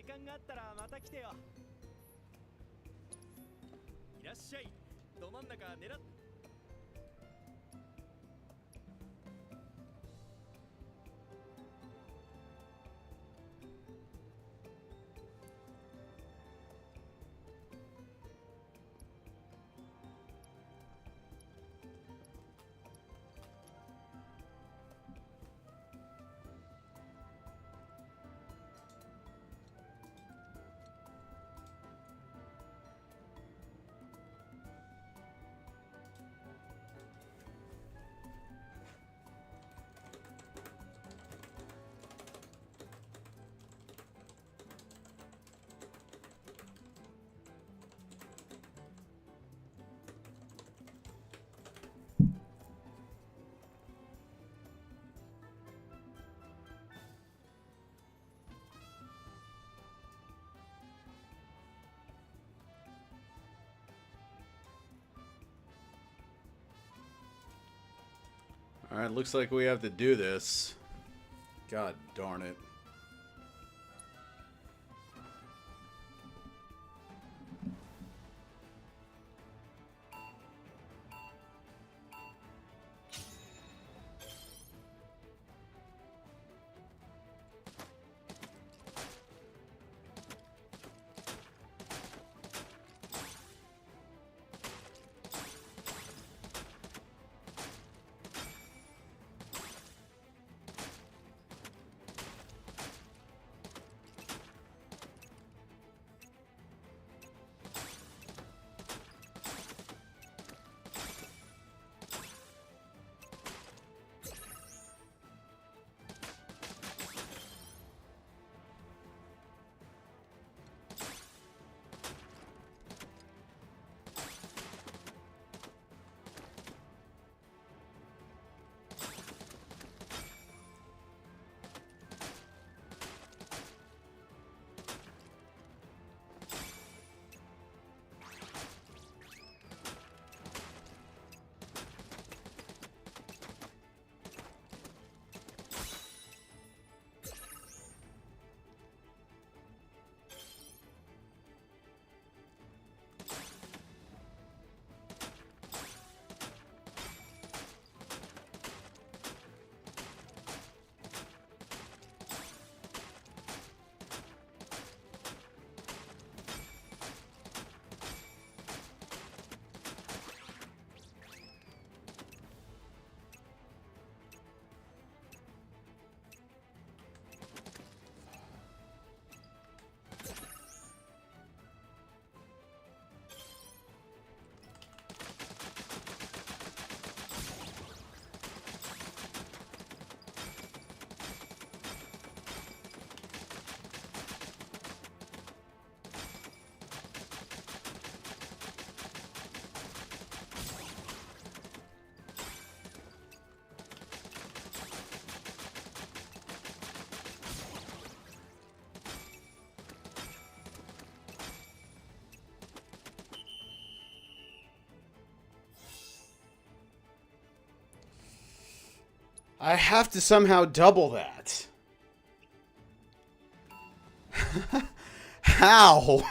間があったらまた来てよ。いらっしゃい。ど真ん中狙っ。Alright, looks like we have to do this. God darn it. I have to somehow double that. How?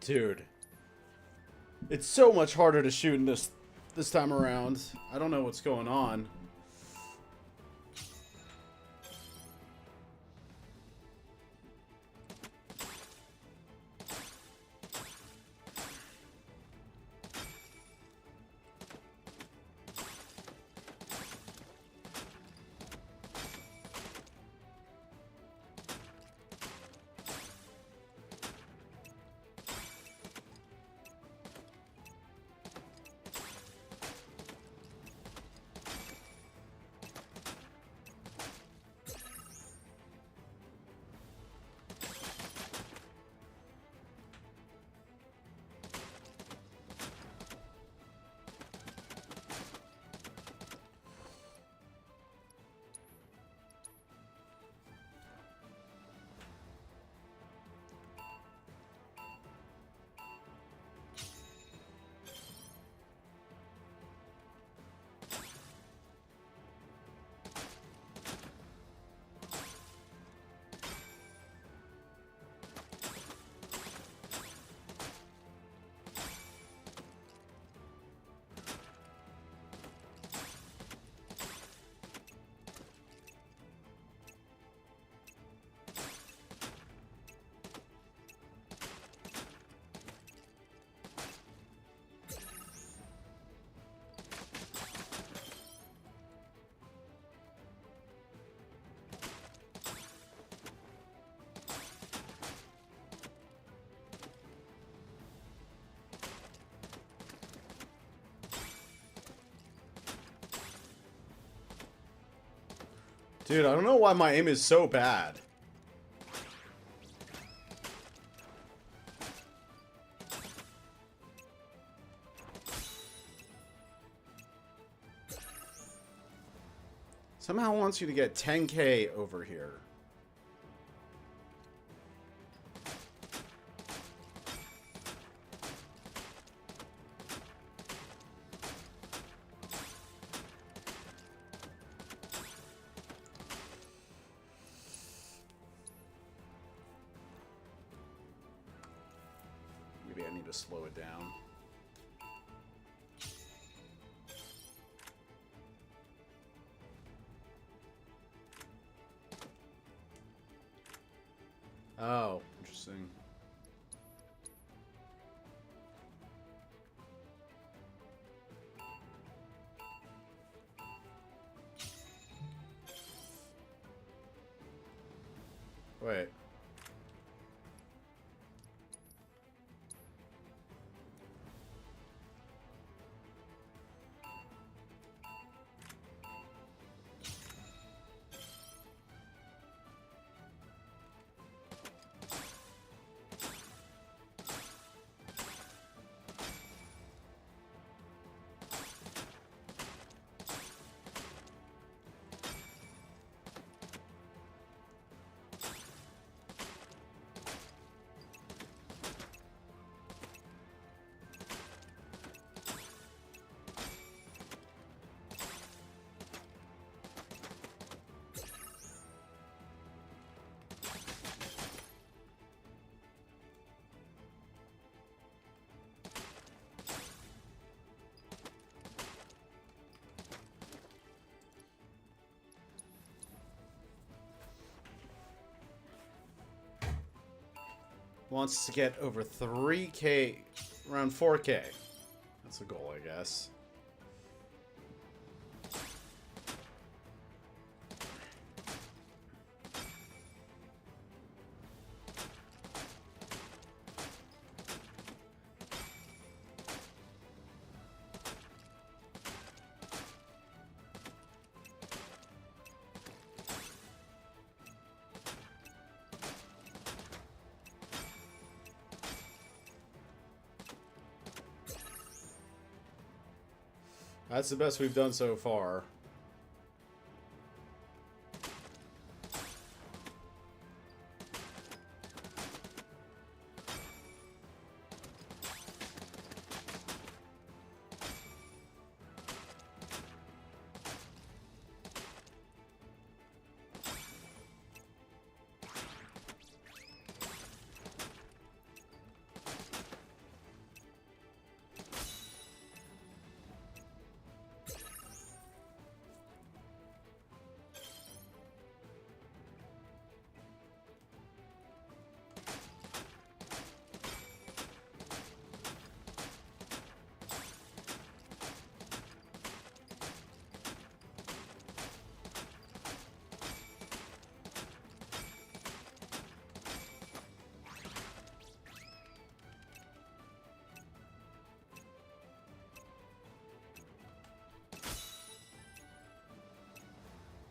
Dude. It's so much harder to shoot in this time around. I don't know what's going on. Dude, I don't know why my aim is so bad. Somehow wants you to get 10k over here. Maybe I need to slow it down. Oh, interesting. Wait. Wants to get over 3k, around 4k. That's a goal, I guess. That's the best we've done so far.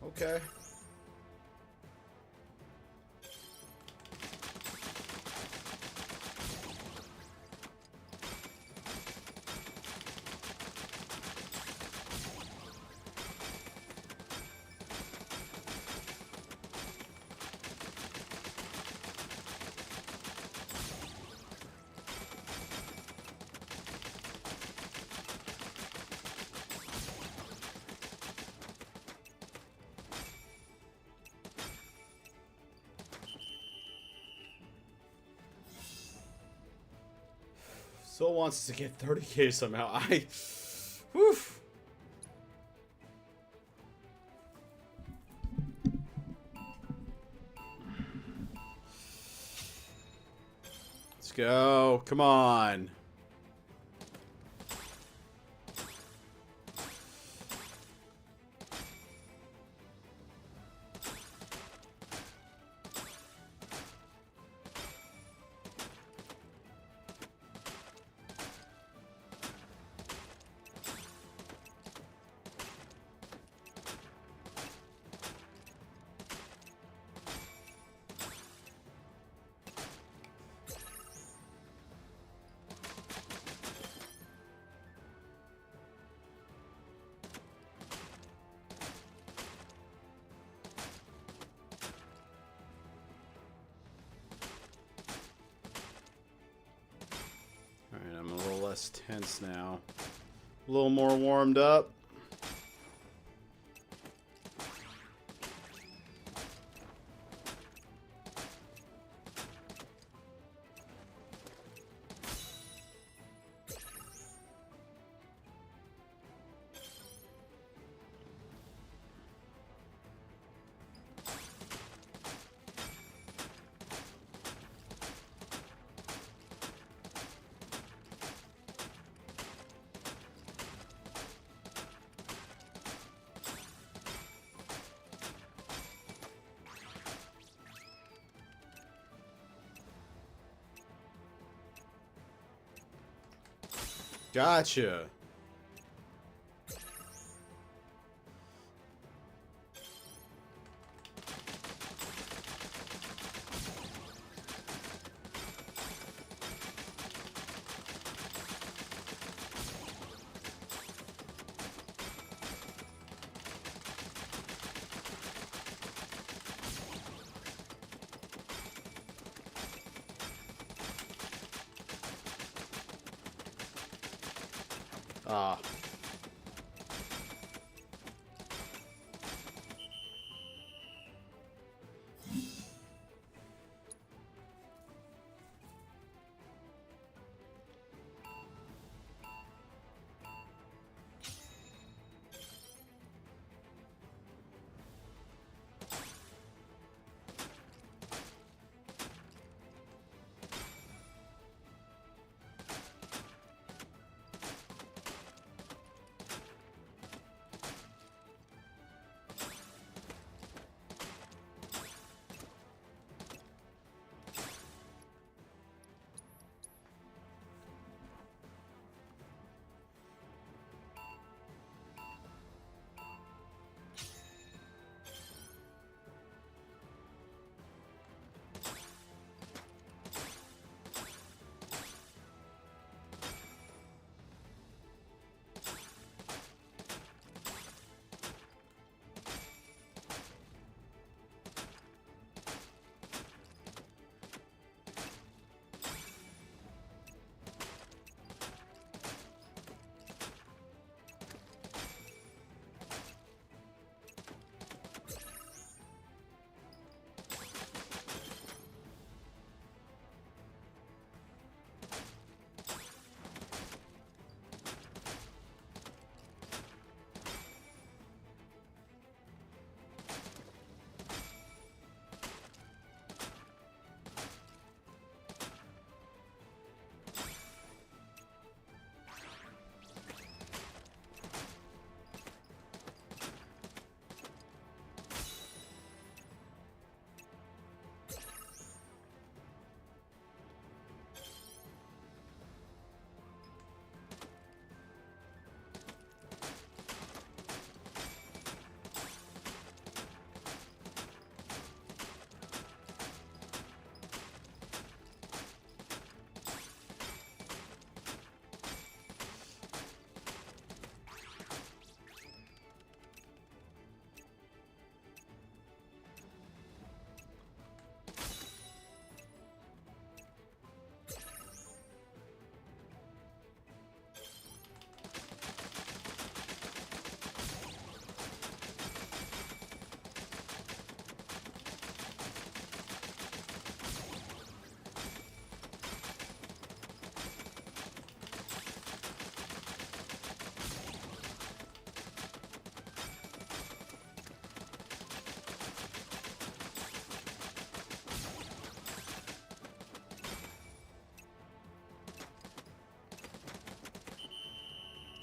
Okay. Still wants to get 30k somehow. Whew. Let's go. Come on. less tense now. A little more warmed up. Gotcha. Ah.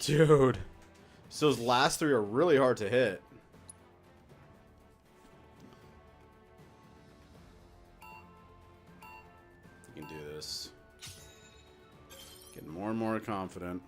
Dude. So those last three are really hard to hit. You can do this. Getting more and more confident.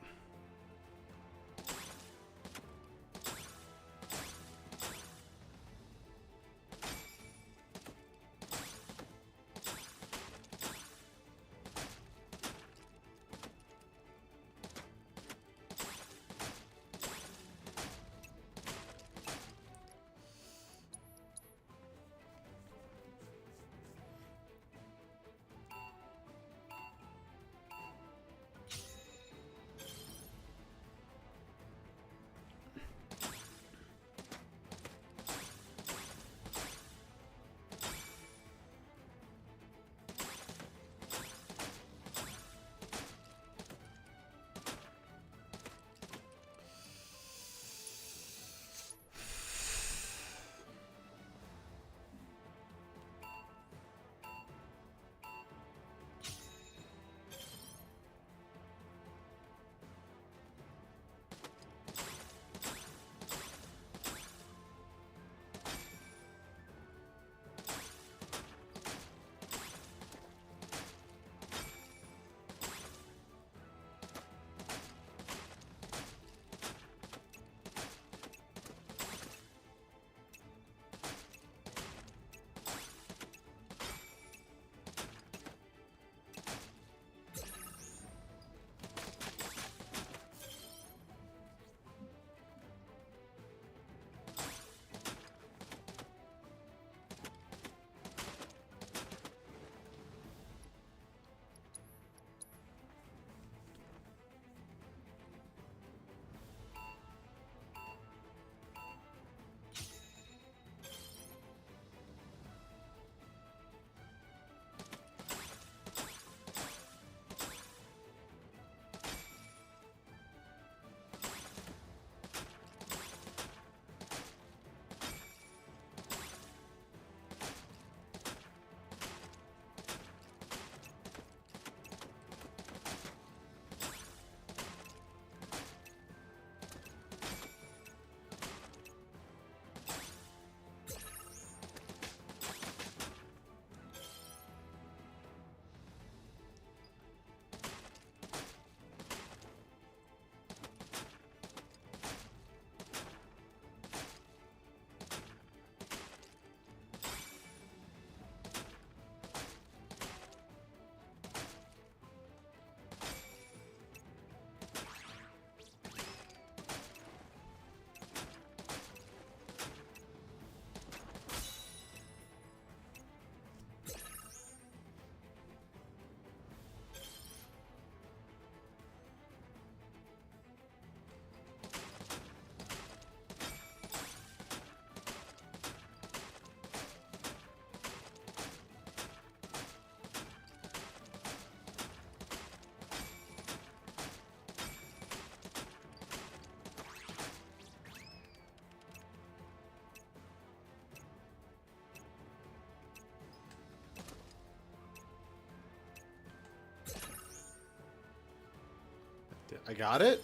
I got it?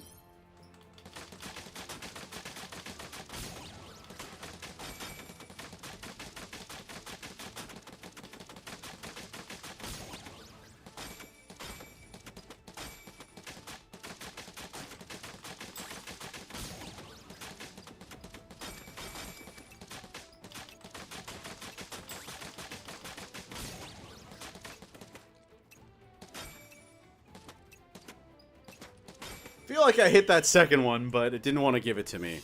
I feel like I hit that second one, but it didn't want to give it to me.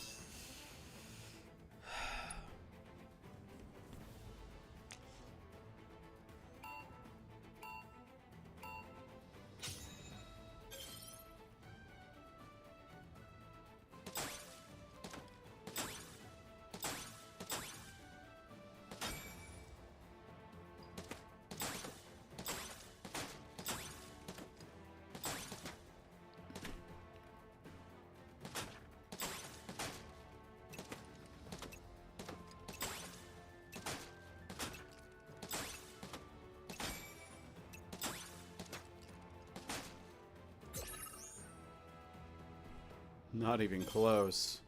Not even close.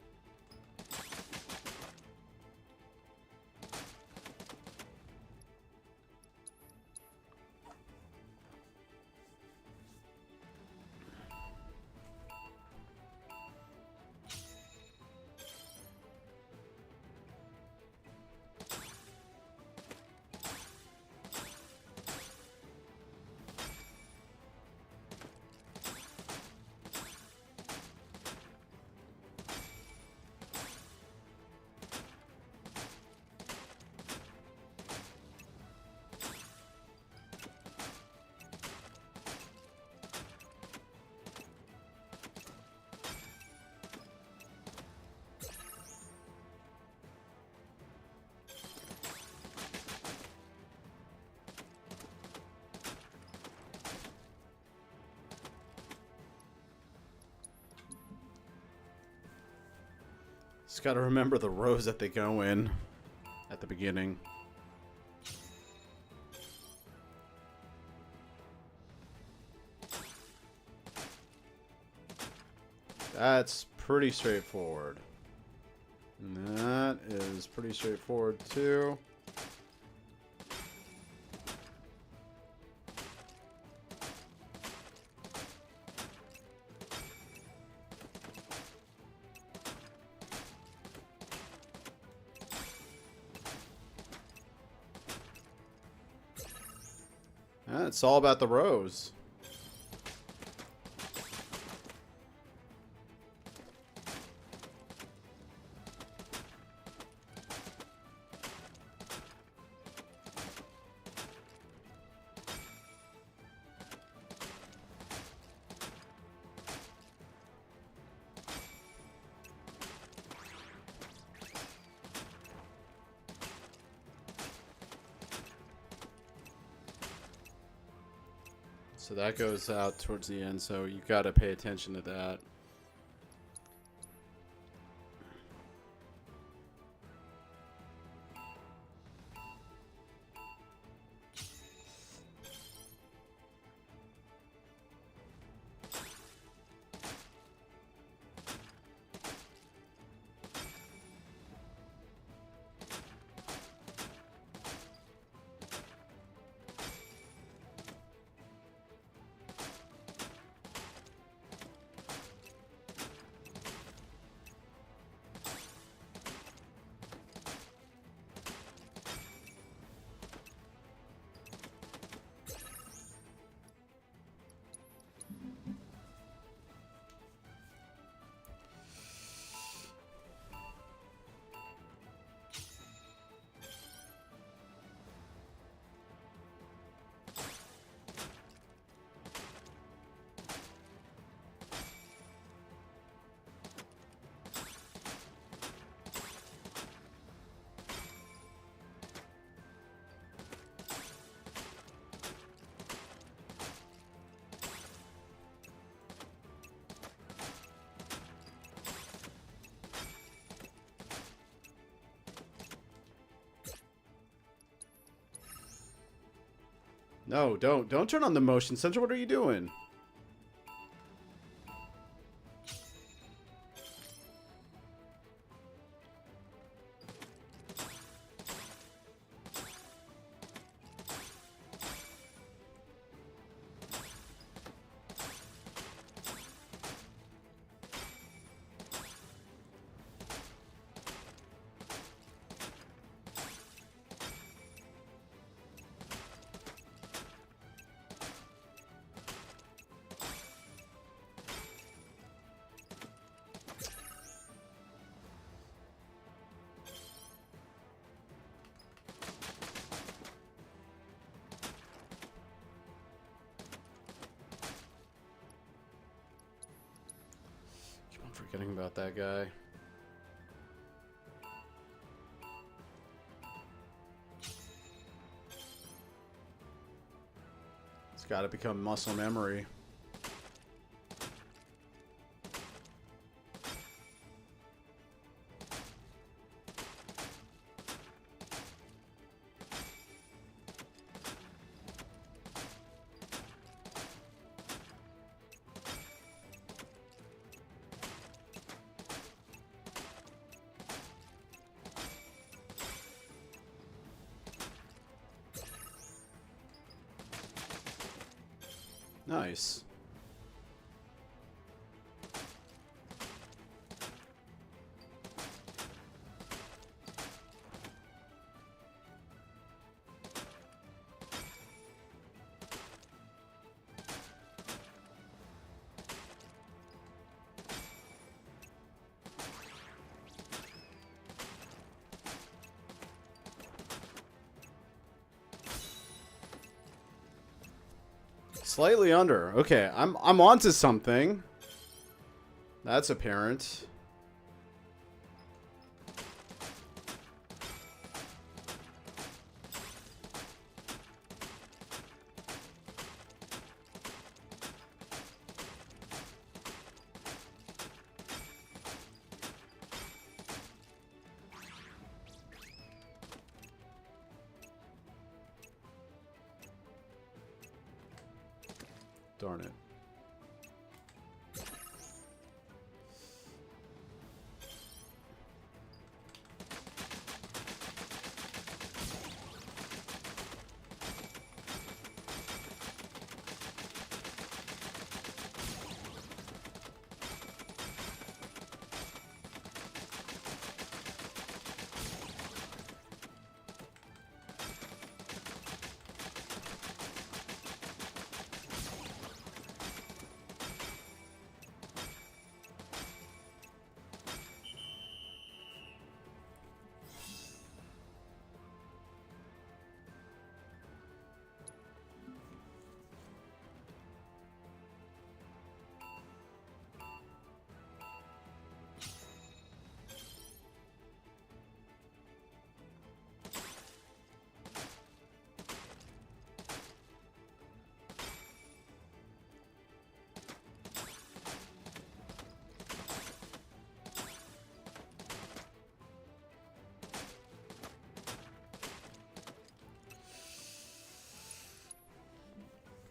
Just gotta remember the rows that they go in at the beginning. That's pretty straightforward. And that is pretty straightforward too. It's all about the rows. So that goes out towards the end, so you got to pay attention to that. No, don't turn on the motion sensor. What are you doing? forgetting about that guy. It's got to become muscle memory. Nice. Slightly under. Okay, I'm onto something. That's apparent. Darn it.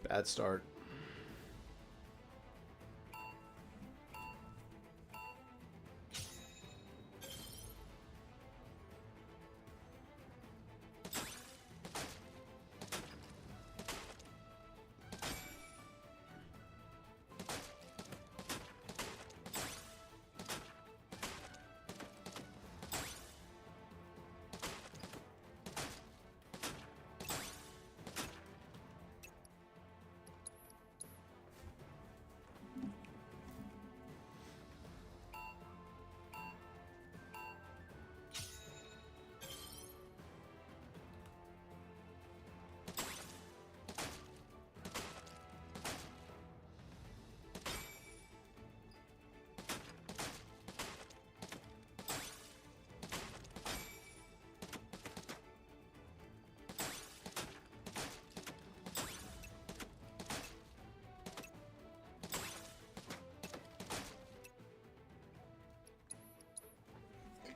Bad start.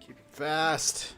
Keep it fast.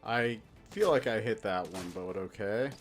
I feel like I hit that one, but okay.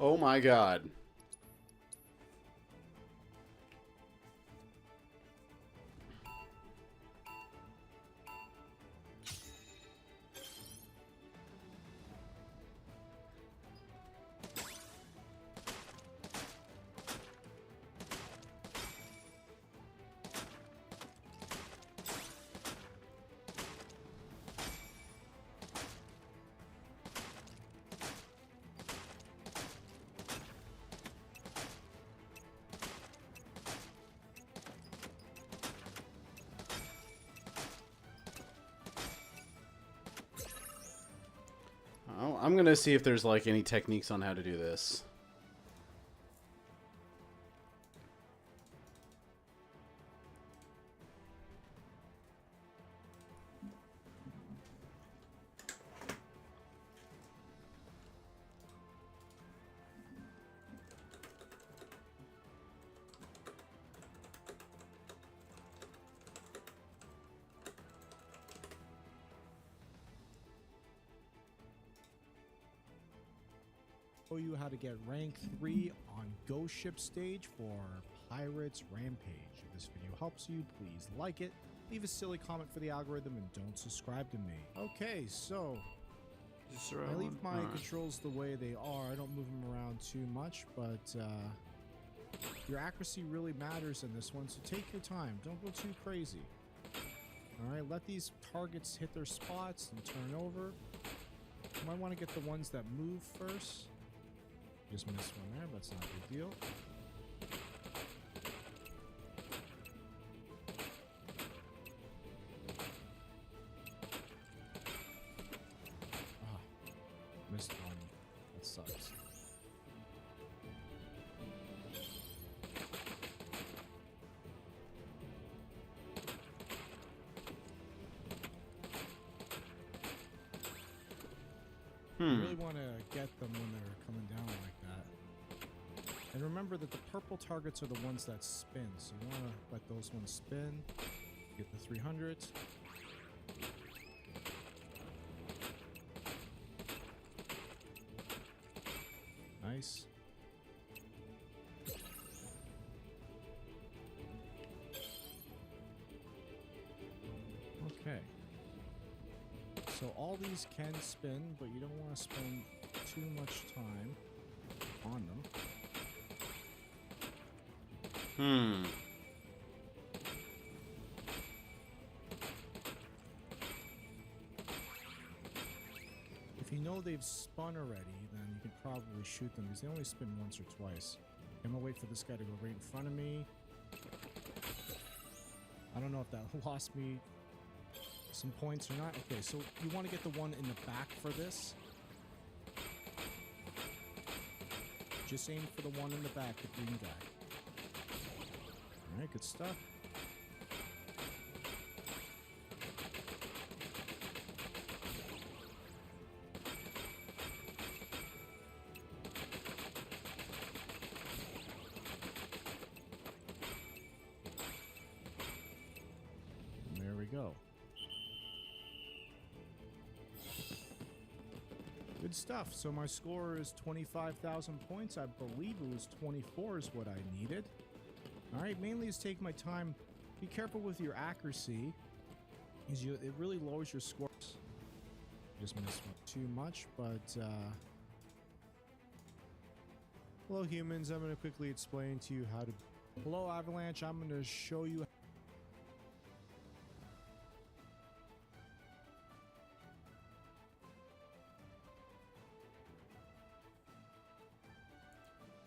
Oh my god. I'm gonna see if there's like any techniques on how to do this. Show you how to get rank 3 on Ghost Ship stage for Pirates Rampage. If this video helps you, please like it, leave a silly comment for the algorithm, and don't subscribe to me. Okay, so I leave my controls the way they are. I don't move them around too much, but your accuracy really matters in this one, so take your time. Don't go too crazy. Alright, let these targets hit their spots and turn over. You might want to get the ones that move first. Just missed one there, but it's not a big deal. Ah, missed one. That sucks. You really want to get them when they're coming down like that. And remember that the purple targets are the ones that spin, so you want to let those ones spin. Get the 300. Nice. Okay. So all these can spin, but you don't want to spend too much time on them. Hmm. If you know they've spun already, then you can probably shoot them because they only spin once or twice. I'm gonna wait for this guy to go right in front of me. I don't know if that lost me some points or not. Okay, so you want to get the one in the back for this. Just aim for the one in the back, the green guy. Alright, good stuff. There we go. Good stuff. So my score is 25,000 points. I believe it was 24 is what I needed. Alright, mainly is take my time. Be careful with your accuracy, because it really lowers your scores. Just missed too much, but hello humans, I'm going to quickly explain to you how to... Hello Avalanche, I'm going to show you...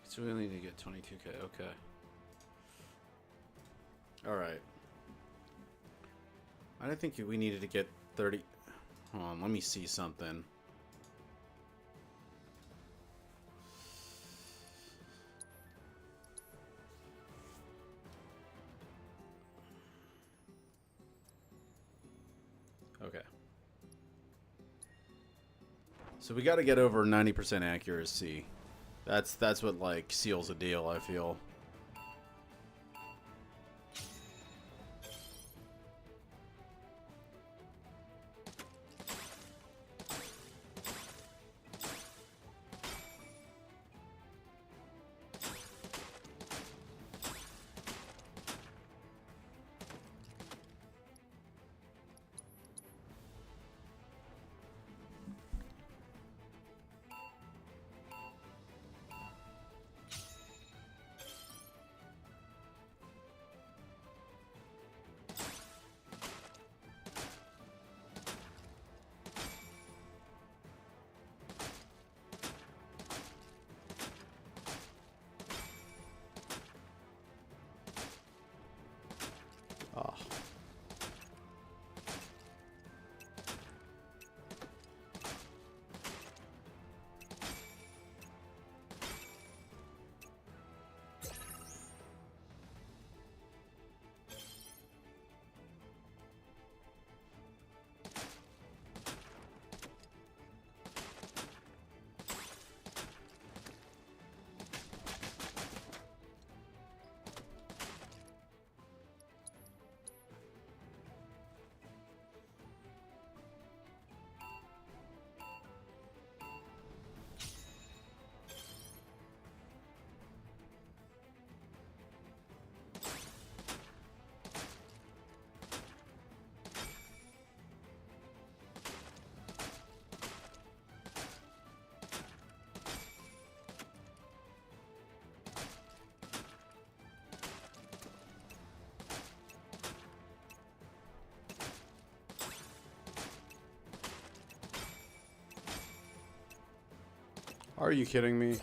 So we only need to get 22k. Okay. Alright. I don't think we needed to get 30... Hold on, let me see something. Okay. So we got to get over 90% accuracy. That's what, like, seals a deal, I feel. Oh. Are you kidding me?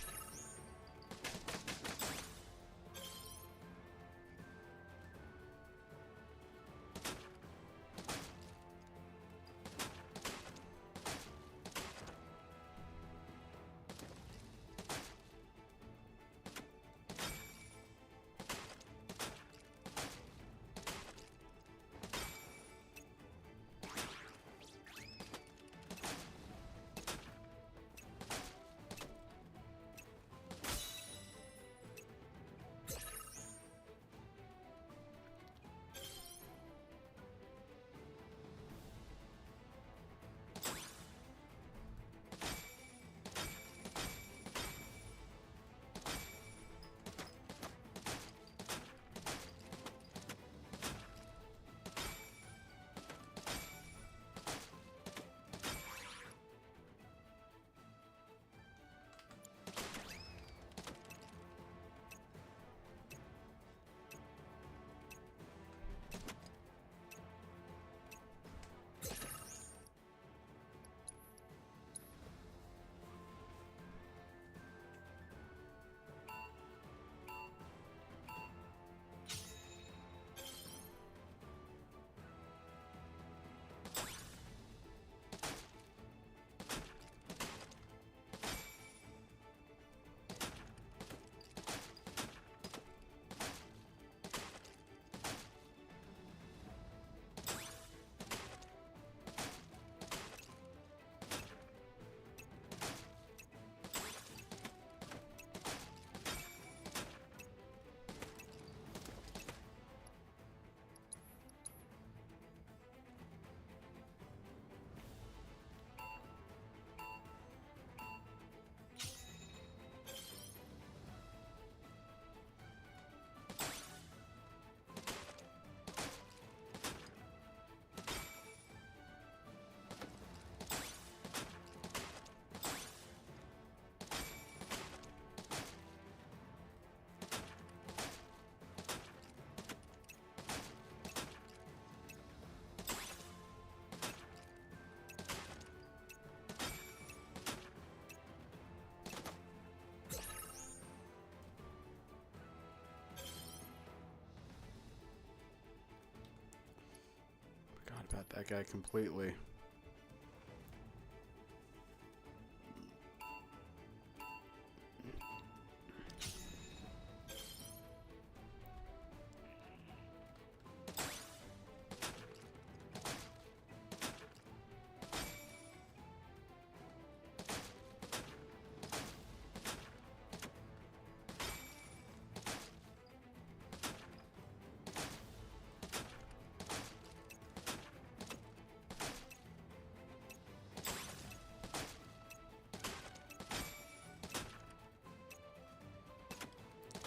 forgot that guy completely.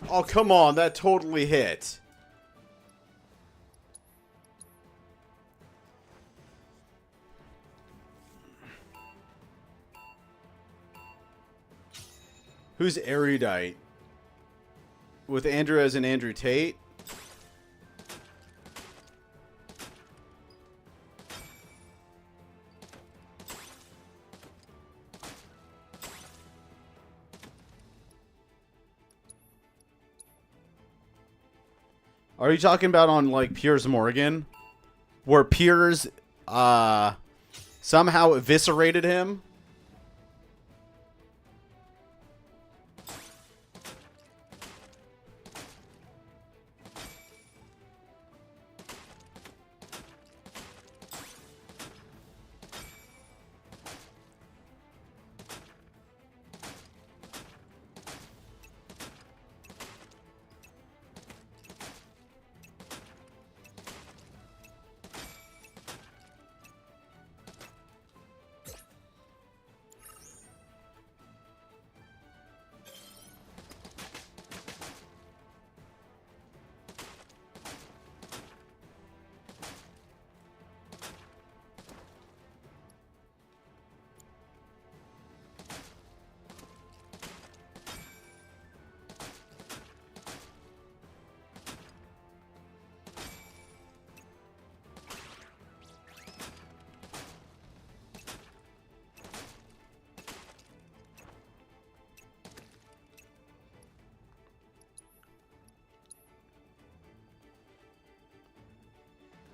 Oh, come on. That totally hit. Who's Erudite? With Andrew as an Andrew Tate? Are you talking about on, like, Piers Morgan? Where Piers, somehow eviscerated him?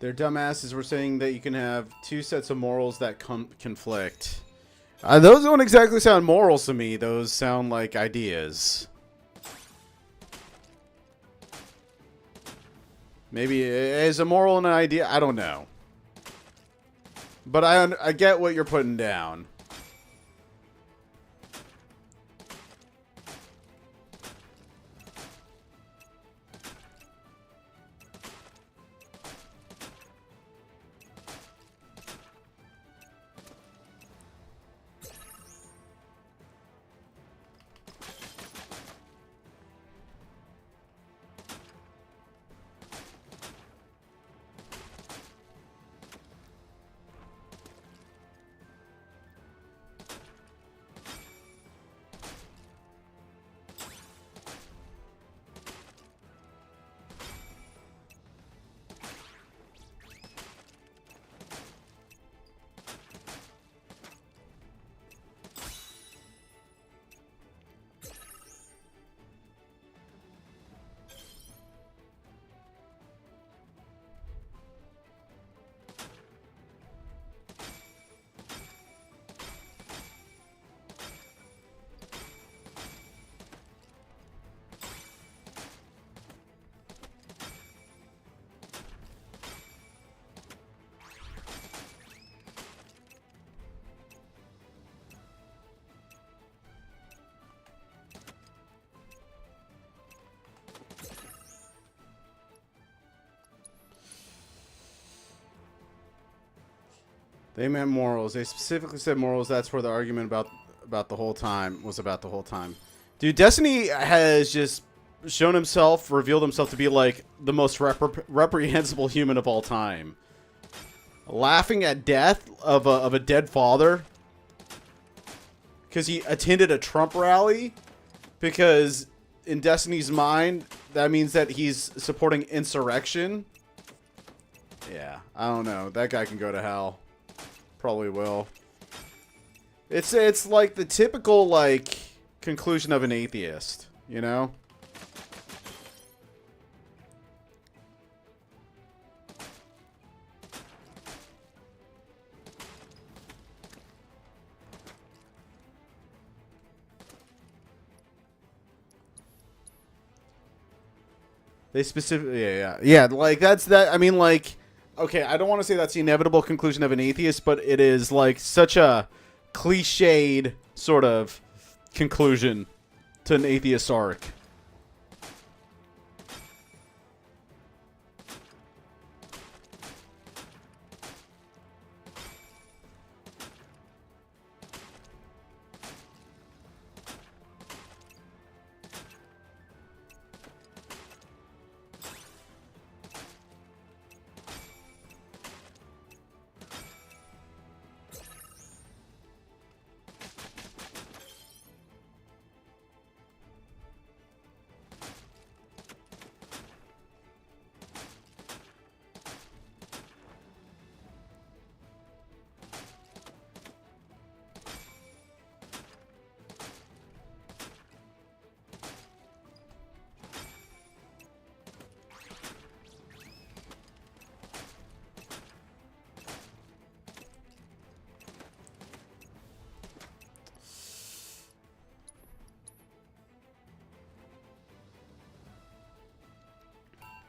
Their dumbasses were saying that you can have two sets of morals that conflict. Those don't exactly sound morals to me. Those sound like ideas. Maybe is a moral and an idea? I don't know. But I get what you're putting down. They meant morals. They specifically said morals. That's where the argument about the whole time was about the whole time. Dude, Destiny has just shown himself, revealed himself to be like the most reprehensible human of all time. Laughing at death of a dead father because he attended a Trump rally, because in Destiny's mind that means that he's supporting insurrection. Yeah, I don't know. That guy can go to hell. Probably will. It's like the typical, like, conclusion of an atheist, you know? They specifically, yeah. Like that's that. I mean, like, okay, I don't want to say that's the inevitable conclusion of an atheist, but it is like such a cliched sort of conclusion to an atheist arc.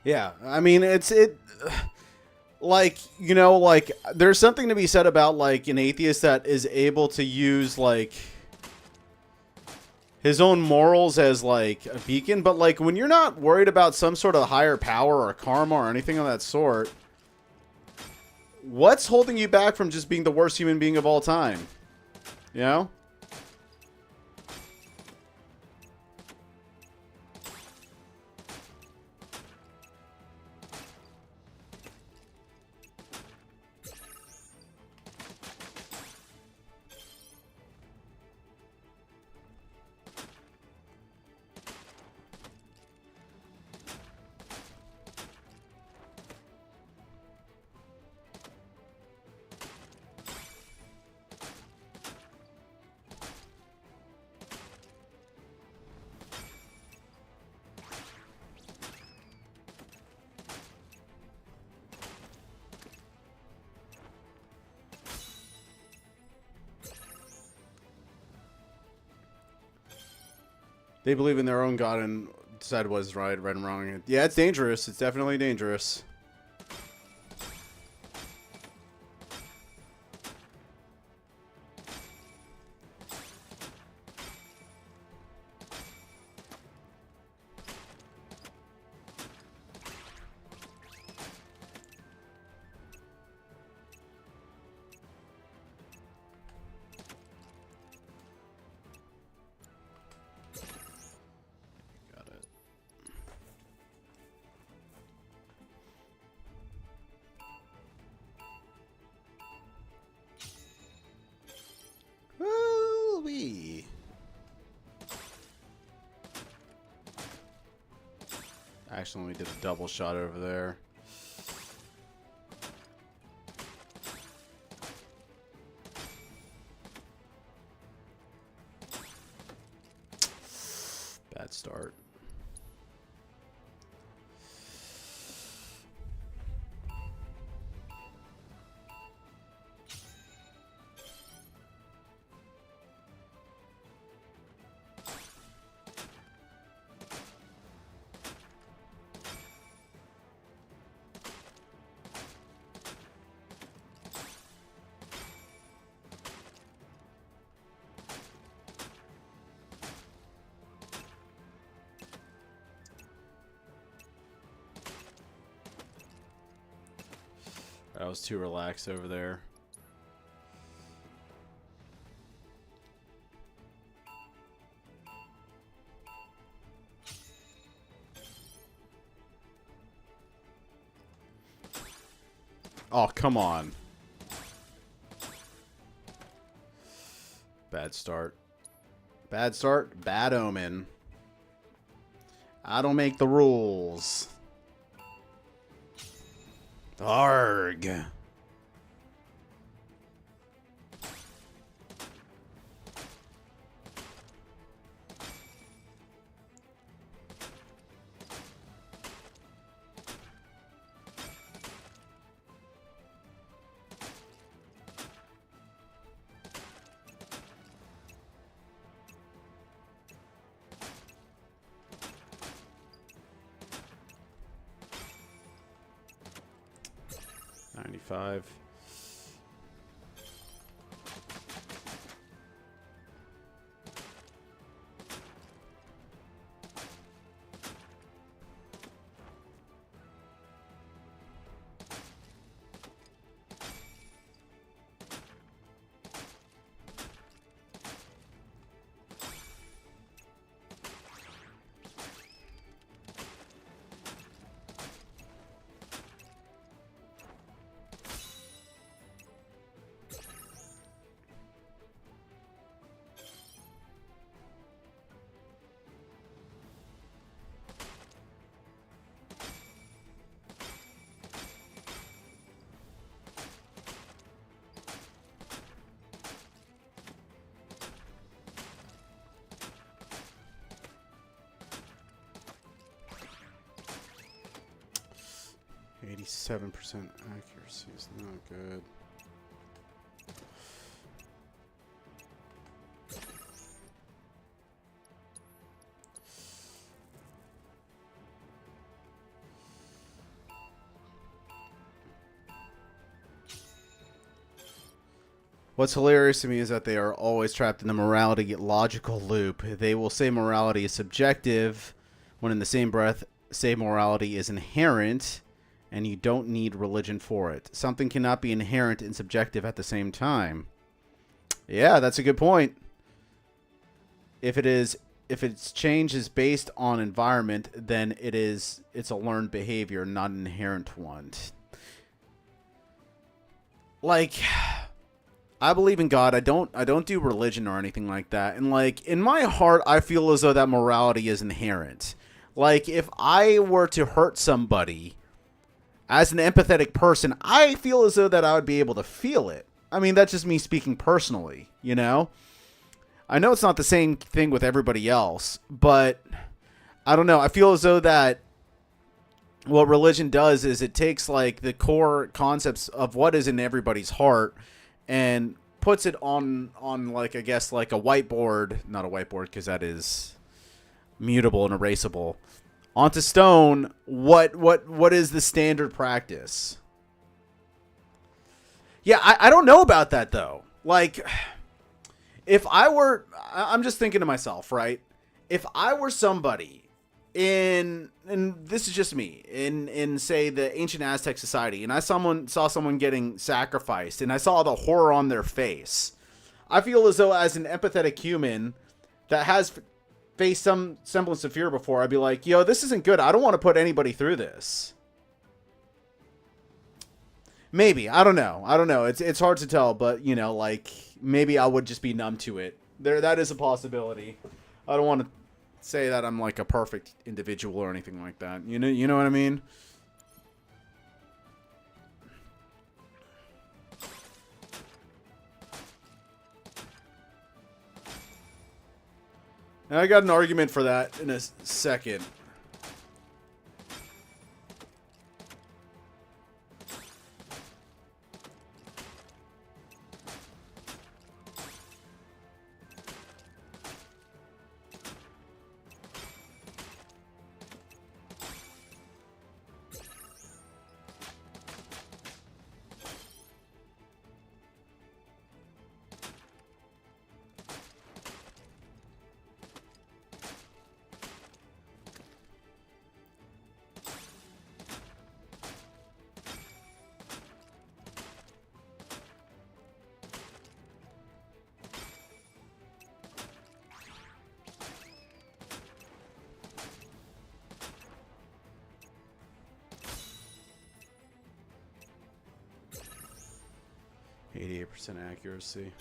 Yeah, I mean, like, you know, like, there's something to be said about, like, an atheist that is able to use, like, his own morals as, like, a beacon, but, like, when you're not worried about some sort of higher power or karma or anything of that sort, what's holding you back from just being the worst human being of all time? You know? They believe in their own God and decide what is right and wrong. Yeah, it's dangerous. It's definitely dangerous. Got it. Ooh-wee. Actually, we did a double shot over there. Bad start. I was too relaxed over there. Oh, come on. Bad start. Bad start, bad omen. I don't make the rules. Arg. 95. Seven percent accuracy is not good. What's hilarious to me is that they are always trapped in the morality logical loop. They will say morality is subjective, when in the same breath say morality is inherent, and you don't need religion for it. Something cannot be inherent and subjective at the same time. Yeah, that's a good point. If its change is based on environment, then it's a learned behavior, not an inherent one. Like, I believe in God. I don't do religion or anything like that. And like in my heart, I feel as though that morality is inherent. Like if I were to hurt somebody, as an empathetic person, I feel as though that I would be able to feel it. I mean, that's just me speaking personally, you know? I know it's not the same thing with everybody else, but I don't know. I feel as though that what religion does is it takes like the core concepts of what is in everybody's heart and puts it on like, I guess, like a whiteboard, not a whiteboard because that is mutable and erasable, onto stone. What is the standard practice? Yeah, I don't know about that though. Like, if I'm just thinking to myself, right? If I were somebody and this is just me, in say the ancient Aztec society, and I saw someone getting sacrificed, and I saw the horror on their face, I feel as though as an empathetic human that has faced some semblance of fear before, I'd be like, yo, this isn't good. I don't want to put anybody through this. Maybe. I don't know. It's hard to tell, but, you know, like, maybe I would just be numb to it. That is a possibility. I don't want to say that I'm, like, a perfect individual or anything like that. You know what I mean? And I got an argument for that in a second. %, accuracy.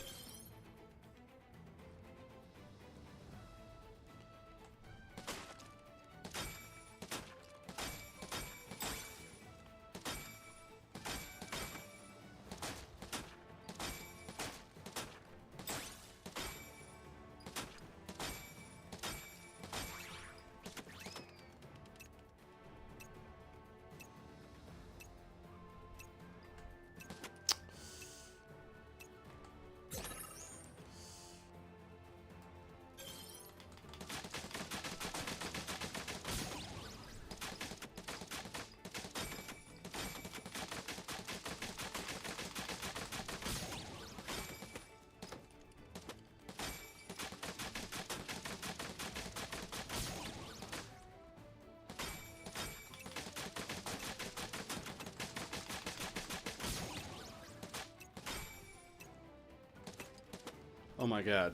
Oh my god.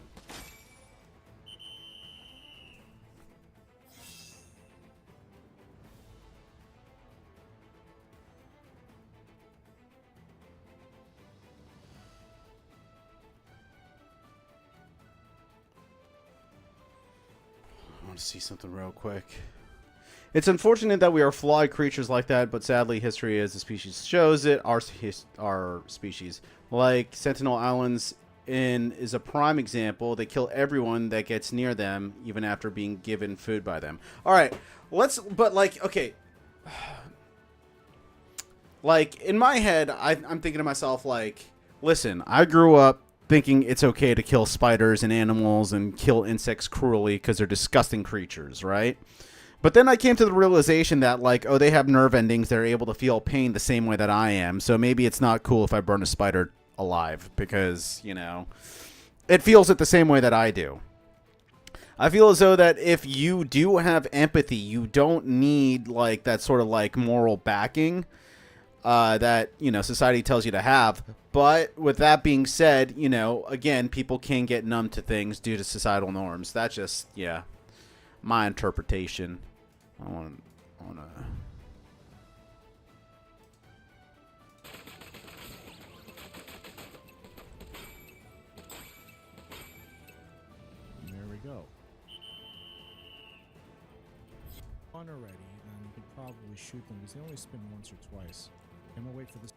I want to see something real quick. It's unfortunate that we are flawed creatures like that, but sadly, history as a species shows it. Our species, like Sentinel Islands, is a prime example. They kill everyone that gets near them, even after being given food by them. All right, but like, okay, like in my head, I'm thinking to myself, like, listen, I grew up thinking it's okay to kill spiders and animals and kill insects cruelly because they're disgusting creatures, right? But then I came to the realization that, like, oh, they have nerve endings. They're able to feel pain the same way that I am. So maybe it's not cool if I burn a spider alive because, you know, it feels it the same way that I do. I feel as though that if you do have empathy, you don't need, like, that sort of, like, moral backing that, you know, society tells you to have. But with that being said, you know, again, people can get numb to things due to societal norms. That's just, yeah, my interpretation. I want to. There we go. On already, then we could probably shoot them because they only spin once or twice. I'm gonna wait for this.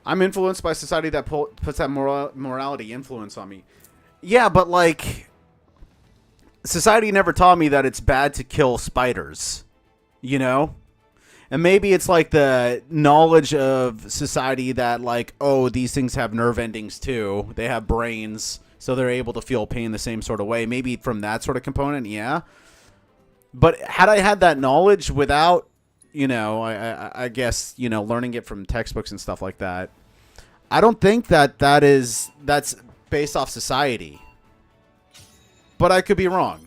I'm influenced by society that puts that morality influence on me. Yeah, but, like, society never taught me that it's bad to kill spiders, you know? And maybe it's, like, the knowledge of society that, like, oh, these things have nerve endings, too. They have brains, so they're able to feel pain the same sort of way. Maybe from that sort of component, yeah. But had I had that knowledge without, you know, I guess, you know, learning it from textbooks and stuff like that, I don't think that's based off society. But I could be wrong.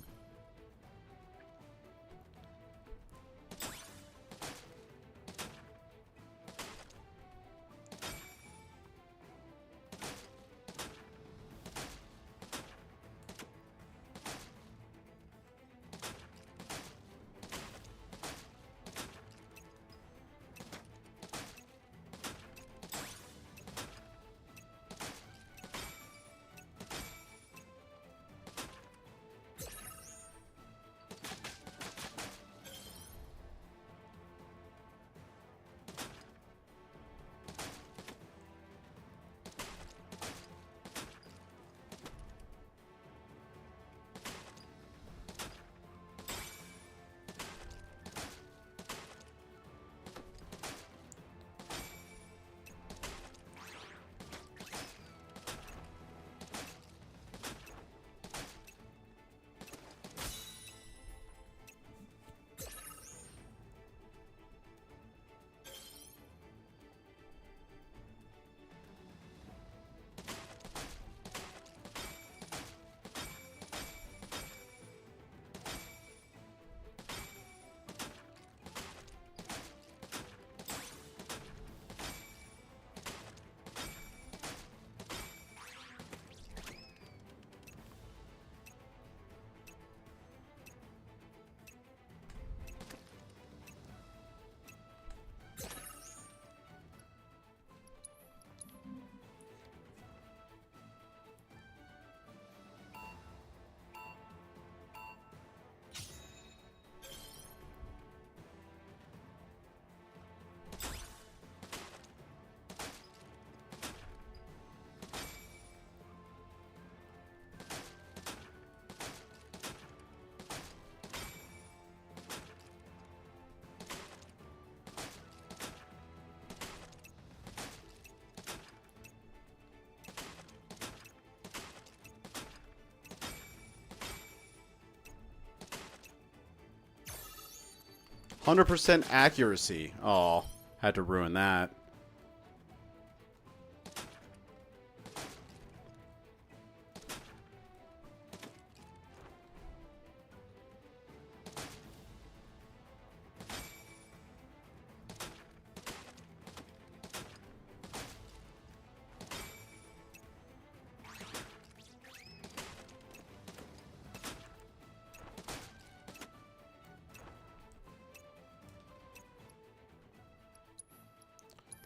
%100% accuracy. Oh, had to ruin that.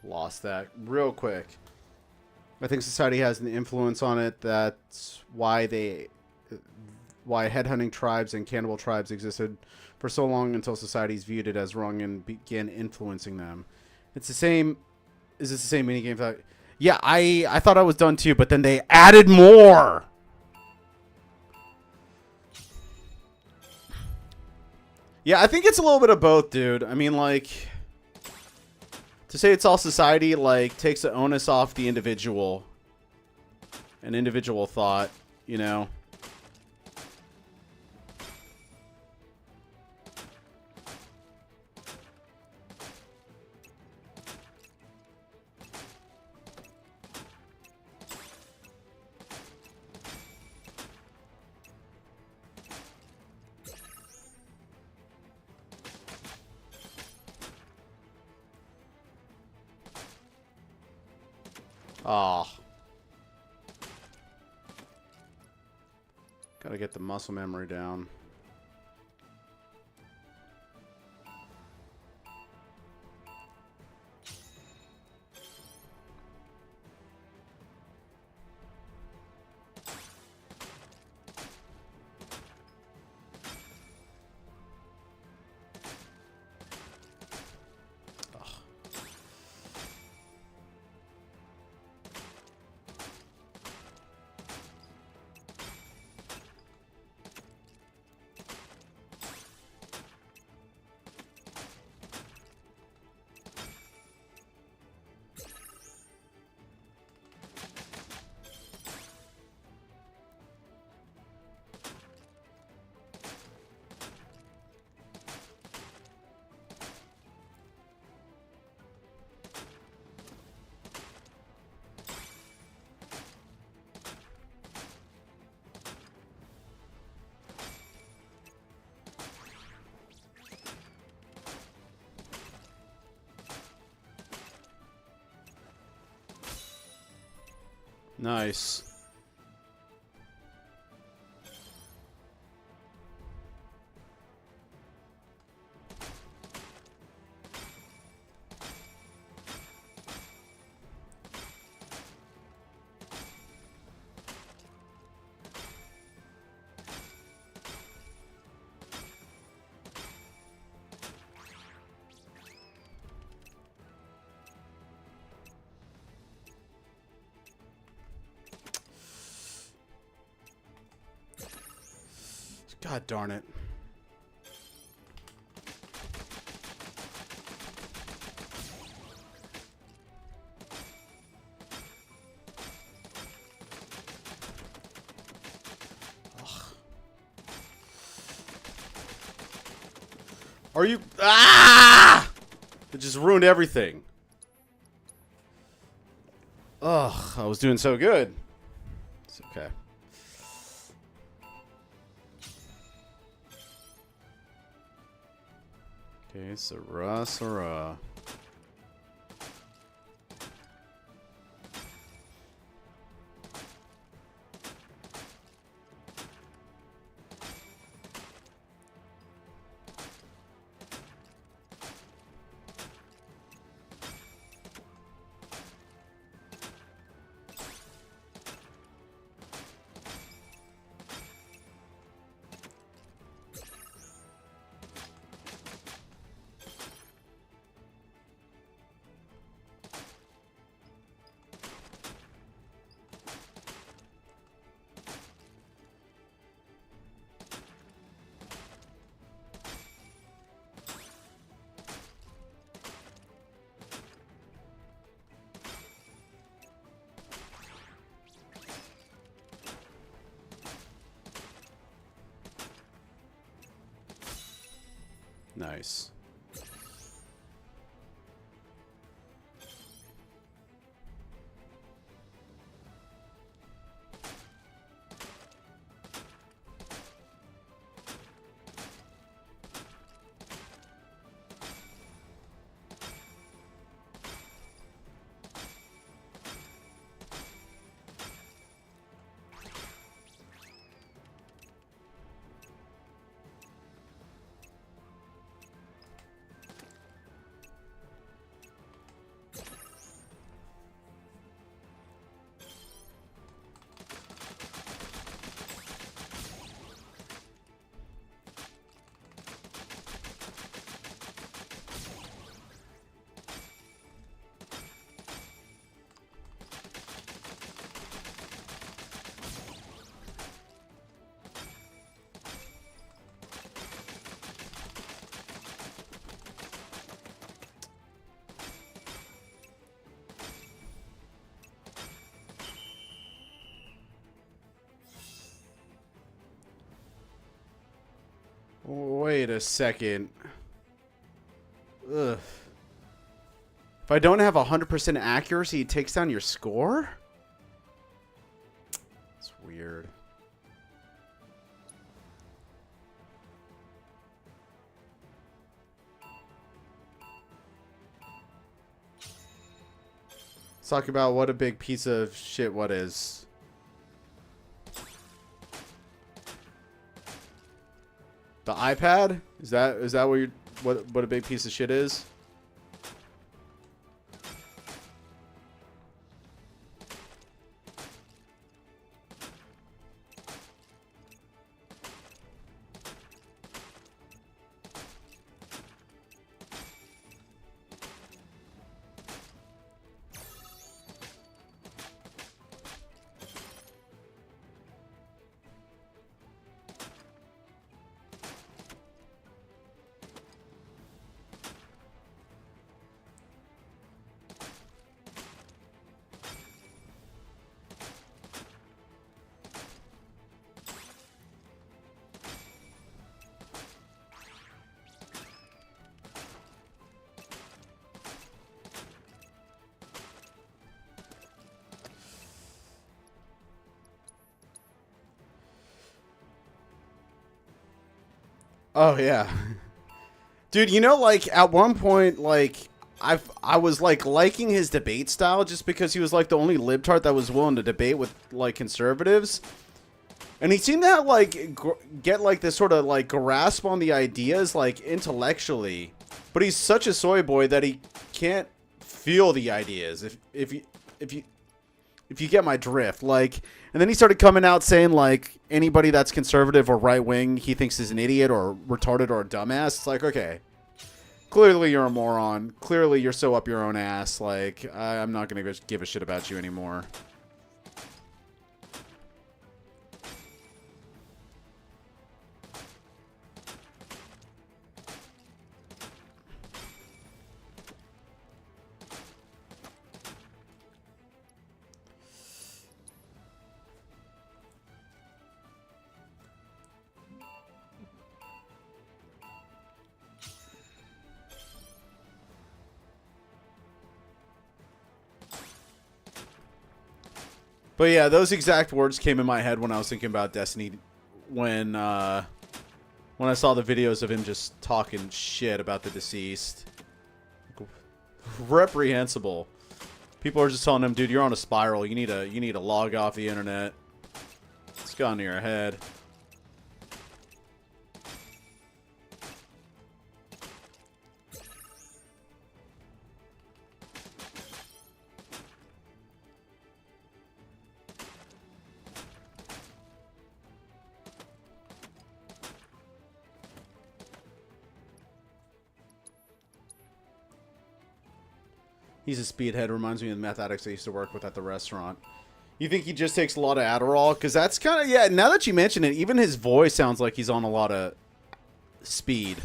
Lost that real quick. I think society has an influence on it. That's why headhunting tribes and cannibal tribes existed for so long until societies viewed it as wrong and began influencing them. It's the same. Is this the same minigame? Yeah, I thought I was done too, but then they added more. Yeah, I think it's a little bit of both, dude. I mean, like, to say it's all society, like, takes the onus off the individual. An individual thought, you know. Oh. Gotta get the muscle memory down. Nice. God darn it. Ugh. Are you... Ah! It just ruined everything. Ugh, I was doing so good. It's okay. Okay, Sarah. Nice. Wait a second. Ugh. If I don't have 100% accuracy, it takes down your score? It's weird. Let's talk about what a big piece of shit what is. The iPad? Is that what you what a big piece of shit is? Oh yeah. Dude, you know, like at one point, like I was like liking his debate style just because he was like the only libtard that was willing to debate with like conservatives. And he seemed to have, like get like this sort of like grasp on the ideas like intellectually. But he's such a soy boy that he can't feel the ideas. If you get my drift, like, and then he started coming out saying like anybody that's conservative or right wing he thinks is an idiot or retarded or a dumbass. It's like, okay, clearly you're a moron. Clearly you're so up your own ass. Like, I'm not gonna give a shit about you anymore. But yeah, those exact words came in my head when I was thinking about Destiny when I saw the videos of him just talking shit about the deceased. Reprehensible. People are just telling him, dude, you're on a spiral. You need to log off the internet. It's gone to your head. He's a speedhead. Reminds me of the meth addicts I used to work with at the restaurant. You think he just takes a lot of Adderall? Because that's kind of, yeah, now that you mention it, even his voice sounds like he's on a lot of speed.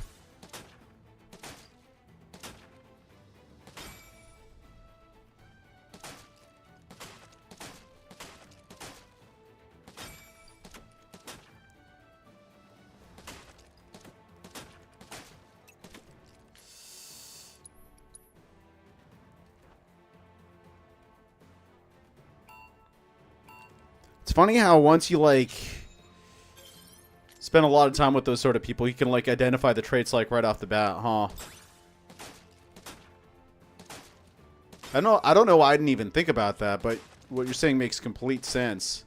It's funny how once you, like, spend a lot of time with those sort of people, you can, like, identify the traits, like, right off the bat, huh? I don't know why I didn't even think about that, but what you're saying makes complete sense.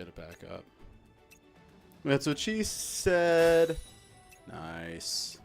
get it back up. That's what she said. Nice.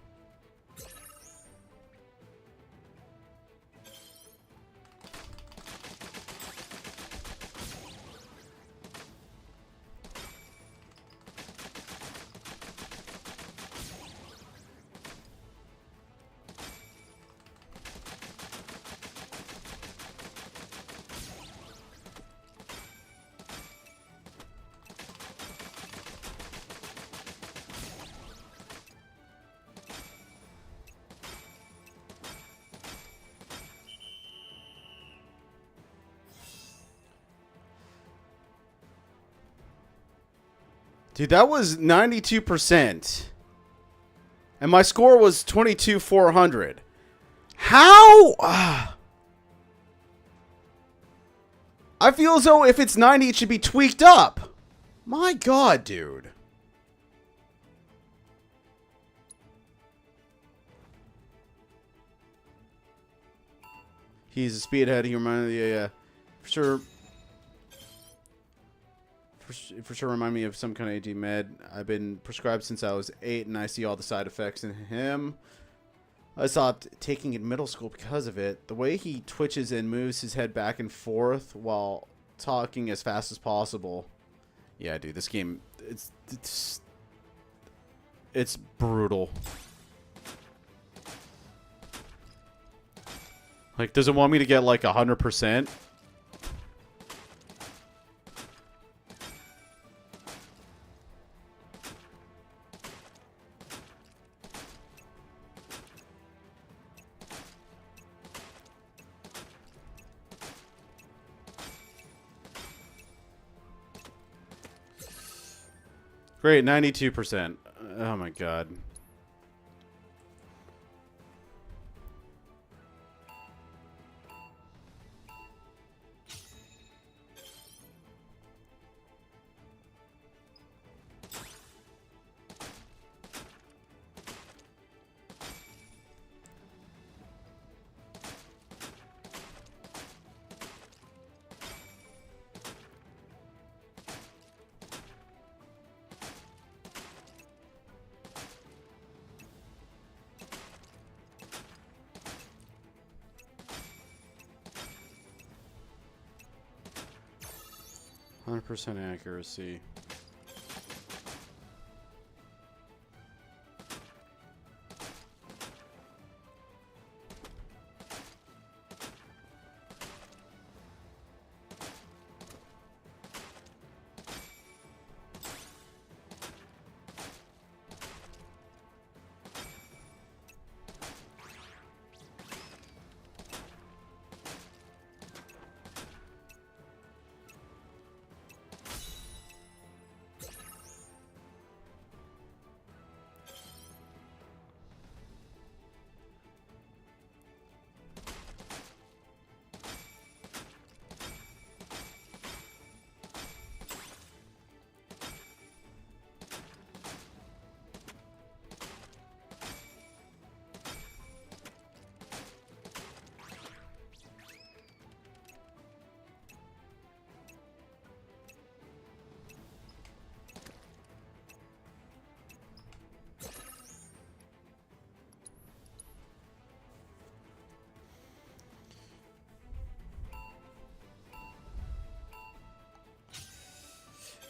Dude, that was 92%. And my score was 22,400. How? I feel as though if it's 90, it should be tweaked up. My God, dude. He's a speedhead. He reminded me, yeah. For sure. For sure remind me of some kind of AD med. I've been prescribed since I was 8, and I see all the side effects in him. I stopped taking it in middle school because of it. The way he twitches and moves his head back and forth while talking as fast as possible. Yeah, dude, this game, it's brutal. Like, does it want me to get like 100%? Great, 92%. Oh my God. % accuracy.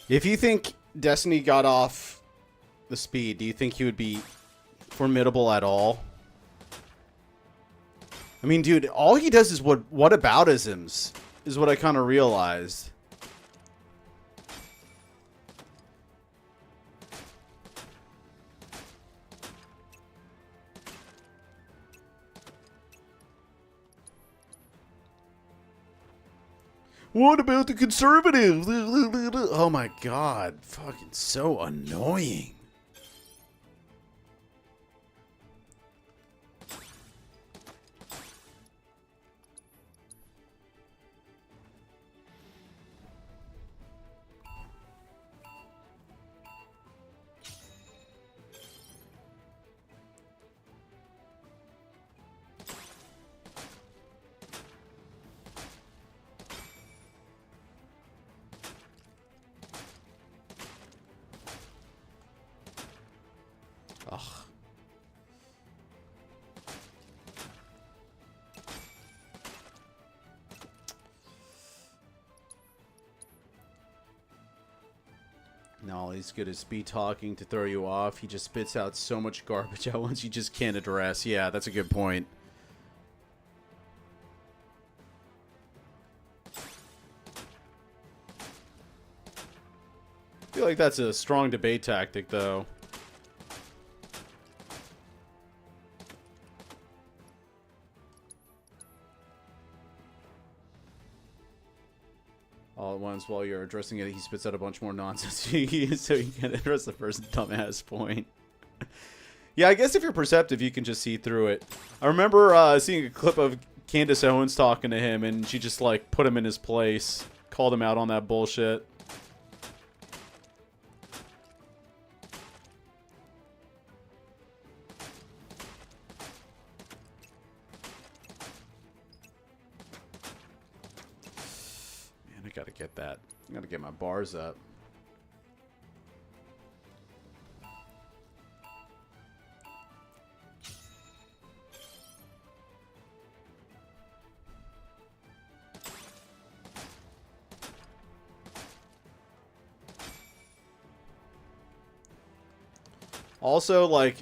If you think Destiny got off the speed, do you think he would be formidable at all? I mean, dude, all he does is whataboutisms, is what I kind of realized. What about the conservatives? Oh my God. Fucking so annoying. No, all he's good at speed talking to throw you off. He just spits out so much garbage at once you just can't address. Yeah, that's a good point. I feel like that's a strong debate tactic, though. All at once, while you're addressing it, he spits out a bunch more nonsense so you can address the first dumbass point. Yeah, I guess if you're perceptive, you can just see through it. I remember seeing a clip of Candace Owens talking to him, and she just, like, put him in his place. Called him out on that bullshit. Man, I gotta get that. I gotta get my bars up. Also, like,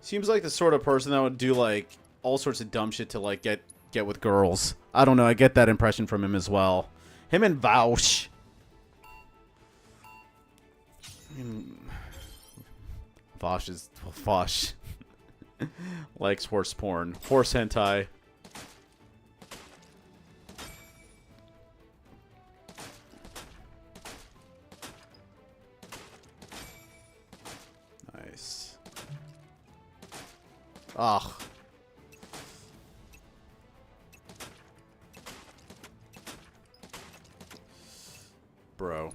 seems like the sort of person that would do, like, all sorts of dumb shit to, like, get with girls. I don't know, I get that impression from him as well. Him and Vaush. Vaush is, well, Vaush likes horse porn. Horse hentai. Nice. Ugh. Bro.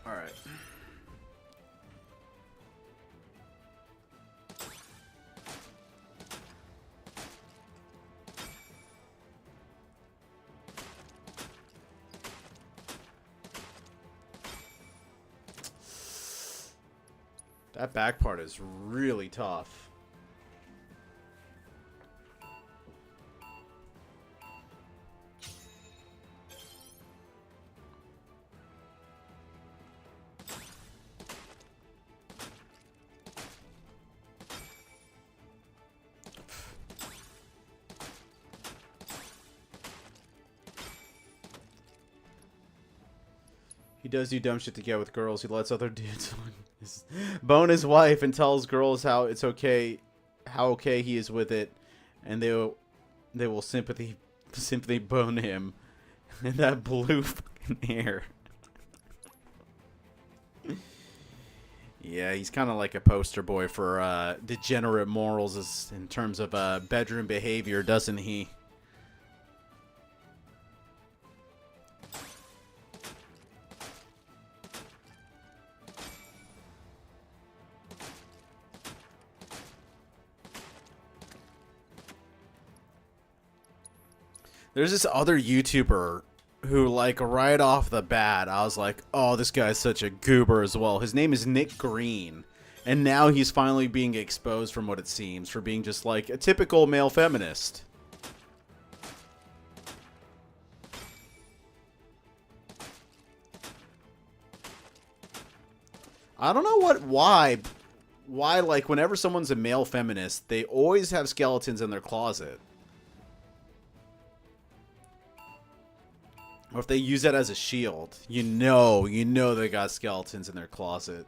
Alright. That back part is really tough. He does do dumb shit to get with girls. He lets other dudes bone his wife and tells girls how it's okay, how okay he is with it, and they will sympathy bone him in that blue fucking hair. Yeah, he's kind of like a poster boy for degenerate morals in terms of bedroom behavior, doesn't he? There's this other YouTuber who, like, right off the bat, I was like, oh, this guy's such a goober as well. His name is Nick Green. And now he's finally being exposed, from what it seems, for being just, like, a typical male feminist. I don't know why, like, whenever someone's a male feminist, they always have skeletons in their closet. Or if they use that as a shield, you know they got skeletons in their closet.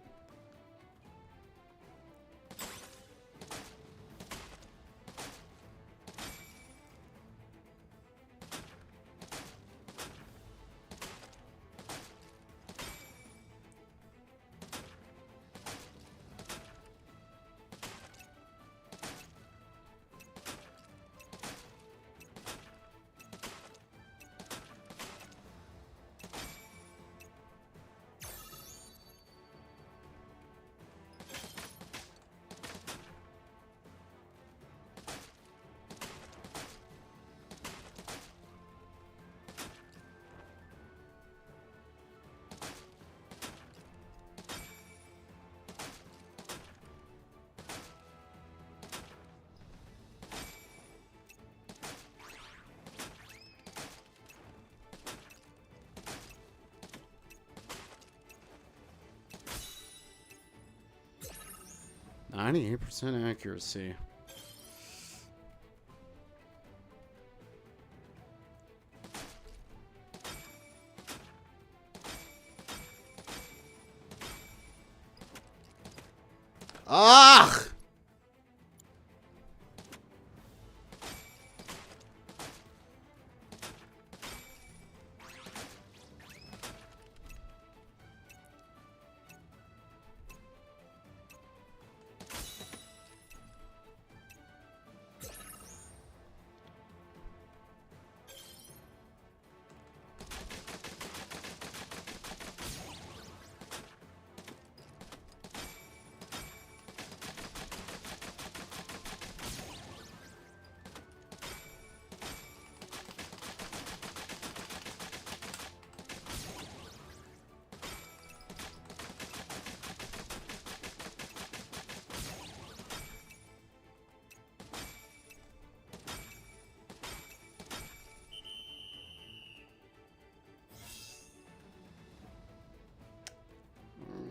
98% accuracy. Ah!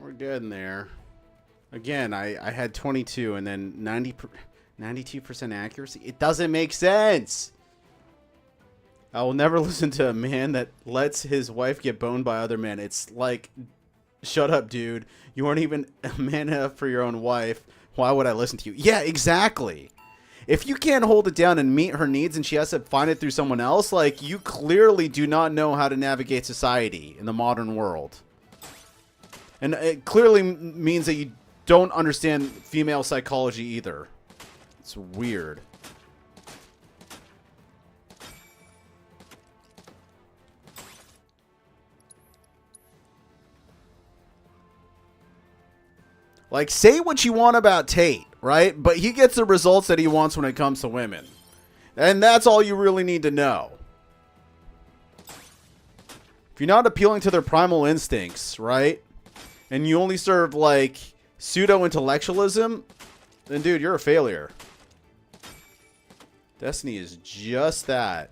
We're getting there. Again, I had 22 and then 92% accuracy. It doesn't make sense. I will never listen to a man that lets his wife get boned by other men. It's like, shut up, dude. You aren't even a man enough for your own wife. Why would I listen to you? Yeah, exactly. If you can't hold it down and meet her needs and she has to find it through someone else, like, you clearly do not know how to navigate society in the modern world. And it clearly means that you don't understand female psychology either. It's weird. Like, say what you want about Tate, right? But he gets the results that he wants when it comes to women. And that's all you really need to know. If you're not appealing to their primal instincts, right? And you only serve, like, pseudo-intellectualism, then, dude, you're a failure. Destiny is just that.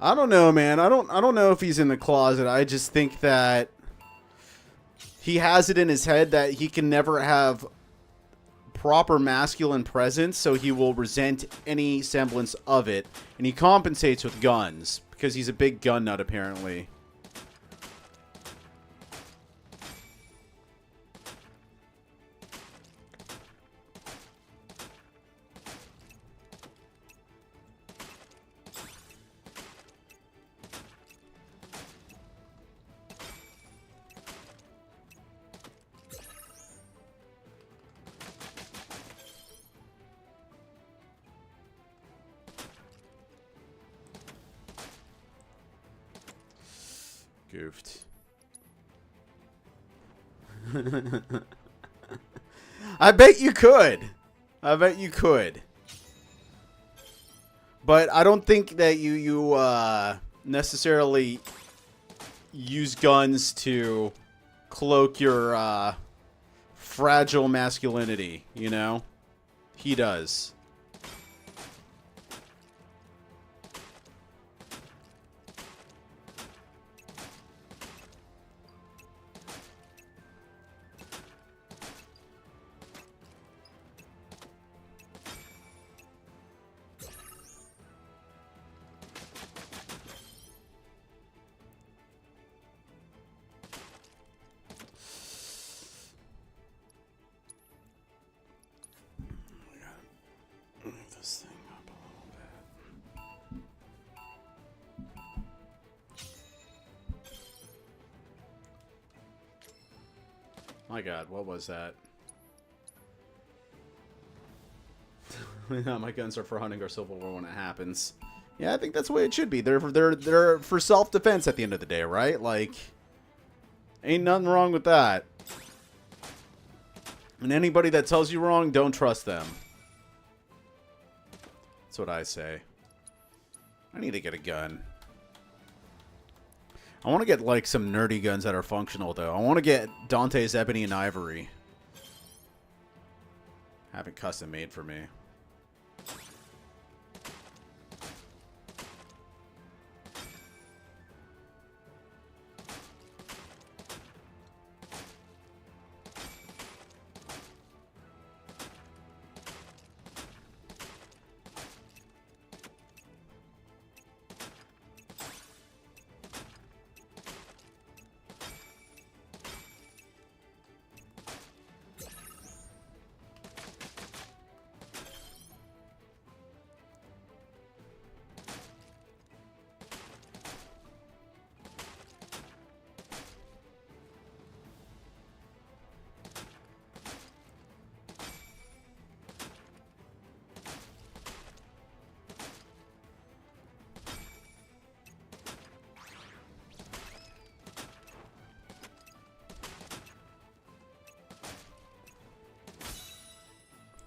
I don't know, man. I don't know if he's in the closet. I just think that he has it in his head that he can never have proper masculine presence, so he will resent any semblance of it, and he compensates with guns because he's a big gun nut apparently. Goofed. I bet you could. I bet you could. But I don't think that you necessarily use guns to cloak your fragile masculinity, you know? He does. This thing up a little bit. My God, what was that? My guns are for hunting or Civil War when it happens. Yeah, I think that's the way it should be. They're for self-defense at the end of the day, right? Like, ain't nothing wrong with that. And anybody that tells you wrong, don't trust them. That's what I say. I need to get a gun. I want to get, like, some nerdy guns that are functional, though. I want to get Dante's Ebony and Ivory. Have it custom made for me.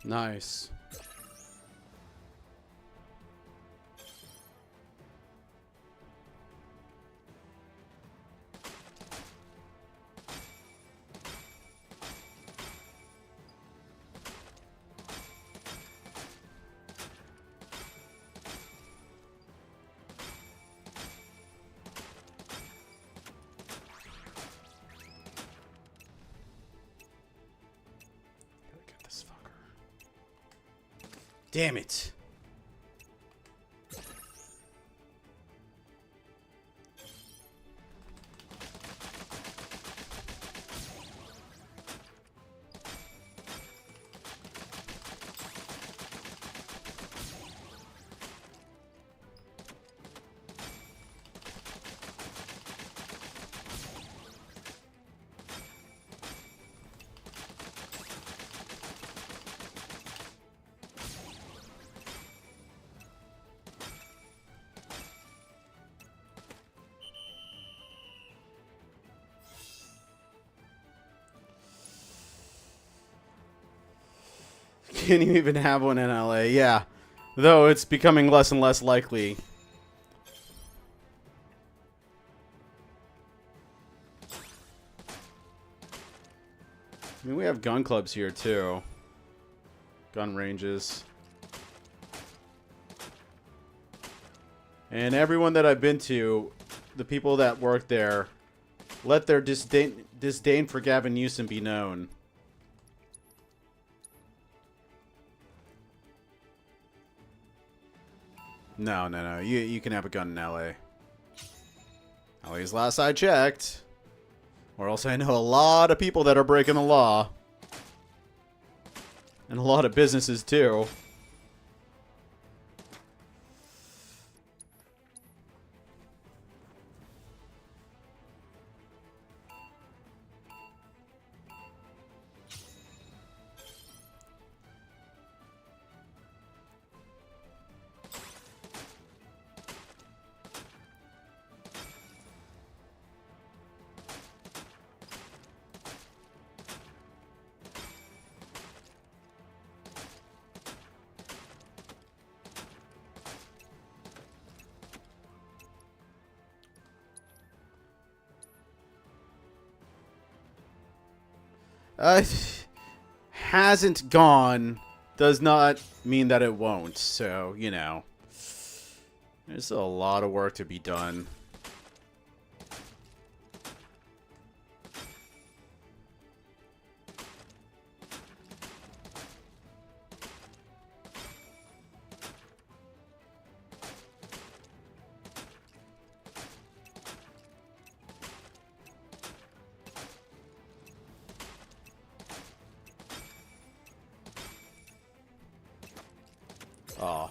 Nice. Gotta get this fucker. Damn it. Can't you even have one in LA? Yeah. Though it's becoming less and less likely. I mean, we have gun clubs here, too. Gun ranges. And everyone that I've been to, the people that work there, let their disdain for Gavin Newsom be known. No, no, no. You can have a gun in LA. At least last I checked. Or else I know a lot of people that are breaking the law. And a lot of businesses, too. Hasn't gone does not mean that it won't. So, you know, there's a lot of work to be done. Oh.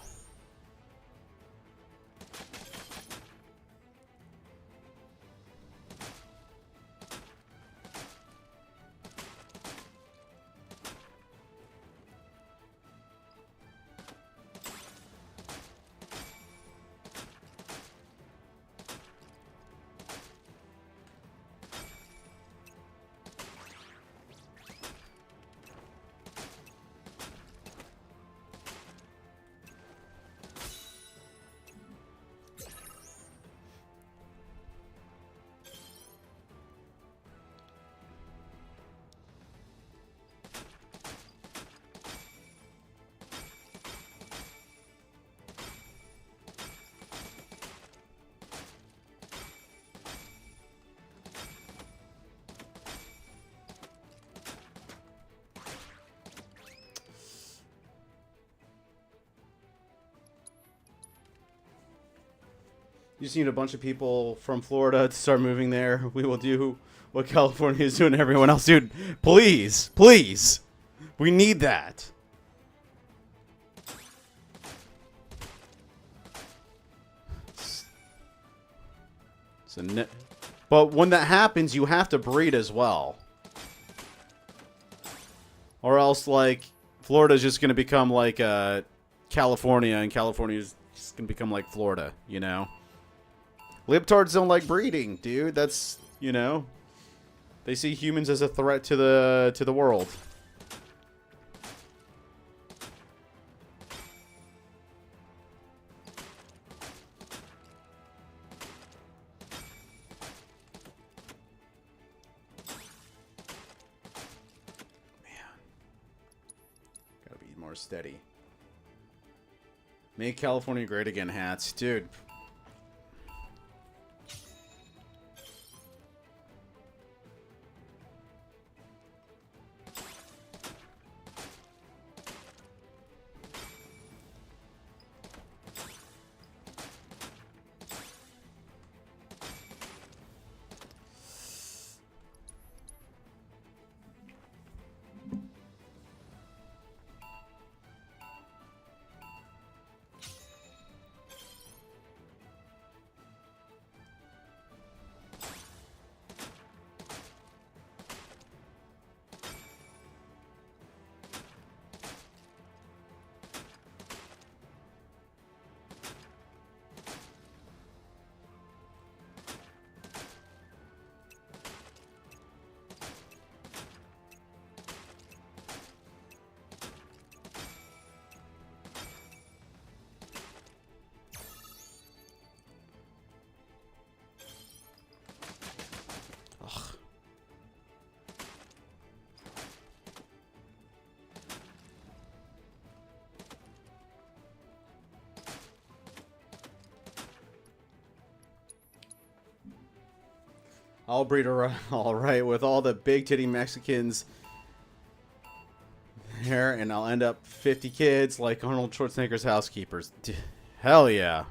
You just need a bunch of people from Florida to start moving there. We will do what California is doing to everyone else. Dude, please. Please. We need that. But when that happens, you have to breed as well. Or else, like, Florida's just going to become like California, and California's just going to become like Florida, you know? Libtards don't like breeding, dude. That's, you know, they see humans as a threat to the world. More steady. Make California great again, hats. Dude. I'll breed all right with all the big titty Mexicans there, and I'll end up 50 kids like Arnold Schwarzenegger's housekeepers. Hell yeah.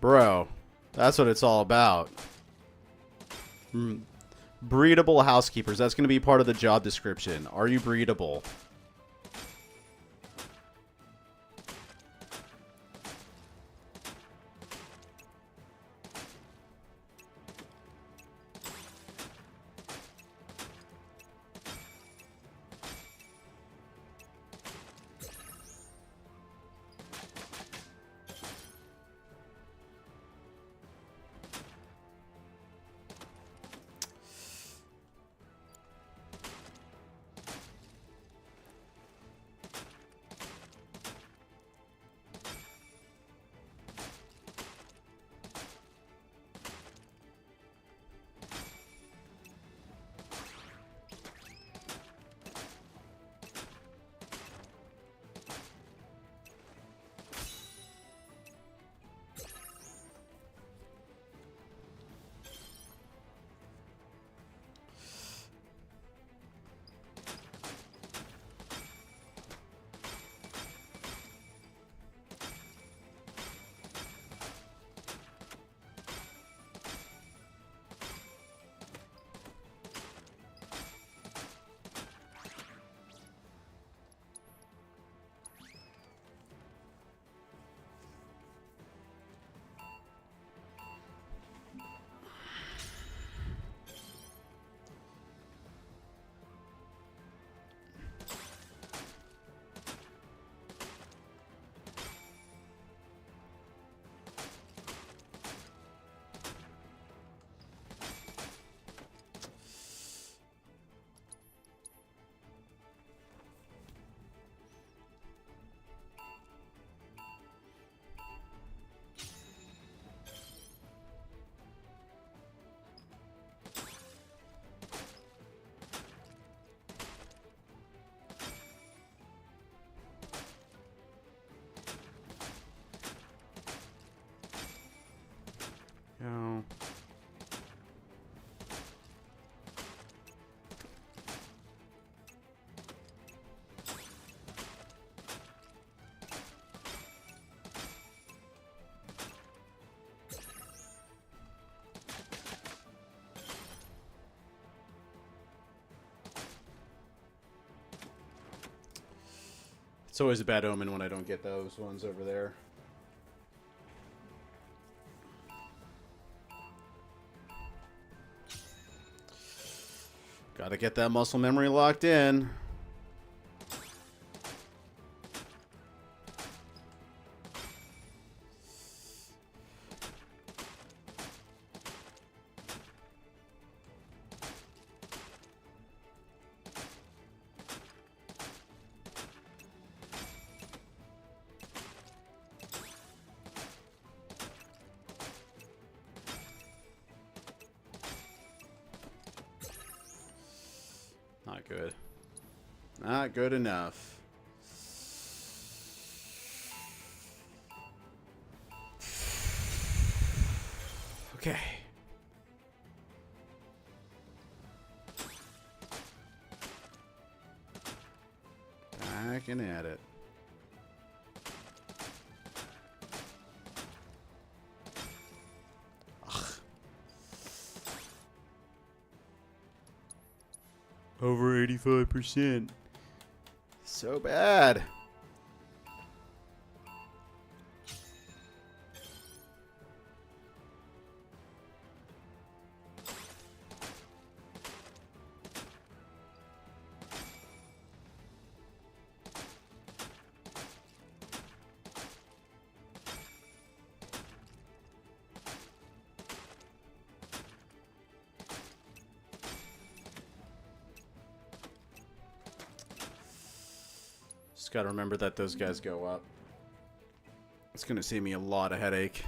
Bro, that's what it's all about. Breedable housekeepers. That's going to be part of the job description. Are you breedable? It's always a bad omen when I don't get those ones over there. Gotta get that muscle memory locked in. Not good. Not good enough. Okay. Back and at it. Over 85%. So bad. Just gotta remember that those guys go up. It's gonna save me a lot of headache.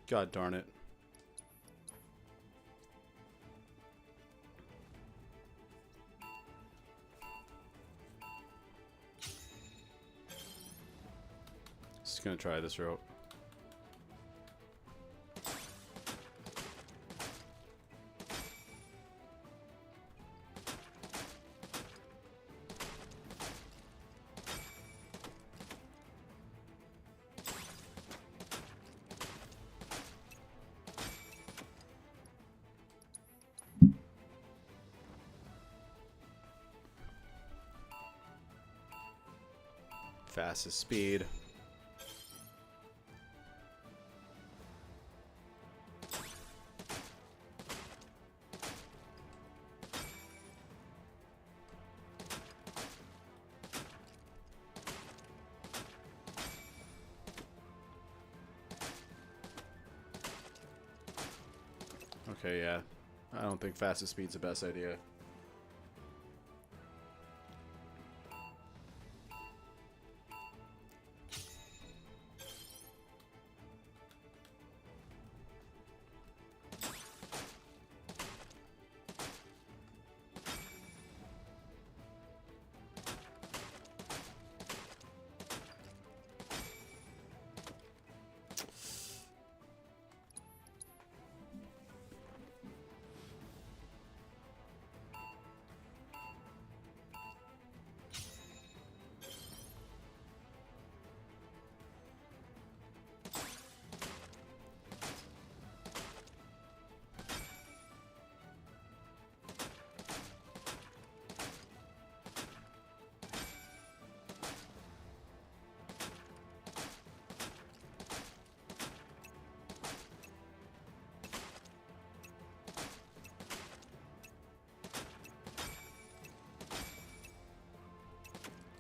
God darn it. Just gonna try this route. Fastest speed. Okay, yeah. I don't think fastest speed's the best idea.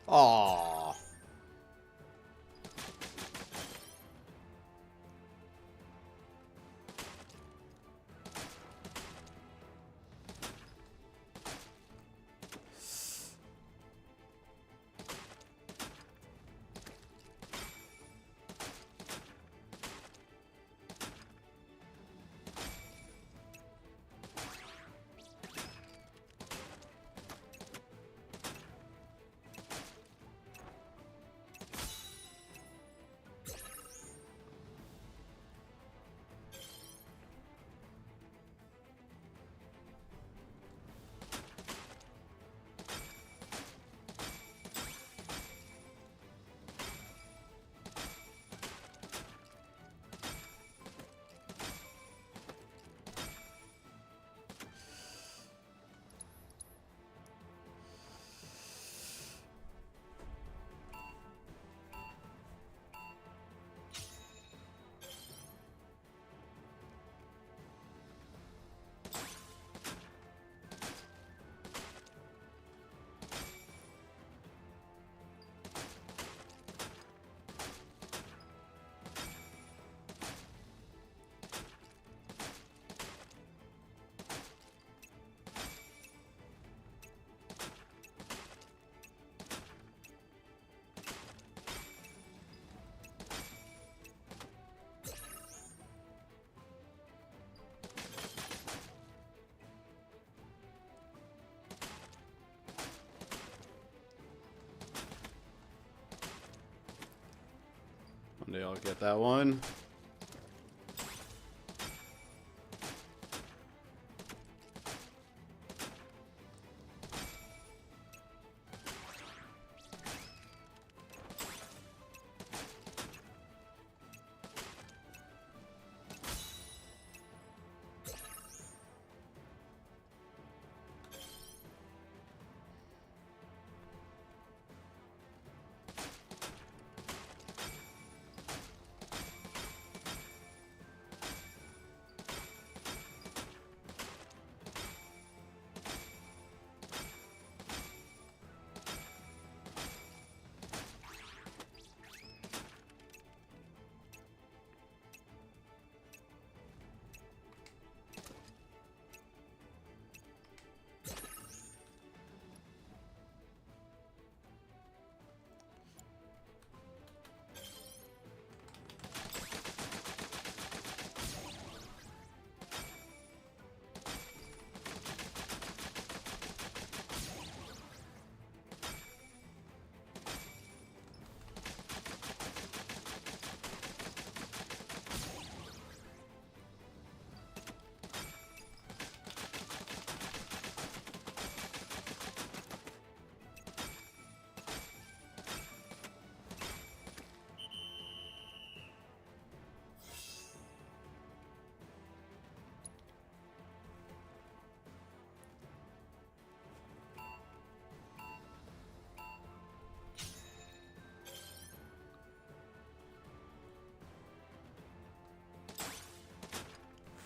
Aww. Someday I'll get that one.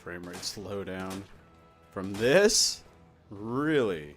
Frame rate slow down. From this? Really?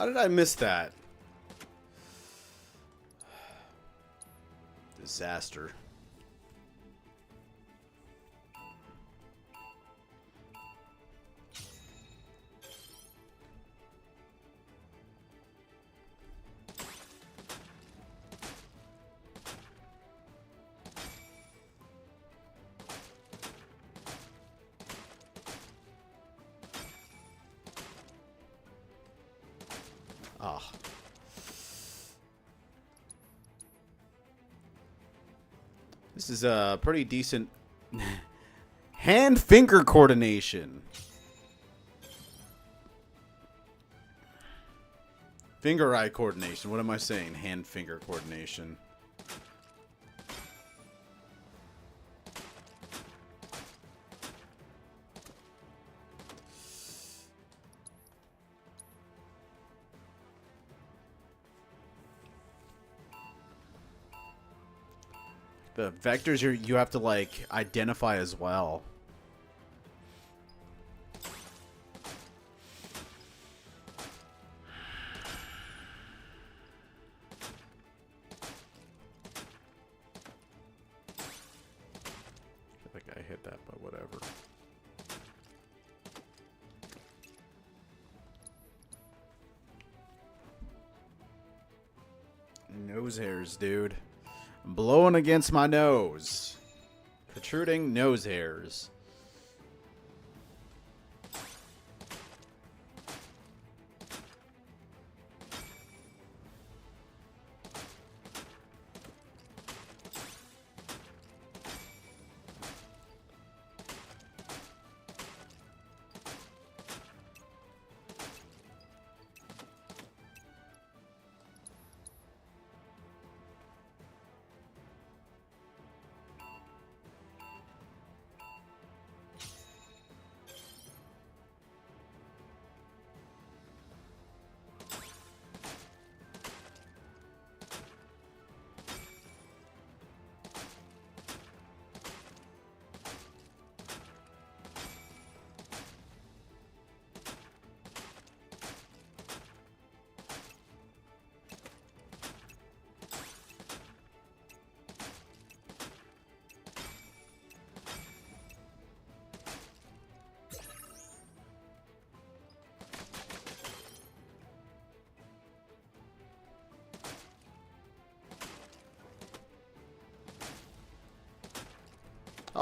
How did I miss that? Disaster. Ah. This is a pretty decent hand-finger coordination. Finger-eye coordination. What am I saying? Hand-finger coordination. The vectors you have to like identify as well. I think I hit that, but whatever. Nose hairs, dude. I'm blowing against my nose. Protruding nose hairs.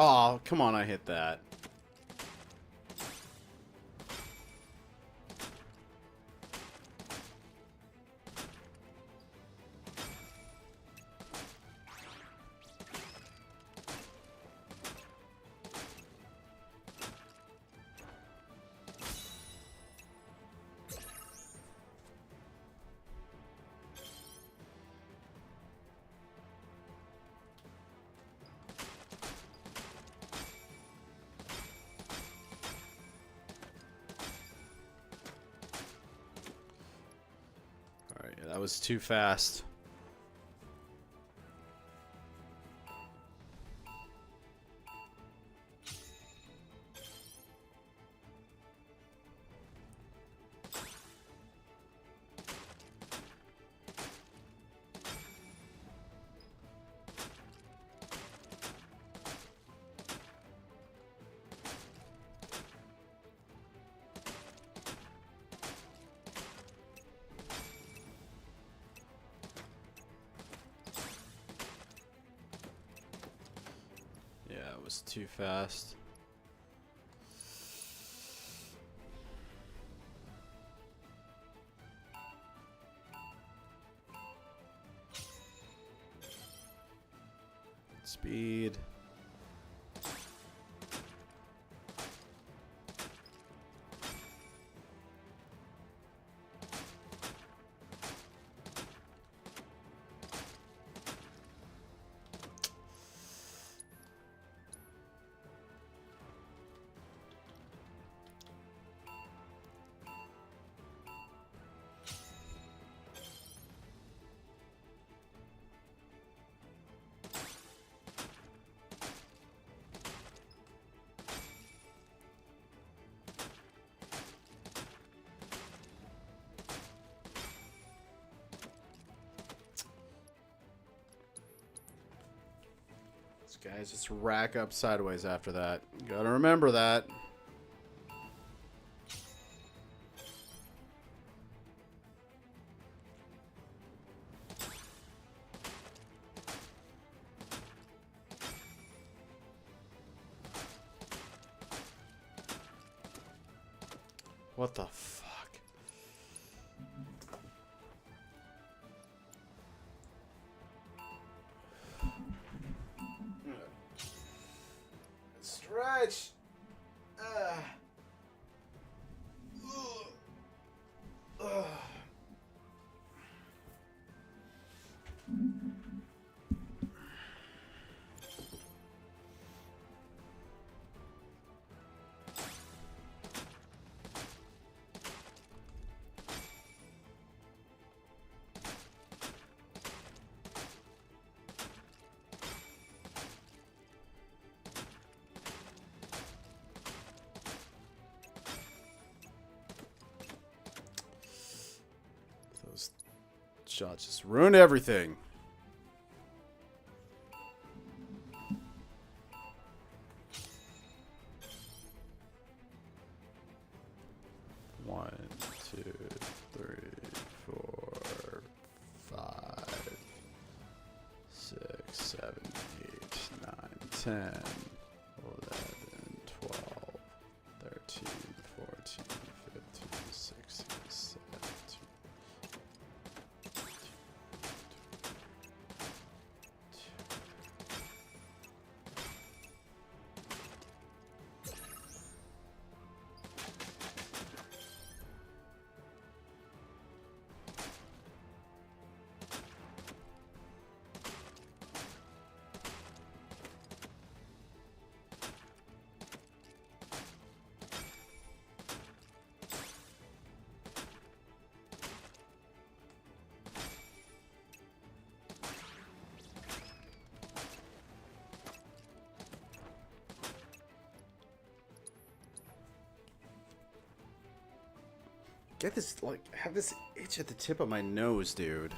Oh, come on, I hit that. Alright, yeah, that was too fast. Yeah, it was too fast. Speed. Guys, just rack up sideways after that. Gotta remember that. What the fuck? Stretch. Those shots just ruined everything. One, two, three, 4, 5, 6, 7, 8, 9, 10, 11, 12, 13, 14, 15, 16, 17. Get this, like, have this itch at the tip of my nose, dude.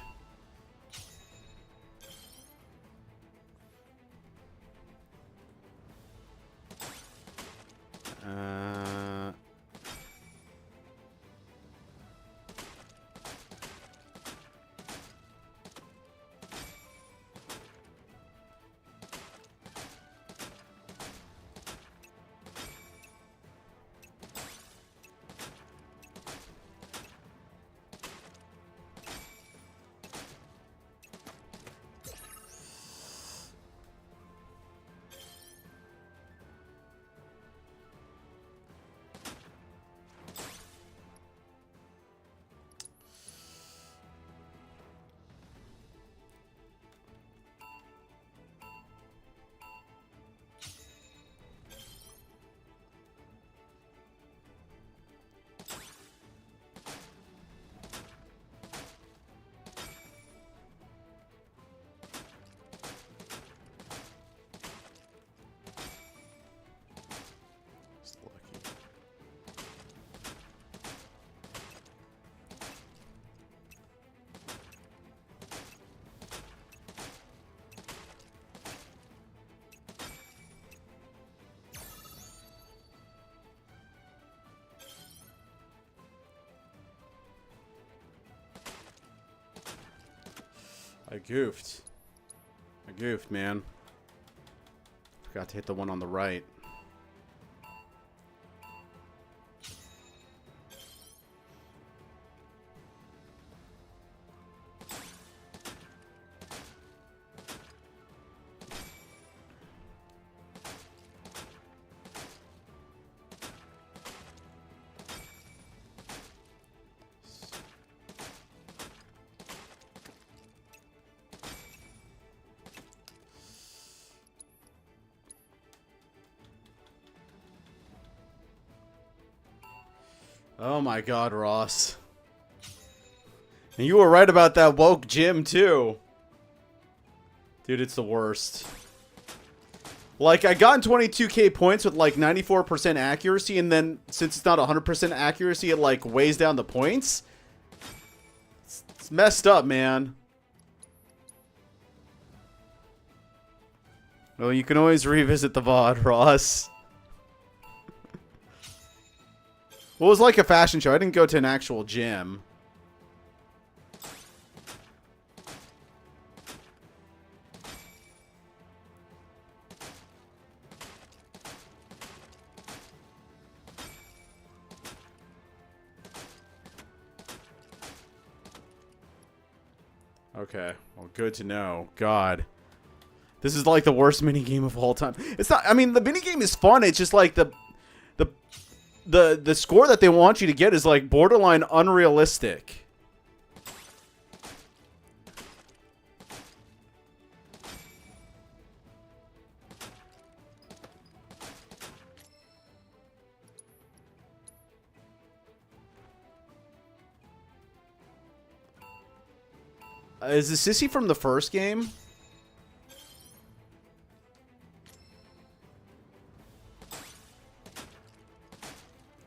I goofed. I goofed, man. Forgot to hit the one on the right. Oh my god, Ross. And you were right about that woke gym, too. Dude, it's the worst. Like, I got 22k points with, like, 94% accuracy, and then, since it's not 100% accuracy, it, like, weighs down the points. It's messed up, man. Well, you can always revisit the VOD, Ross. Well, it was like a fashion show. I didn't go to an actual gym. Okay. Well, good to know. God. This is like the worst minigame of all time. It's not, I mean, the minigame is fun. It's just like the score that they want you to get is like borderline unrealistic. Is the sissy from the first game?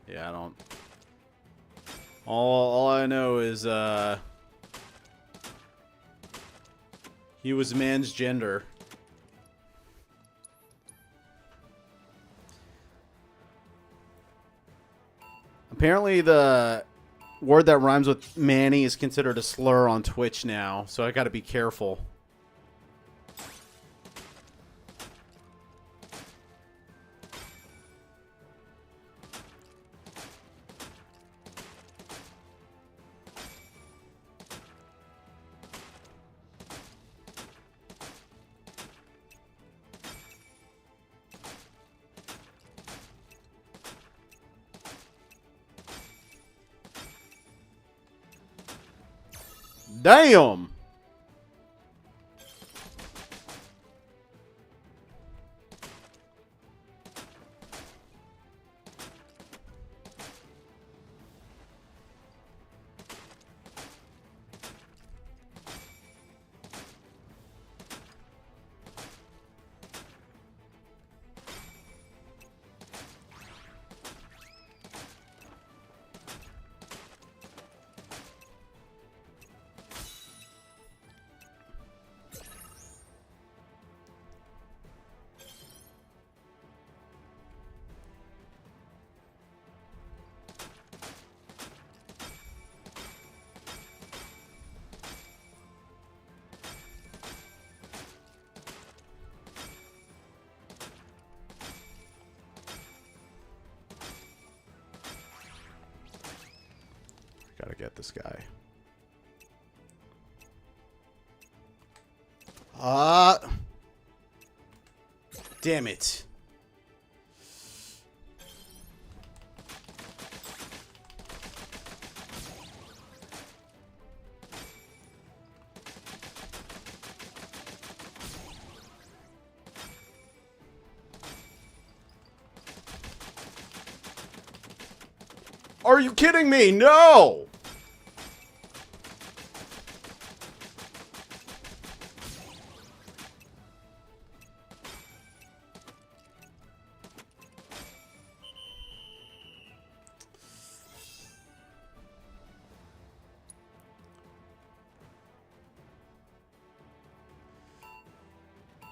Yeah, I don't. All I know is he was man's gender. Apparently the word that rhymes with Manny is considered a slur on Twitch now, so I gotta be careful. Damn! Gotta get this guy. Damn it. Are you kidding me? No!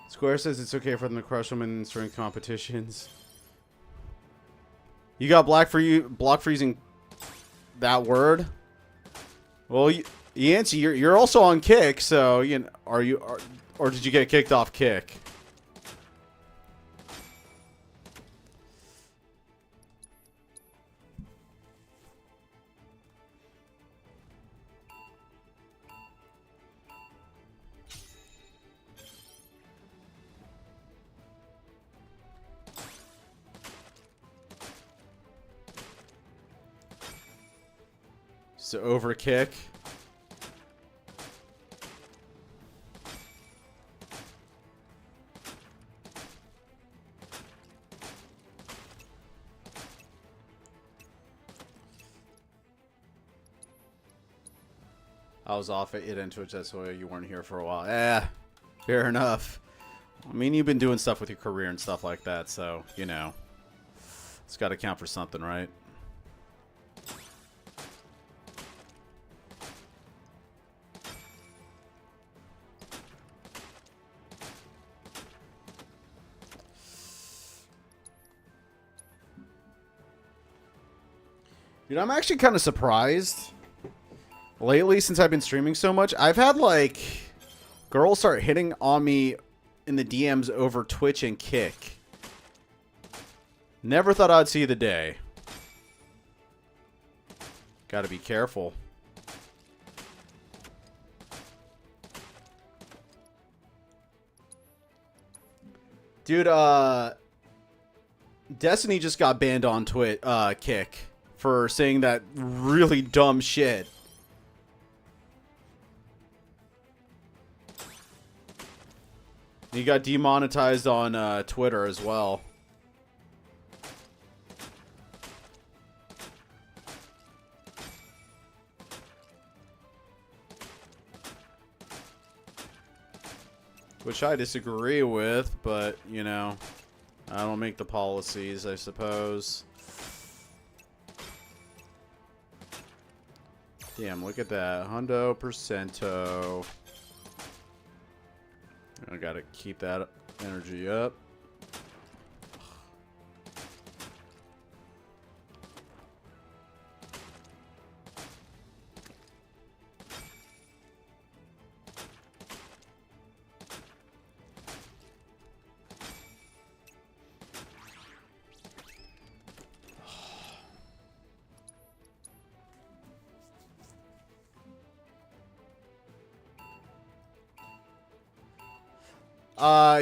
Square says it's okay for them to crush them in certain competitions. You got block for using that word? Well, Yancey, you're also on Kick, so you know, or did you get kicked off Kick? So over Kick. I was off it in Twitch, that's why you weren't here for a while. Fair enough. I mean, you've been doing stuff with your career and stuff like that, so, you know. It's got to count for something, right? Dude, I'm actually kind of surprised. Lately, since I've been streaming so much, I've had, like, girls start hitting on me in the DMs over Twitch and Kick. Never thought I'd see the day. Gotta be careful. Dude, Destiny just got banned on Kick for saying that really dumb shit. He got demonetized on Twitter as well. Which I disagree with, but, you know, I don't make the policies, I suppose. Damn, look at that. Hundo percento. I gotta keep that energy up.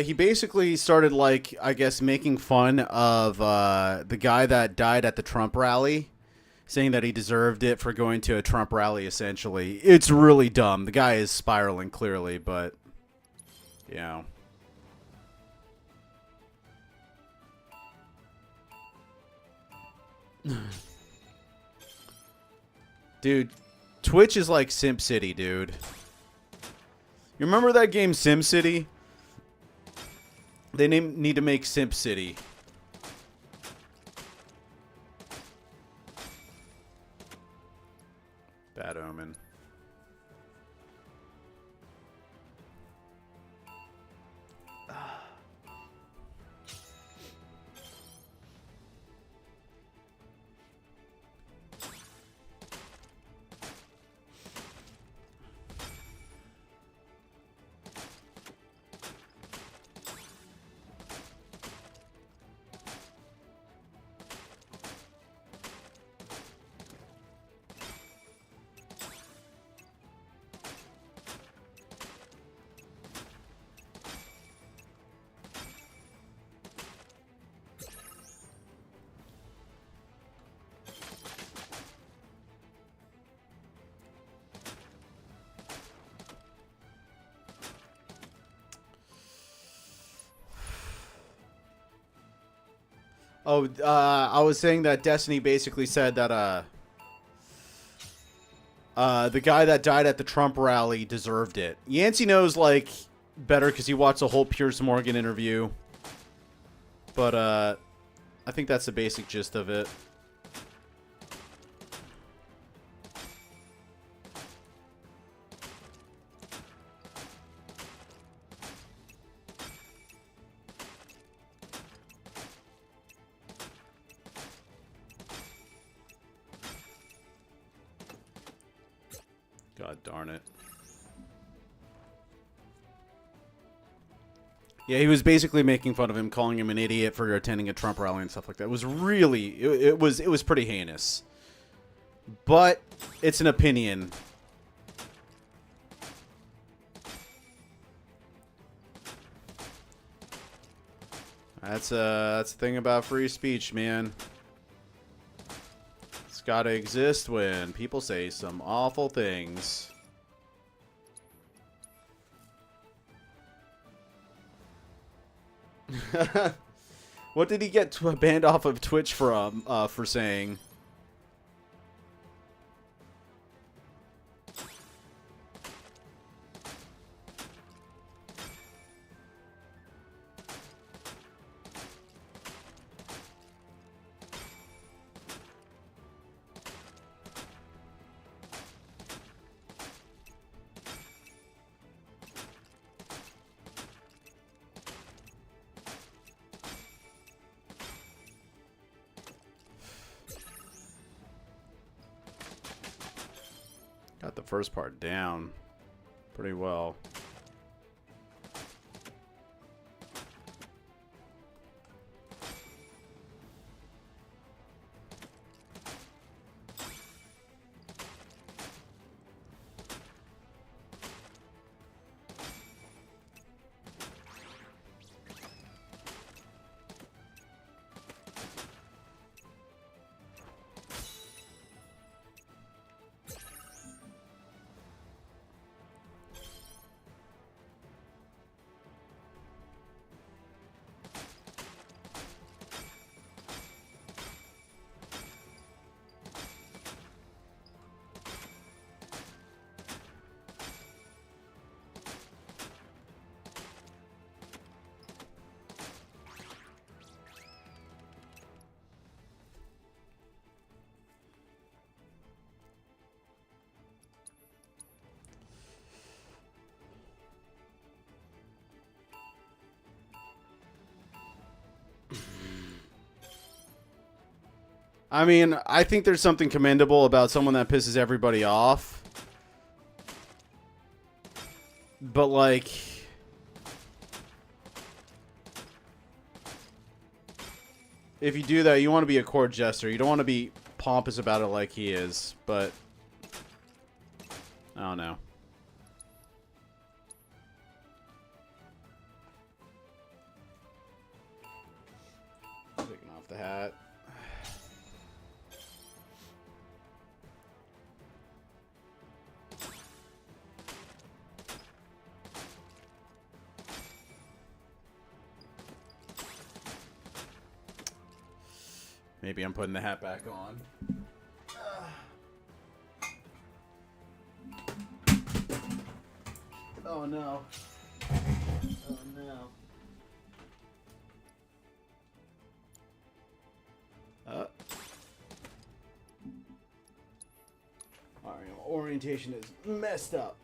He basically started, like, I guess, making fun of the guy that died at the Trump rally, saying that he deserved it for going to a Trump rally, essentially. It's really dumb. The guy is spiraling, clearly, but, you know. Dude, Twitch is like Simp City, dude. You remember that game Sim City? They need to make Simp City. Bad omen. Oh, I was saying that Destiny basically said that, the guy that died at the Trump rally deserved it. Yancey knows, like, better because he watched the whole Piers Morgan interview. But, I think that's the basic gist of it. God darn it. Yeah, he was basically making fun of him, calling him an idiot for attending a Trump rally and stuff like that. It was really, it was pretty heinous. But it's an opinion. That's the thing about free speech, man. It's got to exist when people say some awful things. What did he get banned off of Twitch for saying? Got the first part down pretty well. I mean, I think there's something commendable about someone that pisses everybody off. But, like, if you do that, you want to be a court jester. You don't want to be pompous about it like he is. But, I don't know. Taking off the hat. Maybe I'm putting the hat back on. Oh no. Oh no. Alright, orientation is messed up.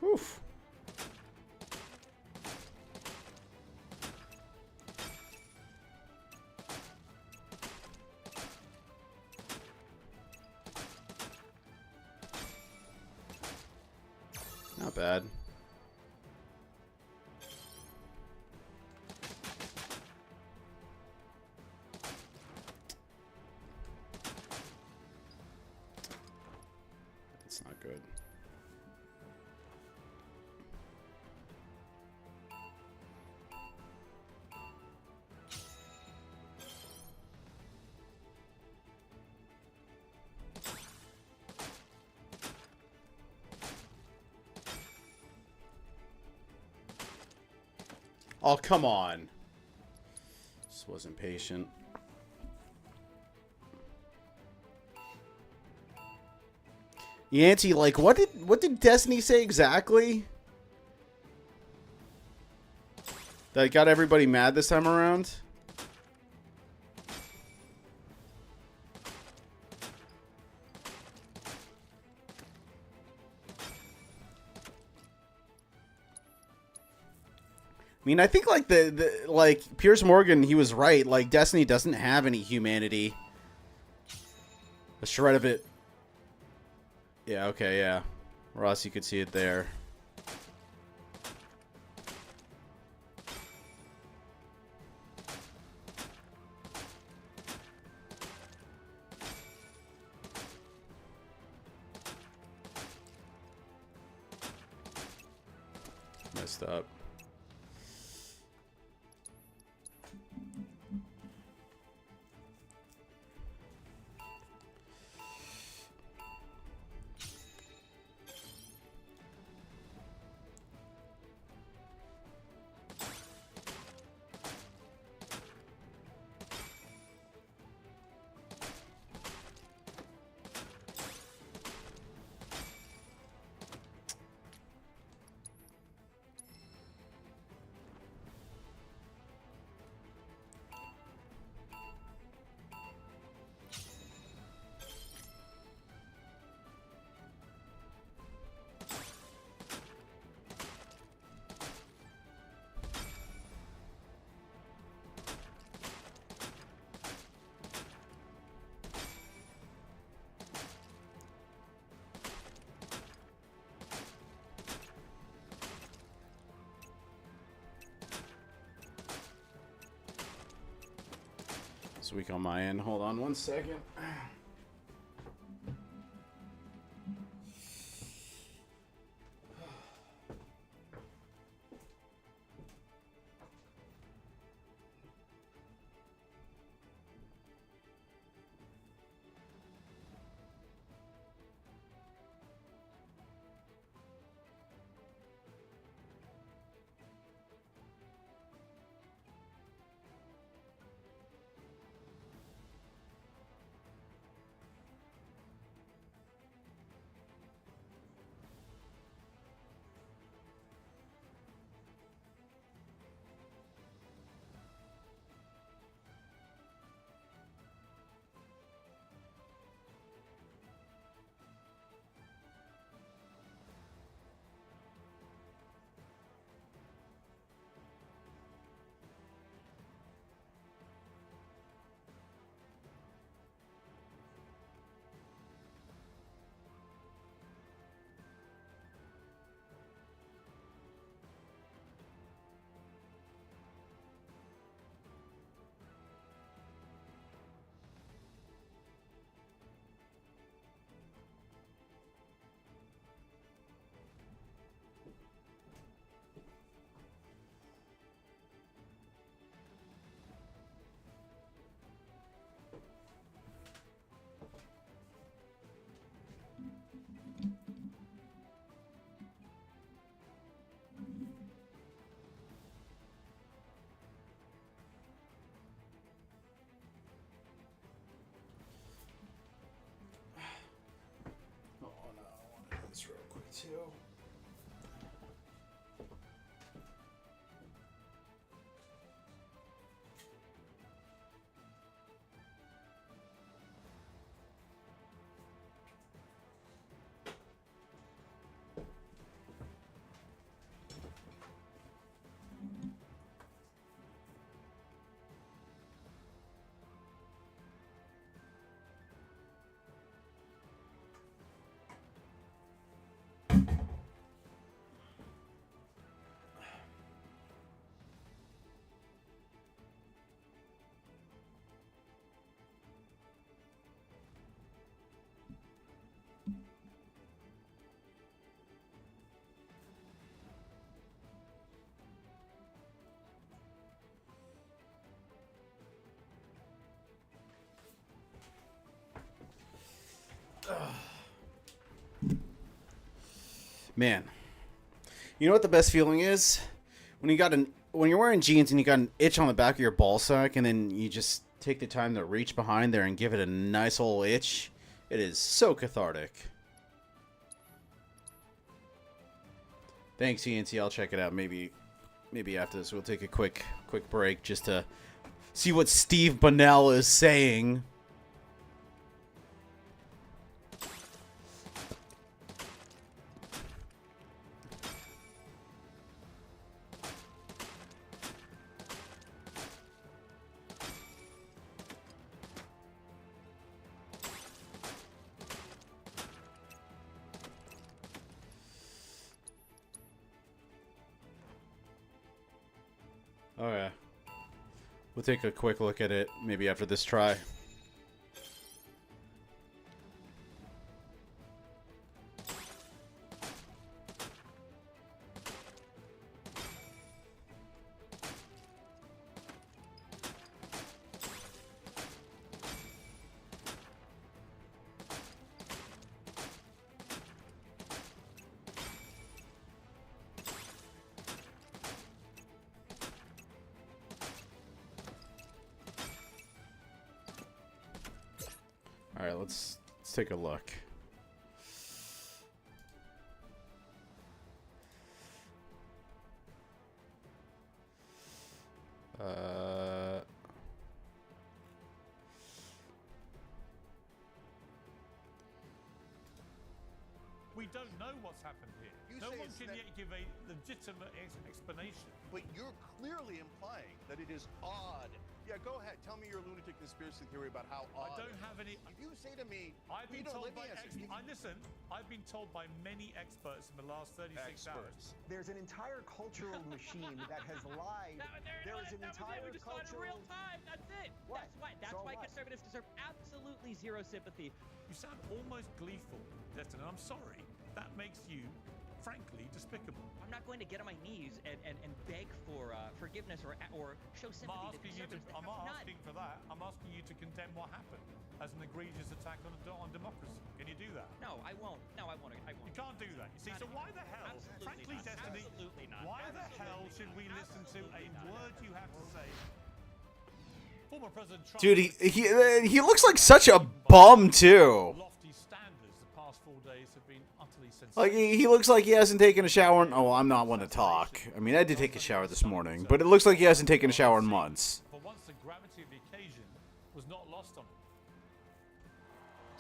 Oof. Not bad. That's not good. Oh, come on. Just wasn't patient. Yancey, like, what did Destiny say exactly? That got everybody mad this time around? mean, I think like like Piers Morgan, he was right. Like Destiny doesn't have any humanity. A shred of it. Yeah. Okay. Yeah. Ross, you could see it there. Messed up. It's weak on my end. Hold on one second. This real quick too. Man, you know what the best feeling is? When you're wearing jeans and you got an itch on the back of your ball sack, and then you just take the time to reach behind there and give it a nice old itch. It is so cathartic. Thanks, ENT. I'll check it out. Maybe after this we'll take a quick break just to see what Steve Bunnell is saying. Oh yeah. We'll take a quick look at it maybe after this try. All right, let's take a look. We don't know what's happened here. No one can yet give a legitimate explanation. But you're clearly implying that it is odd. Yeah, go ahead. Tell me your lunatic conspiracy theory about how odd. I don't have any. If you say to me, I've been told by listen. I've been told by many experts in the last 36 hours. There's an entire cultural machine that has lied. There is an entire we just saw it in real time. That's it. What? That's why conservatives deserve absolutely zero sympathy. You sound almost gleeful, Destin, and I'm sorry. That makes you, frankly, despicable. I'm not going to get on my knees and beg for forgiveness or show sympathy to conservatives. I'm not asking for that. I'm asking you to condemn what happened as an egregious attack on democracy. Can you do that? No, I won't. No, I won't. You can't do that. You see, so why the hell, frankly, not. Destiny, Absolutely not. why the hell should we listen to a word you have to say? Former President Trump, Dude, he looks like such a bum too. lofty standards the past 4 days have been utterly sensational. Like he looks like he hasn't taken a shower. Oh, I'm not one to talk. I mean, I did take a shower this morning, but it looks like he hasn't taken a shower in months. For once, the gravity of the occasion was not lost on him.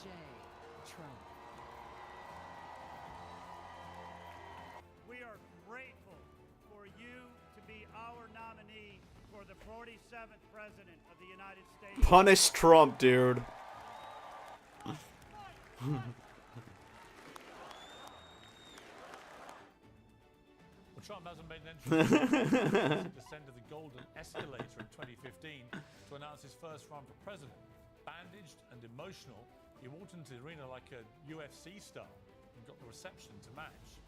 J. Trump. We are grateful for you to be our nominee for the 47th President of the United States. Punish Trump, dude. Well, Trump hasn't made an entrance to descend to the golden escalator in 2015 to announce his first run for president. Bandaged and emotional, he walked into the arena like a UFC star and got the reception to match.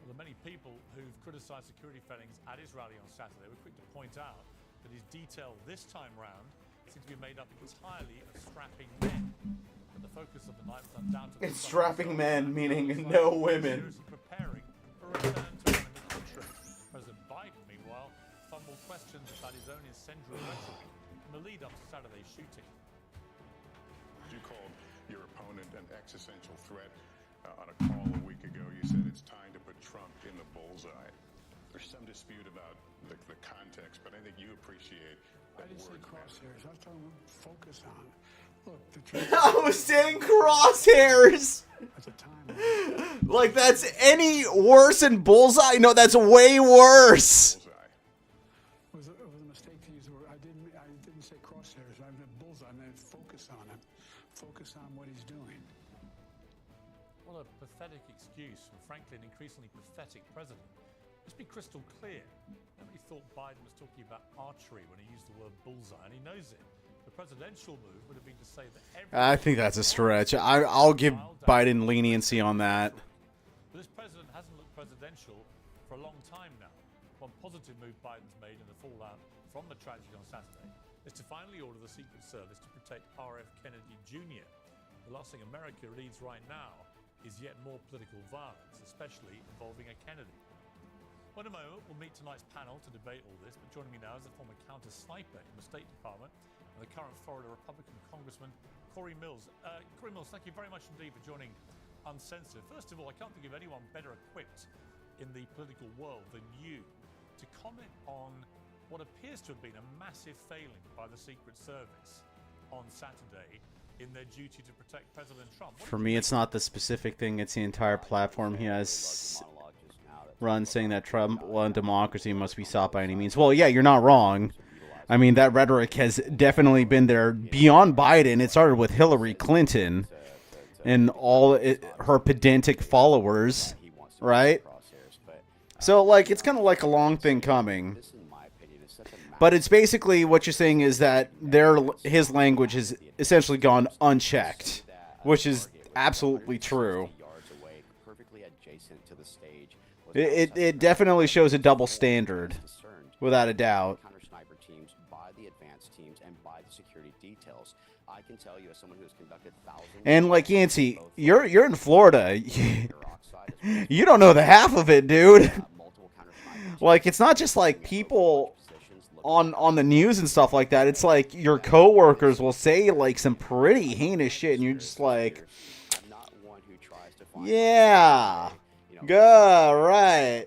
Well, the many people who've criticized security failings at his rally on Saturday were quick to point out that his detail this time round seems to be made up entirely of strapping men. But the focus of the night was undoubtedly It's strapping men, meaning no women. seriously preparing for a return to enemy country. President Biden, meanwhile, fumbled questions about his own incendiary rhetoric in the lead up to Saturday's shooting. You called your opponent an existential threat on a call a week ago. You said it's time to put Trump in the bullseye. There's some dispute about the context, but I think you appreciate that I didn't say word. crosshairs. I was talking about focus on. Look, the truth I was saying crosshairs. at the time. Like that's any worse than bullseye? No, that's way worse. Bullseye. It was a mistake to use the word. I didn't say crosshairs. I meant bullseye. I meant focus on him. Focus on what he's doing. What a pathetic excuse from, frankly, an increasingly pathetic president. Let's be crystal clear. Nobody thought Biden was talking about archery when he used the word bullseye, and he knows it. The presidential move would have been to say that I think that's a stretch. I'll give Biden leniency on that. But this president hasn't looked presidential for a long time now. One positive move Biden's made in the fallout from the tragedy on Saturday is to finally order the Secret Service to protect R.F. Kennedy Jr. The last thing America needs right now is yet more political violence, especially involving a Kennedy. Well, in a moment, we'll meet tonight's panel to debate all this, but joining me now is the former counter-sniper in the State Department and the current Florida Republican Congressman Corey Mills. Corey Mills, thank you very much indeed for joining Uncensored. First of all, I can't think of anyone better equipped in the political world than you to comment on what appears to have been a massive failing by the Secret Service on Saturday in their duty to protect President Trump. For me, it's not the specific thing. It's the entire platform he has run, saying that Trump won democracy must be sought by any means. Well, yeah, you're not wrong. I mean, that rhetoric has definitely been there beyond Biden. It started with Hillary Clinton and her pedantic followers, right? So, like, it's kind of like a long thing coming. But it's basically what you're saying is that his language has essentially gone unchecked, which is absolutely true. It definitely shows a double standard, without a doubt. Counter-sniper teams by the advanced teams and by the security details. I can tell you, as someone who has conducted thousands. And like Yancey, you're in Florida. You don't know the half of it, dude. Like, it's not just like people on the news and stuff like that. It's like your coworkers will say like some pretty heinous shit, and you're just like, yeah, good, right.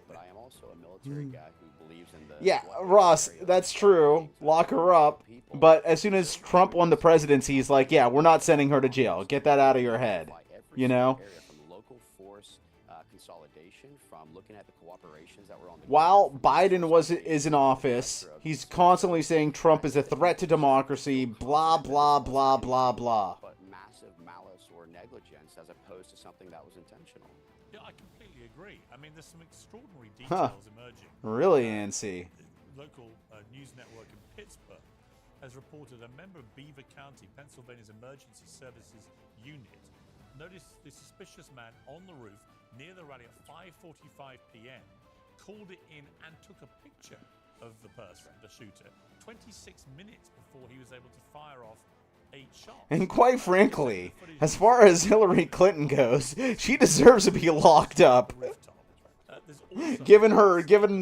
Yeah, Ross, that's true. Lock her up. But as soon as Trump won the presidency, he's like, yeah, we're not sending her to jail. Get that out of your head. You know? While Biden is in office, he's constantly saying Trump is a threat to democracy, blah, blah, blah, blah, blah. But massive malice or negligence as opposed to something that was intentional. Yeah, I completely agree. I mean, there's some extraordinary details emerging. Really, Nancy? Local news network in Pittsburgh has reported a member of Beaver County, Pennsylvania's emergency services unit, noticed the suspicious man on the roof near the rally at 5:45 p.m., called it in and took a picture of the person, the shooter, 26 minutes before he was able to fire off 8 shots. And quite frankly, as far as Hillary Clinton goes, she deserves to be locked up. Given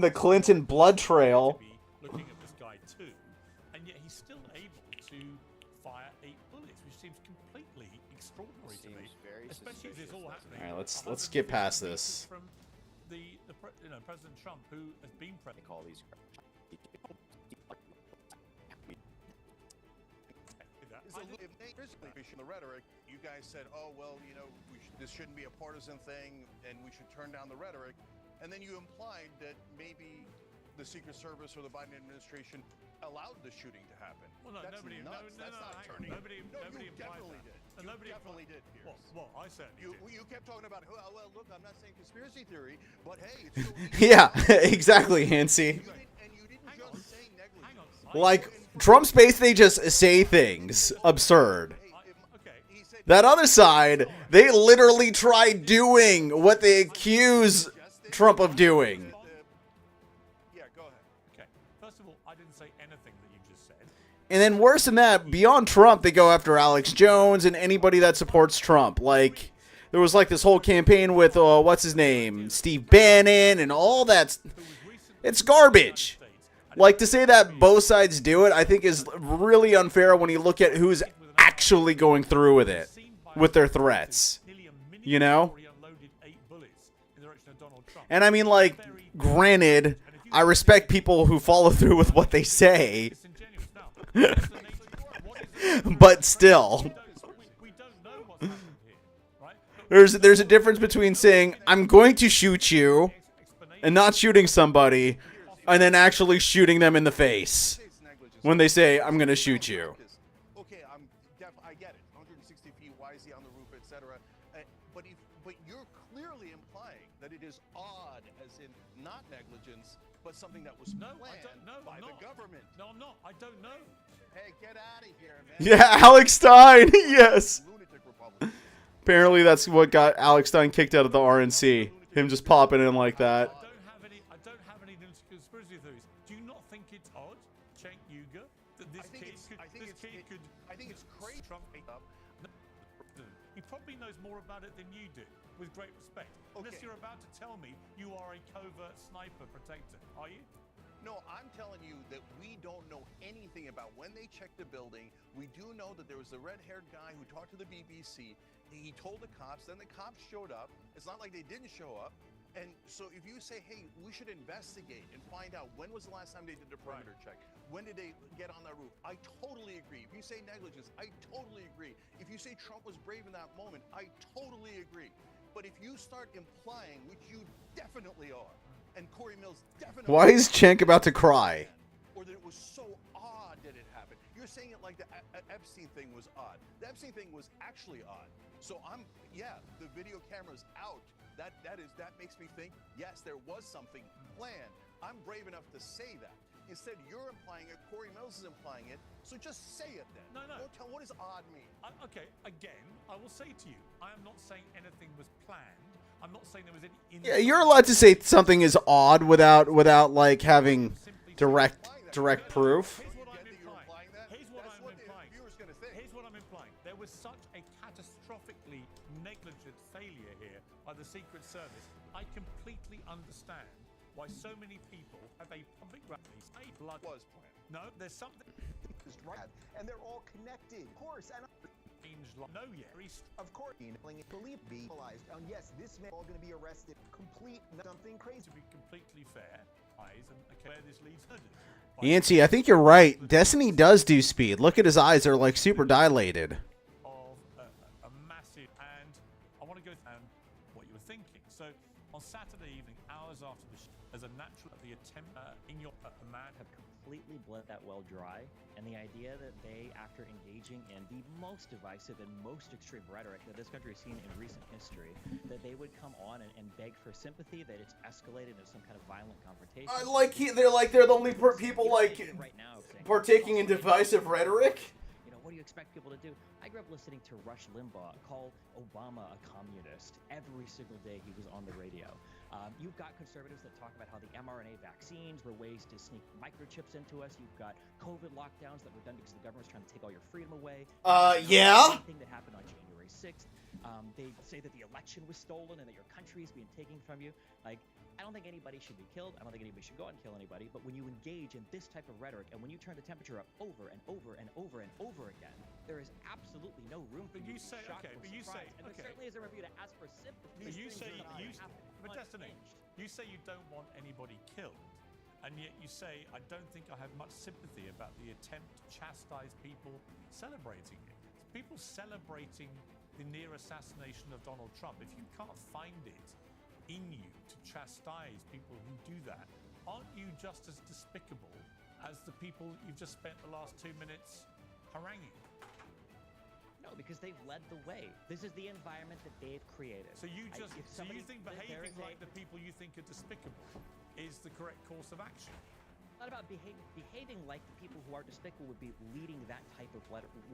the Clinton blood trail. Looking at this guy too, and yet he's still able to fire 8 bullets, which seems completely extraordinary to me. Especially if this all happening. All right, let's get past this. From President Trump, who has been president. Call these. The rhetoric, you guys said, oh, well, you know, this shouldn't be a partisan thing and we should turn down the rhetoric. And then you implied that maybe the Secret Service or the Biden administration allowed the shooting to happen. Well, no, that's nobody, nuts. That's not turning. Nobody you definitely did. You definitely did, Pierce. Well, I certainly did. You kept talking about, well, look, I'm not saying conspiracy theory, but hey, it's so Yeah, exactly, Hansi. And you didn't just say negligence. Like, Trump's base, they just say things absurd. That other side, they literally try doing what they accuse Trump of doing. Yeah, go ahead. Okay. First of all, I didn't say anything that you just said. And then worse than that, beyond Trump, they go after Alex Jones and anybody that supports Trump. Like, there was like this whole campaign with, what's his name, Steve Bannon and all that. It's garbage. Like, to say that both sides do it, I think is really unfair when you look at who's actually going through with it, with their threats. You know? And I mean, like, granted, I respect people who follow through with what they say. But still. There's a difference between saying, I'm going to shoot you, and not shooting somebody, and then actually shooting them in the face. When they say, I'm going to shoot you. Okay, I get it. 160 feet, why is he on the roof, etc. But you're clearly implying that it is odd, as in not negligence, but something that was planned by the government. No, I'm not. I don't know. Hey, get out of here, man. Yeah, Alex Stein. Yes. Apparently, that's what got Alex Stein kicked out of the RNC. Him just popping in like that. I don't have any conspiracy theories. Do you not think it's odd, Cenk Uygur, that this kid could? I think it's crazy. Trump up. He probably knows more about it than you do. With great respect. Okay. Unless you're about to tell me you are a covert sniper protector, are you? No, I'm telling you that we don't know anything about when they checked the building. We do know that there was a red-haired guy who talked to the BBC. He told the cops, then the cops showed up. It's not like they didn't show up. And so if you say, hey, we should investigate and find out when was the last time they did a perimeter check? When did they get on that roof? I totally agree. If you say negligence, I totally agree. If you say Trump was brave in that moment, I totally agree. But if you start implying, which you definitely are, and Corey Mills definitely... Why is Cenk about to cry? Or that it was so odd that it happened. You're saying it like the Epstein thing was odd. The Epstein thing was actually odd. So the video camera's out. That makes me think, yes, there was something planned. I'm brave enough to say that. You said you're implying it. Corey Mills is implying it. So just say it then. No. Don't tell. What does odd mean? Okay, again, I will say to you, I am not saying anything was planned. I'm not saying there was any. Yeah, you're allowed to say something is odd without like having direct proof. Here's what I'm implying. Here's what I'm implying. There was such a catastrophically negligent failure here by the Secret Service. I completely understand why so many people have a public rally. A blood Was planned. No, there's something. And they're all connected. Of course, and No, yeah. of course, believe be realized. And yes, this man all going to be arrested. Complete something crazy. To be completely fair, eyes and where this leads. Yancey, I think you're right. Destiny does do speed. Look at his eyes; they're like super dilated. Of a massive, and I want to go through what you were thinking. So on Saturday evening, hours after the as a natural the attempt in your a man have completely bled that well dry, and the idea that they, after engaging in the most divisive and most extreme rhetoric that this country has seen in recent history, that they would come on and beg for sympathy, that it's escalated into some kind of violent confrontation. They're the only people like right now saying, partaking in divisive rhetoric. You know, what do you expect people to do? I grew up listening to Rush Limbaugh call Obama a communist every single day he was on the radio. You've got conservatives that talk about how the mRNA vaccines were ways to sneak microchips into us. You've got COVID lockdowns that were done because the government was trying to take all your freedom away. Yeah. Thing that happened on January 6th. They say that the election was stolen and that your country is being taken from you. Like, I don't think anybody should be killed. I don't think anybody should go out and kill anybody. But when you engage in this type of rhetoric and when you turn the temperature up over and over and over and over again, there is absolutely no room for you to be shocked or surprised. And there certainly isn't room for you to ask for sympathy. But you say but Destiny, you say you don't want anybody killed, and yet you say I don't think I have much sympathy about the attempt to chastise people celebrating it. People celebrating the near assassination of Donald Trump. If you can't find it in you to chastise people who do that, aren't you just as despicable as the people you've just spent the last 2 minutes haranguing? No, because they've led the way. This is the environment that they've created. So you think behaving like the people you think are despicable is the correct course of action? Not about behaving like the people who are despicable would be leading that type of rhetoric. It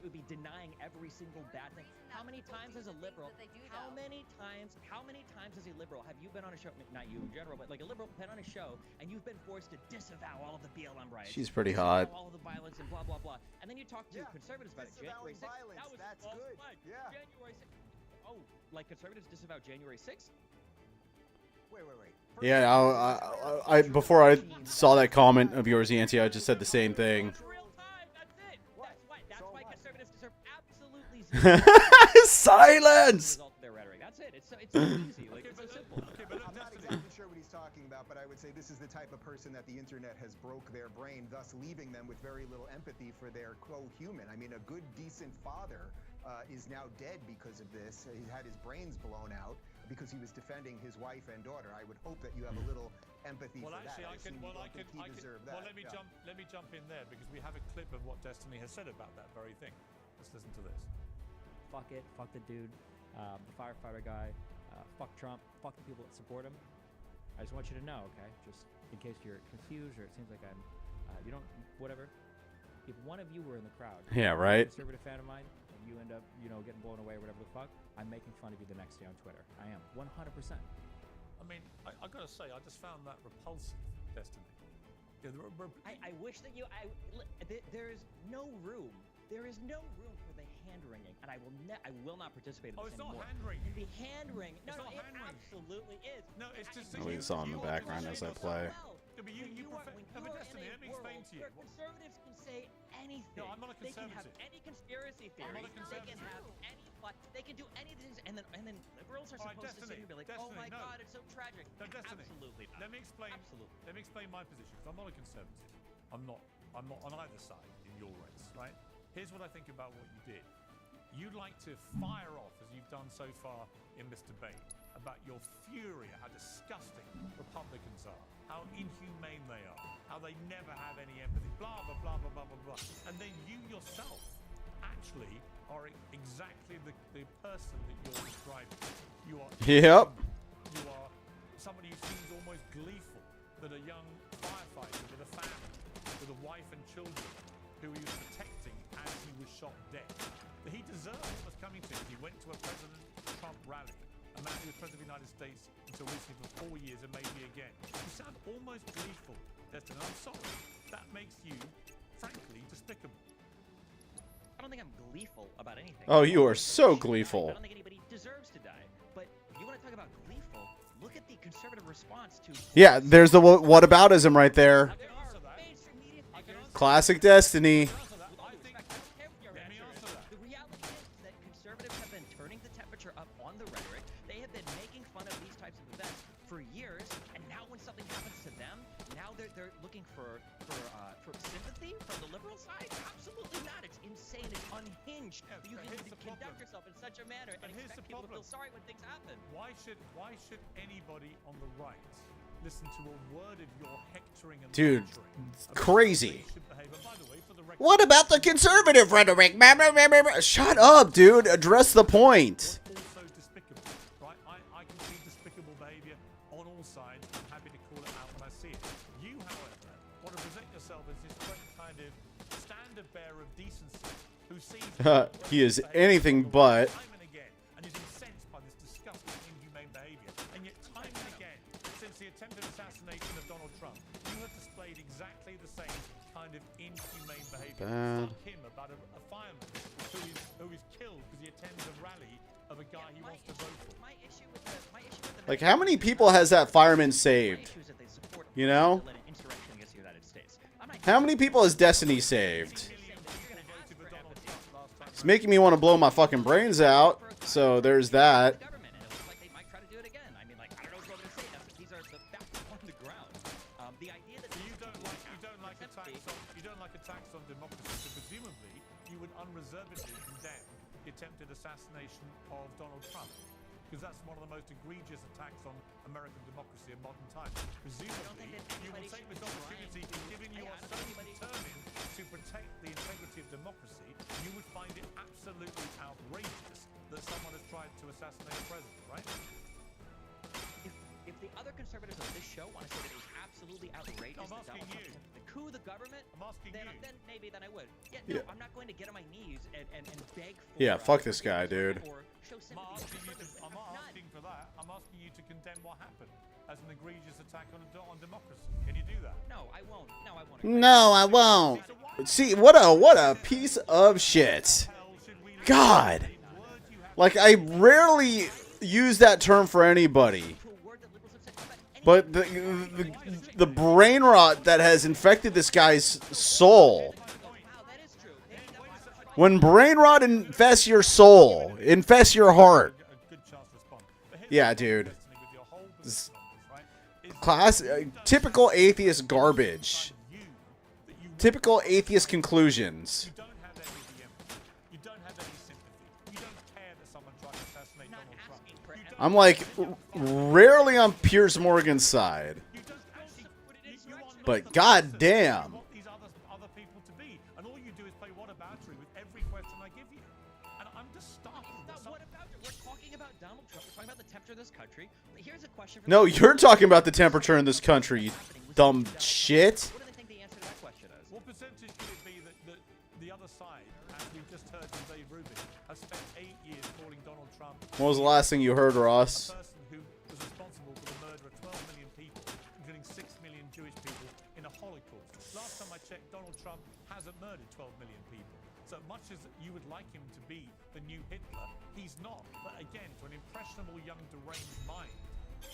would be denying every single bad thing. How many times as a liberal? How many times as a liberal have you been on a show? Not you in general, but like a liberal been on a show and you've been forced to disavow all of the BLM riots. She's pretty hot. All of the violence and blah blah blah. And then you talk to conservatives about it. January 6th. Violence, That was good. Yeah. January 6th. Oh, like conservatives disavow January 6th? Wait. Yeah, I before I saw that comment of yours, Yancey, I just said the same thing. It's real time. That's it. That's why conservatives deserve absolutely zero. Silence. Result of their rhetoric. That's it. It's so easy. Like it's so simple. I'm not exactly sure what he's talking about, but I would say this is the type of person that the internet has broke their brain, thus leaving them with very little empathy for their co-human. I mean, a good, decent father is now dead because of this. He had his brains blown out because he was defending his wife and daughter. I would hope that you have a little empathy for that. Well, let me jump in there because we have a clip of what Destiny has said about that very thing. Let's listen to this. Fuck it. Fuck the dude. The firefighter guy. Fuck Trump. Fuck the people that support him. I just want you to know, okay? Just in case you're confused or it seems like I'm, whatever. If one of you were in the crowd, yeah, right. A conservative fan of mine, and you end up, getting blown away or whatever the fuck, I'm making fun of you the next day on Twitter. I am 100%. I mean, I gotta say, I just found that repulsive, Destiny. Yeah, I wish that there is no room. There is no room for the hand wringing, and I will not participate in this anymore. Oh, it's not hand wringing. The hand wring. No, it absolutely is. No, it's just. Oh, he's on in the background as I play. But Destiny, let me explain to you. Conservatives can say anything. No, I'm not a conservative. They can have any conspiracy theory. I'm not a conservative. They can have any. They can do anything, and then liberals are supposed to sit here and be like, "Oh my God, it's so tragic." No, Destiny. Absolutely not. Let me explain. Absolutely. Let me explain my position because I'm not a conservative. I'm not on either side in your race, right? Here's what I think about what you did. You'd like to fire off, as you've done so far in this debate, about your fury at how disgusting Republicans are, how inhumane they are, how they never have any empathy, blah, blah, blah, blah, blah, blah, blah. And then you yourself actually are exactly the person that you're describing. You are. Yep. You are somebody who seems almost gleeful that a young firefighter with a family, with a wife and children, who he was protecting as he was shot dead. But he deserved what was coming to him. He went to a President Trump rally, a man who was President of the United States until recently for 4 years and maybe again. You sound almost gleeful, Destin. I'm sorry. That makes you, frankly, despicable. I don't think I'm gleeful about anything. Oh, you are so gleeful. I don't think anybody deserves to die. But you want to talk about gleeful? Look at the conservative response to. Yeah, there's the whataboutism right there. Classic Destiny. The reality is that conservatives have been turning the temperature up on the rhetoric. They have been making fun of these types of events for years, and now when something happens to them, now they're looking for sympathy from the liberal side. Absolutely not. It's insane. It's unhinged. You can conduct yourself in such a manner and expect people to feel sorry when things happen. Why should anybody on the right listen to a word of your hectoring and Dude, lecturing crazy. about how they should behave? And by the way, for the record, What about the conservative rhetoric? Shut up, dude. Address the point. also despicable, right? I can see despicable behavior on all sides. I'm happy to call it out when I see it. You, however, want to present yourself as this great kind of standard bearer of decency who sees He is anything but. time and again and is incensed by this disgusting, inhumane behavior. And yet, time and again, since the attempted assassination of Donald Trump, you have displayed exactly the same kind of inhumane behavior. Bad. Fuck him about a fireman who is killed because he attends a rally of a guy he wants to vote for. My issue with the Like, how many people has that fireman saved? You know? How many people has Destiny saved? It's making me want to blow my fucking brains out. So there's that. You don't like attacks on democracy, so presumably you would unreservedly condemn the attempted assassination of Donald Trump, because that's one of the most egregious attacks on American democracy in modern times. Presumably, you will take this opportunity, given you are so determined to protect the integrity of democracy, you would find it absolutely outrageous that someone has tried to assassinate a president, right? If the other conservatives of this show want to say that it was absolutely outrageous, I'm that asking Donald you. Trump to coup the government, I'm asking then, you. then maybe then I would. Yeah, no, Yeah. I'm not going to get on my knees and beg for. Yeah, fuck this guy, dude. Or show I'm not sympathy. asking you to, I'm not asking for that. I'm asking you to condemn what happened as an egregious attack on democracy. Can you do that? No, I won't. No, I won't. No, I won't. See, what a piece of shit. God. Like, I rarely use that term for anybody. But the brain rot that has infected this guy's soul. When brain rot infests your soul, infests your heart. Yeah, dude. Typical atheist garbage. Typical atheist conclusions. You don't have any sympathy. You don't care that someone tried to assassinate Donald Trump. I'm like rarely on Piers Morgan's side. But goddamn. Want these other people to be, and all you do is play whataboutery with every question I give you. And I'm just startled. What about it? We're talking about Donald Trump. We're talking about the temperature of this country. Here's a question. No, you're talking about the temperature in this country, you dumb shit. What do they think the answer to that question is? What percentage could it be that the other side, as we just heard from Dave Rubin, has spent 8 years calling Donald Trump What was the last thing you heard, Ross? a person who was responsible for the murder of 12 million people, including 6 million Jewish people, in a Holocaust? Last time I checked, Donald Trump hasn't murdered 12 million people. So much as you would like him to be the new Hitler, he's not. But again, to an impressionable young deranged mind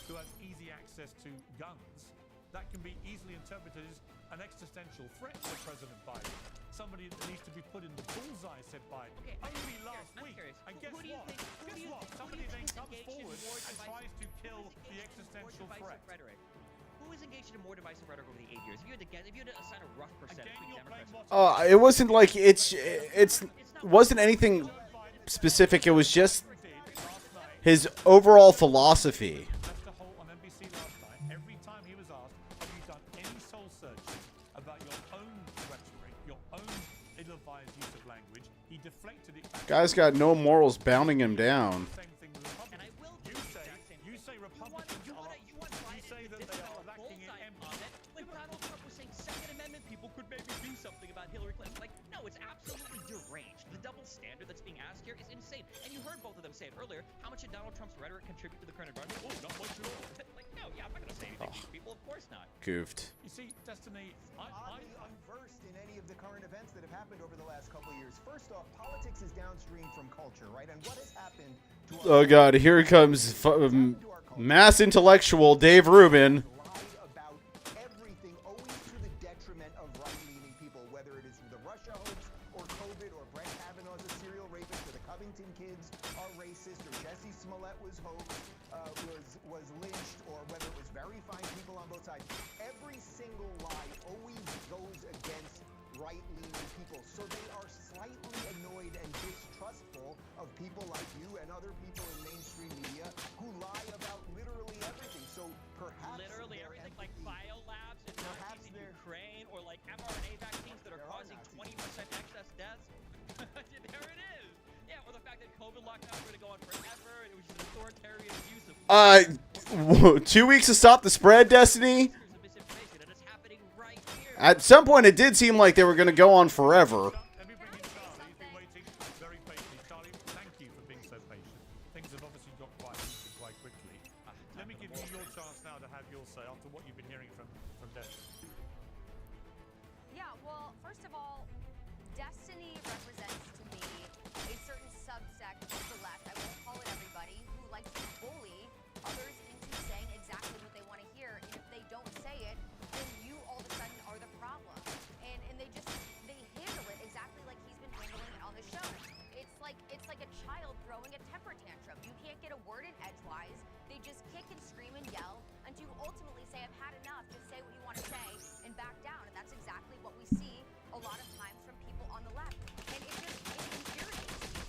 who has easy access to guns, that can be easily interpreted as an existential threat to President Biden. Somebody that needs to be put in the bullseye, said Biden. Okay, Only last I'm week. curious. And guess Who do you what? think- who do Guess you- what? who do Somebody you then think is comes engaged in forward more and divisive- tries to kill who is the engaged in more existential divisive threat. rhetoric? Who is engaged in more divisive rhetoric over the 8 years? If you had to guess, if you had to assign a rough percentage Again, between you're playing Democrats. what It wasn't like it's wasn't anything specific. It was just his overall philosophy. Lester Holt on NBC last night, every time he was asked, have you done any soul searching about your own rhetoric, your own ill-advised use of language, he deflected it back. Guy's got no morals bounding him down. Same thing with Republicans. And I will You do the say, exact same you say Republicans You want Biden say to that they dispel are a lacking in bullseye empathy. on it when Donald Trump was saying Second Amendment people could maybe do something about Hillary Clinton. Like, no, it's absolutely deranged. The double standard that's being asked here is insane. And you heard both of them say it earlier. How much did Donald Trump's rhetoric contribute to the current environment? Oh, not much at all. Like, no, yeah, I'm not going to say anything to these people. Of course not. Goofed. You see, Destiny, Oddly unversed in any of the current events that have happened over the last couple of years. First off, politics is downstream from culture, right? And what has happened to Oh God, here comes mass intellectual Dave Rubin. lied about everything owing to the detriment of right-leaning people, whether it is the Russia hoax or COVID or Brett Kavanaugh's a serial rapist or the Covington kids are racist or Jesse Smollett was hoaxed, was lynched, or whether it was very fine people on both sides. Every single lie always goes against right-leaning people. So they are slightly annoyed and distrustful of people like you and other people in mainstream media who lie about literally everything. So perhaps Literally their everything, like empathy- biolabs and Perhaps Nazis in they're- Ukraine, or like mRNA vaccines that are There are causing Nazis. 20% excess deaths. There it is. Yeah, or the fact that COVID lockdowns were going to go on forever, and it was just an authoritarian use of 2 weeks to stop the spread, Destiny. misinformation, and it's happening right here. At some point, it did seem like they were going to go on forever. let me bring in Charlie. He's been waiting very patiently. Charlie, thank you for being so patient. Things have obviously got quite heated quite quickly. Let me give you your chance now to have your say after what you've been hearing from Destiny. Yeah, well, first of all, Destiny represents to me a certain subsect of the left, I won't call it everybody, who likes to bully others into saying exactly what they want to hear. And if they don't say it, then you all of a sudden are the problem. And they handle it exactly like he's been handling it on the show. It's like a child throwing a temper tantrum. You can't get a word in edgewise. They just kick and scream and yell until you ultimately say, I've had enough, just say what you want to say and back down. And that's exactly what we see a lot of times from people on the left. And it infuriates me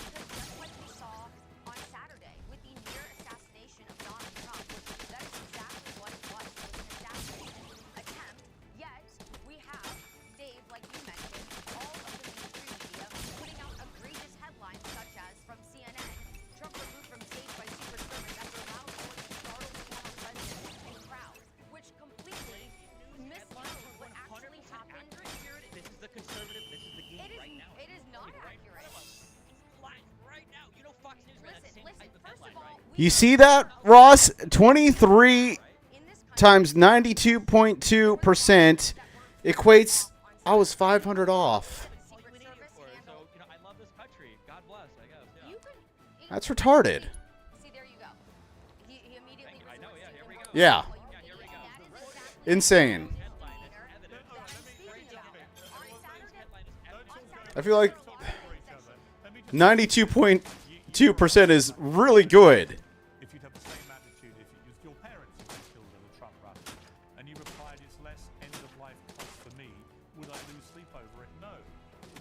because just like we saw on Saturday with the near assassination of Donald Trump, which that is exactly what it was. It was an assassination attempt. Yet we have, Dave, like you mentioned, all of the mainstream media putting out egregious headlines such as from CNN, Trump removed from stage by Secret Service after allowing someone to startle the former president and crowd, which completely misleads what actually happened. This is the conservative. This is the game right now. It is not Right accurate. Right now. You know Fox News ran that same Listen, type of first headline, of all, right? You see that, Ross? 23 times 92.2% equates. I was 500 off. All you an idiot for. So, you know, I love this country. God bless, I guess. Yeah. You could, That's retarded. see, there you go. He immediately I know, yeah, here we go. Yeah. Yeah, here we go. Insane. Headline is evidence. I feel like 92.2% is really good. If you'd have the same attitude if your parents were killed in a Trump rally, and you replied, it's less end-of-life cost for me, would I lose sleep over it? No.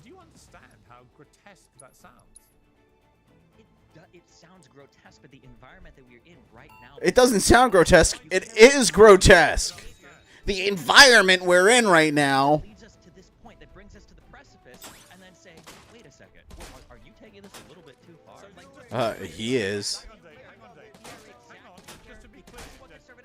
Do you understand how grotesque that sounds? It sounds grotesque, but the environment that we're in right now. It doesn't sound grotesque. It is grotesque. The environment we're in right now. Leads us to this point that brings us to the precipice, and then say, wait a second, are you taking this a little bit too far? Like, He is. Hang on, Dave. Hang on. Just to be clear, Destiny,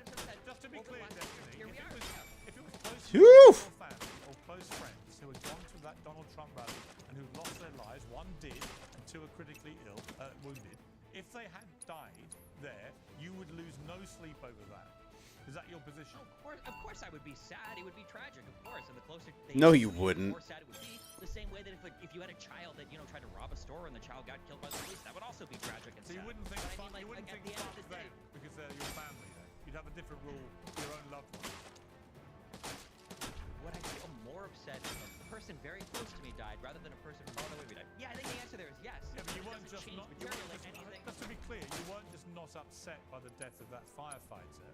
if it was close to your family or close friends who had gone to that Donald Trump rally and who'd lost their lives, one did, and two are critically ill, wounded. If they had died there, you would lose no sleep over that. Is that your position? Of course I would be sad. It would be tragic, of course. And the closer they No, you the wouldn't. more sad it would be. The same way that if you had a child that tried to rob a store and the child got killed by the police, that would also be tragic and So you sad. wouldn't think But I fuck, mean, you wouldn't at think the end fuck of the day, them because they're your family then. You'd have a different rule for your own loved ones. would I feel more upset if a person very close to me died rather than a person far away from me died? Yeah, I think the answer there is yes. Yeah, but you It weren't doesn't just change not. materially anything. Just to be clear, you weren't just not upset by the death of that firefighter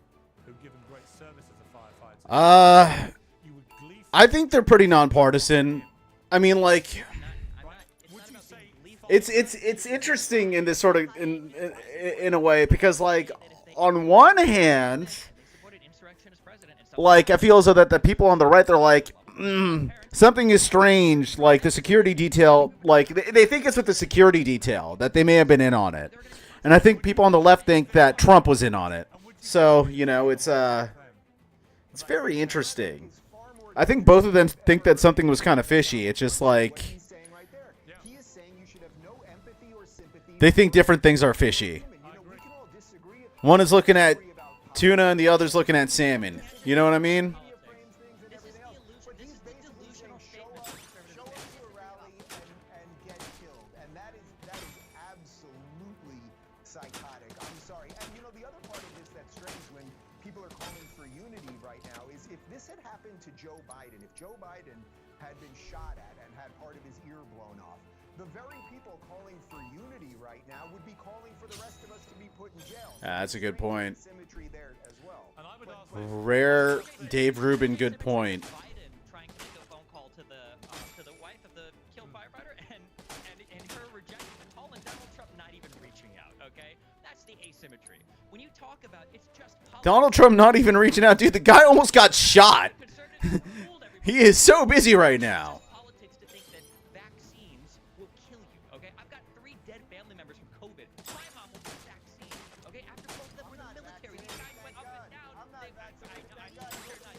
who'd given great service as a firefighter. You would gleefully. I think they're pretty nonpartisan. I mean, like, Would you say it's interesting in this sort of in a way because, like, on one hand, like, I feel as though that the people on the right, they're like, something is strange. Like the security detail, like they think it's with the security detail that they may have been in on it, and I think people on the left think that Trump was in on it. And would So, you know, it's very interesting. I think both of them think that something was kind of fishy. It's just like they think different things are fishy. One is looking at tuna and the other's looking at salmon. You know what I mean? Psychotic. I'm sorry. And you know, the other part of this that's strange when people are calling for unity right now is if this had happened to Joe Biden, if Joe Biden had been shot at and had part of his ear blown off, the very people calling for unity right now would be calling for the rest of us to be put in jail. That's a good point. Symmetry there as well. Rare Dave Rubin, good point. Biden trying to make a phone call to the wife of the killed firefighter and her rejecting the call and Donald Trump not even reaching out. Okay, that's the asymmetry. When you talk about it's just Donald Trump not even reaching out, dude. The guy almost got shot. He is so busy right now. Politics to think that vaccines will kill you. Okay, I've got 3 dead family members from COVID. My mom will get a vaccine. Okay, after both of them were in the military, these guys went up and down.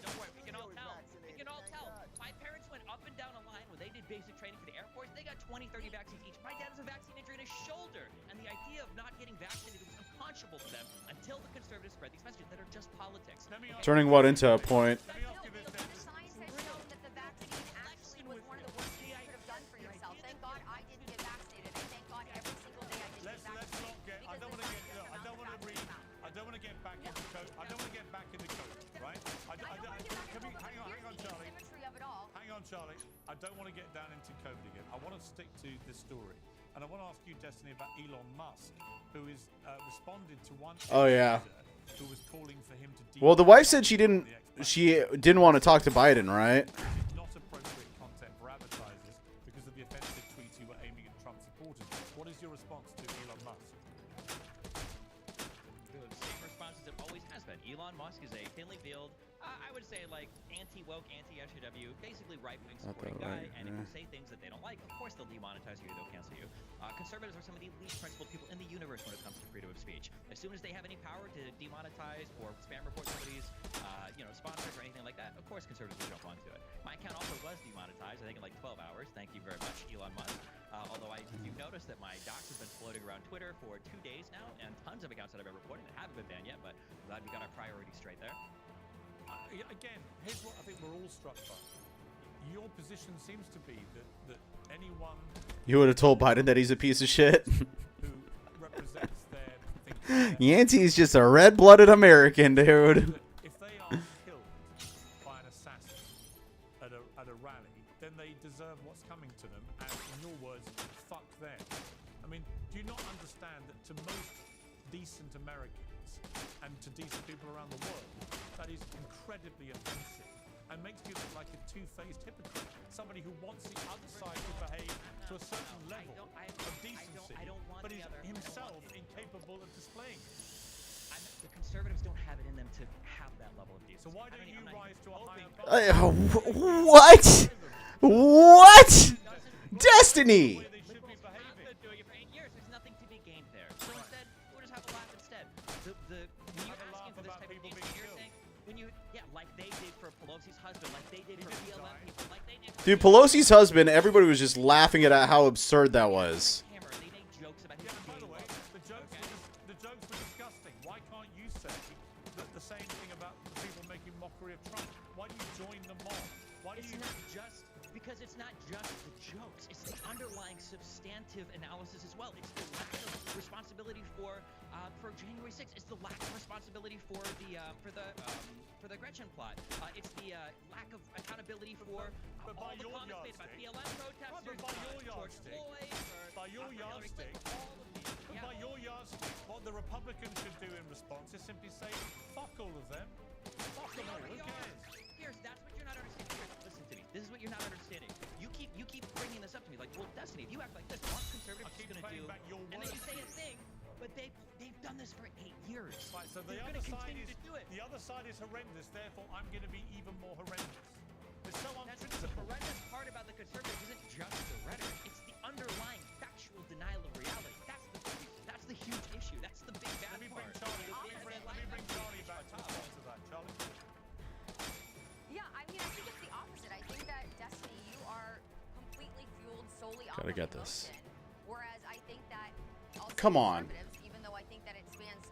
Don't worry, we can all tell. We can all tell. My parents went up and down a line when they did basic training for the Air Force. They got 20, 30 vaccines each. My dad has a vaccine injury in his shoulder, and the idea of not getting vaccinated was unconscionable to them until the conservatives spread these messages that are just politics. Turning what into a point? Charlie, I don't want to get down into COVID again. I want to stick to this story. And I want to ask you, Destiny, about Elon Musk, who is responded to one who was calling for him to Well, the wife said she didn't want to talk to Biden, right? not appropriate content for advertisers because of the offensive tweets you were aiming at Trump supporters. What is your response to Elon Musk? The same response as it always has been. Elon Musk is a thinly veiled, I would say, like, anti-woke, anti-SJW, basically right-wing supporting guy, and if you say things that they don't like, of course they'll demonetize you, they'll cancel you. Conservatives are some of the least principled people in the universe when it comes to freedom of speech. As soon as they have any power to demonetize or spam report somebody's, sponsors or anything like that, of course conservatives will jump onto it. My account also was demonetized, I think in like 12 hours. Thank you very much, Elon Musk. Although I do notice that my docs have been floating around Twitter for 2 days now, and tons of accounts that I've been reporting that haven't been banned yet, but I'm glad we got our priorities straight there. Again, here's what I think we're all struck by. Your position seems to be that anyone You would have told Biden that he's a piece of shit. who represents their thinking, Yancey's just a red-blooded American, dude. if they are killed by an assassin at a rally, then they deserve what's coming to them, and in your words, fuck them. I mean, do you not understand that to most decent Americans and to decent people around the world, that is incredibly offensive and makes you look like a two-faced hypocrite, somebody who wants the other side to behave to a certain level of decency, but is himself incapable of displaying it. The conservatives don't have it in them to have that level of decency. So why don't you rise to a higher What? What? Destiny! I've been doing it for 8 years. There's nothing to be gained there. So instead, we'll just have a laugh instead. When you're asking for this type of decency, you're saying, like they did for Pelosi's husband, like they did for BLM people, like they did for Dude, Pelosi's husband, everybody was just laughing at how absurd that was. Hammer. They made jokes about his by the way, the jokes were disgusting. Why can't you say the same thing about the people making mockery of Trump? Why do you join the mob? Why do It's you... not just because it's not just the jokes. It's the underlying substantive analysis as well. It's the lack of responsibility for January 6th. It's the lack of responsibility for the Gretchen plot. It's the lack of accountability for all the comments made about BLM protesters, George Floyd, by your yardstick, by your yardstick, what the Republicans should do in response is simply say, fuck all of them. Fuck them all. Who cares? That's what you're not understanding. Listen to me. This is what you're not understanding. You keep bringing this up to me like, well, Destiny, if you act like this, what conservatives are going to do? And then you say a thing, but they've done this for 8 years. Right, so the other side is horrendous, therefore I'm going to be even more horrendous. It's so The horrendous part about the conservatives isn't just the rhetoric, it's the underlying factual denial of reality. That's the huge issue. That's the big bad part. Let me bring Charlie solely Gotta off get of this. emotion. Whereas I think that also Come on. conservatives, even though I think that it spans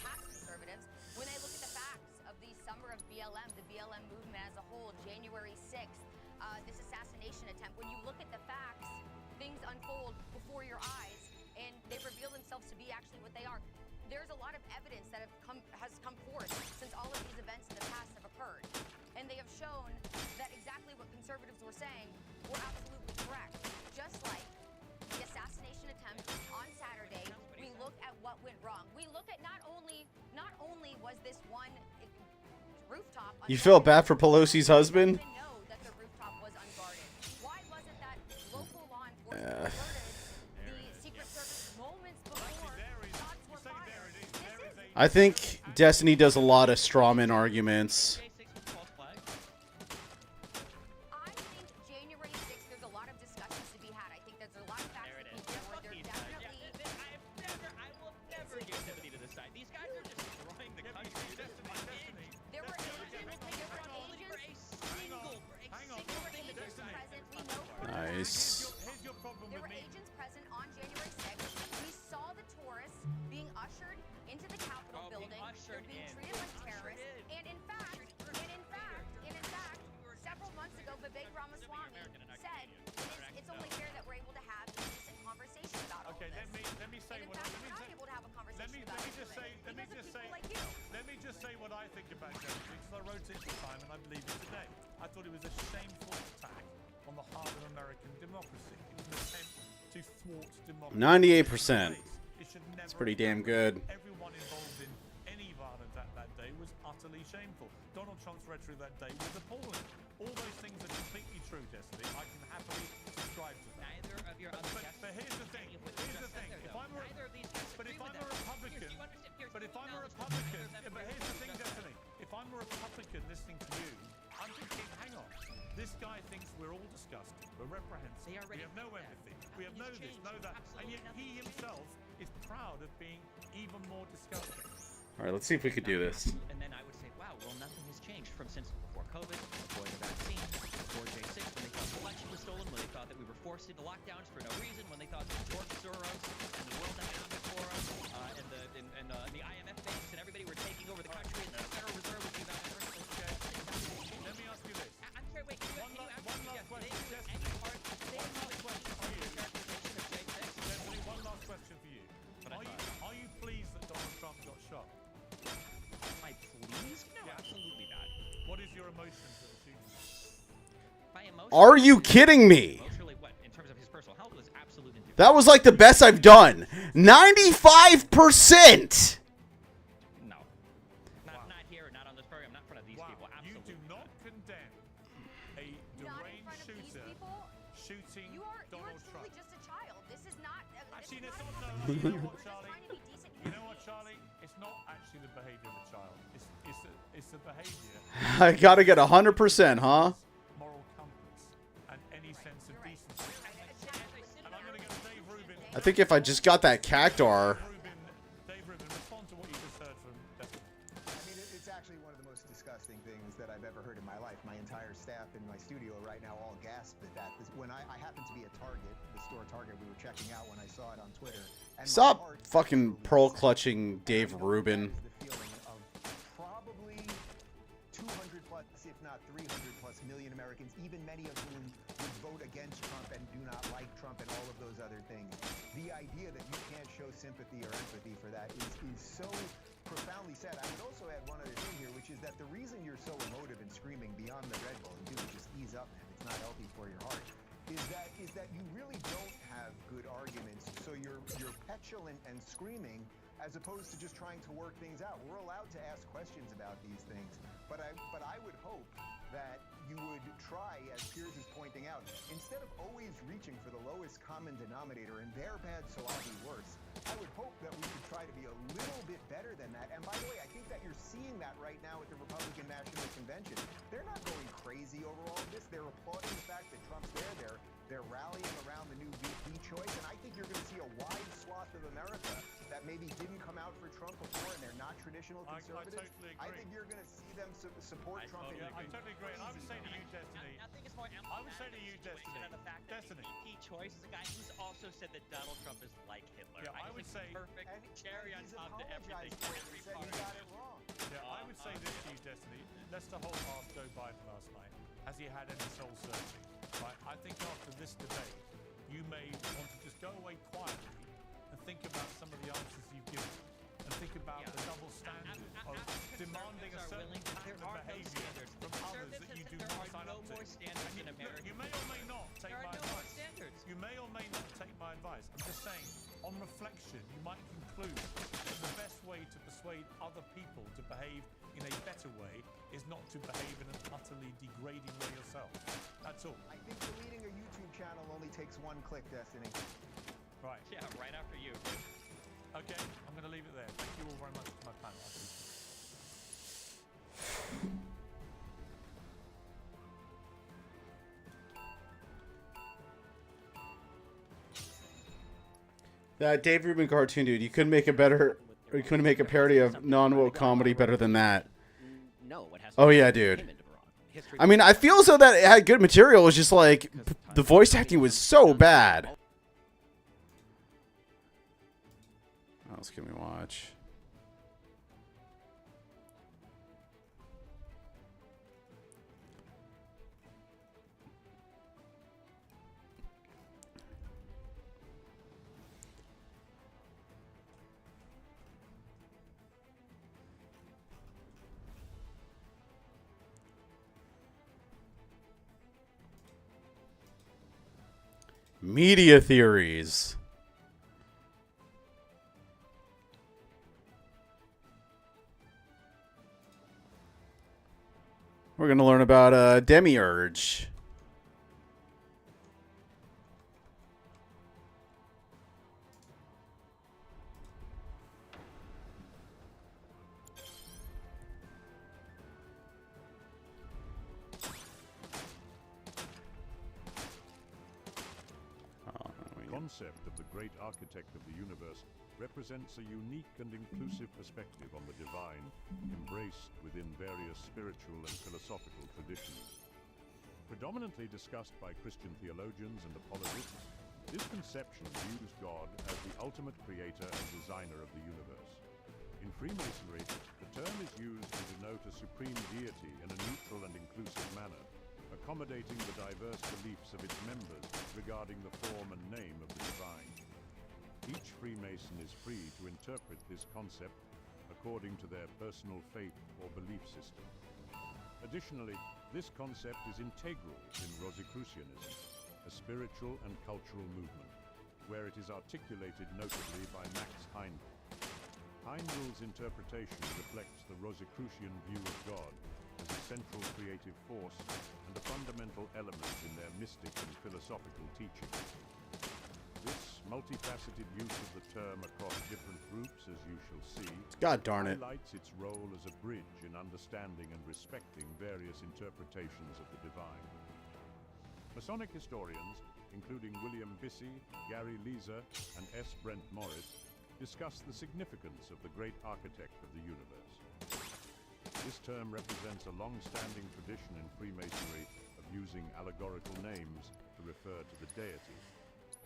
past conservatives, when they look at the facts of the summer of BLM, the BLM movement as a whole, January 6th, this assassination attempt, when you look at the facts, things unfold before your eyes, and they reveal themselves to be actually what they are. There's a lot of evidence that has come forth since all of these events in the past have occurred. And they have shown that exactly what conservatives were saying were absolutely correct. Just like the assassination attempt on Saturday, we look at what went wrong. We look at not only was this one rooftop You feel bad for Pelosi's husband? didn't know that the rooftop was unguarded. Why was it that local law enforcement alerted the Secret Service moments before shots were fired? I think Destiny does a lot of strawman arguments. I think January 6th, there's a lot of discussions to be had. I think there's a lot of facts to be forward. There's definitely... I will never give sympathy to this side. These guys are destroying the country. There were agents present. We know Nice. there were agents present on January 6th. We saw the tourists being ushered into the Capitol building. They're being treated like terrorists. And in fact, several months ago, Vivek Ramaswamy said it's only fair that we're able to have a decent conversation about all Okay, this. let me say And in what fact, we're not able to have a conversation about it let me just say what I think about Destiny, because I wrote it at the time and I believe it today. I thought it was a shameful attack on the heart of American democracy. It was an attempt to thwart democracy. 98%. It's pretty damn good. Everyone involved in any violence that day was utterly shameful. Donald Trump's rhetoric that day was appalling. All those things are completely true, Destiny. I can happily subscribe to them. Neither of your other guests. But here's the thing. If I'm a Republican, but here's the thing, Destiny. If I'm a Republican listening to you, I'm thinking, hang on. This guy thinks we're all disgusting. We're reprehensible. We have no empathy. We have no this, no that. And yet he himself is proud of being even more disgusting. All right, let's see if we could do this. And then I would say, wow, well, nothing has changed from since before COVID, before the vaccine, before J6, when they thought the election was stolen, when they thought that we were forced into lockdowns for no reason, when they thought that George Soros and the World Economic Forum and the IMF banks and everybody were taking over the country, and the Federal Reserve was being Let me ask you this. I'm sorry, wait, can you One last question for you. Are you pleased that Donald Trump got shot? Am I pleased? No, absolutely not. What is your emotion to the shooting? My emotion. Are you kidding me? Emotionally, what? In terms of his personal health, was absolutely indifferent. That was like the best I've done. 95%. No. Not here, not on this program, not in front of these people. Absolutely. You do not condemn a deranged shooter shooting Donald Trump. Just a child. This is not. Actually, it's not. No, you know what, Charlie? You know what, Charlie? It's not actually the behavior of a child. It's the behavior. I gotta get 100%, huh? Moral compass and any sense of decency. And I'm going to go to Dave Rubin. I think if I just got that cactar. Dave Rubin, respond to what you just heard from Destiny. I mean, it's actually one of the most disgusting things that I've ever heard in my life. My entire staff in my studio right now all gasped at that. When I happened to be at Target, the store Target we were checking out when I saw it on Twitter. And Stop fucking pearl clutching Dave Rubin. the feeling of probably 200 plus, if not 300 plus million Americans, even many of whom would vote against Trump and do not like Trump and all of those other things. The idea that you can't show sympathy or empathy for that is so profoundly sad. I would also add one other thing here, which is that the reason you're so emotive and screaming beyond the Red Bull, and dude, just ease up, man, it's not healthy for your heart, is that you really don't have good arguments, so you're petulant and screaming as opposed to just trying to work things out. We're allowed to ask questions about these things, but I would hope that you would try, as Piers is pointing out, instead of always reaching for the lowest common denominator and they're bad so I'll be worse, I would hope that we could try to be a little bit better than that. And by the way, I think that you're seeing that right now at the Republican National Convention. They're not going crazy over all of this. They're applauding the fact that Trump's there. They're rallying around the new VP choice, and I think you're going to see a wide swath of America that maybe didn't come out for Trump before, and they're not traditional conservatives. I totally agree. I think you're going to see them support Trump. I totally agree. And I would say to you, Destiny, I would say to you, situation Destiny. and the fact that Destiny. the key choice is a guy who's also said that Donald Trump is like Hitler. Yeah, I would just say- think perfect cherry on he's top to everything. apologized for it Every and said part he of got it. it wrong. Yeah, I would say this to you, Destiny. Lester Holt asked Joe Biden last night, has he had any soul searching? Right? I think after this debate, you may want to just go away quietly and think about some of the answers you've given. And think about the double standard of demanding a certain pattern of behavior from others that you do not sign up to. There are no more standards in America. You may or may not take There are my no more advice. standards. You may or may not take my advice. I'm just saying, on reflection, you might conclude that the best way to persuade other people to behave in a better way is not to behave in an utterly degrading way yourself. That's all. I think deleting a YouTube channel only takes one click, Destiny. Right. Yeah, right after you. Okay, I'm going to leave it there. Thank you all very much for my panel. I appreciate it. That Dave Rubin cartoon, dude. You couldn't make a better. Or you couldn't make a parody of non-woke comedy better than that. No, it has Oh yeah, dude. I mean, I feel as though that it had good material. It was just like the voice acting was so bad. What else can we watch? Media theories. We're going to learn about Demiurge. Concept of the great architect of the universe represents a unique and inclusive perspective on the divine, embraced within various spiritual and philosophical traditions. Predominantly discussed by Christian theologians and apologists, this conception views God as the ultimate creator and designer of the universe. In Freemasonry, the term is used to denote a supreme deity in a neutral and inclusive manner, accommodating the diverse beliefs of its members regarding the form and name of the divine. Each Freemason is free to interpret this concept according to their personal faith or belief system. Additionally, this concept is integral in Rosicrucianism, a spiritual and cultural movement, where it is articulated notably by Max Heindel. Heindel's interpretation reflects the Rosicrucian view of God as a central creative force and a fundamental element in their mystic and philosophical teachings. This multifaceted use of the term across different groups, as you shall see, God darn it. highlights its role as a bridge in understanding and respecting various interpretations of the divine. Masonic historians, including William Bissey, Gary Leeser, and S. Brent Morris, discuss the significance of the great architect of the universe. This term represents a long-standing tradition in Freemasonry of using allegorical names to refer to the deity,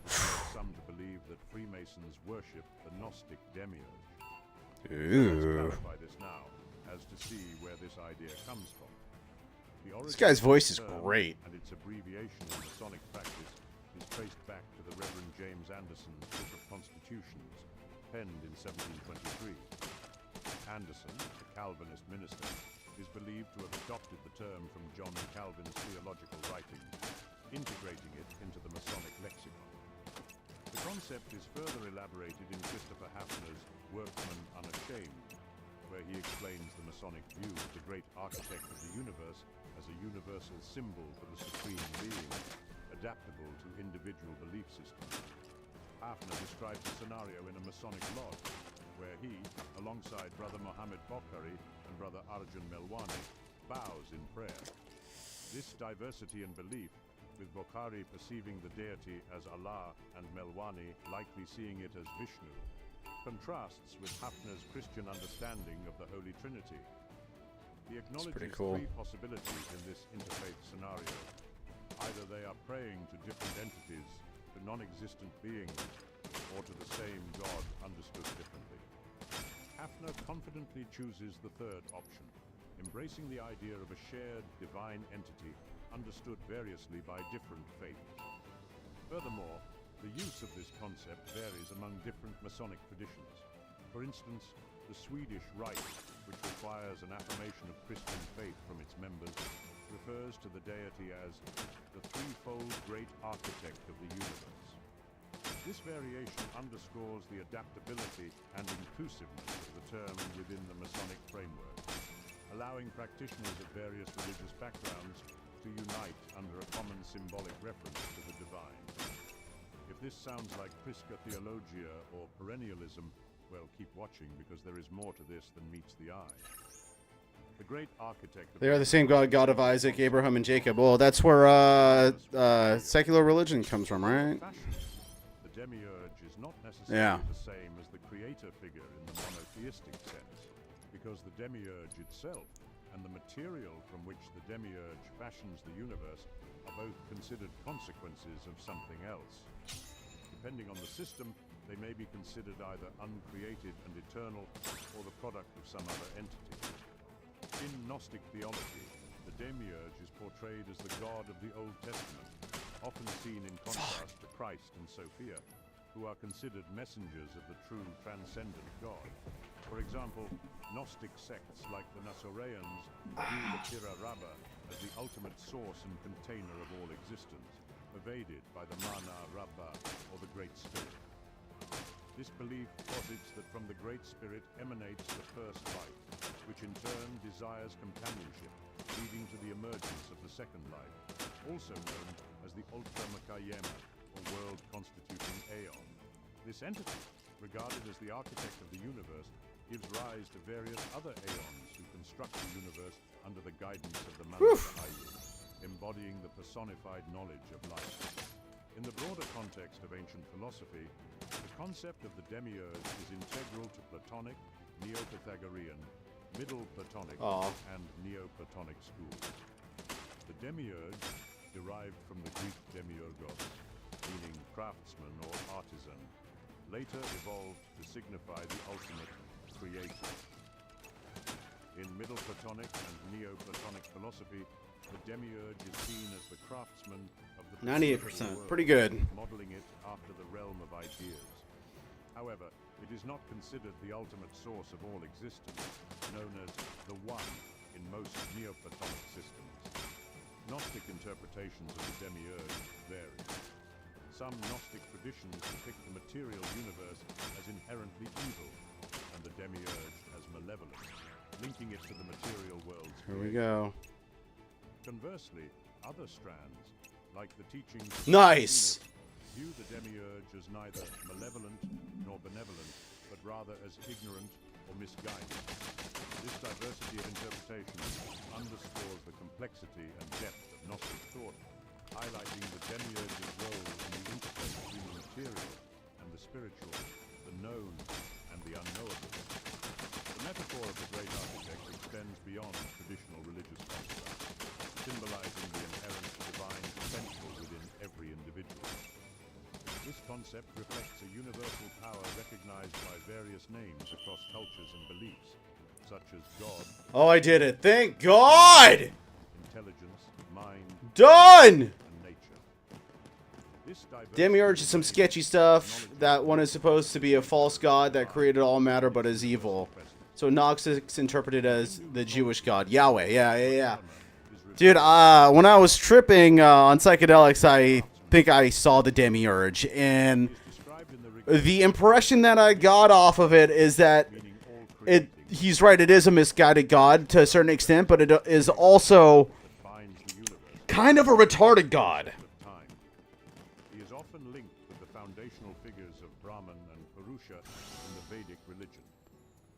which led some to believe that Freemasons worship the Gnostic Demiurge. Let's clarify this now, as to see where this idea comes from. The This guy's voice is origin of the term great. and its abbreviation in Masonic practice is traced back to the Reverend James Anderson's Book of Constitutions, penned in 1723. Anderson, a Calvinist minister, is believed to have adopted the term from John Calvin's theological writings, integrating it into the Masonic lexicon. The concept is further elaborated in Christopher Hafner's Workman Unashamed, where he explains the Masonic view of the great architect of the universe as a universal symbol for the supreme being, adaptable to individual belief systems. Hafner describes a scenario in a Masonic lodge, where he, alongside Brother Mohammed Bokhari and Brother Arjun Melwani, bows in prayer. This diversity in belief, with Bokhari perceiving the deity as Allah and Melwani likely seeing it as Vishnu, contrasts with Hafner's Christian understanding of the Holy Trinity. He acknowledges cool. three possibilities in this interfaith scenario. Either whether they are praying to different entities, to non-existent beings, or to the same God understood differently. Hafner confidently chooses the third option, embracing the idea of a shared divine entity understood variously by different faiths. Furthermore, the use of this concept varies among different Masonic traditions. For instance, the Swedish Rite, which requires an affirmation of Christian faith from its members, refers to the deity as the threefold great architect of the universe. This variation underscores the adaptability and inclusiveness of the term within the Masonic framework, allowing practitioners of various religious backgrounds to unite under a common symbolic reference to the divine. If this sounds like Prisca Theologia or perennialism, well, keep watching because there is more to this than meets the eye. The great architect of They are the same God, God of Isaac, Abraham, and Jacob. Well, that's where secular religion comes from, right? The demiurge is not necessarily the same as the creator figure in the monotheistic sense, because the demiurge itself and the material from which the demiurge fashions the universe are both considered consequences of something else. Depending on the system, they may be considered either uncreated and eternal or the product of some other entity. In Gnostic theology, the demiurge is portrayed as the god of the Old Testament, often seen in contrast to Christ and Sophia, who are considered messengers of the true transcendent God. For example, Gnostic sects like the Nasoreans view the Pira Rabba as the ultimate source and container of all existence, pervaded by the Mana Rabba, or the Great Spirit. This belief posits that from the Great Spirit emanates the first life, which in turn desires companionship, leading to the emergence of the second life, also known as the Ultra Makayema, or world constituting Aeon. This entity, regarded as the architect of the universe, gives rise to various other Aeons who construct the universe under the guidance of the Mandahayu, embodying the personified knowledge of life. In the broader context of ancient philosophy, the concept of the demiurge is integral to Platonic, Neo-Pythagorean, Middle Platonic, and Neoplatonic schools. The demiurge, derived from the Greek demiurgos, meaning craftsman or artisan, later evolved to signify the ultimate creator. In Middle Platonic and Neoplatonic philosophy, the demiurge is seen as the craftsman of the 98%, world, pretty good. modeling it after the realm of ideas. However, it is not considered the ultimate source of all existence, known as the One in most Neoplatonic systems. Gnostic interpretations of the demiurge vary. Some Gnostic traditions depict the material universe as inherently evil, and the demiurge as malevolent, linking it to the material world's Here we go. Conversely, other strands, like the teachings of Nice! view the demiurge as neither malevolent nor benevolent, but rather as ignorant or misguided. This diversity of interpretation underscores the complexity and depth of Gnostic thought, highlighting the demiurge's role in the interplay between the material and the spiritual, the known and the unknowable. The metaphor of the great architect extends beyond traditional religious constructs, symbolizing the inherent divine potential within every individual. This concept reflects a universal power recognized by various names across cultures and beliefs, such as God. Oh, I did it. Thank God! Intelligence, mind, Done! and nature. This Demiurge is some sketchy stuff. That one is supposed to be a false god that created all matter but is evil. So Gnostics interpreted as the Jewish god. Yahweh. Yeah. Dude, when I was tripping on psychedelics, I think I saw the Demiurge. And the impression that I got off of it is that he's right, it is a misguided god to a certain extent, but it is also kind of a retarded god. He is often linked with the foundational figures of Brahman and Purusha in the Vedic religion.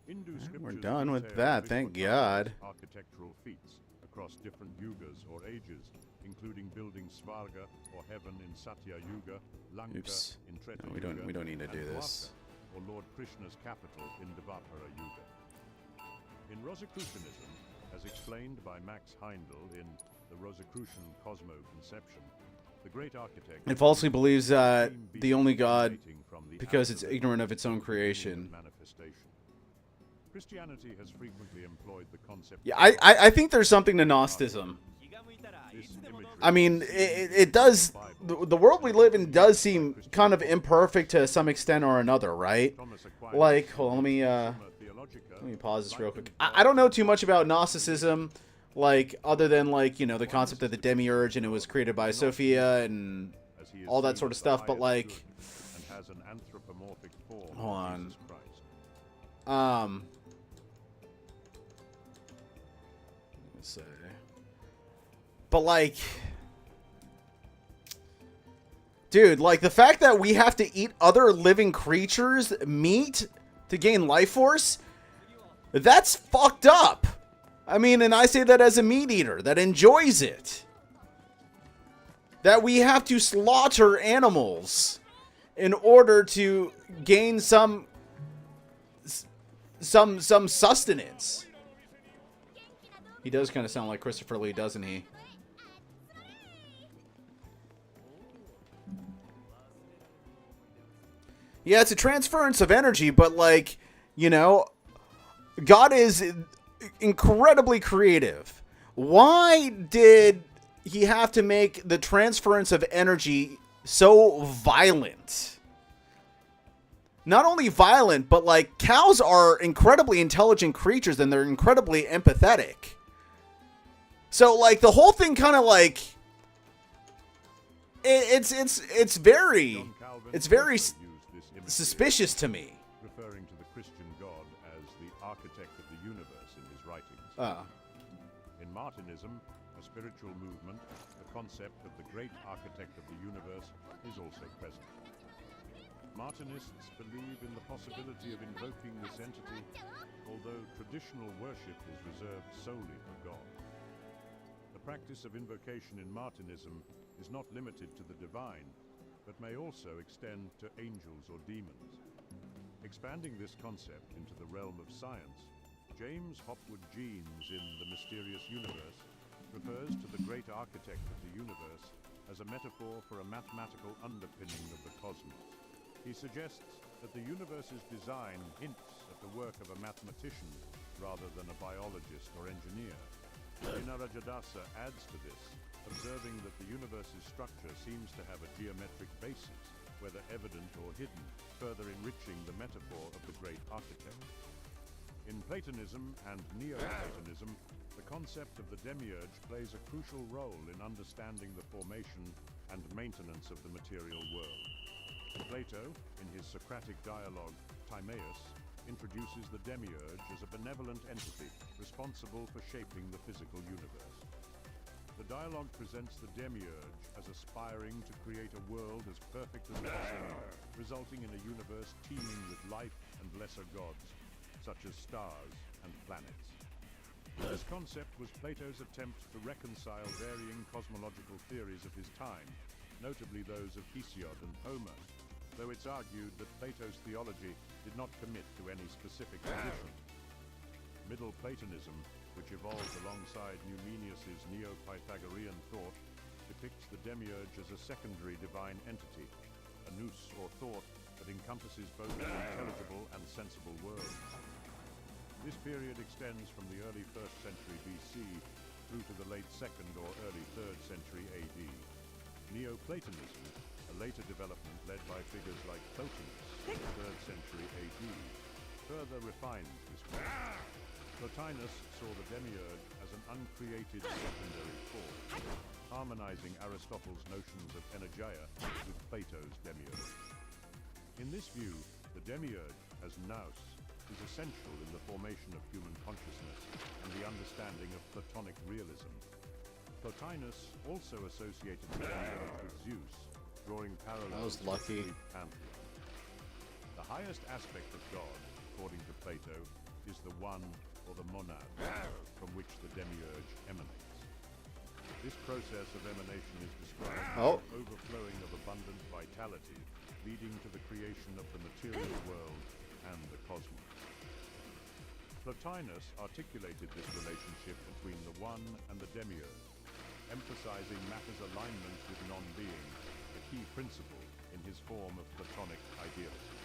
Hindu We're scriptures done with detail that, thank God. architectural feats across different yugas or ages, including building Svarga or heaven in Satya Yuga, Lanka Oops. in Treta No, Yuga, we don't need to do and this. Dwarka, or Lord Krishna's capital in Dvapara Yuga. In Rosicrucianism, as explained by Max Heindel in The Rosicrucian Cosmo-Conception, The great architect It falsely believes that the only God because it's ignorant of its own creation. Christianity has frequently employed the concept. Yeah, I think there's something to Gnosticism. I mean, it does. The world we live in does seem kind of imperfect to some extent or another, right? Like, hold on, let me pause this real quick. I don't know too much about Gnosticism, like, other than, like, you know, the concept of the demiurge, and it was created by Sophia and all that sort of stuff, but, like, hold on. Let's say, but, like, dude, like, the fact that we have to eat other living creatures' meat to gain life force, that's fucked up. I mean, and I say that as a meat eater that enjoys it. That we have to slaughter animals in order to gain some sustenance. He does kind of sound like Christopher Lee, doesn't he? Yeah, it's a transference of energy, but, like, you know, God is incredibly creative. Why did he have to make the transference of energy so violent? Not only violent, but, like, cows are incredibly intelligent creatures and they're incredibly empathetic. So, like, the whole thing kind of, like, it's very suspicious to me. Referring to the Christian God as the architect of the universe in his writings. In Martinism, a spiritual movement, the concept of the great architect of the universe is also present. Martinists believe in the possibility of invoking this entity, although traditional worship is reserved solely for God. The practice of invocation in Martinism is not limited to the divine, but may also extend to angels or demons. Expanding this concept into the realm of science, James Hopwood Jeans in The Mysterious Universe refers to the great architect of the universe as a metaphor for a mathematical underpinning of the cosmos. He suggests that the universe's design hints at the work of a mathematician rather than a biologist or engineer. Vinarajadasa adds to this, observing that the universe's structure seems to have a geometric basis, whether evident or hidden, further enriching the metaphor of the great architect. In Platonism and Neoplatonism, the concept of the demiurge plays a crucial role in understanding the formation and maintenance of the material world. Plato, in his Socratic dialogue, Timaeus, introduces the demiurge as a benevolent entity responsible for shaping the physical universe. The dialogue presents the demiurge as aspiring to create a world as perfect as possible, resulting in a universe teeming with life and lesser gods, such as stars and planets. This concept was Plato's attempt to reconcile varying cosmological theories of his time, notably those of Hesiod and Homer, though it's argued that Plato's theology did not commit to any specific position. Middle Platonism, which evolved alongside Numenius's Neo-Pythagorean thought, depicts the demiurge as a secondary divine entity, a nous or thought that encompasses both the intelligible and sensible worlds. This period extends from the early 1st century BC through to the late 2nd or early 3rd century AD. Neoplatonism, a later development led by figures like Plotinus in the 3rd century AD, further refined this concept. Plotinus saw the demiurge as an uncreated secondary force, harmonizing Aristotle's notions of energeia with Plato's demiurge. In this view, the demiurge, as nous, is essential in the formation of human consciousness and the understanding of Platonic realism. Plotinus also associated the demiurge with Zeus, drawing parallels to the Greek pantheon. The highest aspect of God, according to Plato, is the one, or the monad, from which the demiurge emanates. This process of emanation is described as an overflowing of abundant vitality, leading to the creation of the material world and the cosmos. Plotinus articulated this relationship between the one and the demiurge, emphasizing matter's alignment with non-being principle in his form of Platonic idealism.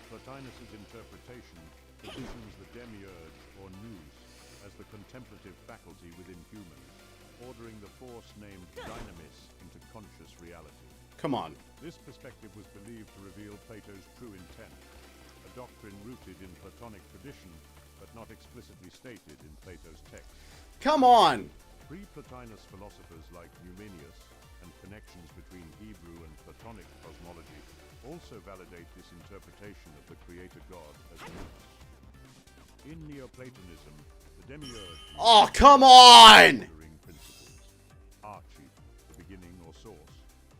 Plotinus's interpretation positions the demiurge or nous as the contemplative faculty within humans, ordering the force named dynamis into conscious reality. Come on. This perspective was believed to reveal Plato's true intent, a doctrine rooted in Platonic tradition, but not explicitly stated in Plato's text. Come on! Pre-Plotinus philosophers like Numenius and connections between Hebrew and Platonic cosmology also validate this interpretation of the creator god as nous. In Neoplatonism, the demiurge... Oh, come on! ...principles. Archi, the beginning or source,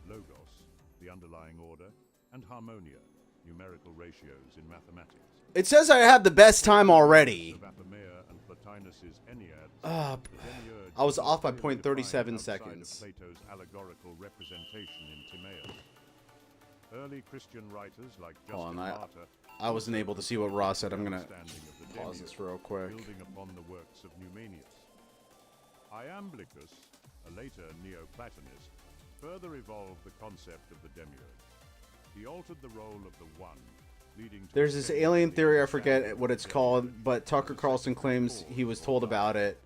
logos, the underlying order, and harmonia, numerical ratios in mathematics. It says I had the best time already. I was off by 0.37 seconds. Plato's allegorical representation in Timaeus. Early Christian writers like Justin Martyr, I wasn't able to see what Ross said. I'm gonna pause this real quick. Building upon the works of Numenius. Iamblichus, a later Neoplatonist, further evolved the concept of the demiurge. He altered the role of the one, leading to... There's this alien theory, I forget what it's called, but Tucker Carlson claims he was told about it.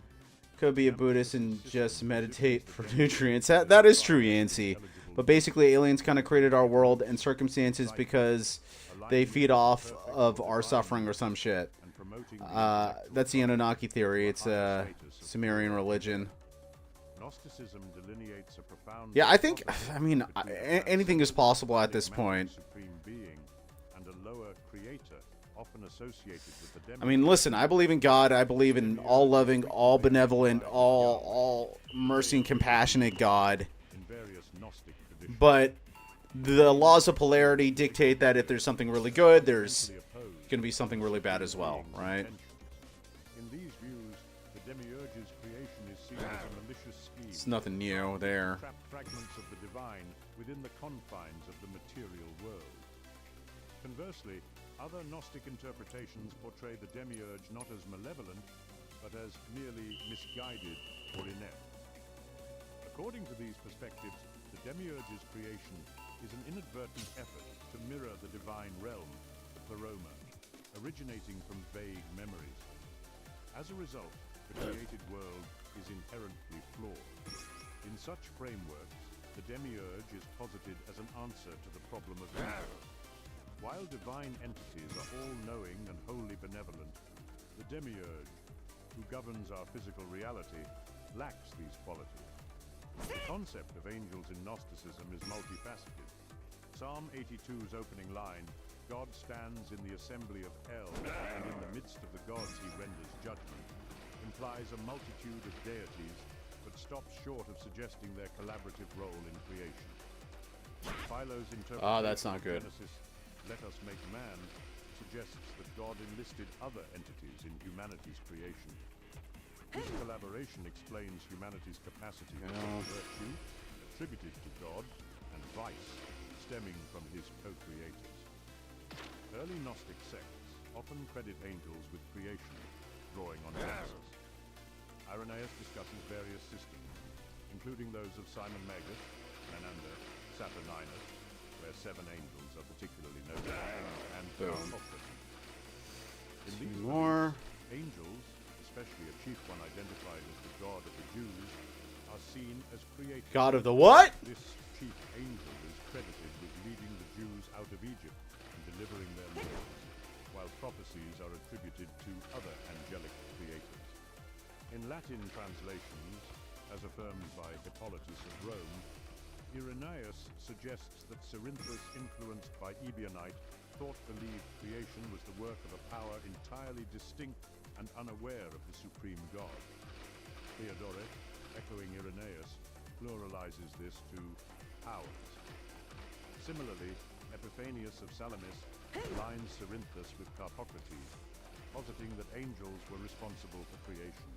Could be a Buddhist and just meditate for nutrients. That is true, Yancey. But basically, aliens kind of created our world and circumstances because they feed off of our suffering or some shit. That's the Anunnaki theory. It's a Sumerian religion. Gnosticism delineates a profound... Yeah, I think, I mean, anything is possible at this point. Supreme being and a lower creator, often associated with the I mean, listen, I believe in God. I believe in all loving, all benevolent, all mercy and compassionate God. But the laws of polarity dictate that if there's something really good, there's going to be something really bad as well, right? In these views, the demiurge's creation is seen as a malicious scheme. It's nothing new there. Trap fragments of the divine within the confines of the material world. Conversely, other Gnostic interpretations portray the demiurge not as malevolent, but as merely misguided or inept. According to these perspectives, the demiurge's creation is an inadvertent effort to mirror the divine realm, the pleroma, originating from vague memories. As a result, the created world is inherently flawed. In such frameworks, the demiurge is posited as an answer to the problem of evil. While divine entities are all-knowing and wholly benevolent, the demiurge, who governs our physical reality, lacks these qualities. The concept of angels in Gnosticism is multifaceted. Psalm 82's opening line, God stands in the assembly of El, and in the midst of the gods he renders judgment, implies a multitude of deities, but stops short of suggesting their collaborative role in creation. Philo's interpretation that's not good. of Genesis, let us make man, suggests that God enlisted other entities in humanity's creation. This collaboration explains humanity's capacity for virtue, attributed to God, and vice, stemming from his co-creators. Early Gnostic sects often credit angels with creation, drawing on Genesis. Irenaeus discusses various systems, including those of Simon Magus, Menander, Saturninus, where 7 angels are particularly noted, and Theophilus. In these more angels, especially a chief one identified as the god of the Jews, are seen as creators. God of the what? This chief angel is credited with leading the Jews out of Egypt and delivering their laws, while prophecies are attributed to other angelic creators. In Latin translations, as affirmed by Hippolytus of Rome, Irenaeus suggests that Cerinthus, influenced by Ebionite, believed creation was the work of a power entirely distinct and unaware of the supreme God. Theodoret, echoing Irenaeus, pluralizes this to powers. Similarly, Epiphanius of Salamis aligns Cerinthus with Carpocrates, positing that angels were responsible for creation.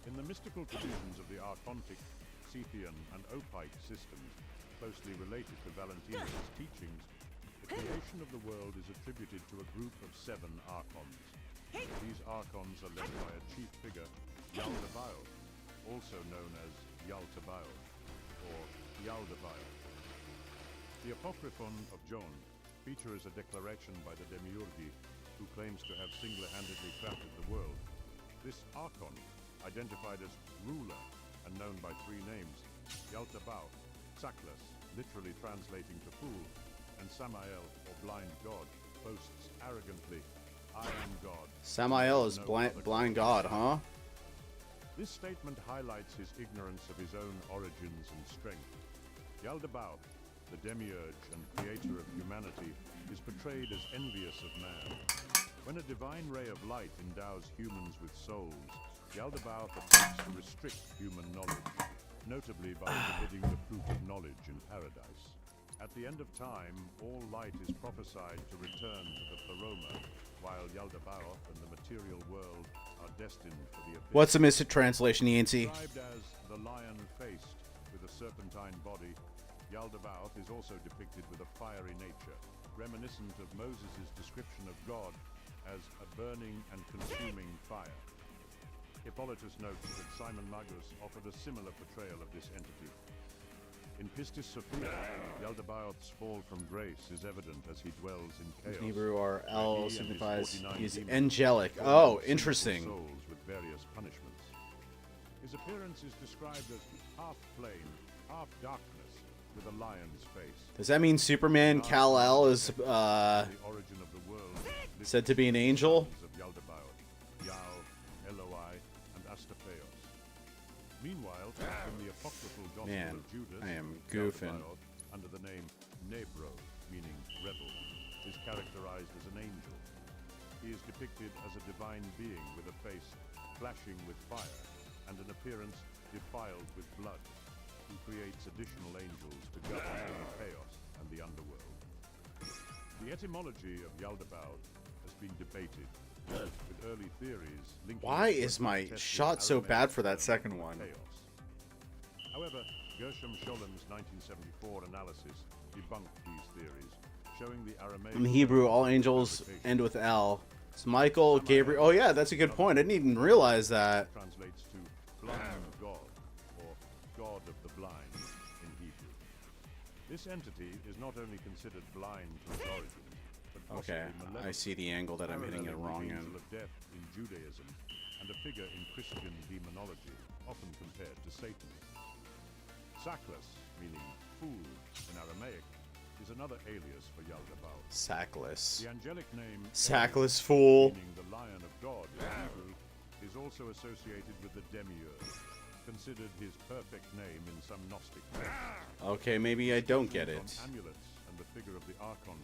In the mystical traditions of the Archontic, Scythian, and Opite systems, closely related to Valentinus' teachings, the creation of the world is attributed to a group of 7 archons. These archons are led by a chief figure, Yaldabaoth, also known as Yaltabaoth, or Yaldabaoth. The Apocryphon of John features a declaration by the Demiurgi, who claims to have single-handedly crafted the world. This Archon, identified as ruler and known by three names, Yaldabaoth, Saklas, literally translating to fool, and Samael, or blind god, boasts arrogantly, I am God. Samael is blind god, huh? This statement highlights his ignorance of his own origins and strength. Yaldabaoth, the demiurge and creator of humanity, is portrayed as envious of man. When a divine ray of light endows humans with souls, Yaldabaoth attempts to restrict human knowledge, notably by forbidding the fruit of knowledge in paradise. At the end of time, all light is prophesied to return to the Pleroma, while Yaldabaoth and the material world are destined for the abyss. What's a mistranslation, Yancey? Described as the lion-faced with a serpentine body, Yaldabaoth is also depicted with a fiery nature, reminiscent of Moses' description of God as a burning and consuming fire. Hippolytus notes that Simon Magus offered a similar portrayal of this entity. In Pistis Sophia, Yaldabaoth's fall from grace is evident as he dwells in chaos. In Hebrew, our L He and his signifies 49 he's demons angelic. form Oh, sinful interesting. Souls with various punishments. His appearance is described as half flame, half darkness, with a lion's face. Does that mean Superman Kal-El is The origin of the world said to be an angel? of Yaldabaoth, Yao, Eloi, and Astapheos. Meanwhile, in the apocryphal Gospel Man, of Judas, I am goofing. Yaldabaoth, under the name Nebro, meaning rebel, is characterized as an angel. He is depicted as a divine being with a face flashing with fire and an appearance defiled with blood, who creates additional angels to govern over chaos and the underworld. The etymology of Yaldabaoth has been debated, with early theories linking Why it to is a my contested shot so Aramaic bad for that term second for one? chaos. However, Gershom Sholom's 1974 analysis debunked these theories, showing the Aramaic In Hebrew, all angels end with L. It's Michael, Gabriel. Oh yeah, that's a good point. I didn't even realize that. translates to blind God, or God of the blind in Hebrew. This entity is not only considered blind to its origin, but Okay, possibly malevolent. I see the angle that I'm hitting it wrong The in. angel of death in Judaism, and a figure in Christian demonology, often compared to Satan. Saklas, meaning fool in Aramaic, is another alias for Yaldabaoth. Sackless. The angelic name Sackless fool. meaning the Lion of God in Hebrew, is also associated with the Demiurge, considered his perfect name in some Gnostic texts. Okay, maybe I don't get it. On amulets and the figure of the Archon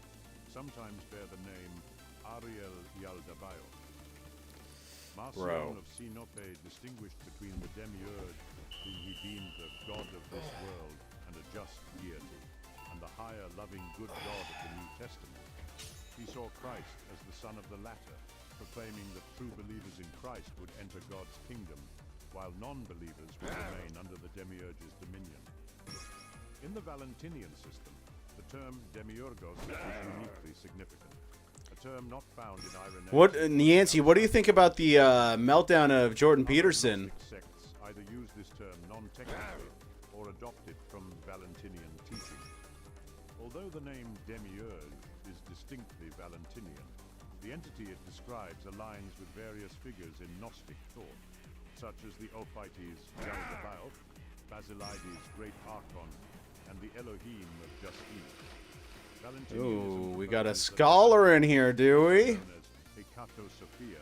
sometimes bear the name Ariel Yaldabaoth. Marcion of Sinope distinguished between the Demiurge, whom he deemed the god of this world and a just deity, and the higher loving good God of the New Testament. He saw Christ as the son of the latter, proclaiming that true believers in Christ would enter God's kingdom, while non-believers would remain under the Demiurge's dominion. In the Valentinian system, the term Demiurgos is uniquely significant, a term not found in Irenaeus. What, Yancey? What do you think about the meltdown of Jordan Peterson? Sects either use this term non-technically or adopt it from Valentinian teaching. Although the name Demiurge is distinctly Valentinian, the entity it describes aligns with various figures in Gnostic thought, such as the Ophites Yaldabaoth, Basilides' great Archon, and the Elohim of Justine. Ooh, we got a scholar in here, do we? Known as Hekato Sophia,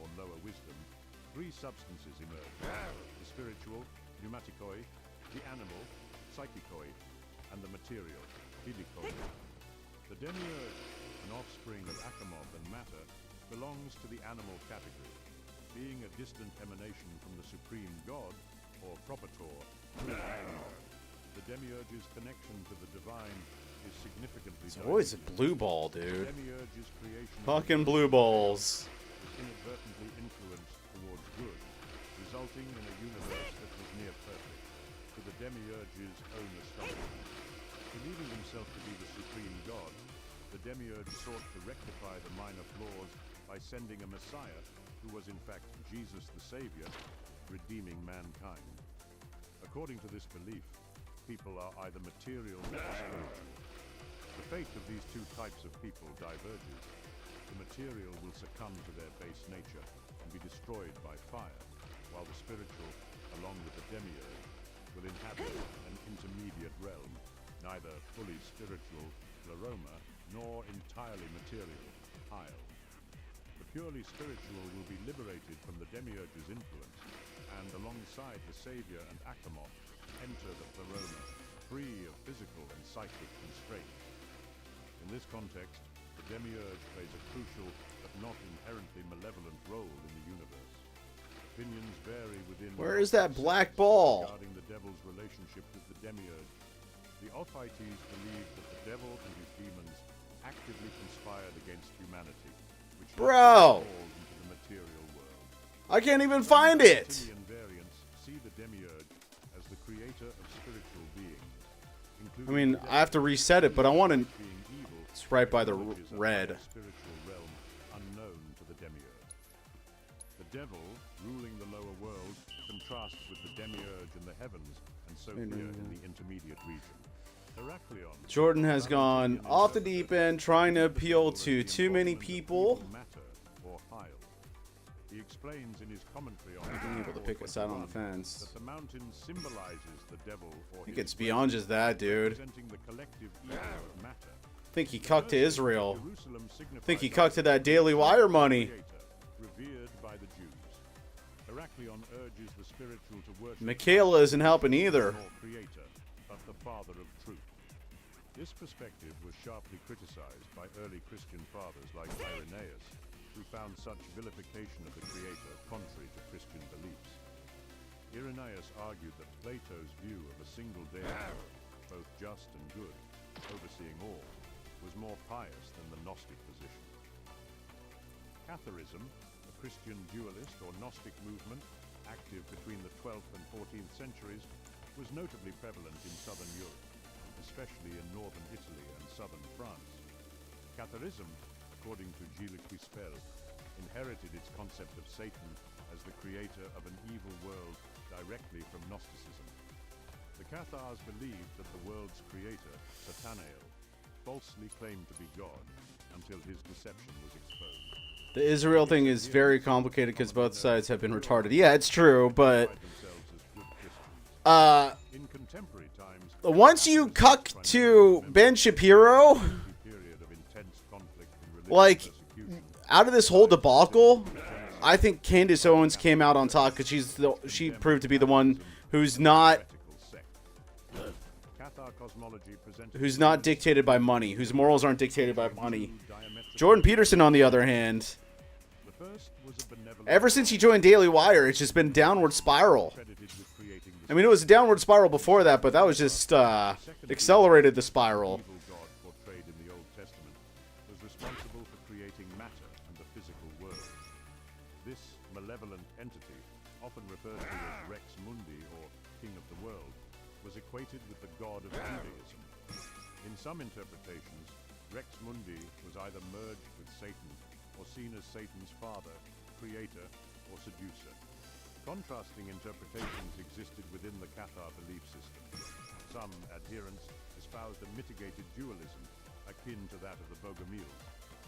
or lower wisdom, three substances emerge: the spiritual, pneumatikoi, the animal, psychikoi, and the material, helikoi. The demiurge, an offspring of Achamoth and matter, belongs to the animal category, being a distant emanation from the supreme god, or propator, the demiurge's connection to the divine is significantly It's always a blue ball, the dude. demiurge's creation Fucking blue balls. is inadvertently influenced towards good, resulting in a universe that was near perfect, to the demiurge's own astonishment. Believing himself to be the supreme god, the demiurge sought to rectify the minor flaws by sending a messiah who was in fact Jesus the Savior, redeeming mankind. According to this belief, people are either material or spiritual. The fate of these two types of people diverges. The material will succumb to their base nature and be destroyed by fire, while the spiritual, along with the demiurge, will inhabit an intermediate realm, neither fully spiritual, Pleroma, nor entirely material, Hyle. The purely spiritual will be liberated from the demiurge's influence, and alongside the Savior and Achamoth, enter the Pleroma, free of physical and psychic constraints. In this context, the demiurge plays a crucial but not inherently malevolent role in the universe. Opinions vary within... Where is that black ball? Regarding the devil's relationship with the demiurge. The Ophites believe that the devil and his demons actively conspired against humanity, which Bro! falls into the material world. I can't even find it! Reptilian variants see the demiurge as the creator of spiritual beings. I mean, I have to reset it, but I want to... Being evil, It's right by the acknowledges a red. higher spiritual realm unknown to the demiurge. The devil, ruling the lower world, contrasts with the demiurge in the heavens and Sophia in the intermediate region. Heracleon, Jordan has gone off the deep end, trying to appeal to too many people. matter or Hyle. He explains in his commentary on Being able to pick us out on the fence. that the mountain symbolizes the devil or I think his it's beyond just that, dude. representing the collective evil of matter. I think he cucked to Israel. Jerusalem I signifies think he cucked to that Daily Wire money. Creator, revered by the Jews. Heracleon urges the spiritual to worship Michaela isn't helping either. nor creator, but the father of truth. This perspective was sharply criticized by early Christian fathers like Irenaeus, who found such vilification of the creator contrary to Christian beliefs. Irenaeus argued that Plato's view of a single deity, both just and good, overseeing all, was more pious than the Gnostic position. Catharism, a Christian dualist or Gnostic movement, active between the 12th and 14th centuries, was notably prevalent in southern Europe, especially in northern Italy and southern France. Catharism, according to Gilles Quispel, inherited its concept of Satan as the creator of an evil world directly from Gnosticism. The Cathars believed that the world's creator, Satanael, falsely claimed to be God until his deception was exposed. The Israel thing is very complicated because both sides have been retarded. Yeah, it's true, but In contemporary times, once you cuck to Ben Shapiro, period of intense conflict and religious like, persecution, out of this whole debacle, I think Candace Owens came out on top because she proved to be the one who's not Cathar cosmology presented dictated by money, whose morals aren't dictated by money. Jordan Peterson, on the other hand, the first was a benevolent ever since he joined Daily Wire, it's just been downward spiral. credited with creating the I mean, it was a downward spiral before that, but that was just accelerated the spiral. evil god portrayed in the Old Testament was responsible for creating matter and the physical world. This malevolent entity, often referred to as Rex Mundi or King of the World, was equated with the god of Judaism. In some interpretations, Rex Mundi was either merged with Satan or seen as Satan's father, creator, or seducer. Contrasting interpretations existed within the Cathar belief system. Some adherents espoused a mitigated dualism akin to that of the Bogomils,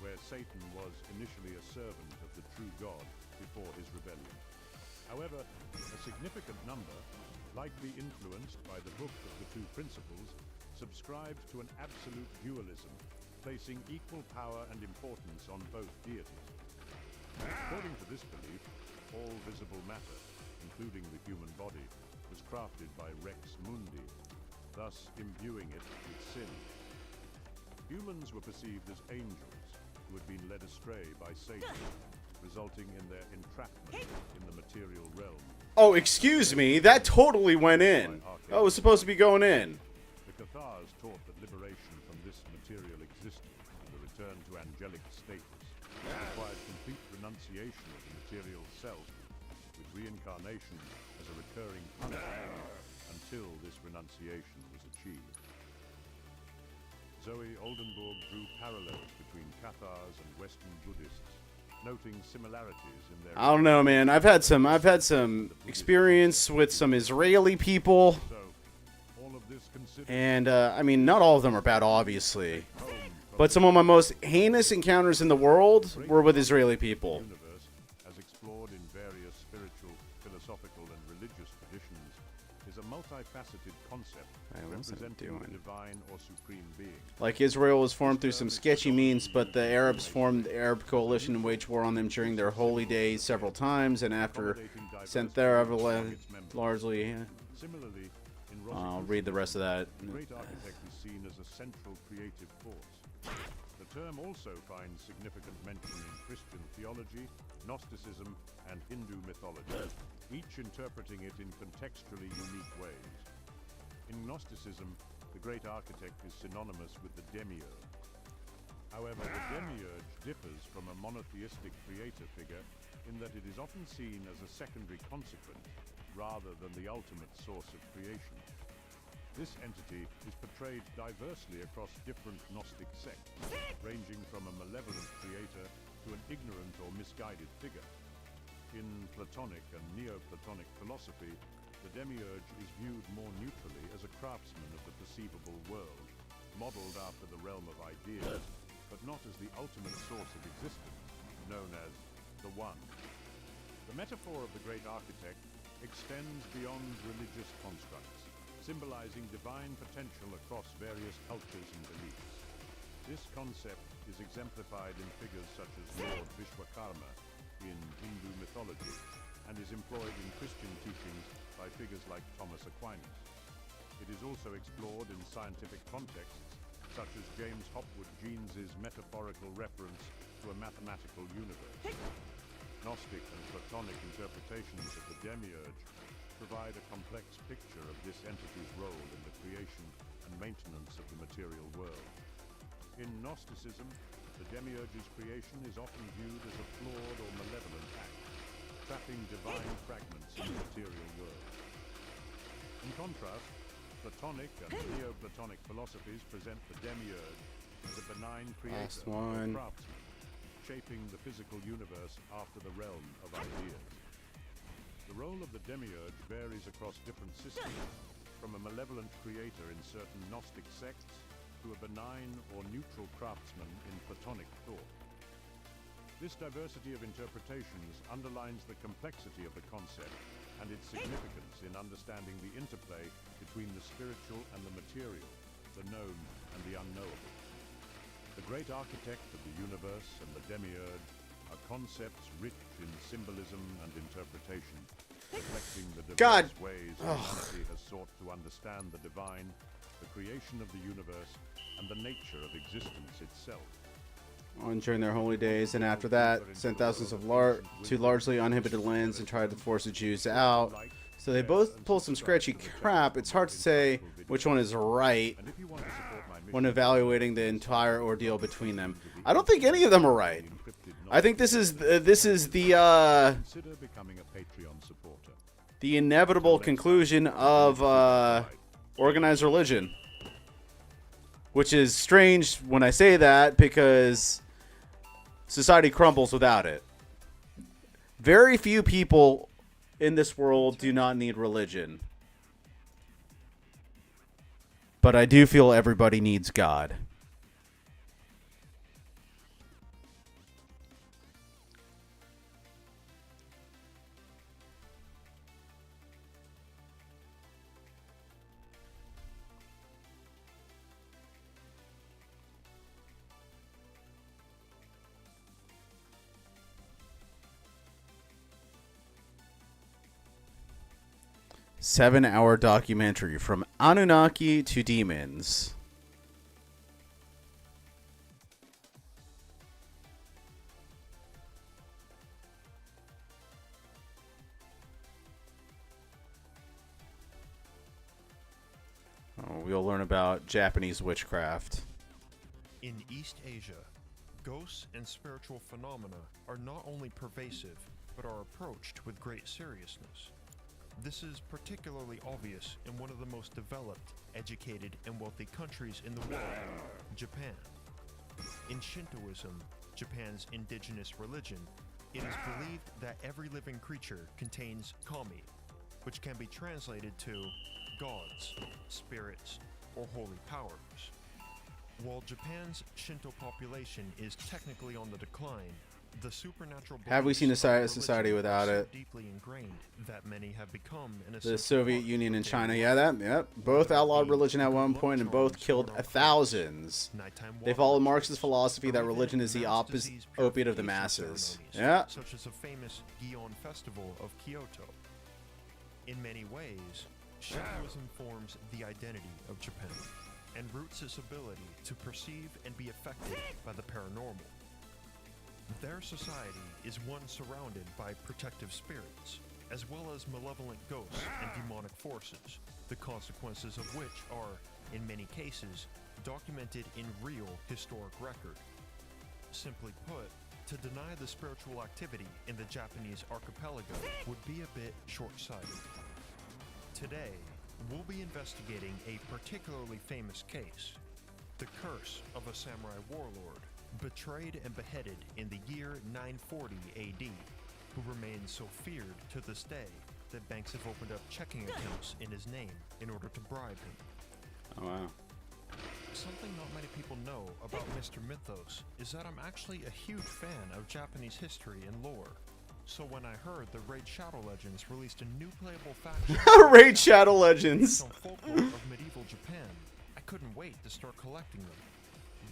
where Satan was initially a servant of the true God before his rebellion. However, a significant number, likely influenced by the book of the two principles, subscribed to an absolute dualism, placing equal power and importance on both deities. According to this belief, all visible matter, including the human body, was crafted by Rex Mundi, thus imbuing it with sin. Humans were perceived as angels who had been led astray by Satan, resulting in their entrapment in the material realm. Oh, excuse me, that totally went in. That was supposed to be going in. The Cathars taught that liberation from this material existence and the return to angelic status required complete renunciation of the material self, with reincarnation as a recurring punishment until this renunciation was achieved. Zoe Oldenburg drew parallels between Cathars and Western Buddhists, noting similarities in their... I don't know, man. I've had some experience with some Israeli people, So, all of this considered, and I mean, not all of them are bad, obviously. But some of my most heinous encounters in the world were with Israeli people. Universe, as explored in various spiritual, philosophical, and religious traditions, is a multifaceted concept representing the divine or supreme being. Like Israel was formed through some sketchy means, but the Arabs formed the Arab coalition and waged war on them during their holy days several times, and after sent there largely. Similarly, in I'll read the rest of that. the great architect is seen as a central creative force. The term also finds significant mention in Christian theology, Gnosticism, and Hindu mythology, each interpreting it in contextually unique ways. In Gnosticism, the great architect is synonymous with the demiurge. However, the demiurge differs from a monotheistic creator figure in that it is often seen as a secondary consequence rather than the ultimate source of creation. This entity is portrayed diversely across different Gnostic sects, ranging from a malevolent creator to an ignorant or misguided figure. In Platonic and Neoplatonic philosophy, the demiurge is viewed more neutrally as a craftsman of the perceivable world, modeled after the realm of ideas, but not as the ultimate source of existence, known as the One. The metaphor of the great architect extends beyond religious constructs, symbolizing divine potential across various cultures and beliefs. This concept is exemplified in figures such as Lord Vishwakarma in Hindu mythology, and is employed in Christian teachings by figures like Thomas Aquinas. It is also explored in scientific contexts, such as James Hopwood Jeans's metaphorical reference to a mathematical universe. Gnostic and Platonic interpretations of the demiurge provide a complex picture of this entity's role in the creation and maintenance of the material world. In Gnosticism, the demiurge's creation is often viewed as a flawed or malevolent act, trapping divine fragments in the material world. In contrast, Platonic and Neoplatonic philosophies present the demiurge as a benign creator or craftsman, shaping the physical universe after the realm of ideas. The role of the demiurge varies across different systems, from a malevolent creator in certain Gnostic sects to a benign or neutral craftsman in Platonic thought. This diversity of interpretations underlines the complexity of the concept and its significance in understanding the interplay between the spiritual and the material, the known and the unknowable. The great architect of the universe and the demiurge are concepts rich in symbolism and interpretation, reflecting the diverse ways humanity has sought to understand the divine, the creation of the universe, and the nature of existence itself. On during their holy days, and after that, sent thousands of to largely uninhibited lands and tried to force the Jews out. So they both pull some scratchy crap. It's hard to say which one is right when evaluating the entire ordeal between them. I don't think any of them are right. I think this is the inevitable conclusion of organized religion, which is strange when I say that because society crumbles without it. Very few people in this world do not need religion. But I do feel everybody needs God. Seven-hour documentary from Anunnaki to demons. We'll learn about Japanese witchcraft. In East Asia, ghosts and spiritual phenomena are not only pervasive, but are approached with great seriousness. This is particularly obvious in one of the most developed, educated, and wealthy countries in the world, Japan. In Shintoism, Japan's indigenous religion, it is believed that every living creature contains kami, which can be translated to gods, spirits, or holy powers. While Japan's Shinto population is technically on the decline, the supernatural Have we seen a beliefs of society religion without are so it? deeply ingrained that many have become an The essential Soviet part Union of and daily China, life. yeah, that, yep. Both Whether it outlawed be religion at good one luck point and both charms killed on our thousands. clothes, nighttime They water followed rituals, Marx's philosophy or that even religion is the mass opposite disease opiate of the purification masses. ceremonies, Yeah. such as the famous Gion Festival of Kyoto. In many ways, Shintoism forms the identity of Japan and roots its ability to perceive and be affected by the paranormal. Their society is one surrounded by protective spirits, as well as malevolent ghosts and demonic forces, the consequences of which are, in many cases, documented in real historic record. Simply put, to deny the spiritual activity in the Japanese archipelago would be a bit short-sighted. Today, we'll be investigating a particularly famous case, the curse of a samurai warlord betrayed and beheaded in the year 940 AD, who remains so feared to this day that banks have opened up checking accounts in his name in order to bribe him. Oh, wow. Something not many people know about Mr. Mythos is that I'm actually a huge fan of Japanese history and lore. So when I heard the Raid Shadow Legends released a new playable faction Raid Shadow Legends based on folklore of medieval Japan, I couldn't wait to start collecting them.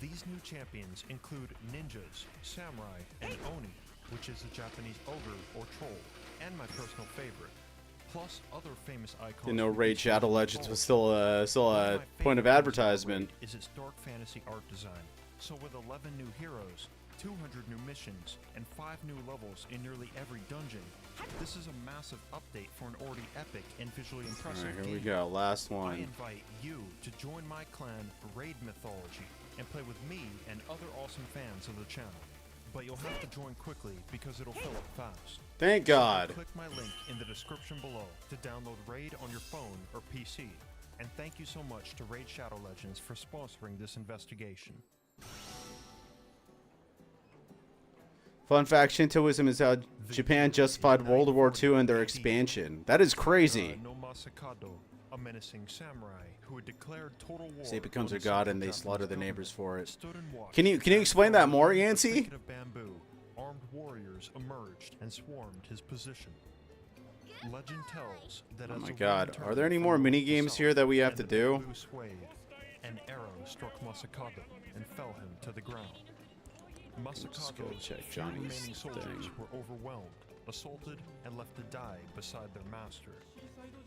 These new champions include ninjas, samurai, and oni, which is a Japanese ogre or troll, and my personal favorite, plus other famous icons. Didn't know from Raid each Shadow region Legends was involved. still One a of my point of favorite things about advertisement. Raid is its dark fantasy art design. So with 11 new heroes, 200 new missions, and 5 new levels in nearly every dungeon, this is a massive update for an already epic and visually impressive Alright, game. here we go. Last I one. invite you to join my clan, Raid Mythology, and play with me and other awesome fans of the channel. But you'll have to join quickly because it'll fill up fast. Thank God. So click my link in the description below to download Raid on your phone or PC. And thank you so much to Raid Shadow Legends for sponsoring this investigation. Fun fact, Shintoism is how Japan justified World War II and their expansion. That is crazy. No Masakado, a menacing samurai who had declared total war. Say it becomes on a the god central and they Japanese slaughter the government, neighbors for it. stood and watched Can you explain that more, Yancey? thicket of bamboo, armed warriors emerged and swarmed his position. Legend tells that Oh as my the God, wind are turned there any from more north mini to games south here that we have and to the do? bamboo swayed, an arrow struck Masakado and fell him to the ground. Just go Masakado's check few Johnny's remaining soldiers thing. were overwhelmed, assaulted, and left to die beside their master.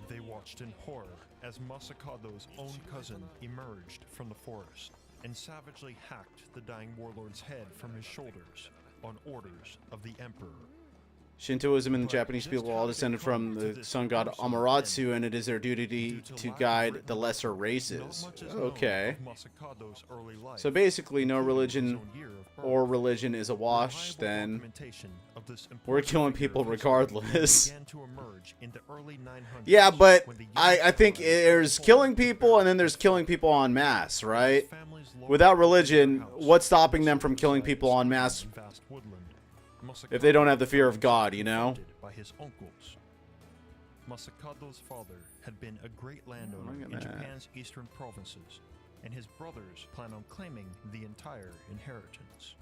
They watched in horror as Masakado's own cousin emerged from the forest and savagely hacked the dying warlord's head from his shoulders on orders of the emperor. Shintoism and the Japanese people all descended from the sun god Amaterasu, and it is their duty to guide the lesser races. Okay. So basically, no religion or religion is a wash, then we're killing people regardless. Yeah, but I think there's killing people, and then there's killing people en masse, right? Without religion, what's stopping them from killing people en masse if they don't have the fear of God, you know? By his uncles. Masakado's father had been a great landowner in Japan's eastern provinces, and his brothers plan on claiming the entire inheritance.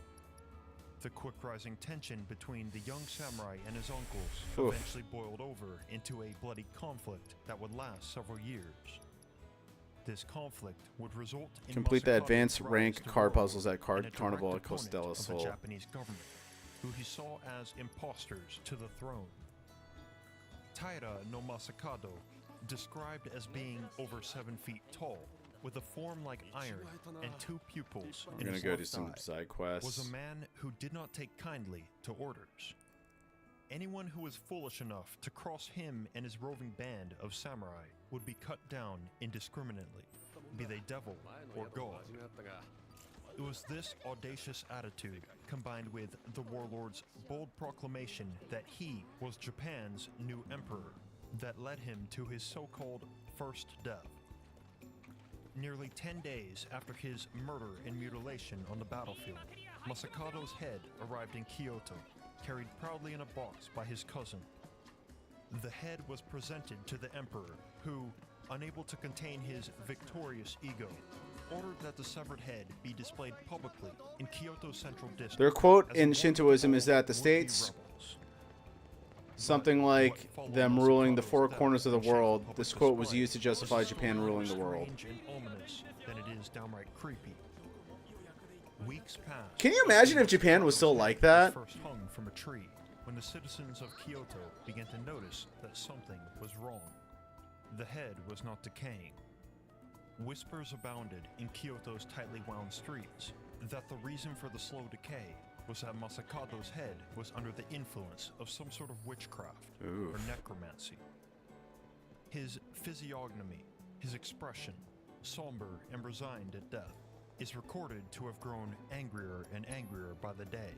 The quick rising tension between the young samurai and his uncles eventually boiled over into a bloody conflict that would last several years. This conflict would result in Complete the Masakado's advanced rise rank to card power puzzles at and a direct Carnival at opponent Costello of the Sol. Japanese government, who he saw as imposters to the throne. Taira no Masakado, described as being over 7 feet tall, with a form like iron and 2 pupils We're in gonna his go do left some eye, side quests. was a man who did not take kindly to orders. Anyone who was foolish enough to cross him and his roving band of samurai would be cut down indiscriminately, be they devil or god. It was this audacious attitude, combined with the warlord's bold proclamation that he was Japan's new emperor, that led him to his so-called first death. Nearly 10 days after his murder and mutilation on the battlefield, Masakado's head arrived in Kyoto, carried proudly in a box by his cousin. The head was presented to the emperor, who, unable to contain his victorious ego, ordered that the severed head be displayed publicly in Kyoto Central District. Their quote as in the Shintoism is that the would-be states, rebels. something What like followed them Masakado's ruling the death four corners of the and shaped world, public this quote was display used to justify was Japan still ruling the more world. strange and ominous than it is downright creepy. Weeks passed. Can you imagine if Japan was still like that? First hung from a tree when the citizens of Kyoto began to notice that something was wrong. The head was not decaying. Whispers abounded in Kyoto's tightly wound streets that the reason for the slow decay was that Masakado's head was under the influence of some sort of witchcraft or necromancy. His physiognomy, his expression, somber and resigned at death, is recorded to have grown angrier and angrier by the day,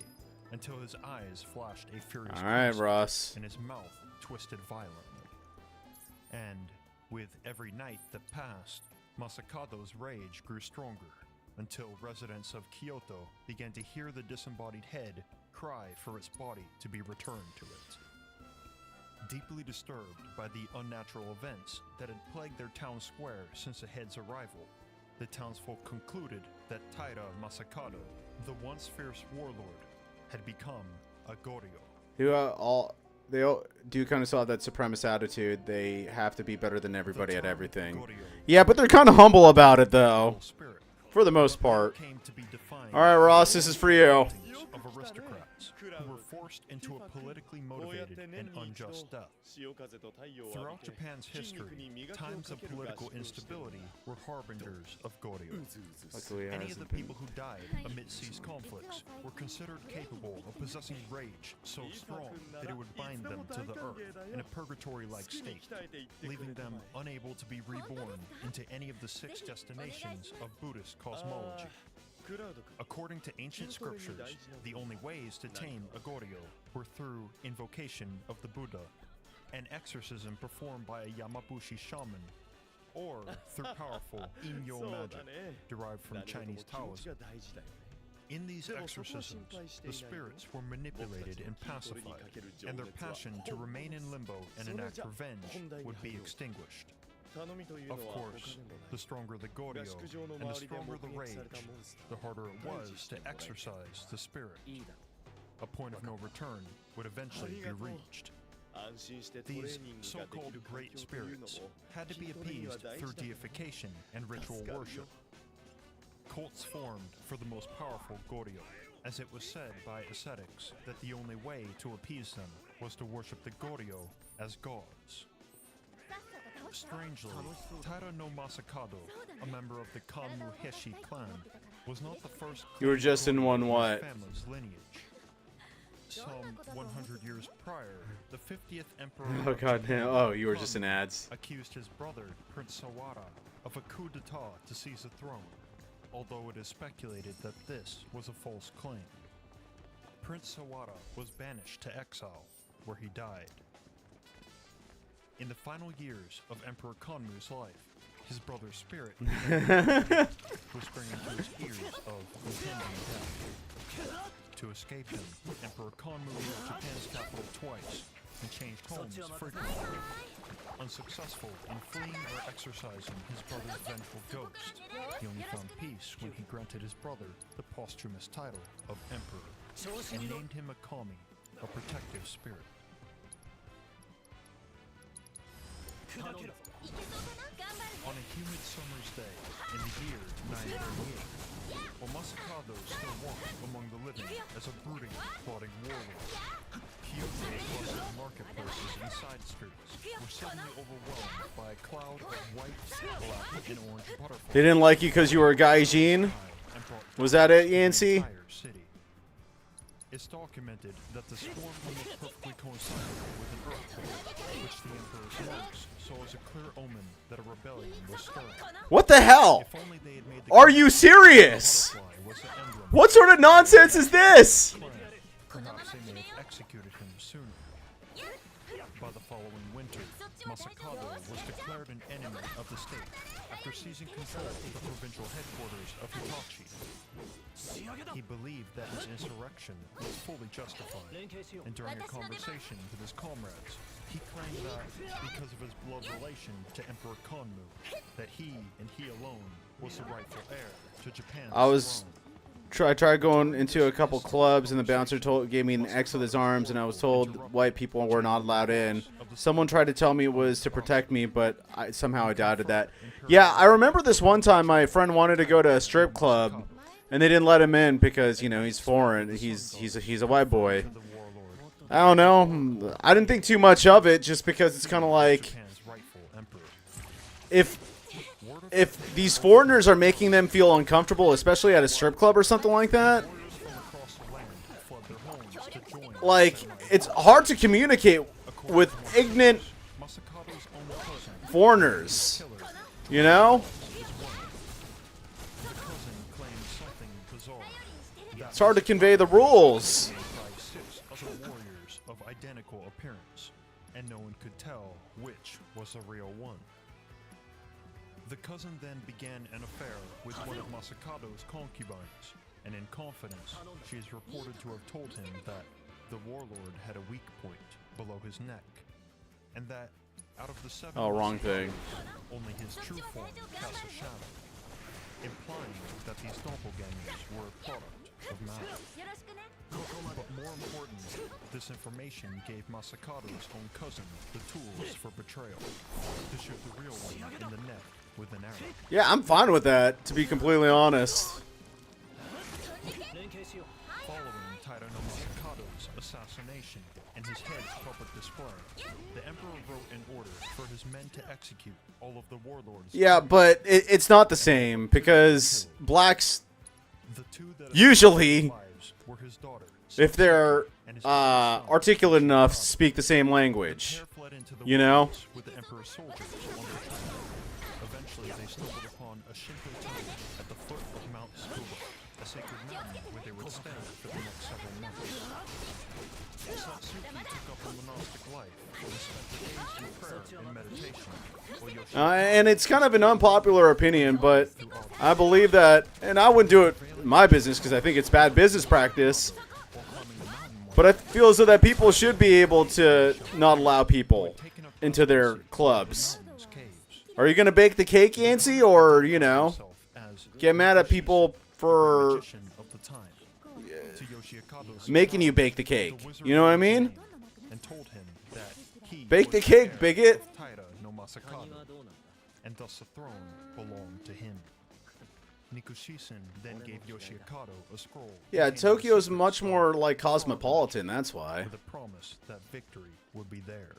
until his eyes flashed a furious Alright, crimson Ross. and his mouth twisted violently. And with every night that passed, Masakado's rage grew stronger, until residents of Kyoto began to hear the disembodied head cry for its body to be returned to it. Deeply disturbed by the unnatural events that had plagued their town square since the head's arrival, the townsfolk concluded that Taira Masakado, the once fierce warlord, had become a Goryo. They all do kind of still have that supremacist attitude. They have to be better than everybody at everything. Yeah, but they're kind of humble about it, though. For the most part. Alright, Ross, this is for you. Of aristocrats who were forced into a politically motivated and unjust death. Throughout Japan's history, times of political instability were harbingers of Goryo. Any of the people who died amidst these conflicts were considered capable of possessing rage so strong that it would bind them to the earth in a purgatory-like state, leaving them unable to be reborn into any of the 6 destinations of Buddhist cosmology. According to ancient scriptures, the only ways to tame a Goryo were through invocation of the Buddha, an exorcism performed by a Yamabushi shaman, or through powerful Inyo magic derived from Chinese Taoism. In these exorcisms, the spirits were manipulated and pacified, and their passion to remain in limbo and enact revenge would be extinguished. Of course, the stronger the Goryo and the stronger the rage, the harder it was to exorcise the spirit. A point of no return would eventually be reached. These so-called great spirits had to be appeased through deification and ritual worship. Cults formed for the most powerful Goryo, as it was said by ascetics that the only way to appease them was to worship the Goryo as gods. Strangely, Taira no Masakado, a member of the Kanmu Heshi clan, was not the first You were just in one what? family's lineage. Some 100 years prior, the 50th emperor Oh god damn. Oh, you were just in ads. accused his brother, Prince Sawara, of a coup d'etat to seize the throne, although it is speculated that this was a false claim. Prince Sawara was banished to exile, where he died. In the final years of Emperor Kanmu's life, his brother's spirit whispering into his ears of impending death. To escape him, Emperor Kanmu left Japan's capital twice and changed homes frequently. Unsuccessful in fleeing or exorcising his brother's vengeful ghost, he only found peace when he granted his brother the posthumous title of Emperor and named him a kami, a protective spirit. On a humid summer's day in the year 938, while Masakado still walked among the living as a brooding, plotting warlord, Kyoto's bustling marketplaces and side streets were suddenly overwhelmed by a cloud of white, black, and orange butterflies. They didn't like you because you were a gaijin? Was that it, Yancey? It's documented that the swarm almost perfectly coincided with an earthquake, which the Emperor's monks saw as a clear omen that a rebellion was stirring. What the hell? If only they had made the Are you serious? What sort of nonsense is this? Perhaps they may have executed him sooner. By the following winter, Masakado was declared an enemy of the state after seizing control of the provincial headquarters of Hitachi. He believed that his insurrection was fully justified, and during a conversation with his comrades, he claimed that, because of his blood relation to Emperor Kanmu, that he and he alone was the rightful heir to Japan's I tried going into a couple clubs, and the bouncer gave me an X with his arms, and I was told white people were not allowed in. Someone tried to tell me it was to protect me, but somehow I doubted that. Yeah, I remember this one time my friend wanted to go to a strip club, and they didn't let him in because, you know, he's foreign. He's a white boy. I don't know. I didn't think too much of it, just because it's kind of like, if these foreigners are making them feel uncomfortable, especially at a strip club or something like that, like, it's hard to communicate with ignorant foreigners, you know? It's hard to convey the rules. Of identical appearance, and no one could tell which was the real one. The cousin then began an affair with one of Masakado's concubines, and in confidence, she is reported to have told him that the warlord had a weak point below his neck, and that out of the 7 wrong thing. only his true form casts a shadow, implying that these doppelgangers were a product of magic. But more important, this information gave Masakado's own cousin the tools for betrayal, to shoot the real one in the neck with an arrow. Yeah, I'm fine with that, to be completely honest. Following Taira no Masakado's assassination and his head's public display, the Emperor wrote an order for his men to execute all of the warlords. Yeah, but it's not the same, because blacks usually, if they're articulate enough, speak the same language, you know? With the Emperor's soldiers on their trail. Eventually, they stumbled upon a Shinto temple at the foot of Mount Tsukuba, a sacred mountain where they would stay for the next several months. Satsuki took up a monastic life and spent the days in prayer and meditation, while Yoshida And it's kind of an unpopular opinion, but I believe that, and I wouldn't do it in my business because I think it's bad business practice, but I feel as though that people should be able to not allow people into their clubs. Are you going to bake the cake, Yancey, or, you know, get mad at people for making you bake the cake? You know what I mean? Bake the cake, bigot. And thus the throne belonged to him. Nikushisin then gave Yoshikado a scroll. Yeah, Tokyo's much more like cosmopolitan, that's why. With a promise that victory would be theirs.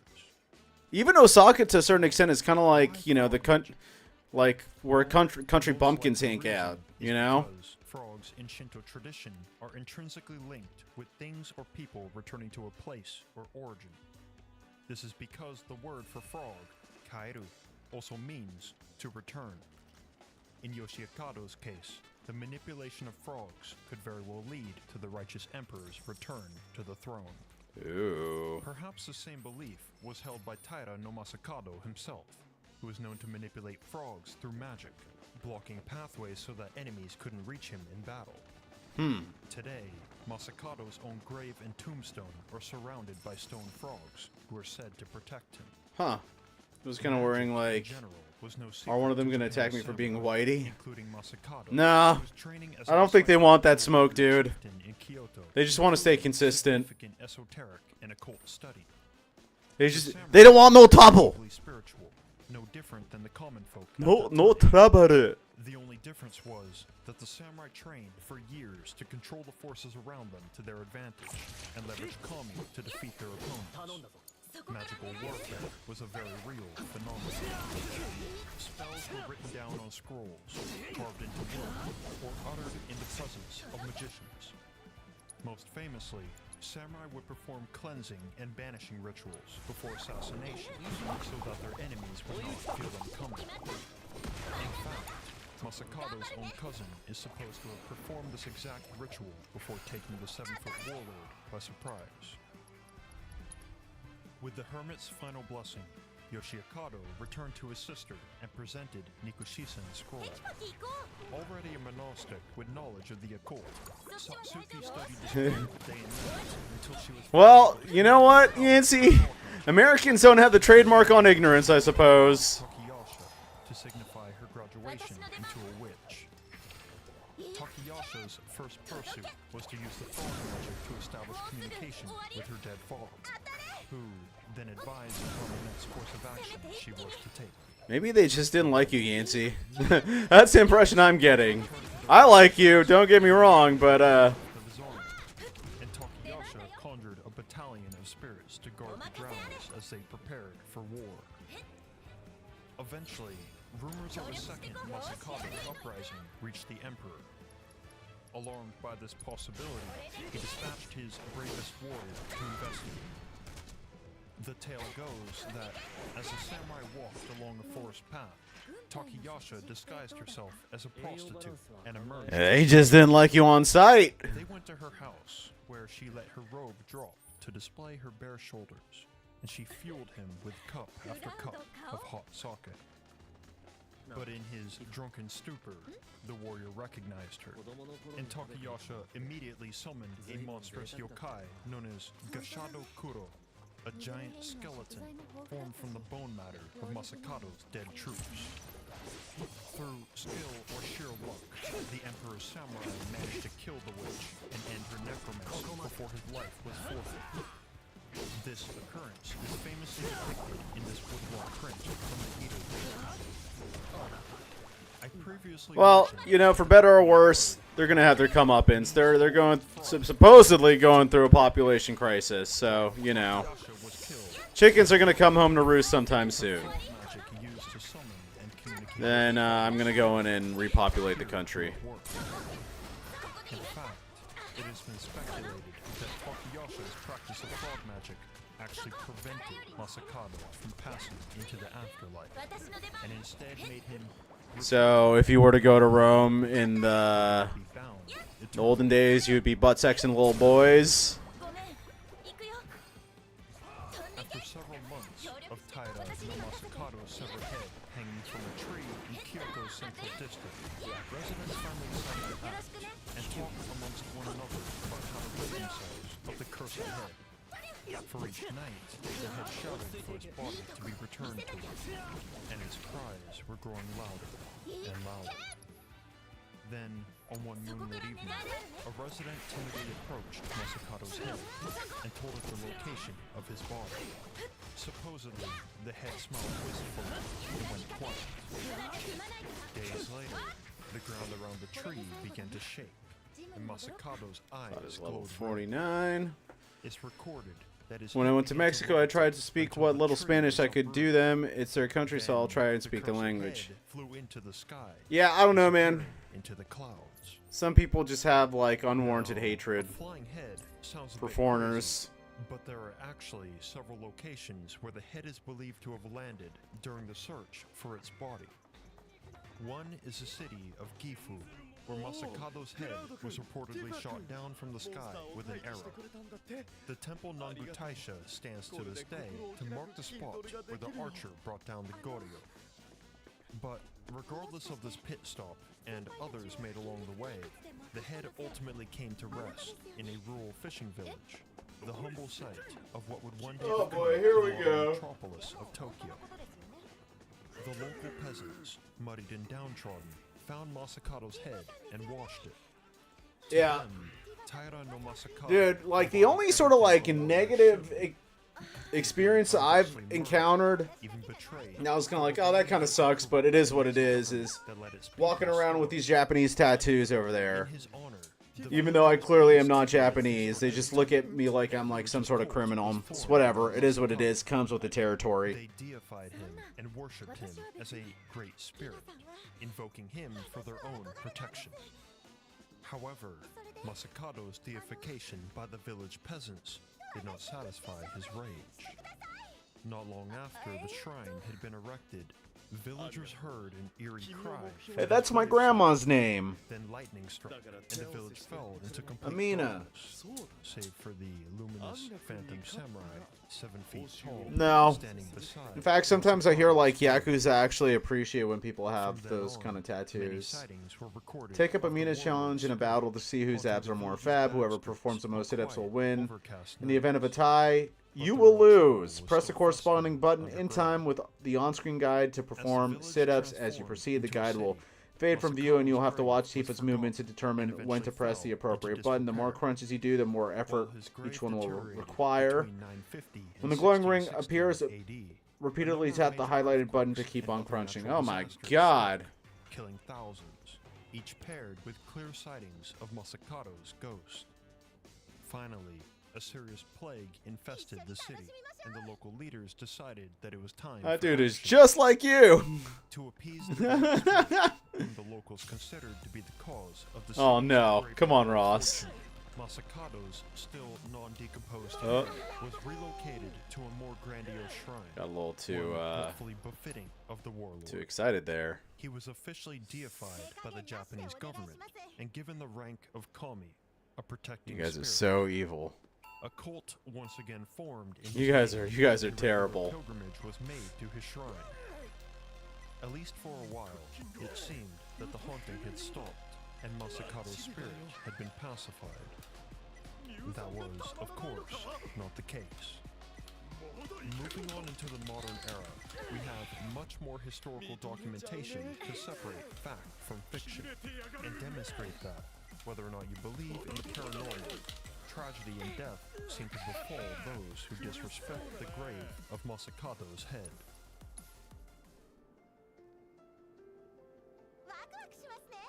Even Osaka, to a certain extent, is kind of like, you know, like where country bumpkins hang out, you know? Because frogs in Shinto tradition are intrinsically linked with things or people returning to a place or origin. This is because the word for frog, kairu, also means to return. In Yoshikado's case, the manipulation of frogs could very well lead to the righteous emperor's return to the throne. Ooh. Perhaps the same belief was held by Taira no Masakado himself, who was known to manipulate frogs through magic, blocking pathways so that enemies couldn't reach him in battle. Today, Masakado's own grave and tombstone are surrounded by stone frogs, who are said to protect him. Huh. I was kind of worrying, like, are one of them going to attack me for being whitey? No, I don't think they want that smoke, dude. They just want to stay consistent. They don't want no trouble. No different than the common folk. No trouble. The only difference was that the samurai trained for years to control the forces around them to their advantage and leverage kami to defeat their opponents. Magical warfare was a very real phenomenon. Spells were written down on scrolls, carved into wood, or uttered in the presence of magicians. Most famously, samurai would perform cleansing and banishing rituals before assassination, so that their enemies would not feel them coming. In fact, Masakado's own cousin is supposed to have performed this exact ritual before taking the 7-foot warlord by surprise. With the hermit's final blessing, Yoshikado returned to his sister and presented Nikushisen's scroll. Already a monastic with knowledge of the occult, Satsuki studied the scroll day and night until she was... Well, you know what, Yancey? Americans don't have the trademark on ignorance, I suppose. To signify her graduation situation into a witch. Takayasha's first pursuit was to use the fog magic to establish communication with her dead father, who then advised on the next course of action she was to take. Maybe they just didn't like you, Yancey. That's the impression I'm getting. I like you, don't get me wrong, but And Takayasha conjured a battalion of spirits to guard the grounds as they prepared for war. Eventually, rumors of a second Masakado uprising reached the Emperor. Alarmed by this possibility, he dispatched his bravest warrior to investigate. The tale goes that, as the samurai walked along a forest path, Takayasha disguised herself as a prostitute and emerged. he just didn't like you on sight. They went to her house, where she let her robe drop to display her bare shoulders, and she fueled him with cup after cup of hot sake. But in his drunken stupor, the warrior recognized her, and Takayasha immediately summoned a monstrous yokai known as Gashado Kuro, a giant skeleton formed from the bone matter of Masakado's dead troops. Through skill or sheer luck, the Emperor's samurai managed to kill the witch and end her necromancy before his life was forfeit. This occurrence is famously depicted in this woodblock print from the Edo period. I previously Well, you know, for better or worse, they're gonna have their comeuppance. They're going supposedly going through a population crisis, so you know, chickens are gonna come home to roost sometime soon. Then I'm gonna go in and repopulate the country. In fact, it has been speculated that Takayasha's practice of frog magic actually prevented Masakado from passing into the afterlife, and instead made him. So if you were to go to Rome in the olden days, you would be butt sexing little boys. After several months of Taira no Masakado's severed head hanging from a tree in Kyoto's central district, residents finally decided to act and talk amongst one another about how to rid themselves of the cursed head. For each night, the head shouted for its body to be returned to it, and its cries were growing louder and louder. Then, on one moonlit evening, a resident timidly approached Masakado's head and told it the location of his body. Supposedly, the head smelled wistfully and went quiet. Days later, the ground around the tree began to shake, and Masakado's eyes Level glowed 49. It's recorded that his When I went to Mexico, I tried to speak what little Spanish I could do them. It's their country, so I'll try and speak the language. flew into the sky, Yeah, I don't know, man. into the clouds. Some people just have like unwarranted hatred Flying head sounds a for bit foreigners. crazy, but there are actually several locations where the head is believed to have landed during the search for its body. One is the city of Gifu, where Masakado's head was reportedly shot down from the sky with an arrow. The temple Nangutaisha stands to this day to mark the spot where the archer brought down the Goryo. But regardless of this pit stop and others made along the way, the head ultimately came to rest in a rural fishing village, the humble site of what would one day Oh become boy, here we the modern go. metropolis of Tokyo. The local peasants, muddied and downtrodden, found Masakado's head and washed it. To Yeah. them, Taira no Masakado Dude, like the only sort of like negative experience I've encountered, even betrayed and I was kind of like, oh, that kind of sucks, but it is what it is that let its walking around with these Japanese tattoos over there. his honor. Even though I clearly am not Japanese, they just look at me like I'm like some sort of criminal. It's whatever. It is what it is. Comes with the territory. They deified him and worshipped him as a great spirit, invoking him for their own protection. However, Masakado's deification by the village peasants did not satisfy his rage. Not long after the shrine had been erected, villagers heard an eerie cry. Hey, that's my grandma's name. Then lightning struck, and the village fell into complete Amina. darkness, save for the luminous phantom samurai, 7 feet tall, No. standing beside. In fact, sometimes I hear like Yakuza actually appreciate when people have those kind of Many tattoos. sightings were recorded Take up of the Amina's challenge in a battle to see whose abs are more fab. Whoever performs the most hit-ups will win. In the event of a tie, You will lose. Press the corresponding button in time with the on-screen guide to perform sit-ups. As you proceed, the guide will fade from view, and you'll have to watch Tifa's movement to determine when to press the appropriate button. The more crunches you do, the more effort each one will require. When the glowing ring appears, repeatedly tap the highlighted button to keep on crunching. Oh my god. Killing thousands, each paired with clear sightings of Masakado's ghost. Finally, a serious plague infested the city, and the local leaders decided that it was time. That dude is just like you. To appease the spirit, whom the locals considered to be the cause of the Oh city's no! great Come on, Ross. Masakado's still non-decomposed head was relocated to a more grandiose shrine. Got a little too hopefully befitting of the warlord. too excited there. He was officially deified by the Japanese government and given the rank of kami, a protecting You guys are spirit. so evil. A cult once again formed in You guys his are name, you guys are and regular terrible. Pilgrimage was made to his shrine. At least for a while, it seemed that the haunting had stopped and Masakado's spirit had been pacified. That was, of course, not the case. Moving on into the modern era, we have much more historical documentation to separate fact from fiction and demonstrate that, whether or not you believe in the paranormal, tragedy and death seem to befall those who disrespect the grave of Masakado's head.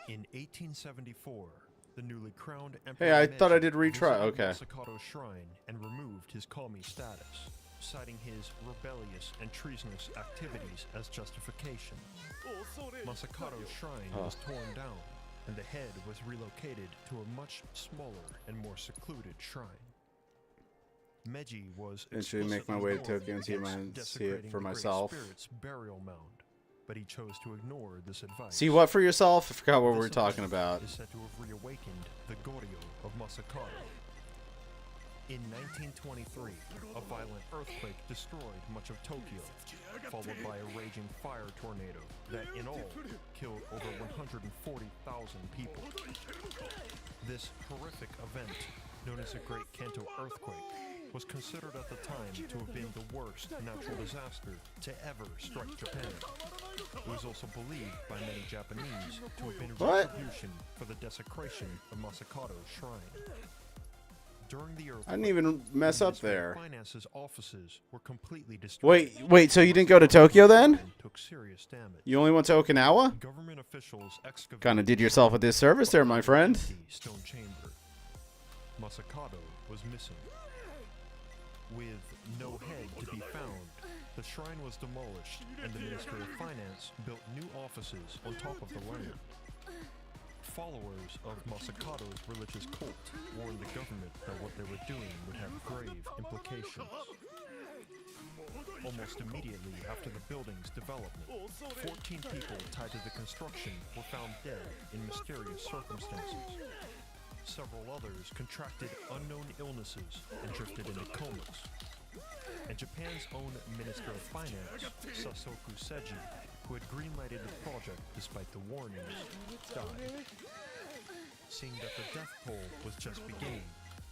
In 1874, the newly crowned Emperor Hey, I thought I Meiji did retry. visited Okay. Masakado's shrine and removed his kami status, citing his rebellious and treasonous activities as justification. Masakado's shrine was torn down, and the head was relocated to a much smaller and more secluded shrine. Meiji was Eventually make my way to explicitly Tokyo and see it warned against see it desecrating for the Great myself. Spirit's burial mound, but he chose to ignore this advice. See what for yourself? I forgot what we were This talking event about. is said to have reawakened the Goryo of Masakado. In 1923, a violent earthquake destroyed much of Tokyo, followed by a raging fire tornado that in all killed over 140,000 people. This horrific event, known as the Great Kanto Earthquake, was considered at the time to have been the worst natural disaster to ever strike Japan. It was also believed by many Japanese to have been retribution for the desecration of Masakado's shrine. During the earthquake, I didn't even mess the up Ministry of there. Finance's offices were completely destroyed. Wait, so you didn't go to Tokyo then? Took serious damage. You only went to Okinawa? Government officials excavated Kind of did yourself a disservice there, my friend. the stone chamber. Masakado was missing. With no head to be found, the shrine was demolished, and the Ministry of Finance built new offices on top of the land. Followers of Masakado's religious cult warned the government that what they were doing would have grave implications. Almost immediately after the building's development, 14 people tied to the construction were found dead in mysterious circumstances. Several others contracted unknown illnesses and drifted into comas. And Japan's own Minister of Finance, Sasoku Seiji, who had greenlighted the project despite the warnings, died. Seeing that the death toll was just beginning,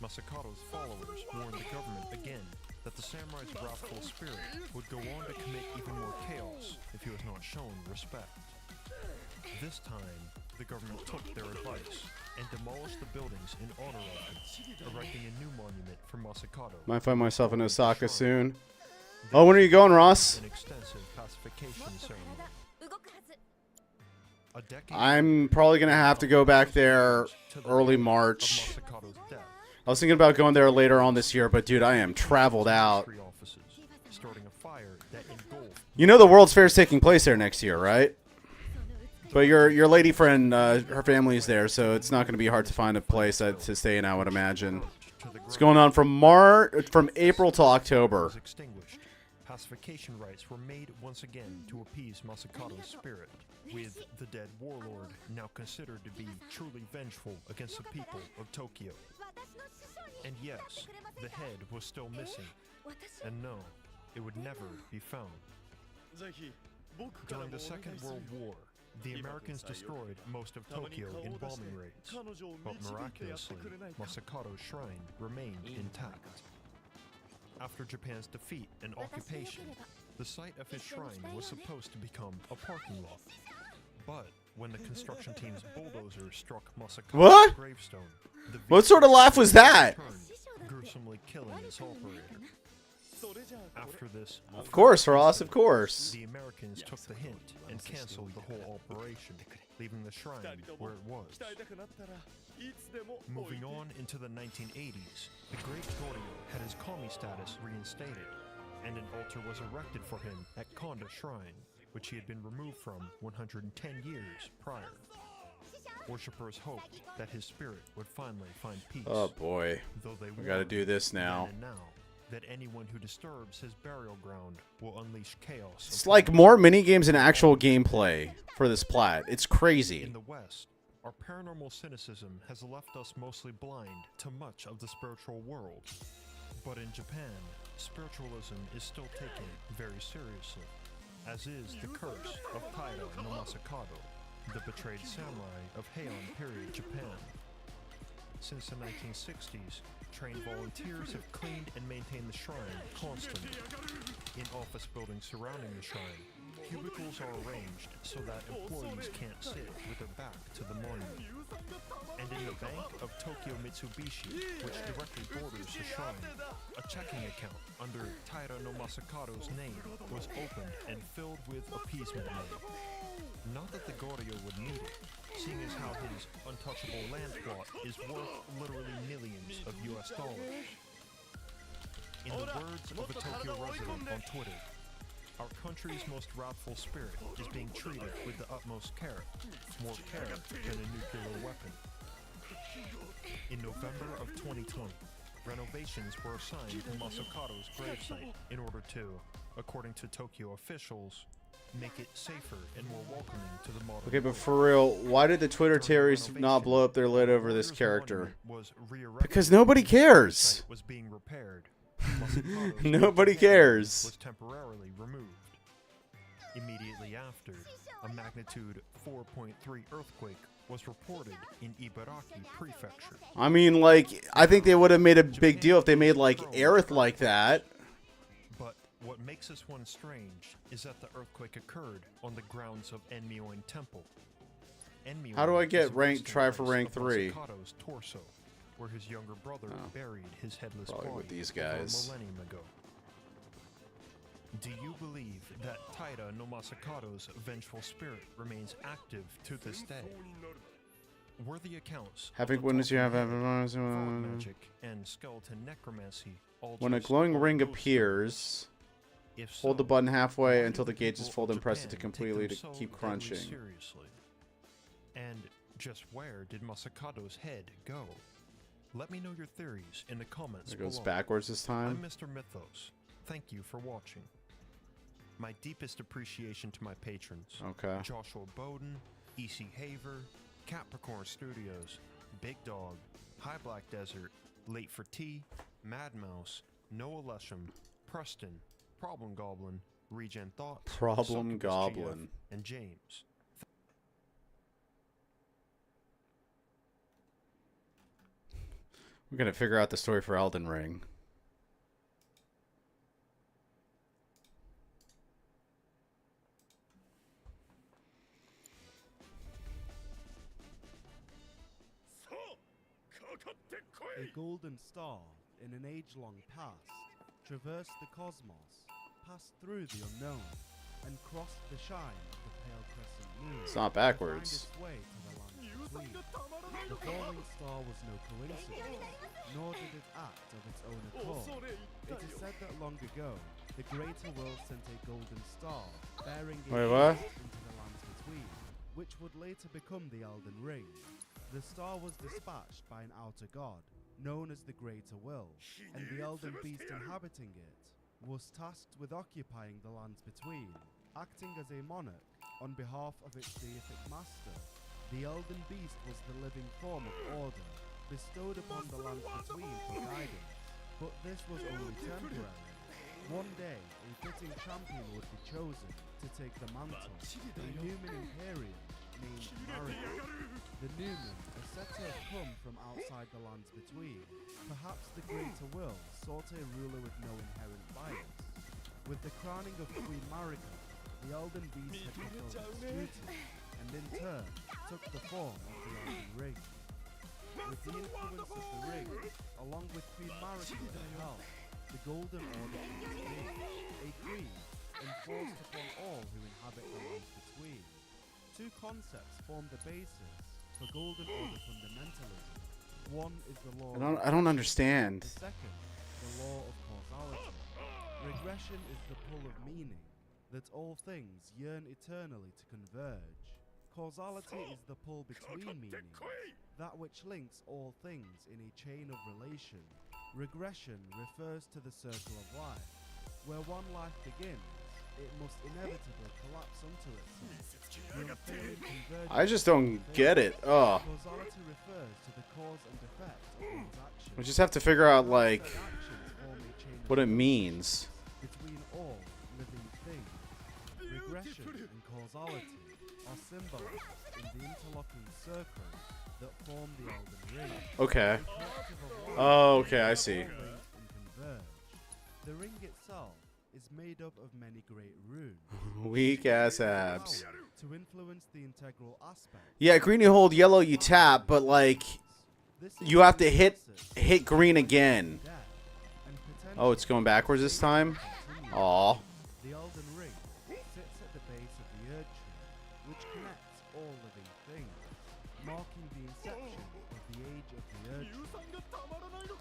Masakado's followers warned the government again that the samurai's wrathful spirit would go on to commit even more chaos if he was not shown respect. This time, the government took their advice and demolished the buildings in honor of him, erecting a new monument for Masakado. Might find myself in Osaka soon. Oh, when are you going, Ross? An extensive pacification ceremony. A decade I'm probably gonna have to go back there early March. Masakado's death, I was thinking about going there later on this year, but dude, I am traveled out. three offices, starting a fire that engulfed You know the World's Fair is taking place there next year, right? But your lady friend, her family's there, so it's not going to be hard to find a place to stay in, I would imagine. It's going on from April to October. was extinguished. Pacification rites were made once again to appease Masakado's spirit, with the dead warlord now considered to be truly vengeful against the people of Tokyo. And yes, the head was still missing. And no, it would never be found. During the Second World War, the Americans destroyed most of Tokyo in bombing raids, but miraculously, Masakado's shrine remained intact. After Japan's defeat and occupation, the site of his shrine was supposed to become a parking lot. But when the construction team's bulldozer struck Masakado's What? gravestone, the What sort of laugh was that? turned, gruesomely killing its operator. After this, Of course, Ross, of course. the Americans took the hint and canceled the whole operation, leaving the shrine where it was. Moving on into the 1980s, the Great Goryo had his kami status reinstated, and an altar was erected for him at Konda Shrine, which he had been removed from 110 years prior. Worshippers hoped that his spirit would finally find peace. Oh boy, though they we gotta do this now. then and now that anyone who disturbs his burial ground will unleash chaos. It's like more mini games and actual gameplay for this plat. It's crazy. In the West, our paranormal cynicism has left us mostly blind to much of the spiritual world. But in Japan, spiritualism is still taken very seriously, as is the curse of Taira no Masakado, the betrayed samurai of Heian period Japan. Since the 1960s, trained volunteers have cleaned and maintained the shrine constantly. In office buildings surrounding the shrine, cubicles are arranged so that employees can't sit with their back to the monument. And in the bank of Tokyo Mitsubishi, which directly borders the shrine, a checking account under Taira no Masakado's name was opened and filled with appeasement money. Not that the Goryo would need it, seeing as how his untouchable land plot is worth literally millions of US dollars. In the words of a Tokyo resident on Twitter, our country's most wrathful spirit is being treated with the utmost care, more care than a nuclear weapon. In November of 2020, renovations were assigned to Masakado's gravesite in order to, according to Tokyo officials, make it safer and more welcoming to the modern Okay, but world. for real, why did the Twitter terrorists not blow up their lid over this character? Because nobody cares. Was being repaired. Nobody cares. Was temporarily removed. Immediately after, a magnitude 4.3 earthquake was reported in Ibaraki Prefecture. I mean, like, I think they would have made a big deal if they made, like, Aerith like that. But what makes this one strange is that the earthquake occurred on the grounds of Enmyoin Temple. Enmyoin How do I is get the rank? resting Try for place rank of 3. Masakado's torso, where his younger brother buried his headless Probably body with these over a guys. millennium ago. Do you believe that Taira no Masakado's vengeful spirit remains active to this day? Were the accounts of Having the witnessed you have fog magic and skeleton necromancy all When a just glowing ring ghost appears, If hold the so, button halfway why until do the gauge is people full, of then press it to Japan take completely them to so keep deadly crunching. seriously? And just where did Masakado's head go? Let me know your theories in the comments It goes below. backwards this time. I'm Mr. Mythos. Thank you for watching. My deepest appreciation to my patrons. Okay. Joshua Bowden, E.C. Haver, Capricorn Studios, Big Dog, High Black Desert, Late for Tea, Mad Mouse, Noah Lesham, Preston, Problem Goblin, Regen Thoughts, Problem Succubus Goblin. GF, and James. We're gonna figure out the story for Elden Ring. A golden star in an age-long past traversed the cosmos, passed through the unknown, and crossed the shine of the pale crescent moon. It's not to find backwards. its way to the land between. The falling star was no coincidence, nor did it act of its own accord. It is said that long ago, the greater world sent a golden star bearing a Wait, what? gift into the lands between, which would later become the Elden Ring. The star was dispatched by an outer god, known as the Greater Will, and the Elden Beast inhabiting it was tasked with occupying the lands between, acting as a monarch on behalf of its deific master. The Elden Beast was the living form of order, bestowed upon the lands between for guidance, but this was only temporary. One day, a fitting champion would be chosen to take the mantle, a Newman Imperium named Marion. The Newman, a said to have come from outside the lands between. Perhaps the greater will sought a ruler with no inherent bias. With the crowning of Queen Marika, the Elden Beast had fulfilled its duty, and in turn took the form of the Elden Ring. With the influence of the ring, along with Queen Marika at helm, the Golden Order came to be, a queen enforced upon all who inhabit the lands between. Two concepts form the basis for Golden Order fundamentalism. One is the law I don't understand. The second, the law of causality. Regression is the pull of meaning, that all things yearn eternally to converge. Causality is the pull between meanings, that which links all things in a chain of relation. Regression refers to the circle of life. Where one life begins, it must inevitably collapse unto itself. I just don't get it. Oh. Causality refers to the cause and effect of one's actions. We just have to figure out, like, what it means. Between all living things, regression and causality are symbolized in the interlocking circles that form the Elden Ring. Okay. Oh, okay, I see. The ring itself is made up of many great runes. Weak ass abs. To influence the integral aspect. Yeah, green you hold, yellow you tap, but like you have to hit green again. Oh, it's going backwards this time? Aw. The Elden Ring sits at the base of the Erd Tree, which connects all living things, marking the inception of the age of the Erd Tree.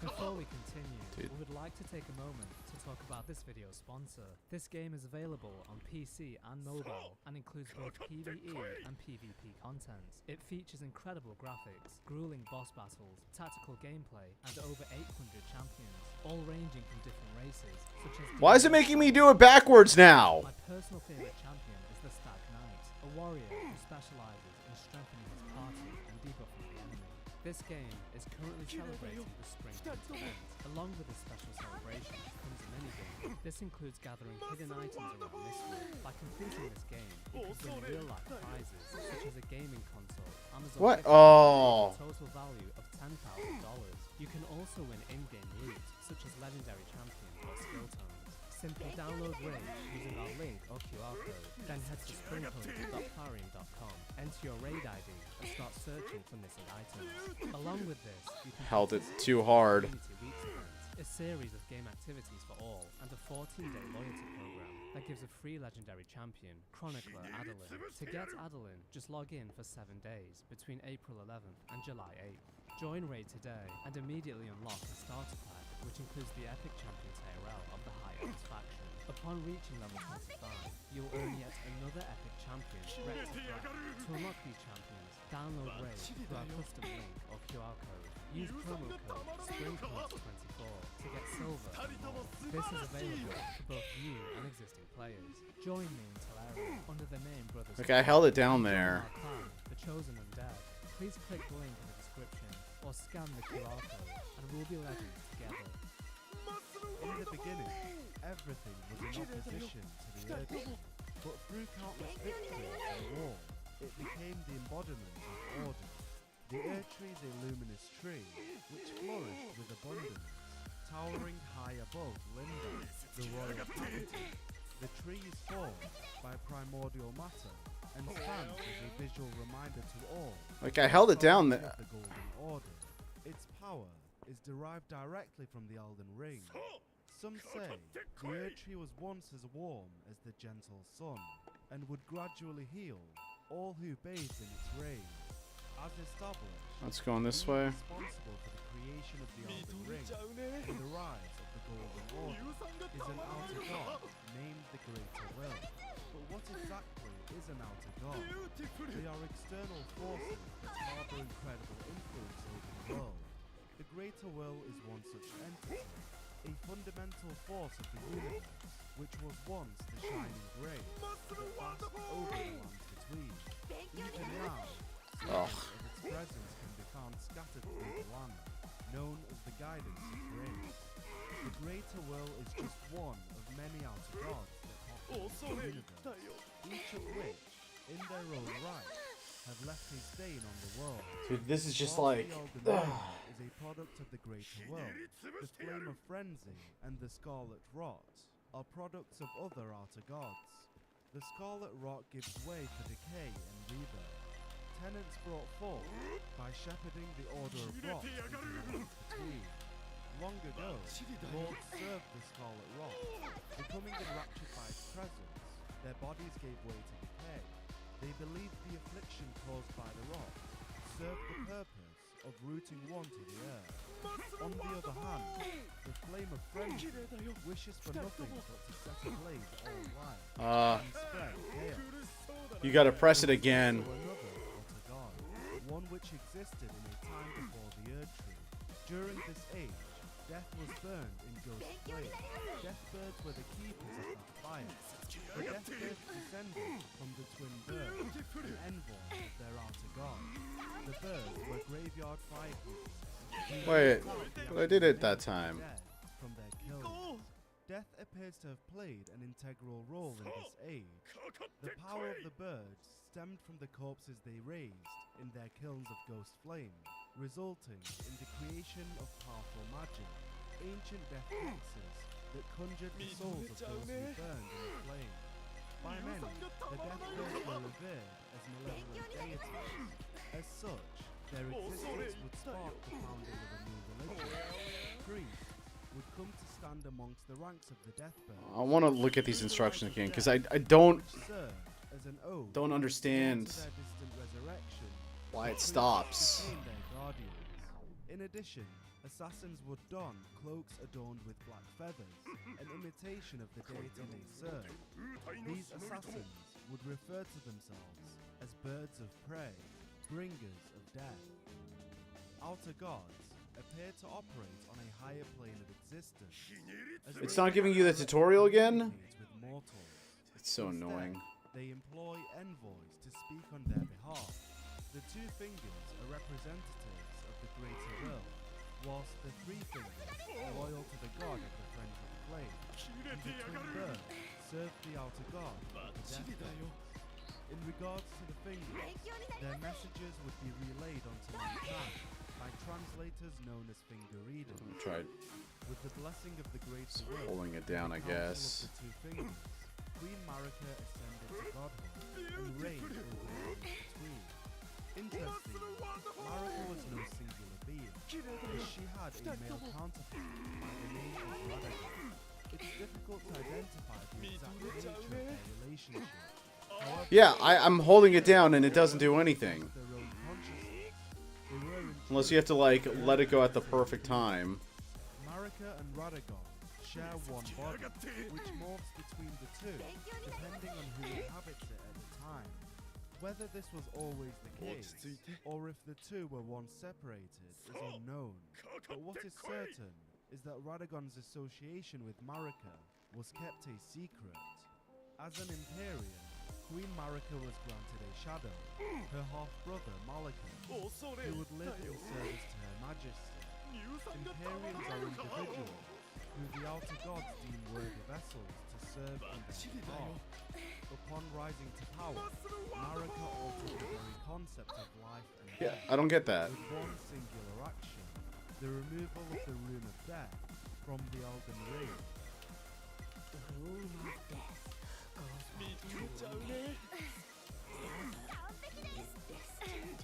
Before we continue, Dude. we would like to take a moment to talk about this video's sponsor. This game is available on PC and mobile and includes both PvE and PvP content. It features incredible graphics, grueling boss battles, tactical gameplay, and over 800 champions, all ranging from different races, such as... Why is it making me do it backwards now? My personal favorite champion is the Stag Knight, a warrior who specializes in strengthening his party and debuffing the enemy. This game is currently celebrating the Spring Hunt event. Along with this special celebration comes a minigame. This includes gathering hidden items around Mistwood. By completing this game, you can win real-life prizes, such as a gaming console, Amazon What? gift card, Oh. total value of $10,000. You can also win in-game loot, such as legendary champions or skill tones. Simply download Ring using our link or QR code, then head to springhunt.plarium.com, enter your raid ID, and start searching for missing items. Along with this, you can Held it too hard. Community Weeks event, a series of game activities for all, and a 14-day loyalty program that gives a free legendary champion, Chronicler Adeline. To get Adeline, just log in for 7 days between April 11th and July 8th. Join Raid today and immediately unlock a starter pack, which includes the epic champion TRL of the High Elves faction. Upon reaching level 25, you'll earn yet another epic champion, Rectify. To unlock these champions, download Raid through our custom link or QR code. Use promo code SPRINGHUNT24 to get silver and more. This is available for both new and existing players. Join me in Tolarian under the name Brothers. Okay, I held it down there. Clan, the Chosen Undead. Please click the link in the description or scan the QR code and we'll be legends together. In the beginning, everything was in opposition to the Erd Tree, but through countless victories and war, it became the embodiment of order. The Erd Tree is a luminous tree, which flourished with abundance, towering high above Linda, the royal capital. The tree is formed by primordial matter and stands as a visual reminder to all. Like, I held it down there. The Golden Order. Its power is derived directly from the Elden Ring. Some say the Erd Tree was once as warm as the gentle sun, and would gradually heal all who bathed in its rays. As established, Let's go on this way. responsible for the creation of the Elden Ring and the rise of the Golden Order is an outer god named the Greater Will. But what exactly is an outer god? They are external forces that harbor incredible influence over the world. The Greater Will is one such entity, a fundamental force of the universe, which was once the shining grace that passed over the lands between. Even now, Ugh. signs of its presence can be found scattered through the land, known as the guidance of grace. The Greater Will is just one of many outer gods that populate the universe, each of which, in their own right, have left a stain on the world. Dude, this is just Whilst like... the Elden Ring is a product of the greater world, the Flame of Frenzy and the Scarlet Rot are products of other outer gods. The Scarlet Rot gives way to decay and rebirth. Tenants brought forth by shepherding the Order of Rot into the lands between. Long ago, lords served the Scarlet Rot, becoming enraptured by its presence. Their bodies gave way to decay. They believed the affliction caused by the rot served the purpose of rooting one to the earth. On the other hand, the Flame of Frenzy wishes for nothing but to set ablaze all life and spread chaos. You gotta press it again. Another utter god, one which existed in a time before the Erd Tree. During this age, death was burned in ghost flame. Deathbirds were the keepers of that fire. The Deathbirds descended from the twin birds, an envoy of their outer god. The birds were graveyard firekeepers. Wait, but I did it that time. From their kills. Death appears to have played an integral role in this age. The power of the birds stemmed from the corpses they raised in their kilns of ghost flame, resulting in the creation of powerful magic, ancient death hexes that conjured the souls of those who burned in the flame. By many, the Deathbirds were revered as malevolent deities. As such, their existence would spark the founding of a new religion. Priests would come to stand amongst the ranks of the Deathbirds. I want to look at these instructions again because I don't understand why it stops. In addition, assassins would don cloaks adorned with black feathers, an imitation of the deity they served. These assassins would refer to themselves as birds of prey, bringers of death. Outer gods appear to operate on a higher plane of existence. It's not giving you the tutorial again? With mortals. It's so annoying. They employ envoys to speak on their behalf. The two fingers are representatives of the greater will, whilst the three fingers are loyal to the god of the friendly flame. And the twin birds serve the outer god of the death god. In regards to the fingers, their messages would be relayed onto mankind by translators known as finger readers. Tried with the blessing of the greater will, pulling it down, I guess. of the two fingers, Queen Marika ascended to godhood and reigned over the lands between. Interestingly, Marika was no singular being, as she had a male counterpart by the name of Radagon. It's difficult to identify the exact nature of their relationship. However, Yeah, I'm holding it down and it doesn't do anything. Unless you have to, like, let it go at the perfect time. Marika and Radagon share one body, which morphs between the two, depending on who inhabits it at the time. Whether this was always the case, or if the two were once separated, is unknown. But what is certain is that Radagon's association with Marika was kept a secret. As an Imperium, Queen Marika was granted a shadow, her half-brother Malika, who would live in service to her majesty. Imperiums are individuals who the outer gods deem worthy vessels to serve on their behalf. Upon rising to power, Marika altered the very concept of life and death. I don't get that. With one singular action, the removal of the rune of death from the Elden Ring. The rune of death goes on to me. Is destined.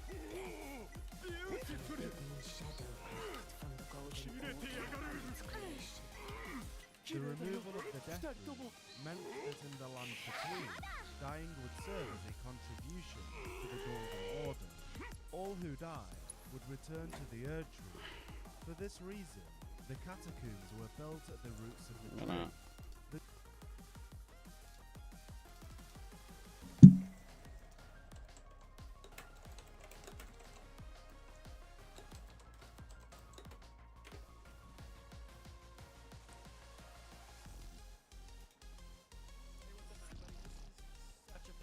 The forbidden shadow cast from the golden order of its creation. The removal of the death rune meant that in the land between, dying would serve as a contribution to the Golden Order. All who died would return to the Erd Tree. For this reason, the catacombs were built at the roots of the tree.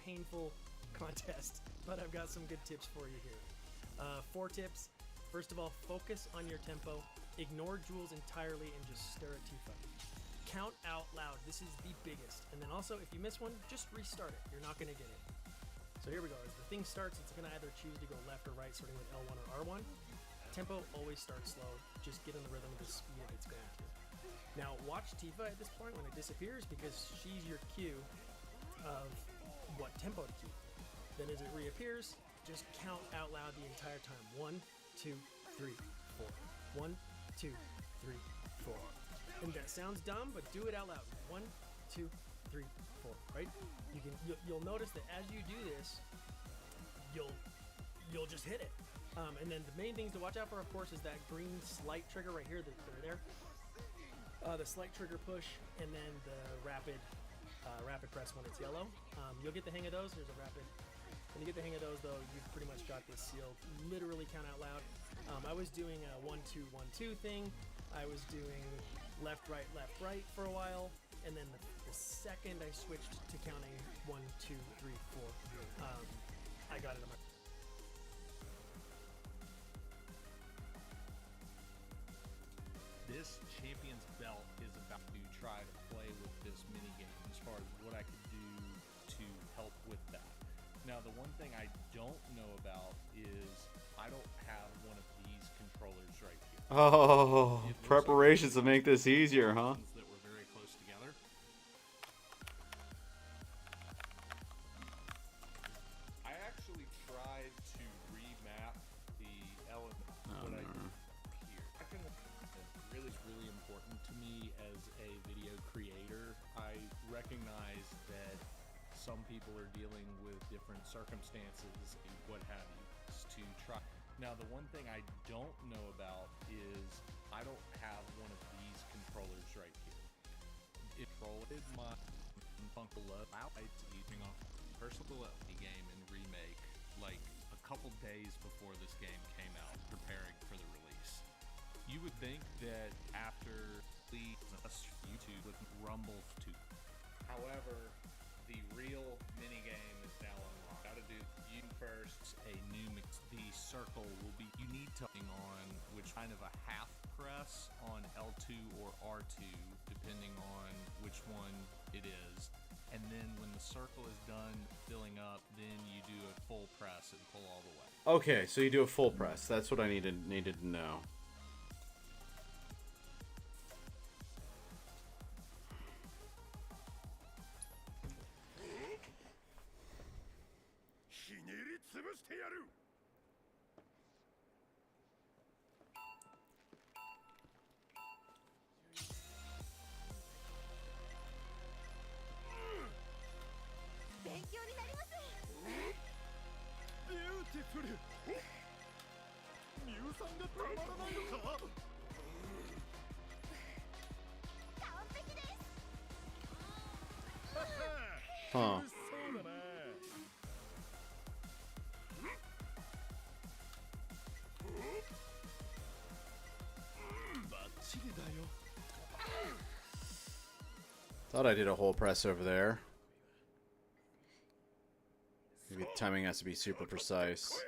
Painful contest, but I've got some good tips for you here. 4 tips. First of all, focus on your tempo. Ignore jewels entirely and just stare at Tifa. Count out loud. This is the biggest. And then also, if you miss one, just restart it. You're not going to get it. So here we go. As the thing starts, it's going to either choose to go left or right, starting with L1 or R1. Tempo always starts slow. Just get in the rhythm of the speed that it's going to. Now, watch Tifa at this point when it disappears, because she's your cue of what tempo to keep. Then as it reappears, just count out loud the entire time. 1, 2, 3, 4. 1, 2, 3, 4. And that sounds dumb, but do it out loud. 1, 2, 3, 4. Right? You'll notice that as you do this, you'll just hit it. And then the main things to watch out for, of course, is that green slight trigger right here. They're there. The slight trigger push, and then the rapid press when it's yellow. You'll get the hang of those. There's a rapid. When you get the hang of those, though, you've pretty much got this sealed. Literally count out loud. I was doing a 1, 2, 1, 2 thing. I was doing left, right for a while, and then the second I switched to counting 1, 2, 3, 4, I got it on my. This Champion's Belt is about to try to play with this minigame as far as what I could do to help with that. Now, the one thing I don't know about is I don't have one of these controllers right here. Oh, preparations to make this easier, huh? That were very close together. I actually tried to remap the element what I did here. I can really important to me as a video creator. I recognize that some people are dealing with different circumstances and what have you to try. Now, the one thing I don't know about is I don't have one of these controllers right here. It controlled my Funko out eating off personality game and remake like a couple days before this game came out, preparing for the release. You would think that after the YouTube would rumble to. However, the real minigame is now unlocked. How to do you first a new mix. The circle will be you need to on which kind of a half press on L2 or R2 depending on which one it is. And then when the circle is done filling up, then you do a full press and pull all the way. Okay, so you do a full press. That's what I needed to know. Huh. Thought I did a whole press over there. Maybe the timing has to be super precise.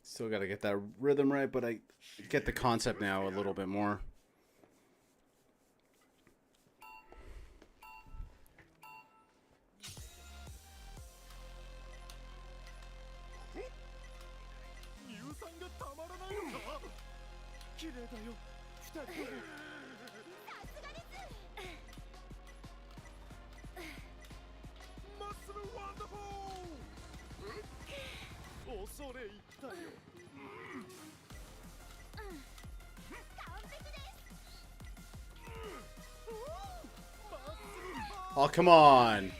Still got to get that rhythm right, but I get the concept now a little bit more. Oh, come on.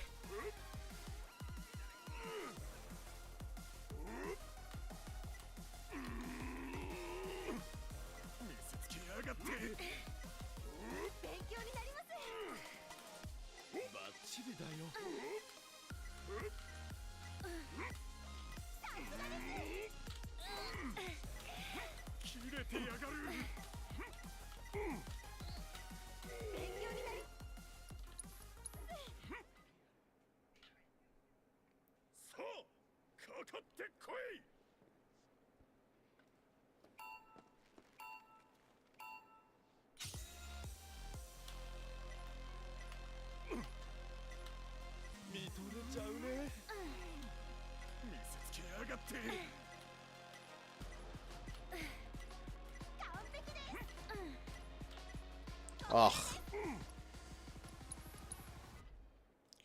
Ugh.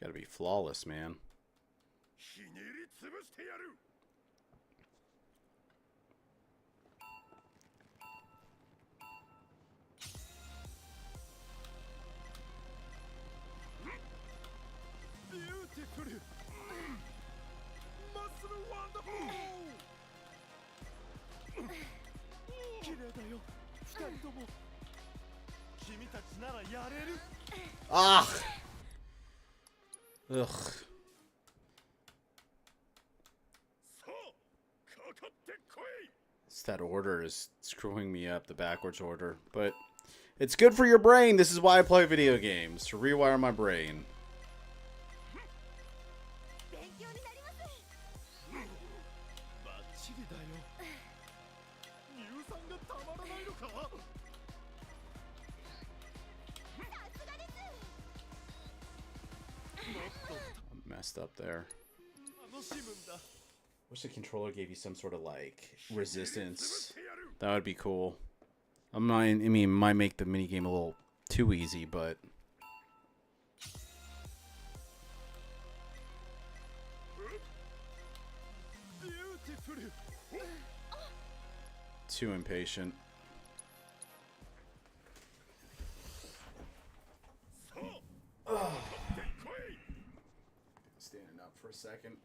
Gotta be flawless, man. Ah. Ugh. That order is screwing me up, the backwards order. But it's good for your brain. This is why I play video games, to rewire my brain. Messed up there. Wish the controller gave you some sort of like resistance. That would be cool. I mean, might make the minigame a little too easy, but too impatient. Standing up for a second.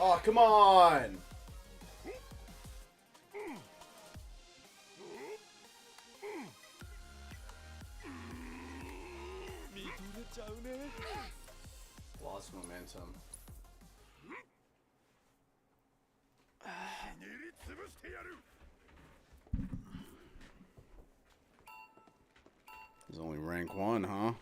Oh, come on! Lost momentum. He's only rank 1, huh?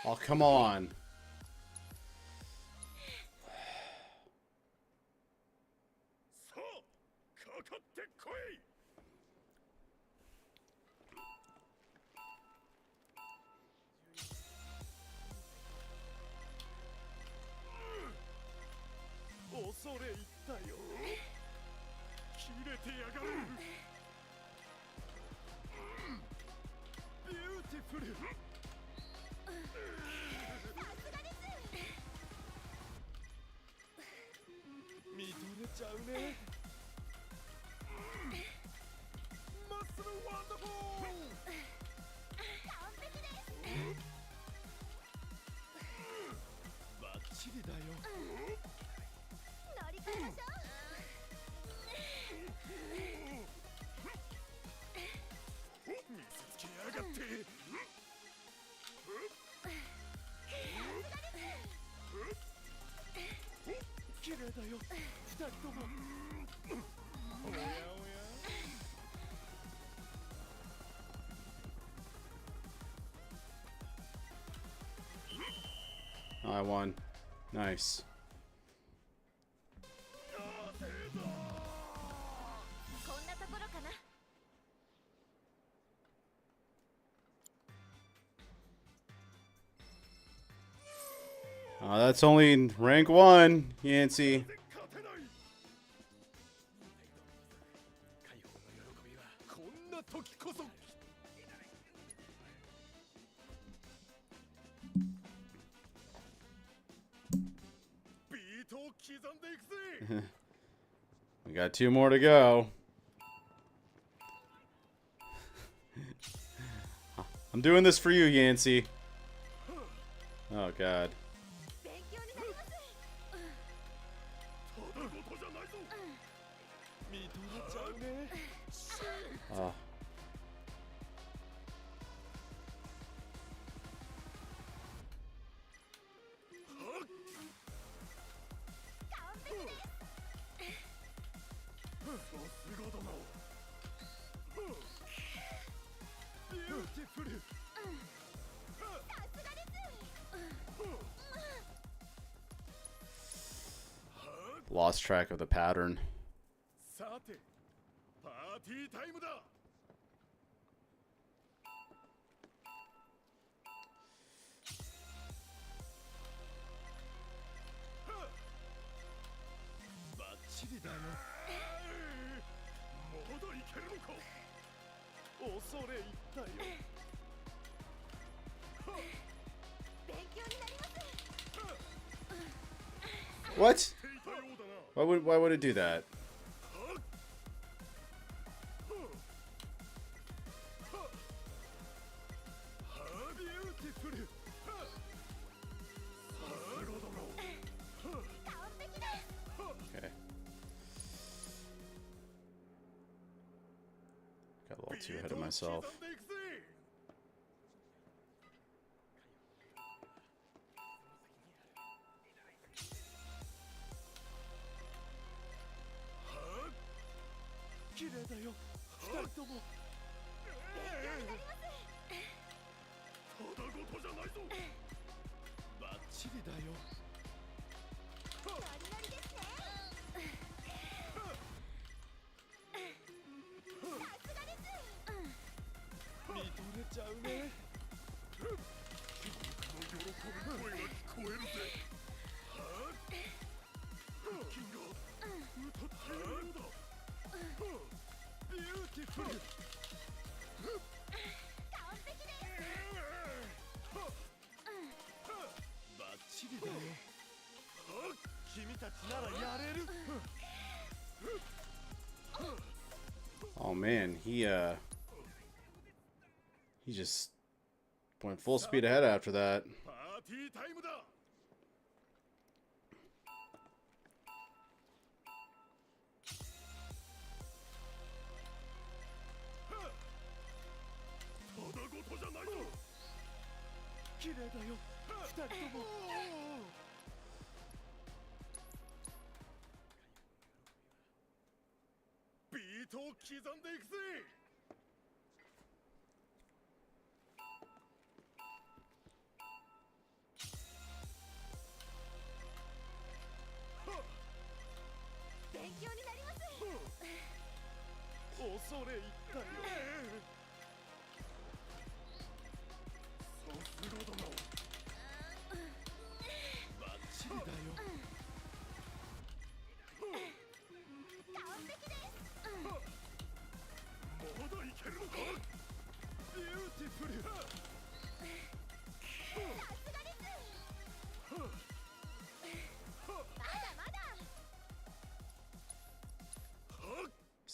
Oh, come on. ちゃうね。マッスルワンダフル。完璧です。バッチリだよ。乗り換えましょう。見せつけやがって。綺麗だよ、二人とも。おやおや。Oh, I won. Nice. こんなところかな。That's only rank 1, Yancey. こんな時こそ。ビートを刻んでいくぜ。We got 2 more to go. I'm doing this for you, Yancey. Oh, God. Oh. Lost track of the pattern. さて、パーティータイムだ。バッチリだよ。まだいけるのか。恐れ入ったよ。勉強になります。 What? Why would it do that? Okay. Got a little too ahead of myself. Oh man, he just went full speed ahead after that.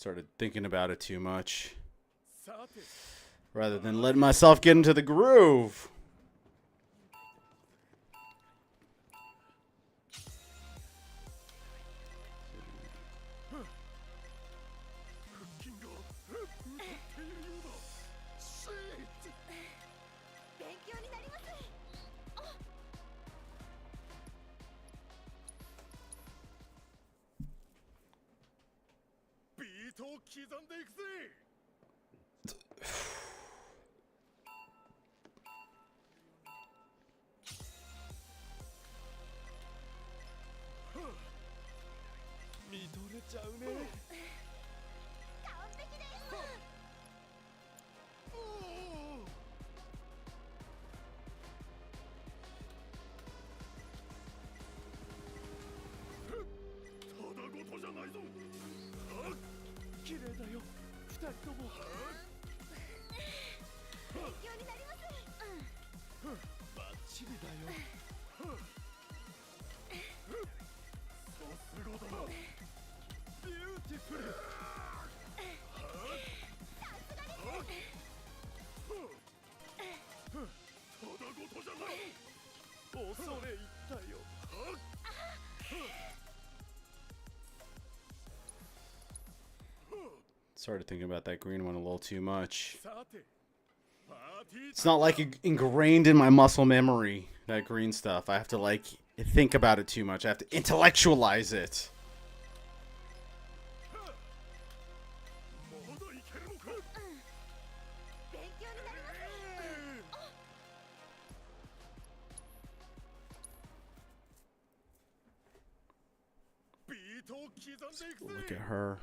Started thinking about it too much. Rather than letting myself get into the groove. Started thinking about that green one a little too much. It's not like ingrained in my muscle memory, that green stuff. I have to like think about it too much. I have to intellectualize it. Look at her.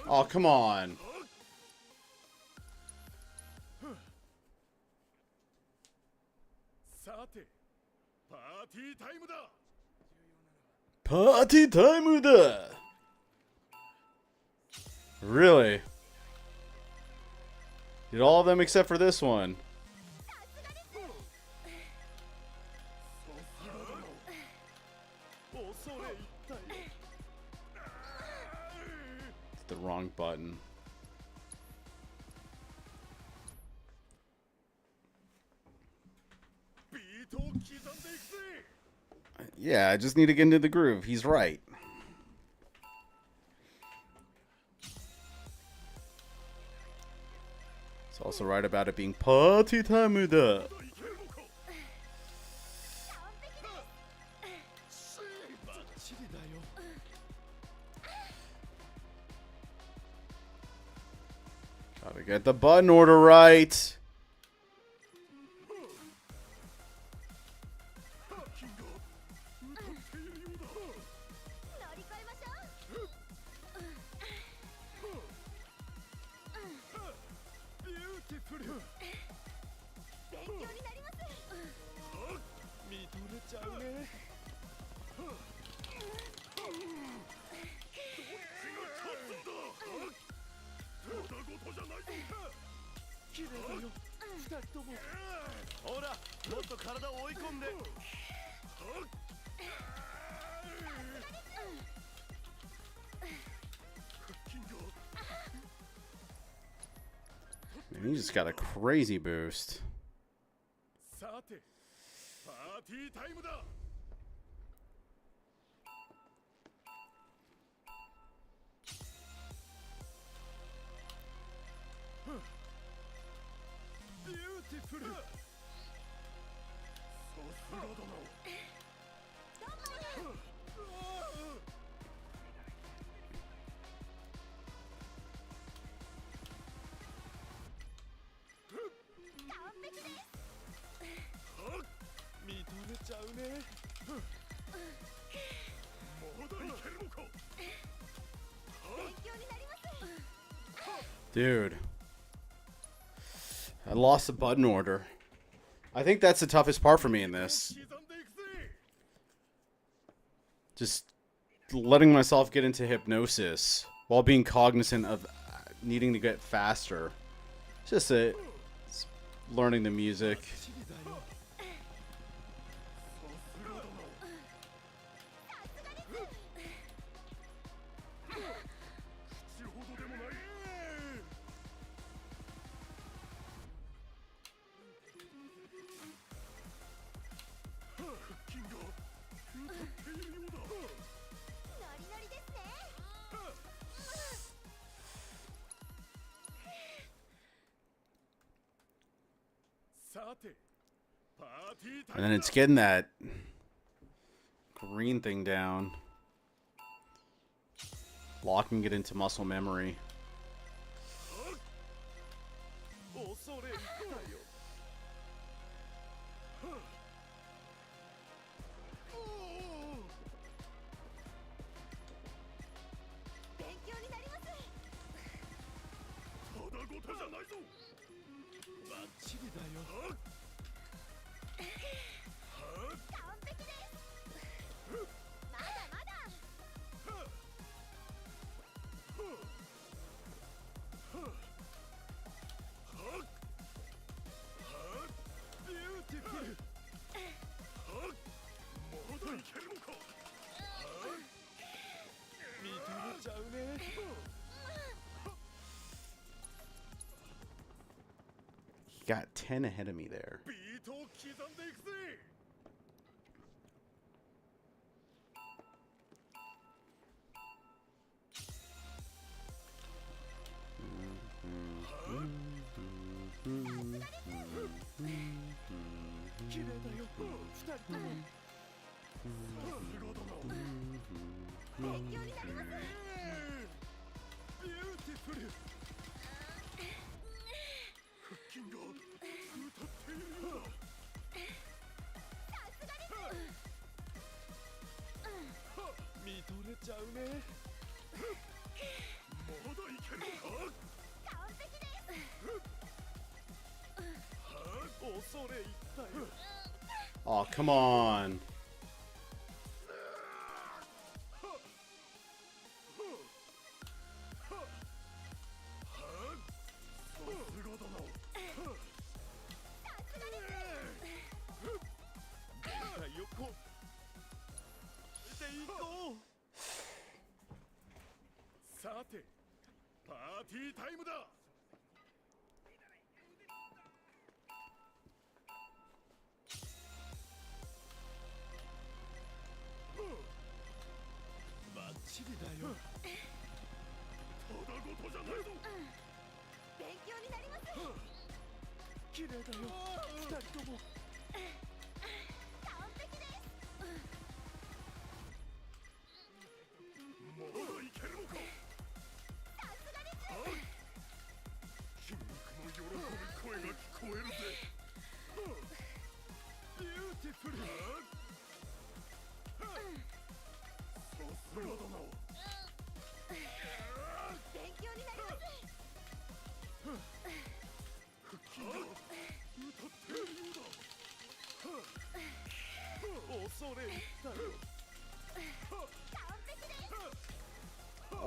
Oh, come on. Party time da. Really? Did all of them except for this one. It's the wrong button. Yeah, I just need to get into the groove. He's right. He's also right about it being party time da. Gotta get the button order right. Man, he just got a crazy boost. Dude. I lost the button order. I think that's the toughest part for me in this. Just letting myself get into hypnosis while being cognizant of needing to get faster. Just it's learning the music. And then it's getting that green thing down. Locking it into muscle memory. He got 10 ahead of me there. Oh, come on.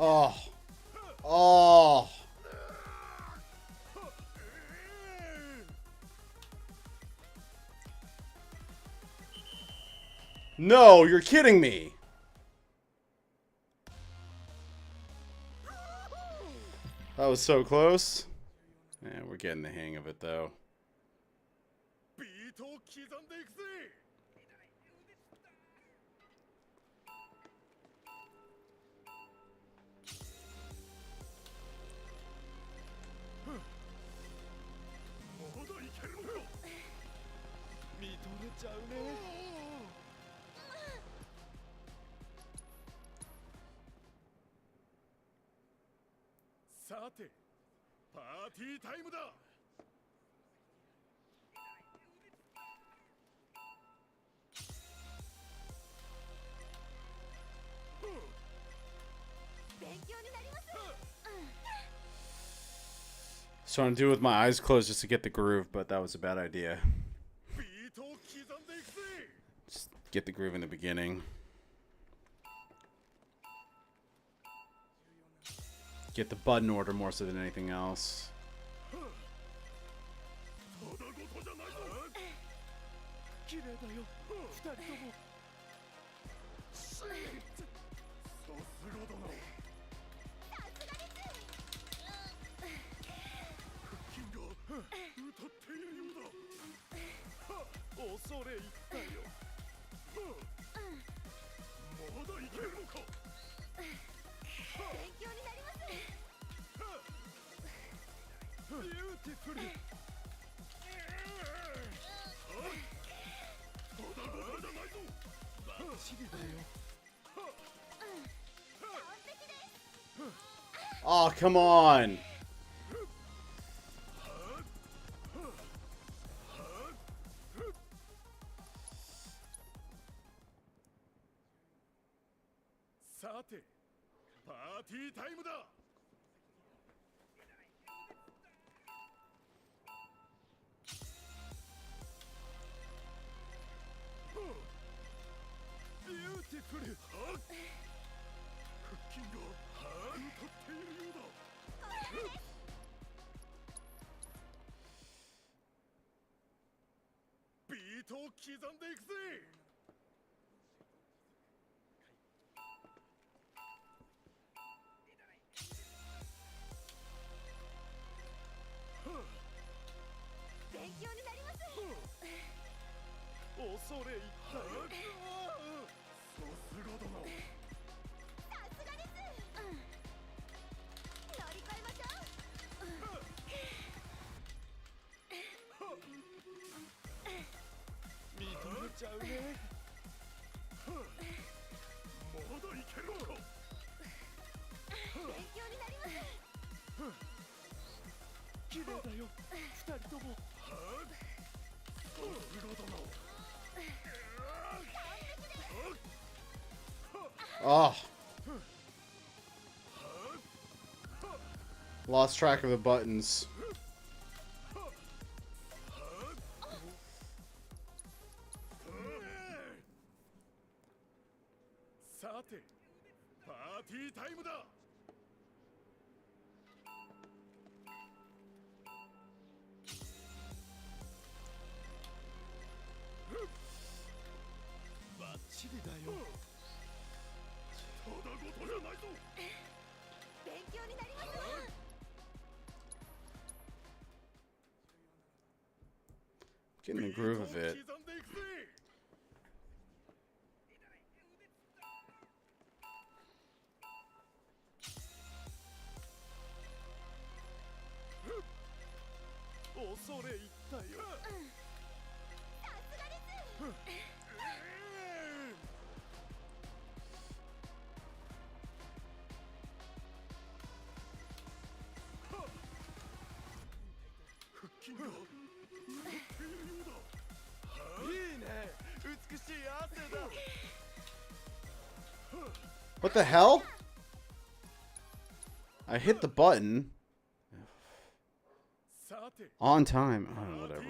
Oh. Oh. No, you're kidding me. That was so close. Yeah, we're getting the hang of it though. So I'm doing with my eyes closed just to get the groove, but that was a bad idea. Just get the groove in the beginning. Get the button order more so than anything else. Oh, come on. Oh. Lost track of the buttons. Getting the groove of it. What the hell? I hit the button. On time. Oh, whatever.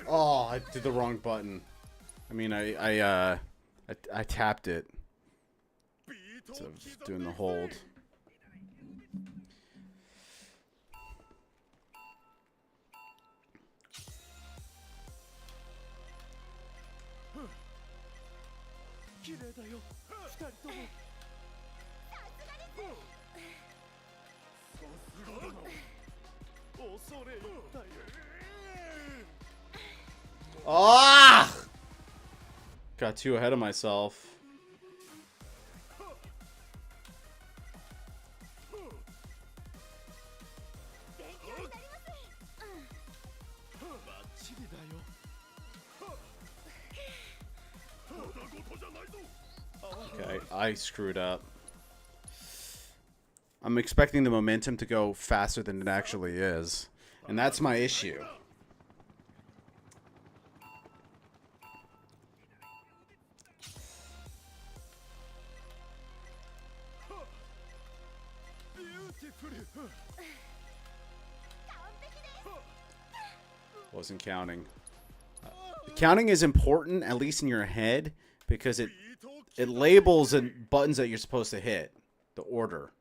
Oh, I did the wrong button. I mean, I tapped it instead of doing the hold. Ah! Got too ahead of myself. I screwed up. I'm expecting the momentum to go faster than it actually is. And that's my issue. Wasn't counting. Counting is important, at least in your head, because it labels and buttons that you're supposed to hit. The order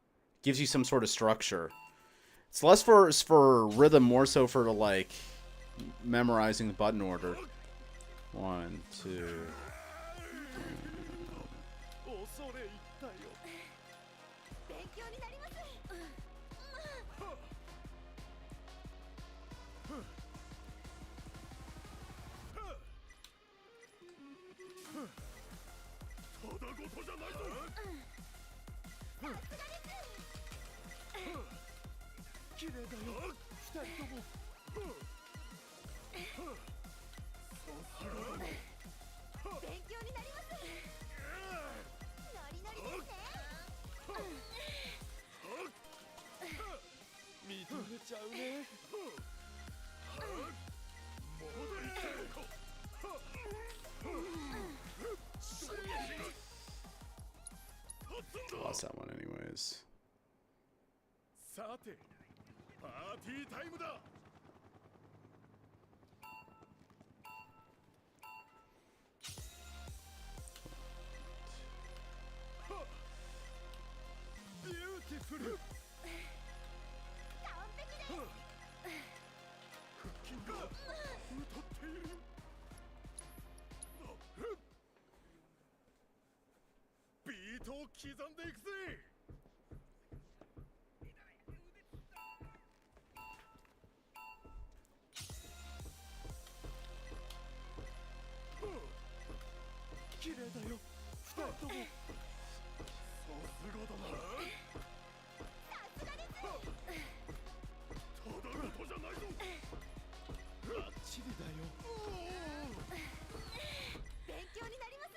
gives you some sort of structure. It's less for rhythm, more so for like memorizing the button order. 1, 2. 綺麗だよ、二人とも。勉強になります。ノリノリですね。認めちゃうね。Lost that one anyways. さて、パーティータイムだ。ビューティフル。完璧です。腹筋が歌っている。ビートを刻んでいくぜ。綺麗だよ、二人とも。さすがだな。さすがです。ただごとじゃないぞ。バッチリだよ。勉強になります。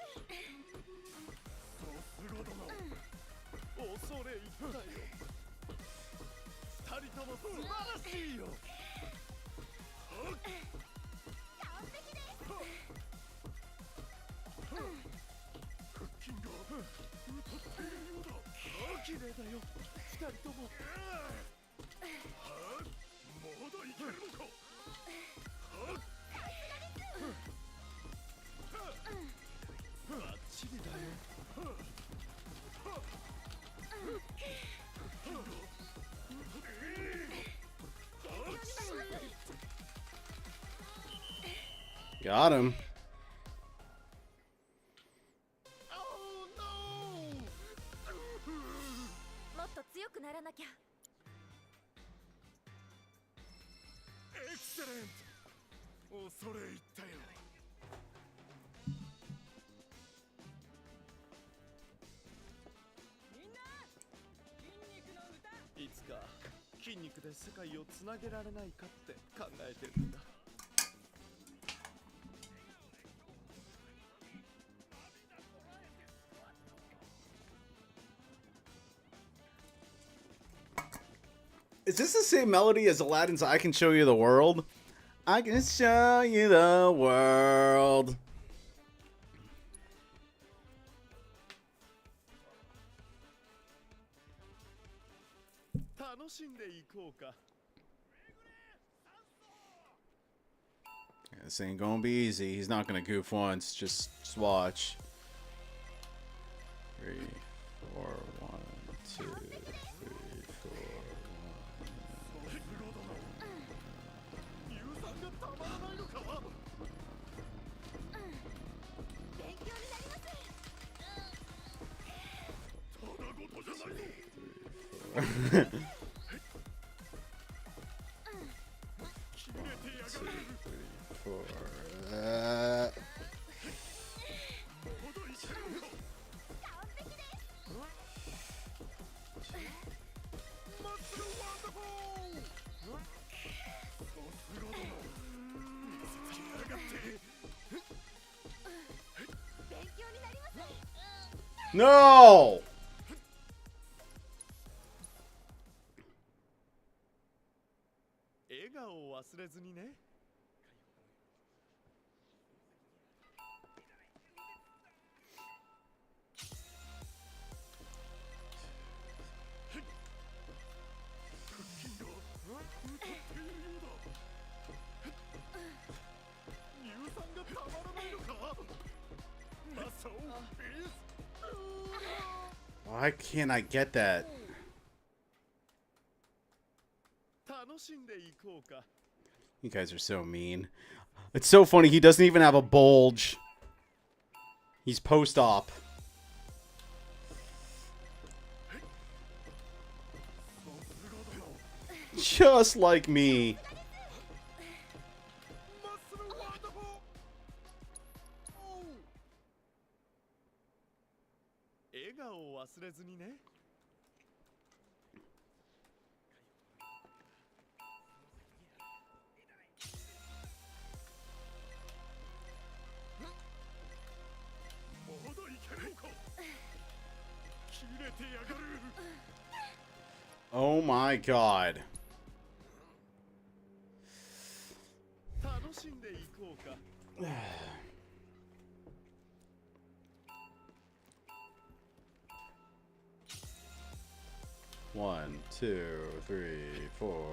さすがだな。恐れ入ったよ。二人とも素晴らしいよ。完璧です。腹筋が歌っているようだ。綺麗だよ、二人とも。まだいけるのか。バッチリだよ。Got him. Excellent. 恐れ入ったよ。いつか筋肉で世界をつなげられないかって考えてるんだ。Is this the same melody as Aladdin's I Can Show You the World? I can show you the world. 楽しんでいこうか。This ain't gonna be easy. He's not gonna goof once. Just watch. 3, 4, 1, 2, 3, 4, 1. 勉強になります。No! Why can't I get that? You guys are so mean. It's so funny, he doesn't even have a bulge. He's post-op. Just like me. Oh my god. One, two, three, four.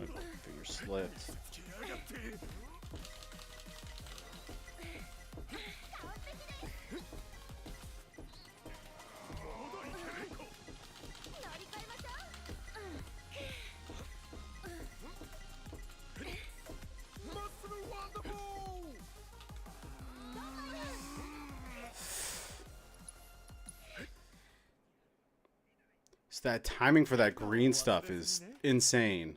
My finger slipped. So that timing for that green stuff is insane.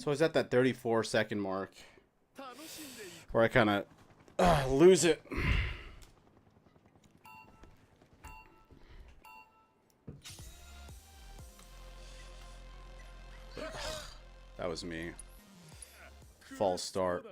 So I was at that 34-second mark where I kind of lose it. That was me. False start.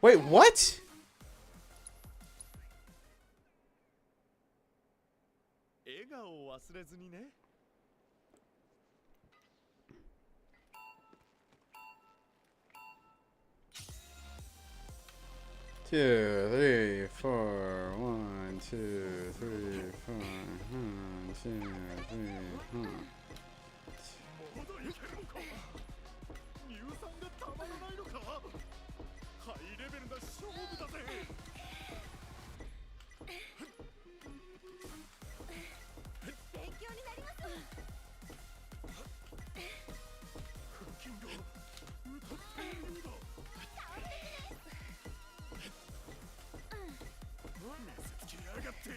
Wait, what? 2, 3, 4. 1, 2, 3, 4. 1, 2, 3, 4. まだいけるのか。乳酸がたまらないのか。ハイレベルな勝負だぜ。勉強になります。腹筋が歌っているようだ。見せつけやがって。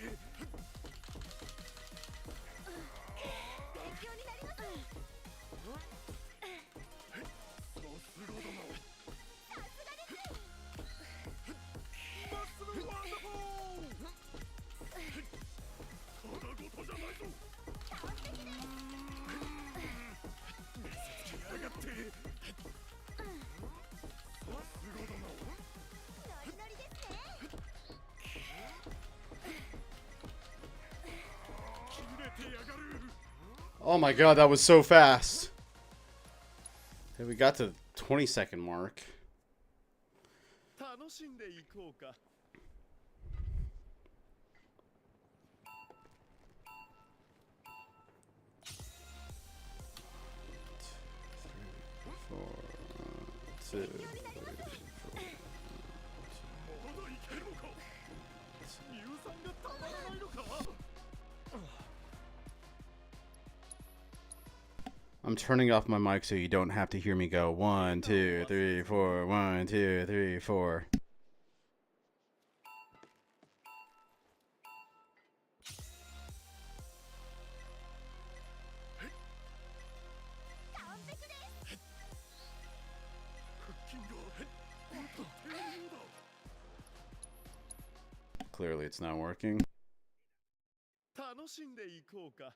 勉強になります。さすがだな。さすがです。マッスルワンダフォー。ただごとじゃないぞ。完璧です。見せつけやがって。さすがだな。ノリノリですね。切れてやがる。 Oh my god, that was so fast. Okay, we got to the 20-second mark. 楽しんでいこうか。2, 3, 4. まだいけるのか。乳酸がたまらないのか。I'm turning off my mic so you don't have to hear me go 1, 2, 3, 4. 1, 2, 3, 4. Clearly, it's not working. 楽しんでいこうか。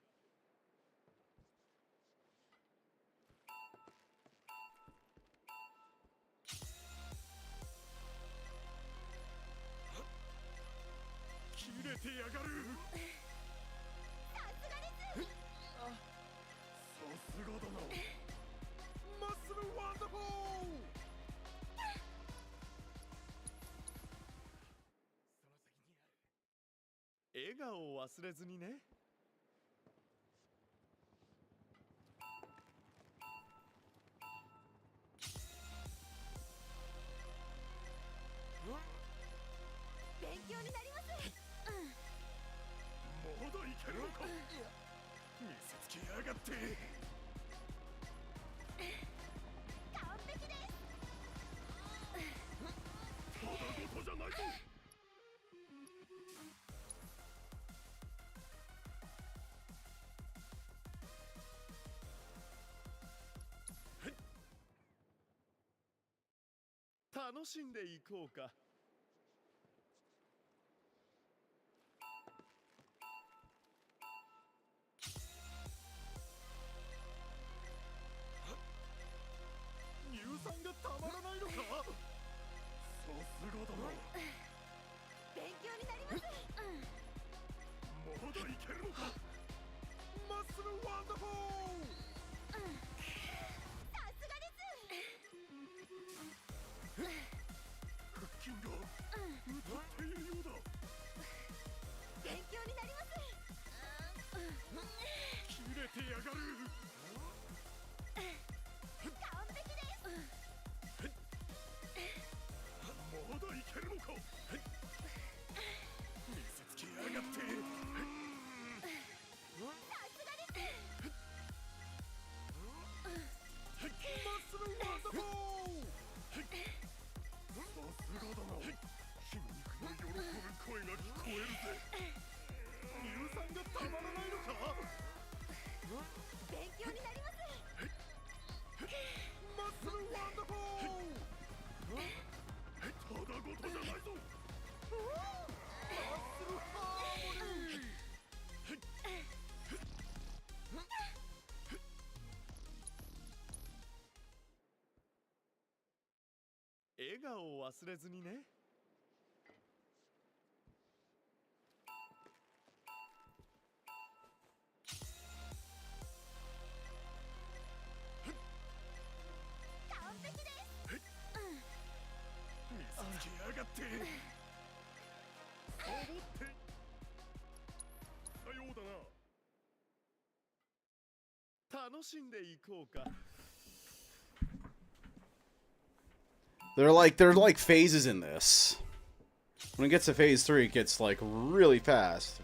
切れてやがる。さすがです。さすがだな。マッスルワンダフォー。笑顔を忘れずにね。勉強になります。まだいけるのか。見せつけやがって。完璧です。ただごとじゃないぞ。楽しんでいこうか。乳酸がたまらないのか。さすがだな。勉強になります。まだいけるのか。マッスルワンダフォー。さすがです。腹筋が歌っているようだ。勉強になります。切れてやがる。完璧です。まだいけるのか。見せつけやがって。さすがです。マッスルワンダフォー。さすがだな。筋肉の喜ぶ声が聞こえるぜ。乳酸がたまらないのか。勉強になります。マッスルワンダフォー。ただごとじゃないぞ。マッスルハーモニー。笑顔を忘れずにね。完璧です。見せつけやがって。They're like phases in this. When it gets to phase 3, it gets like really fast.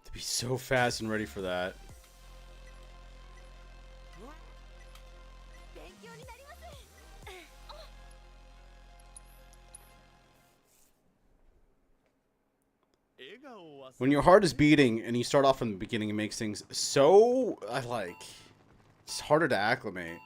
To be so fast and ready for that. When your heart is beating and you start off from the beginning, it makes things so, it's harder to acclimate.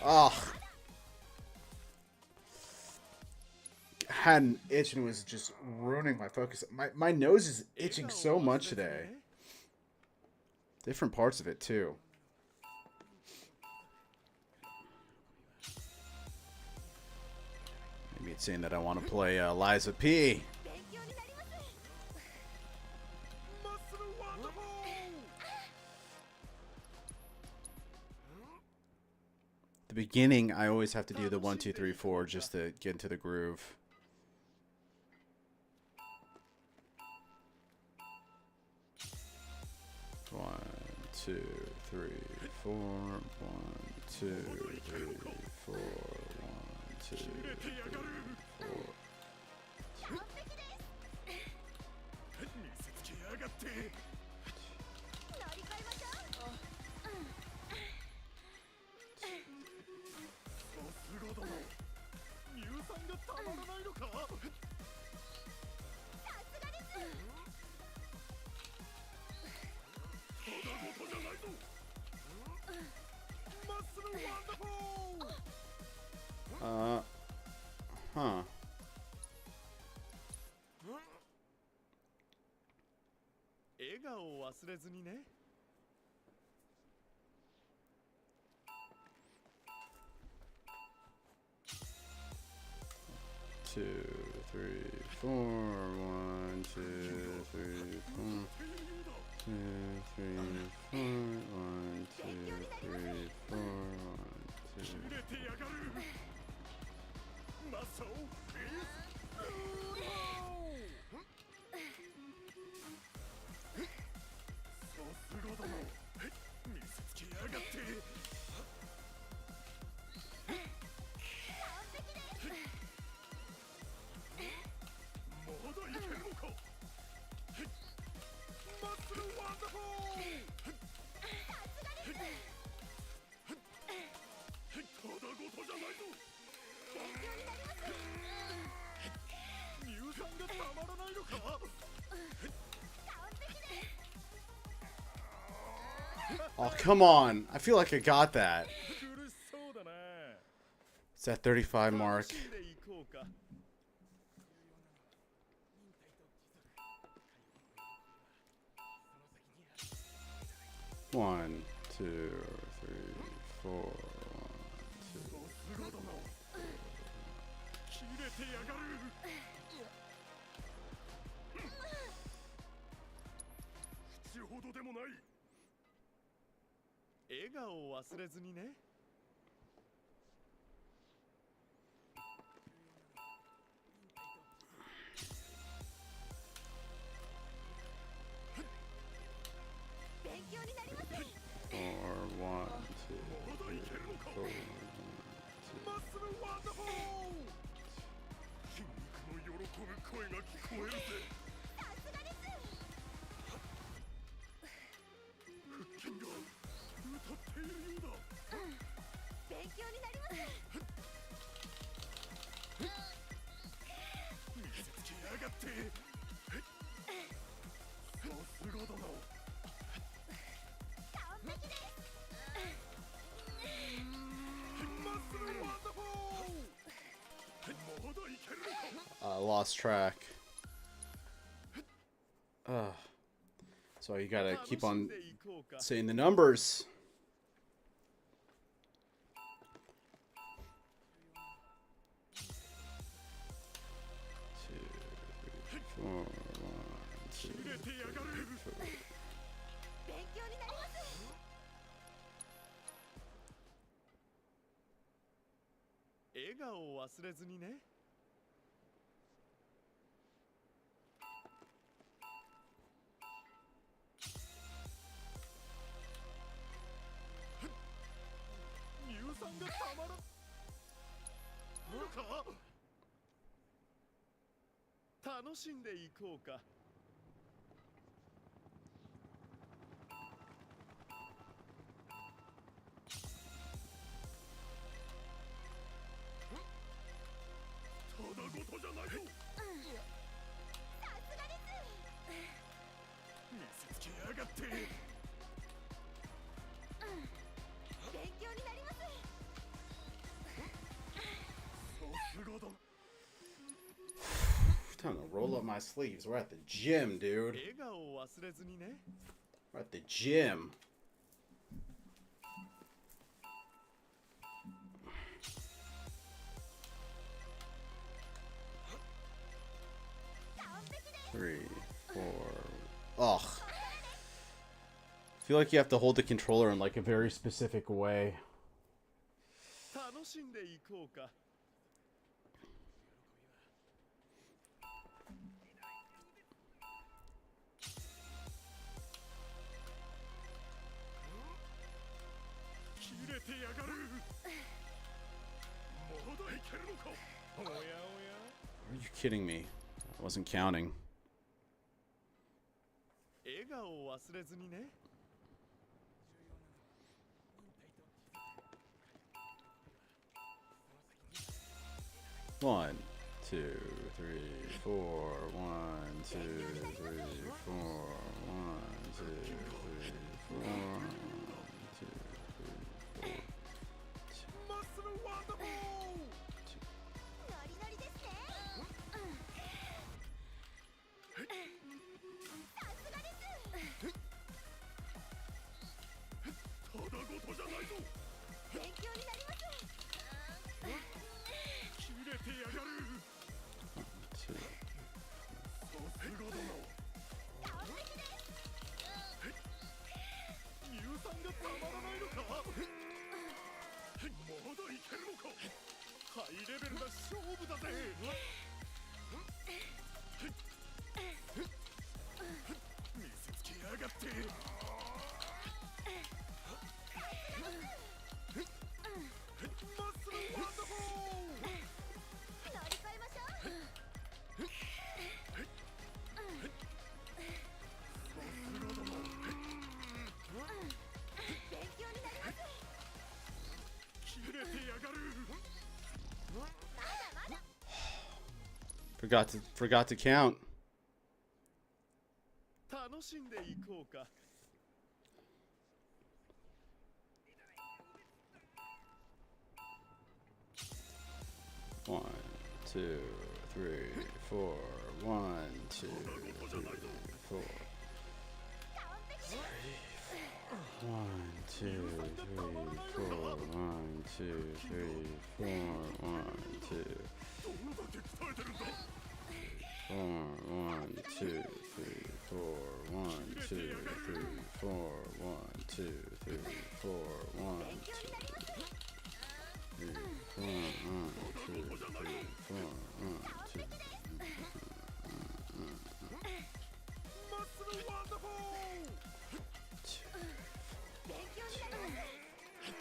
Ugh. Had an itch and was just ruining my focus. My nose is itching so much today. Different parts of it too. Maybe it's saying that I want to play Liza P. The beginning, I always have to do the 1, 2, 3, 4 just to get into the groove. One, 2, 3, 4. 1, 2, 3, 4. 1, 2, 3, 4. Huh. Two, 3, 4. 1, 2, 3, 4. 2, 3, 4. 1, 2, 3, 4. 1, 2. マサオさすがだな。見せつけやがって。まだいけるのか。マッスルワンダフォー。ただごとじゃないぞ。乳酸がたまらないのか。 Oh, come on. I feel like I got that. It's that 35 mark. One, 2, 3, 4. 1, 2。ほどでもない。笑顔を忘れずにね。勉強になります。 4, 1, 2, 3, 4. マッスルワンダフォー。筋肉の喜ぶ声が聞こえるぜ。さすがです。腹筋が歌っているようだ。勉強になります。見せつけやがって。さすがだな。完璧です。マッスルワンダフォー。まだいけるのか。I lost track. So you gotta keep on saying the numbers. 4, 1, 2, 3, 4. 勉強になります。笑顔を忘れずにね。乳酸がたまらんのか。楽しんでいこうか。ただごとじゃないぞ。さすがです。見せつけやがって。勉強になります。さすがだ。 Time to roll up my sleeves. We're at the gym, dude. 笑顔を忘れずにね。 We're at the gym. Three, 4. Ugh. I feel like you have to hold the controller in like a very specific way. 楽しんでいこうか。 切れてやがる。まだいけるのか。おやおや。 Are you kidding me? I wasn't counting. 笑顔を忘れずにね。 1, 2, 3, 4. 1, 2, 3, 4. 1, 2, 3, 4. マッスルワンダフォー。ノリノリですね。さすがです。ただごとじゃないぞ。勉強になります。切れてやがる。さすがだな。レベルな勝負だぜ。見せつけやがって。マッスルワンダフォー。乗り越えましょう。勉強になります。切れてやがる。 Forgot to count. 楽しんでいこうか。 1, 2, 3, 4. 1, 2, 3, 4. 1, 2, 3, 4. 1, 2, 3, 4. 1, 2. 4, 1, 2, 3, 4. 1, 2, 3, 4. 1, 2, 3, 4. 1, 2, 3, 4. 1, 2, 3, 4. 1, 2. マッスルワンダフォー。勉強になります。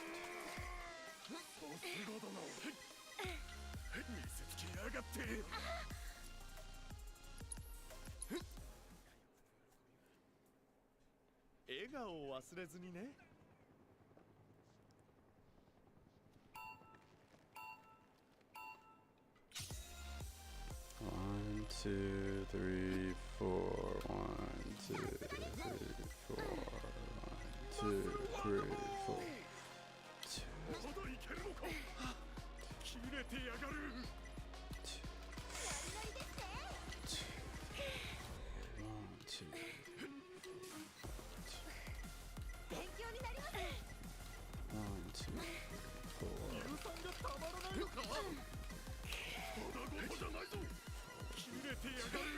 さすがだな。見せつけやがって。笑顔を忘れずにね。 1, 2, 3, 4. 1, 2, 3, 4. 1, 2, 3, 4. まだいけるのか。切れてやがる。 勉強になります。 1, 2, 乳酸がたまらないのか。ただごとじゃないぞ。切れてやがる。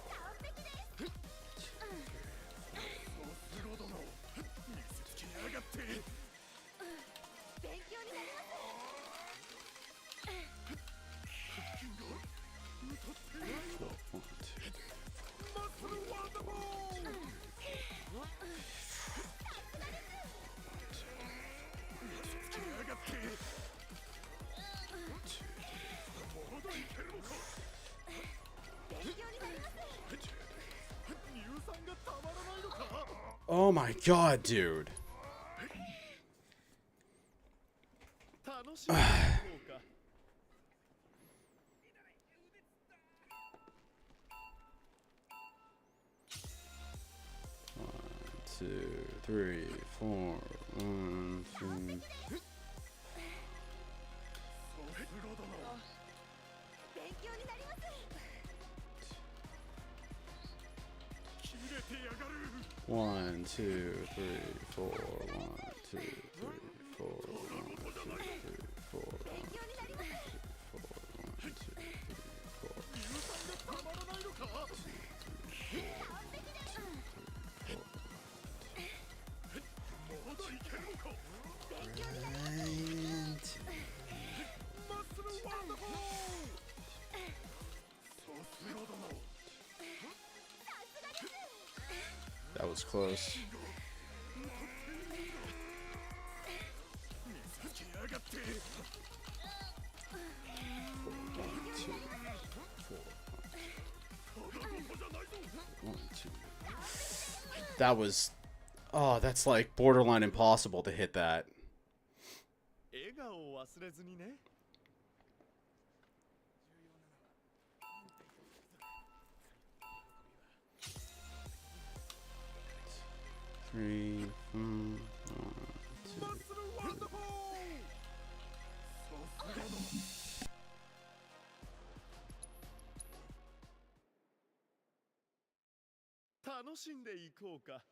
完璧です。さすがだな。見せつけやがって。勉強になります。腹筋が歌ってないのだ。マッスルワンダフォー。見せつけやがって。まだいけるのか。勉強になります。 乳酸がたまらないのか。 Oh my god, dude. 楽しみに行こうか。 1, 2, 3, 4. 1, 2. さすがだな。勉強になります。切れてやがる。 1, 2, 3, 4. 1, 2, 3, 4. 1, 2, 3, 4. 勉強になります。 乳酸がたまらないのか。完璧です。まだいけるのか。勉強になります。 マッスルワンダフォー。さすがだな。 That was close. 見せつけやがって。 That was... Oh, that's like borderline impossible to hit that. 笑顔を忘れずにね。 3, 4, 1, 2. マッスルワンダフォー。さすがだ。楽しんでいこうか。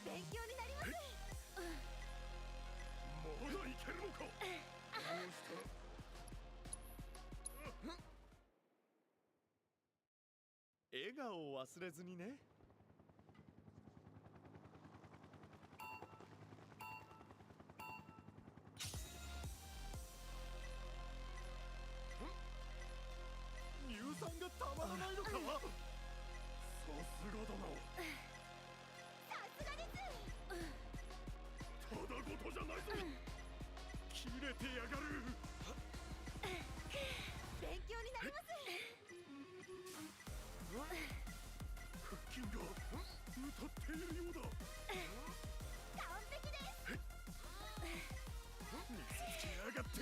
勉強になります。まだいけるのか。どうした。顔を忘れずにね。乳酸がたまらないのか。さすがだな。さすがです。ただごとじゃないぞ。切れてやがる。勉強になります。腹筋が歌っているようだ。完璧です。見せつけやがって。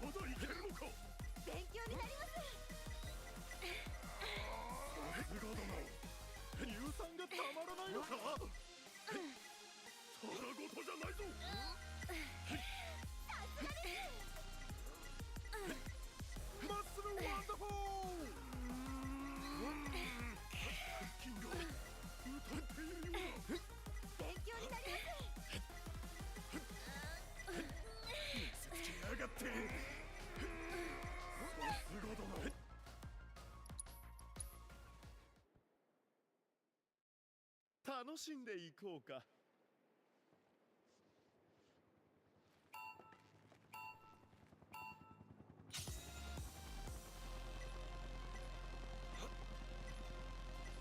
まだいけるのか。勉強になります。さすがだな。乳酸がたまらないのか。ただごとじゃないぞ。さすがです。マッスルワンダフォー。腹筋が歌っているようだ。勉強になります。見せつけやがって。さすがだな。楽しんでいこうか。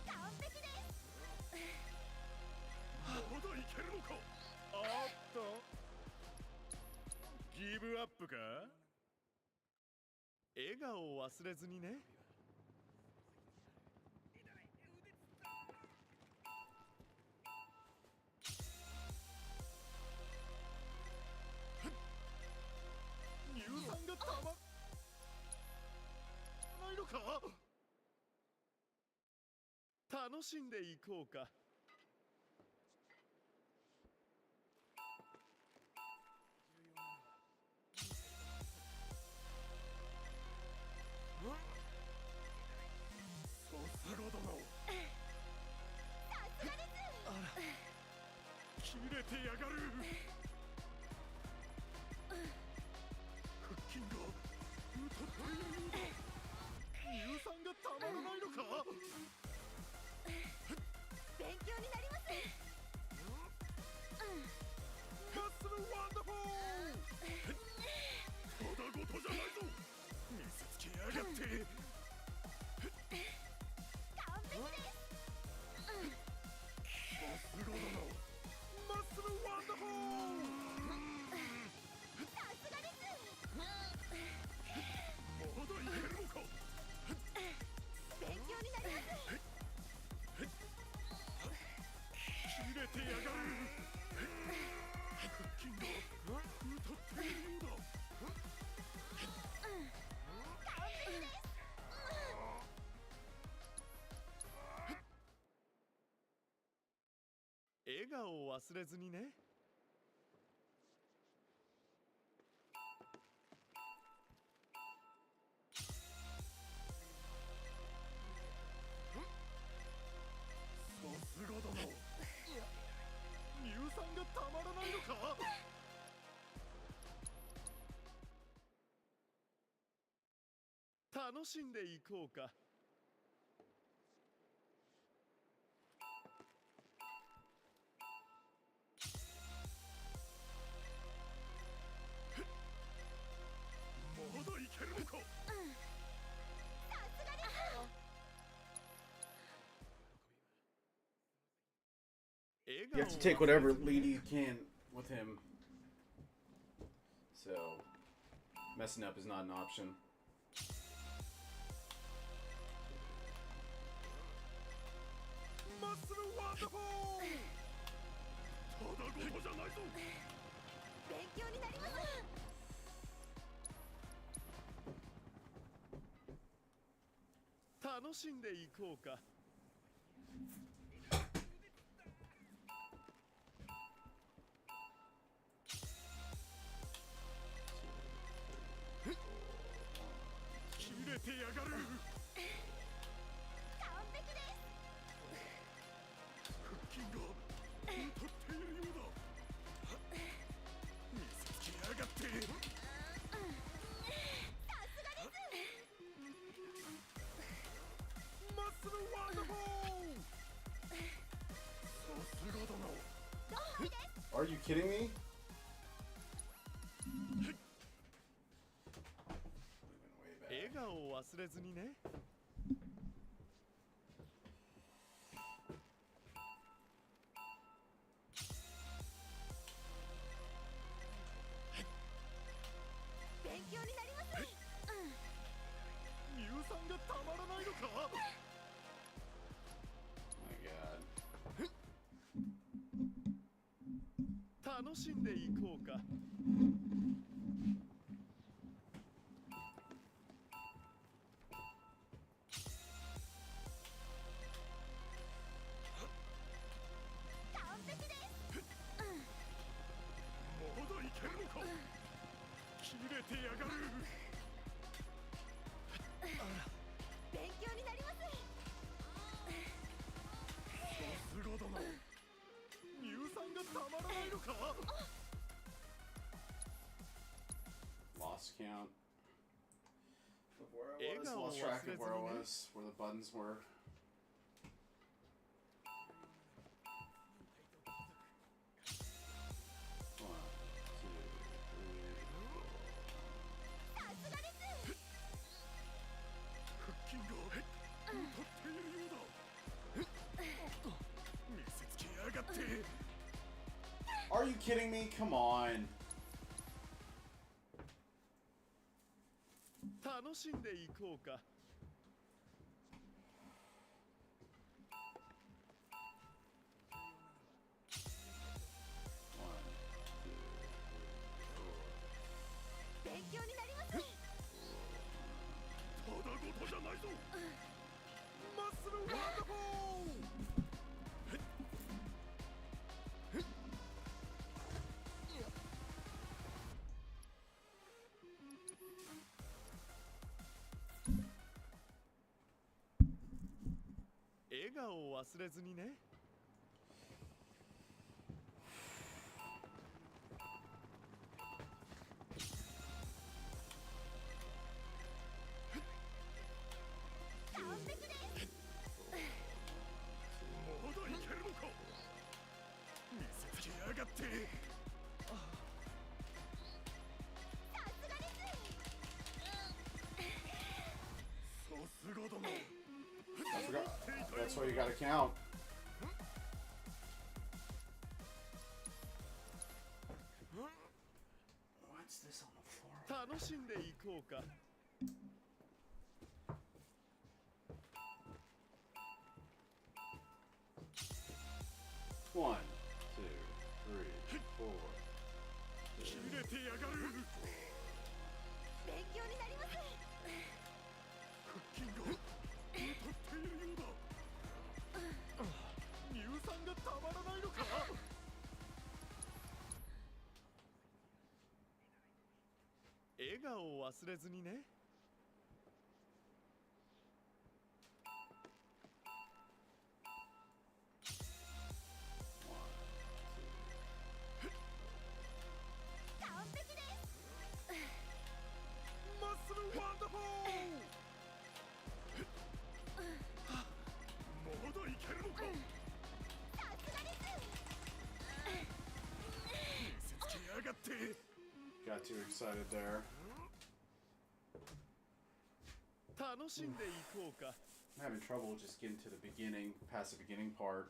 完璧です。まだいけるのか。おっと、ギブアップか。笑顔を忘れずにね。乳酸がたまないのか。楽しんでいこうか。さすがだな。さすがです。あら、切れてやがる。腹筋が歌っているようだ。乳酸がたまらないのか。勉強になります。マッスルワンダフォー。ただごとじゃないぞ。見せつけやがって。完璧です。さすがだな。マッスルワンダフォー。さすがです。まだいけるのか。勉強になります。切れてやがる。腹筋が歌っているようだ。完璧です。笑顔を忘れずにね。さすがだな。乳酸がたまらないのか。楽しんでいこうか。まだいけるのか。さすがです。You have to take whatever lead you can with him. So, messing up is not an option. Muscle Wonderful! ただごとじゃないぞ。勉強になります。楽しんでいこうか。切れてやがる。完璧です。腹筋が歌っているようだ。見せつけやがって。さすがです。Are you kidding me? My god. 楽しんでいこうか。まだいけるのか。切れてやがる。勉強になります。さすがだな。乳酸がたまらないのか。Lost count of where I was. Lost track of where I was. Where the buttons were. Are you kidding me? Come on. 楽しんでいこうか。勉強になります。ただごとじゃないぞ。マッスルワンダフォー。笑顔を忘れずにね。完璧です。まだいけるのか。見せつけやがって。さすがです。さすがだな。 I forgot. That's why you gotta count. What's this on the floor? 楽しんでいこうか。One, two, three, four. 切れてやがる。勉強になります。腹筋が歌っているようだ。乳酸がたまらないのか。笑顔を忘れずにね。完璧です。マッスルワンダフォー。まだいけるのか。さすがです。見せつけやがって。 Got too excited there. 楽しんでいこうか。 I'm having trouble just getting to the beginning, past the beginning part.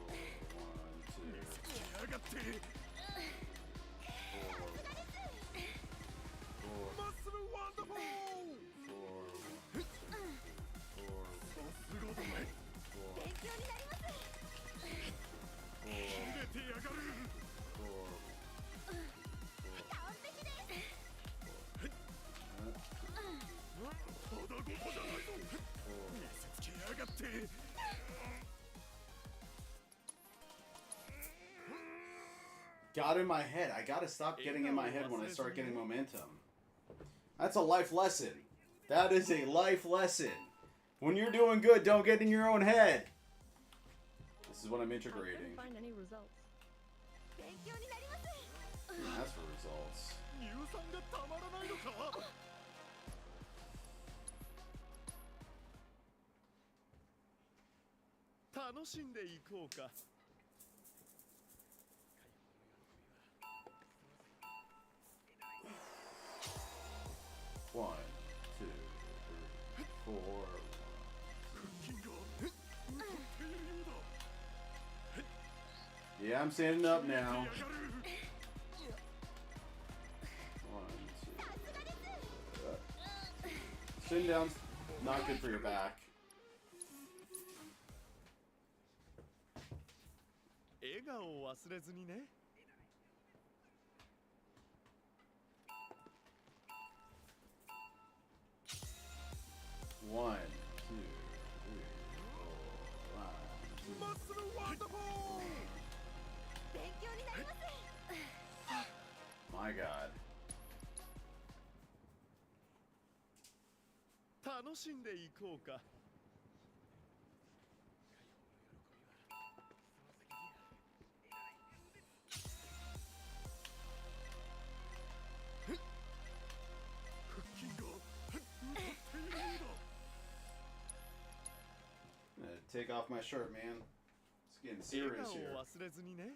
Got in my head. I gotta stop getting in my head when I start getting momentum. That's a life lesson. That is a life lesson. When you're doing good, don't get in your own head. This is what I'm integrating. I couldn't find any results. That's for results. 楽しんでいこうか。One, two, three, four. Yeah, I'm standing up now. One, two. Sitting down's not good for your back. 笑顔を忘れずにね。One, two, three, four, マッスルワンダフォー。 My God. 楽しんでいこうか。 I'm gonna take off my shirt, man. It's getting serious here. 笑顔を忘れずにね。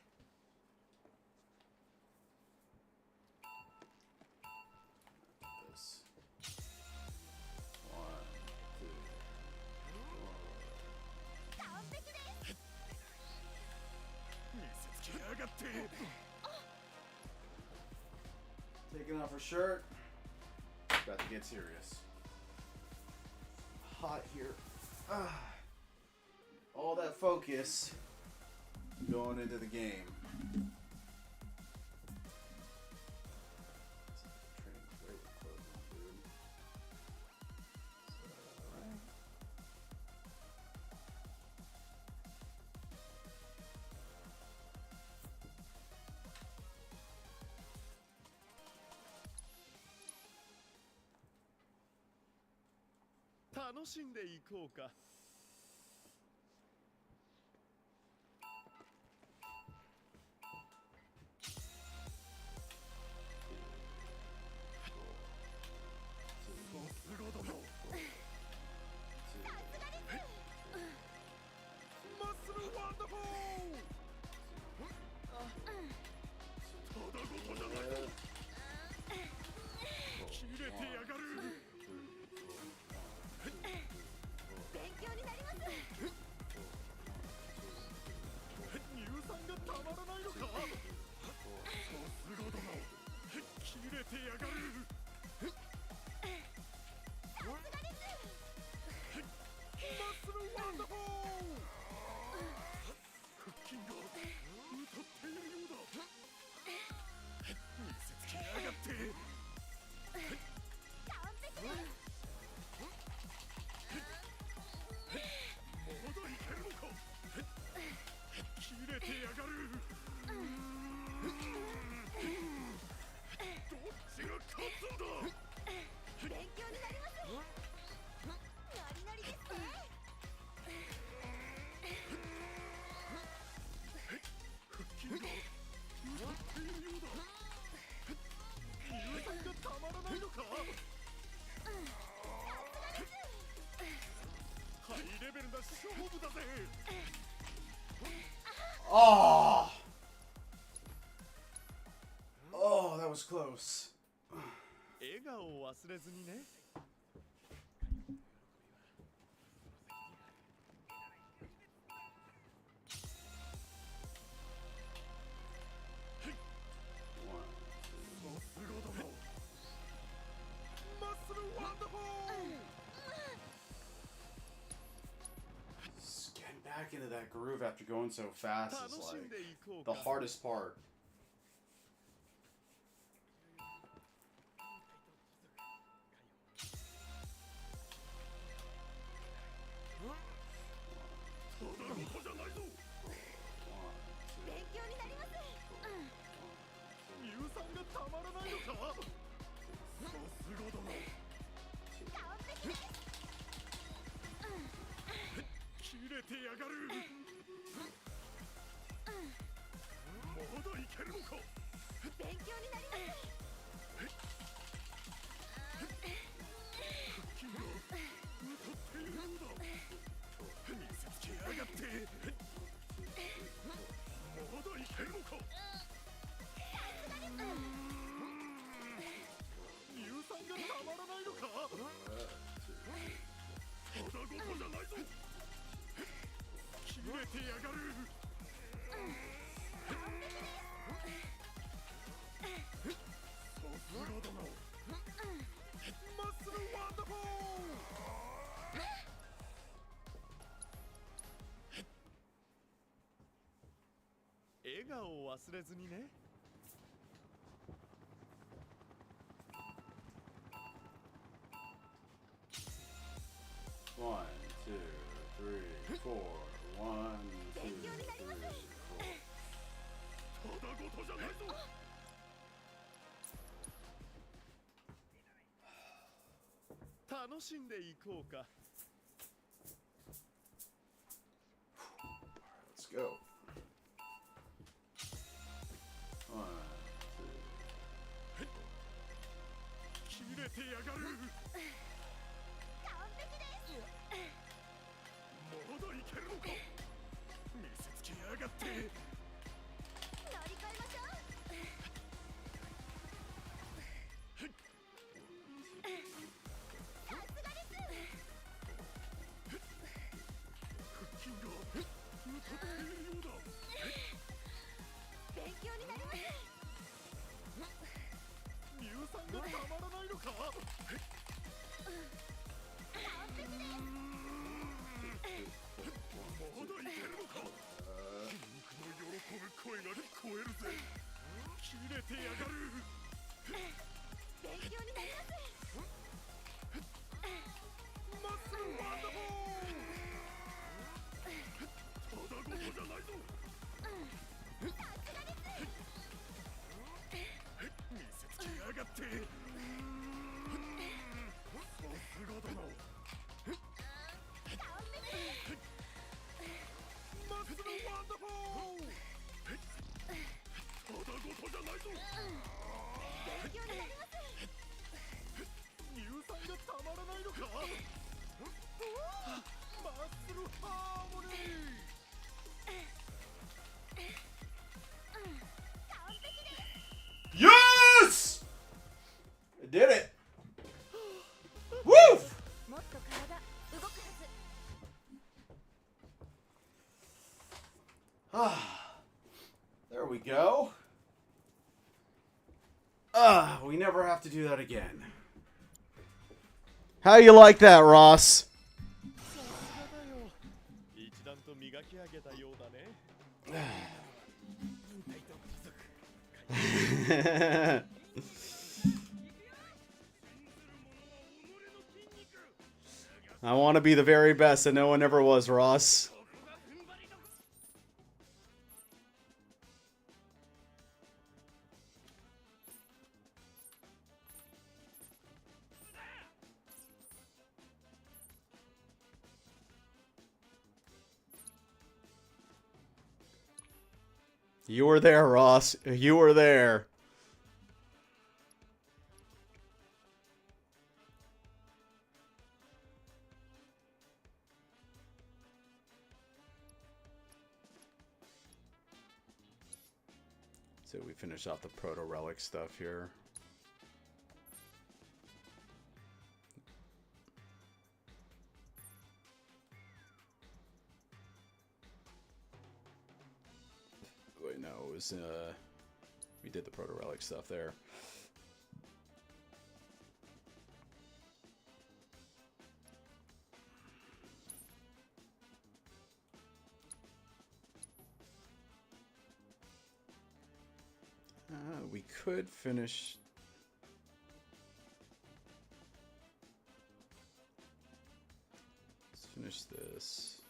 Taking off her shirt. About to get serious. Hot here. All that focus going into the game. Oh! Oh, that was close. 笑顔を忘れずにね。 Just getting back into that groove after going so fast is like the hardest part. One, two, three, four. 1, 2, 3, 4. Let's go. 1, 2, 3. Yes! I did it. Woo! There we go. We never have to do that again. How you like that, Ross? I want to be the very best, and no one ever was, Ross. You were there, Ross. You were there. So we finish off the proto-relic stuff here. Wait, no, it was, we did the proto-relic stuff there. We could finish. Let's finish this.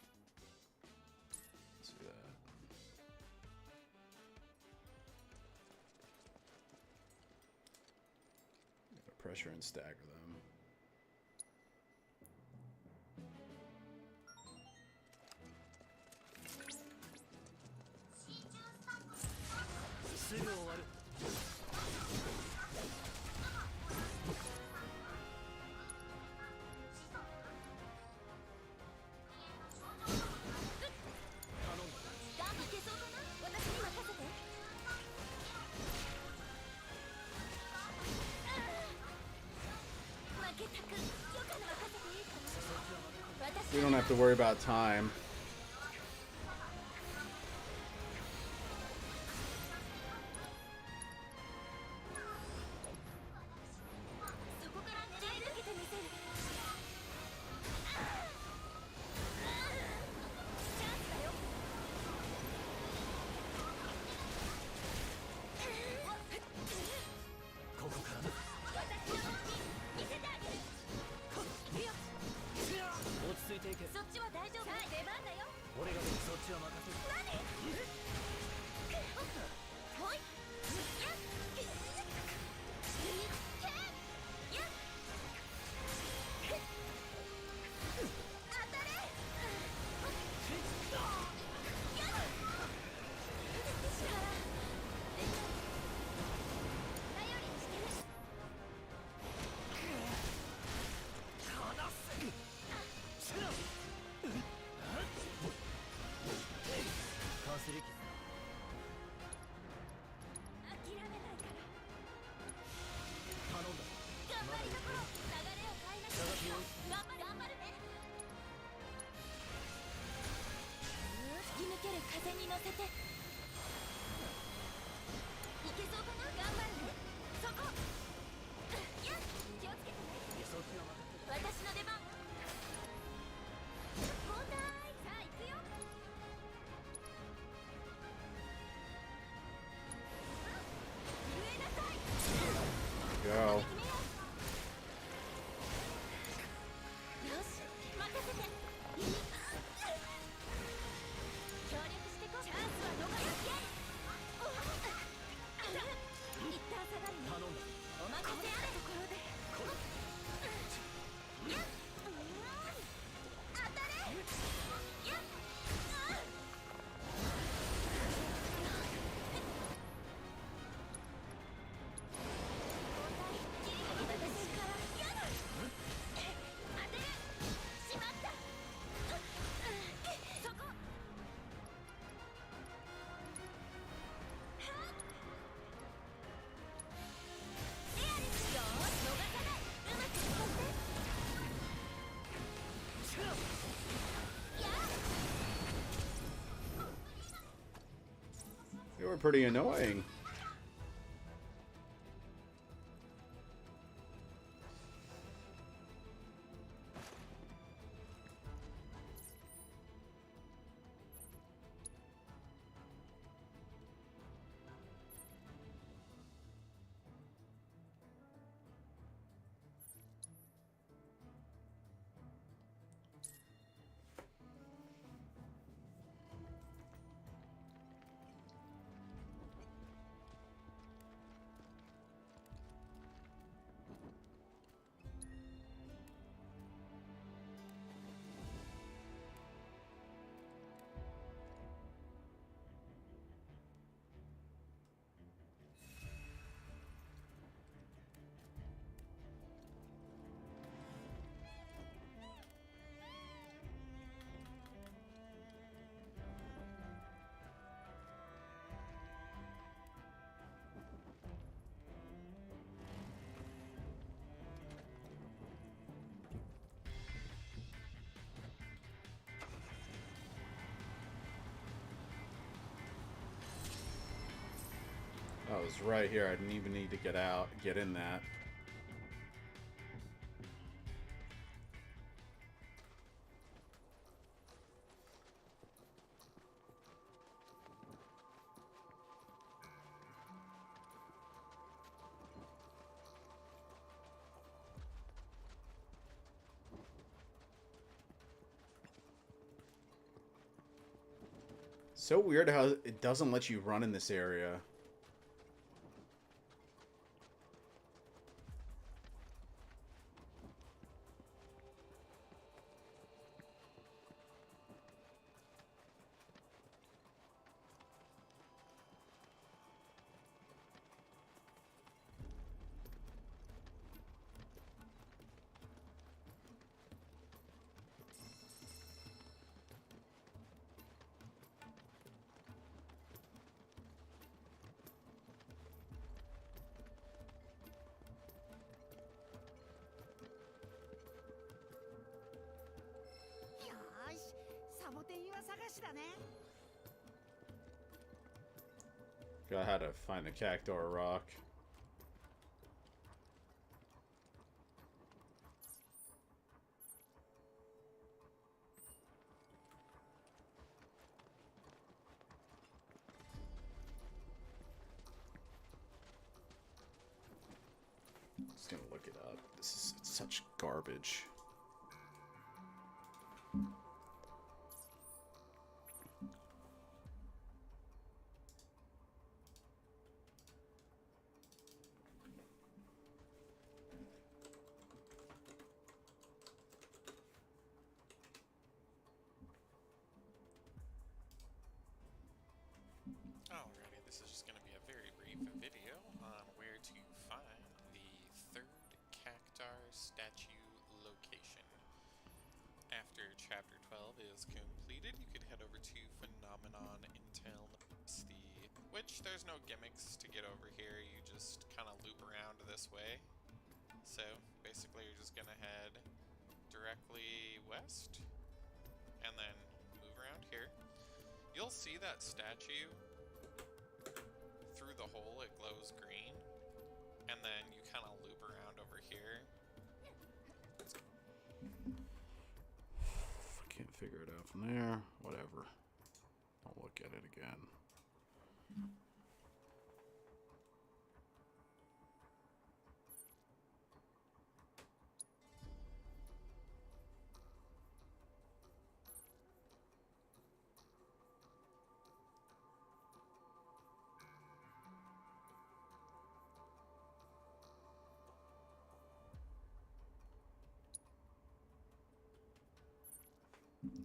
Let's do that. Pressure and stagger them. We don't have to worry about time. 私の出番。交代。さあ行くよ。震えなさい。 Go. よし、任せて。協力してこ。チャンスは逃がす。一旦下がるね。頼んだ。お任せあれ。ところで。やっ。当たれ。やっ。私からやだ。当てる。しまった。そこ。エアリスよ。逃さない。うまく使って。やあ。 They were pretty annoying. Oh, it was right here. I didn't even need to get in that. So weird how it doesn't let you run in this area. Got how to find the Cactuar rock. Just gonna look it up. This is such garbage. Alrighty, this is just going to be a very brief video on where to find the third Cactuar statue location. After Chapter 12 is completed, you could head over to Phenomenon Intel which there's no gimmicks to get over here, you just kind of loop around this way. So basically you're just going to head directly west and then move around here. You'll see that statue. Through the hole it glows green, and then you kind of loop around over here figure it out from there. Whatever. Don't look at it again.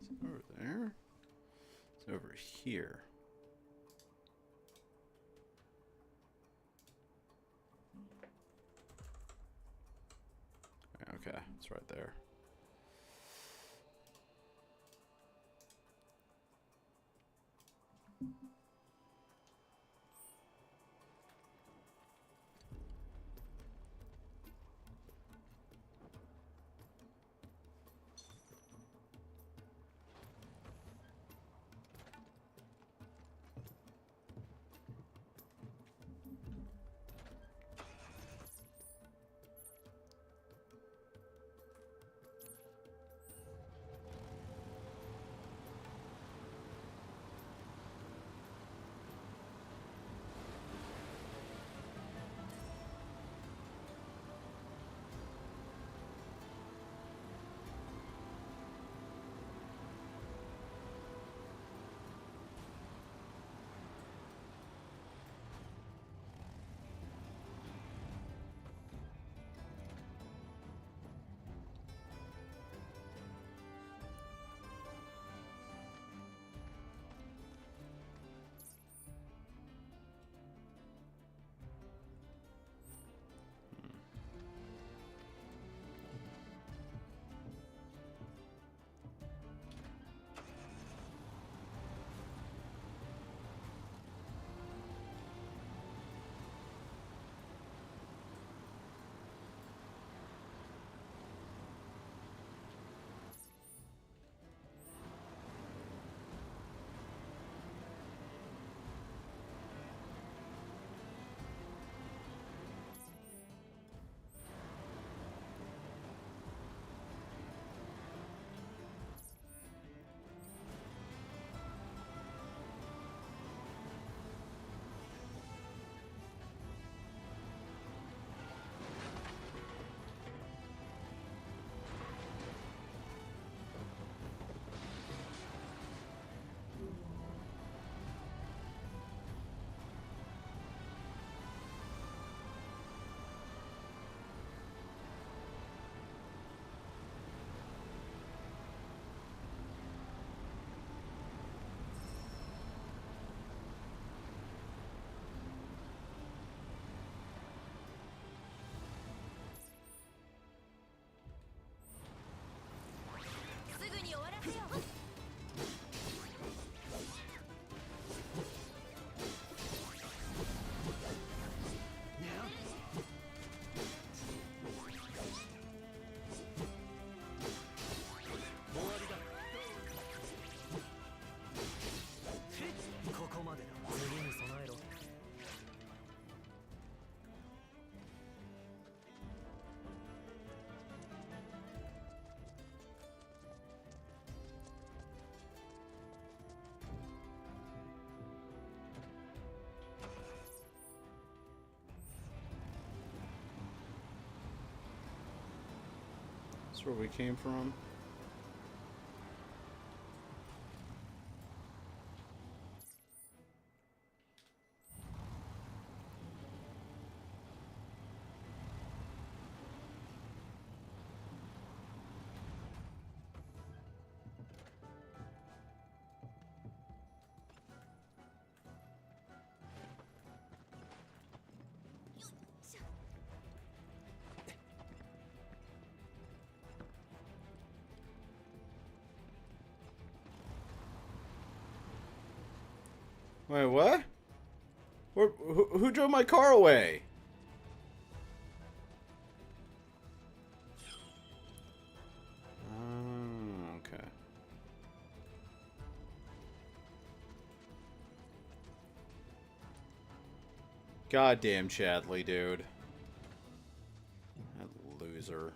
It's over there. It's over here. Okay, it's right there. That's where we came from. Wait, what? Who drove my car away? Oh, okay. Goddamn Chadley, dude. That loser.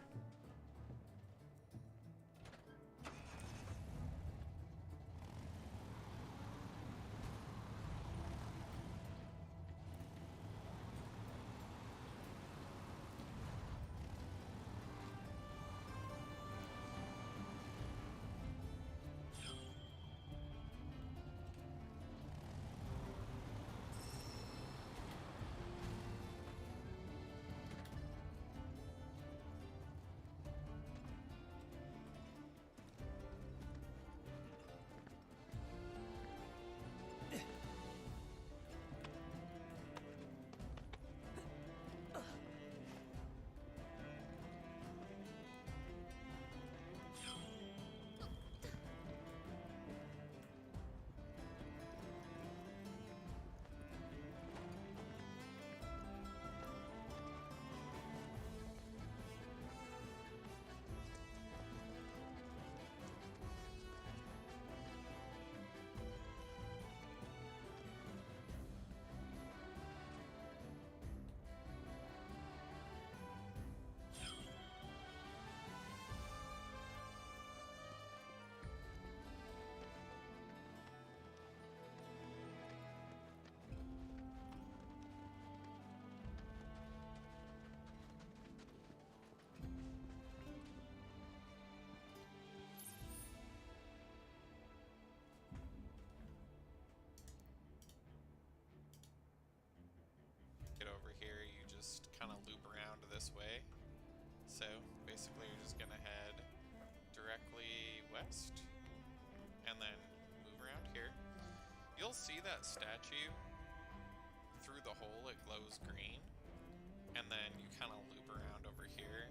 this way. So basically you're just gonna head directly west and then move around here. You'll see that statue through the hole, it glows green, and then you kind of loop around over here.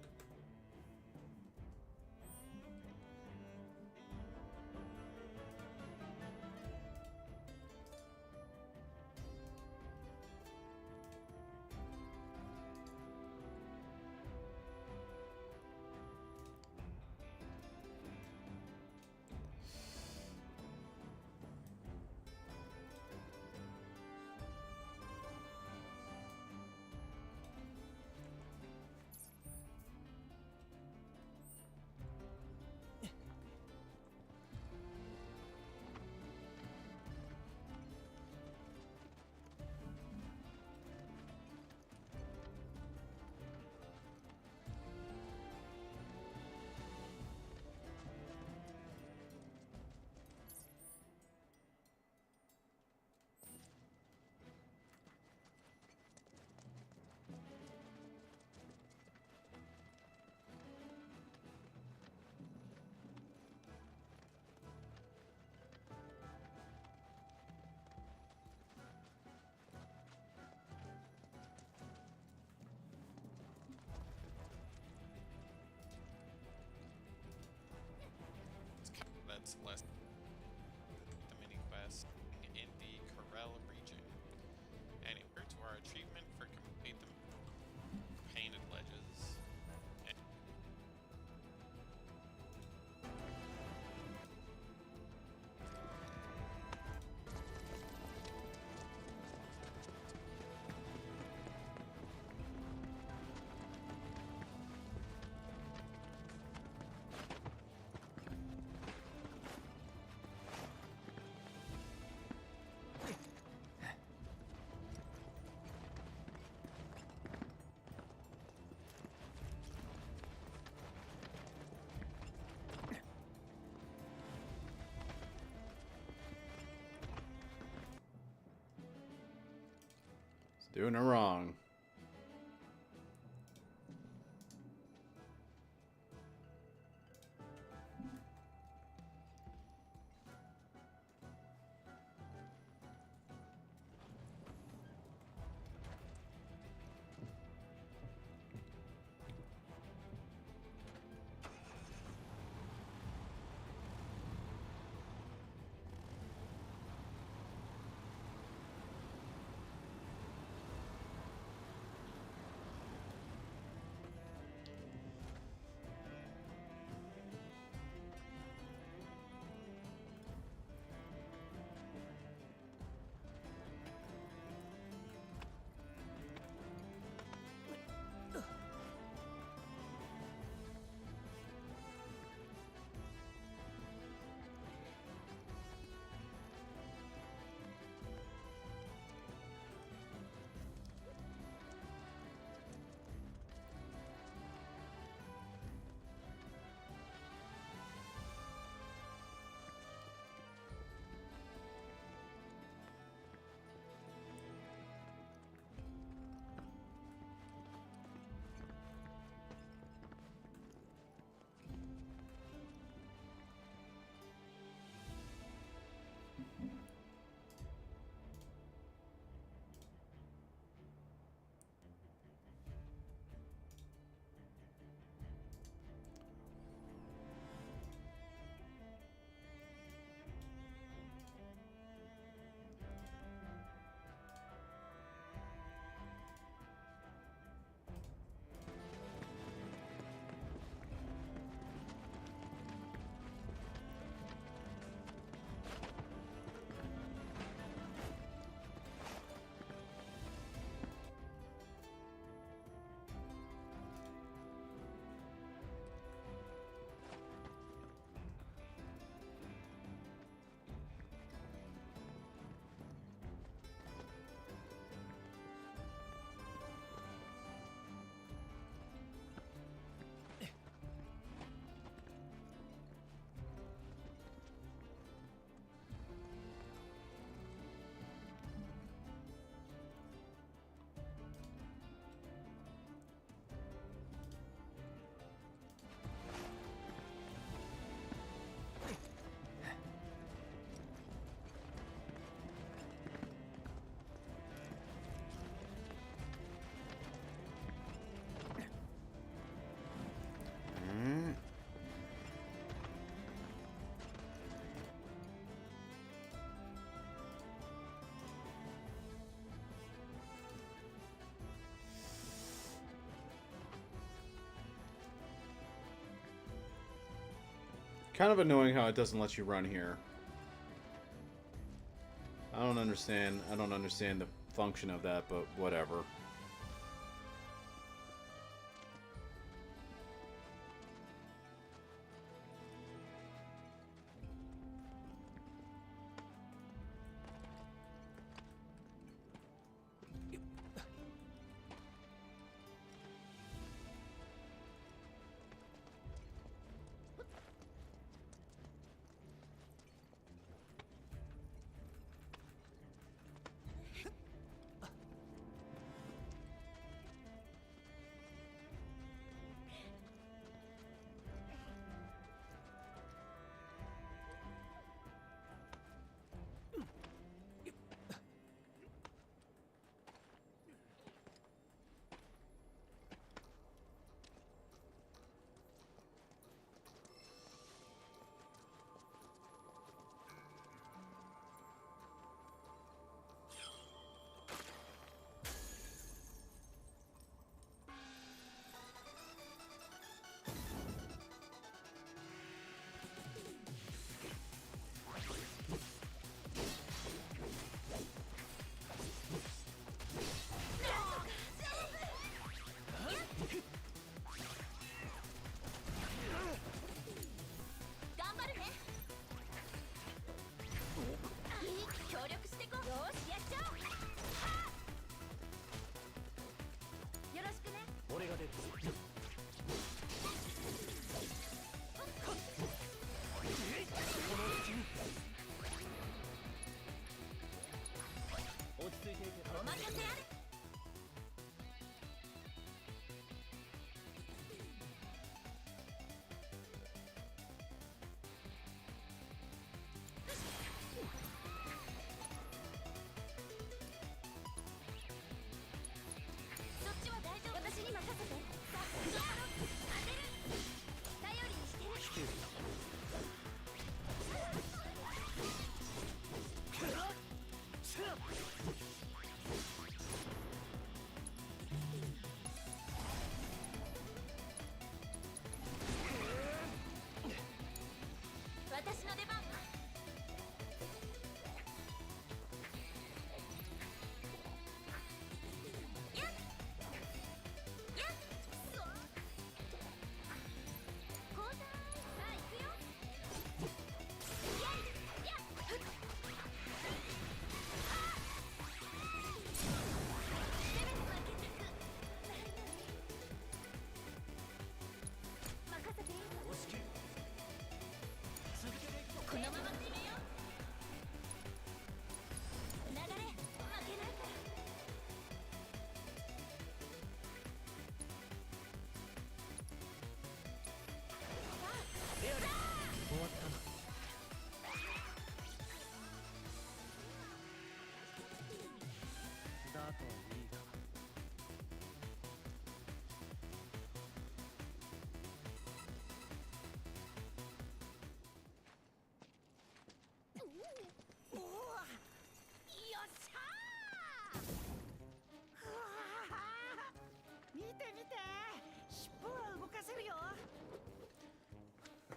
That's less the mini quest in the Corel region. Anywhere to our achievement for complete the painted ledges. Doing it wrong. Kind of annoying how it doesn't let you run here. I don't understand the function of that, but whatever.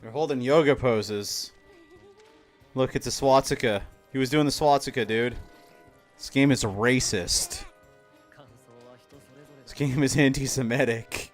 They're holding yoga poses. Look, it's a swastika. He was doing the swastika, dude. This game is racist. This game is anti-Semitic.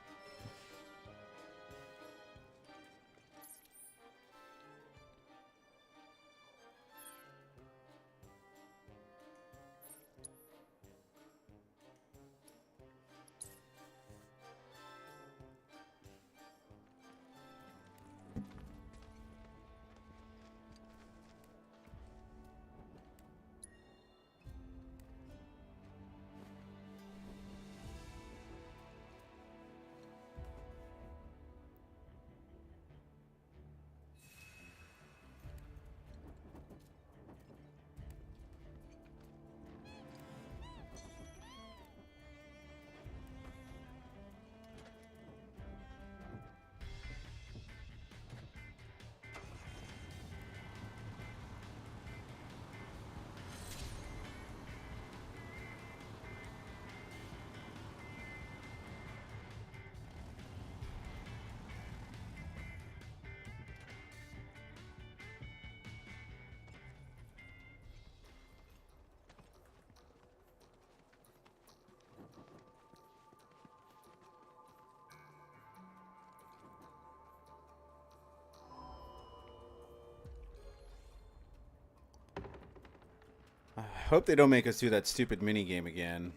hope they don't make us do that stupid mini game again.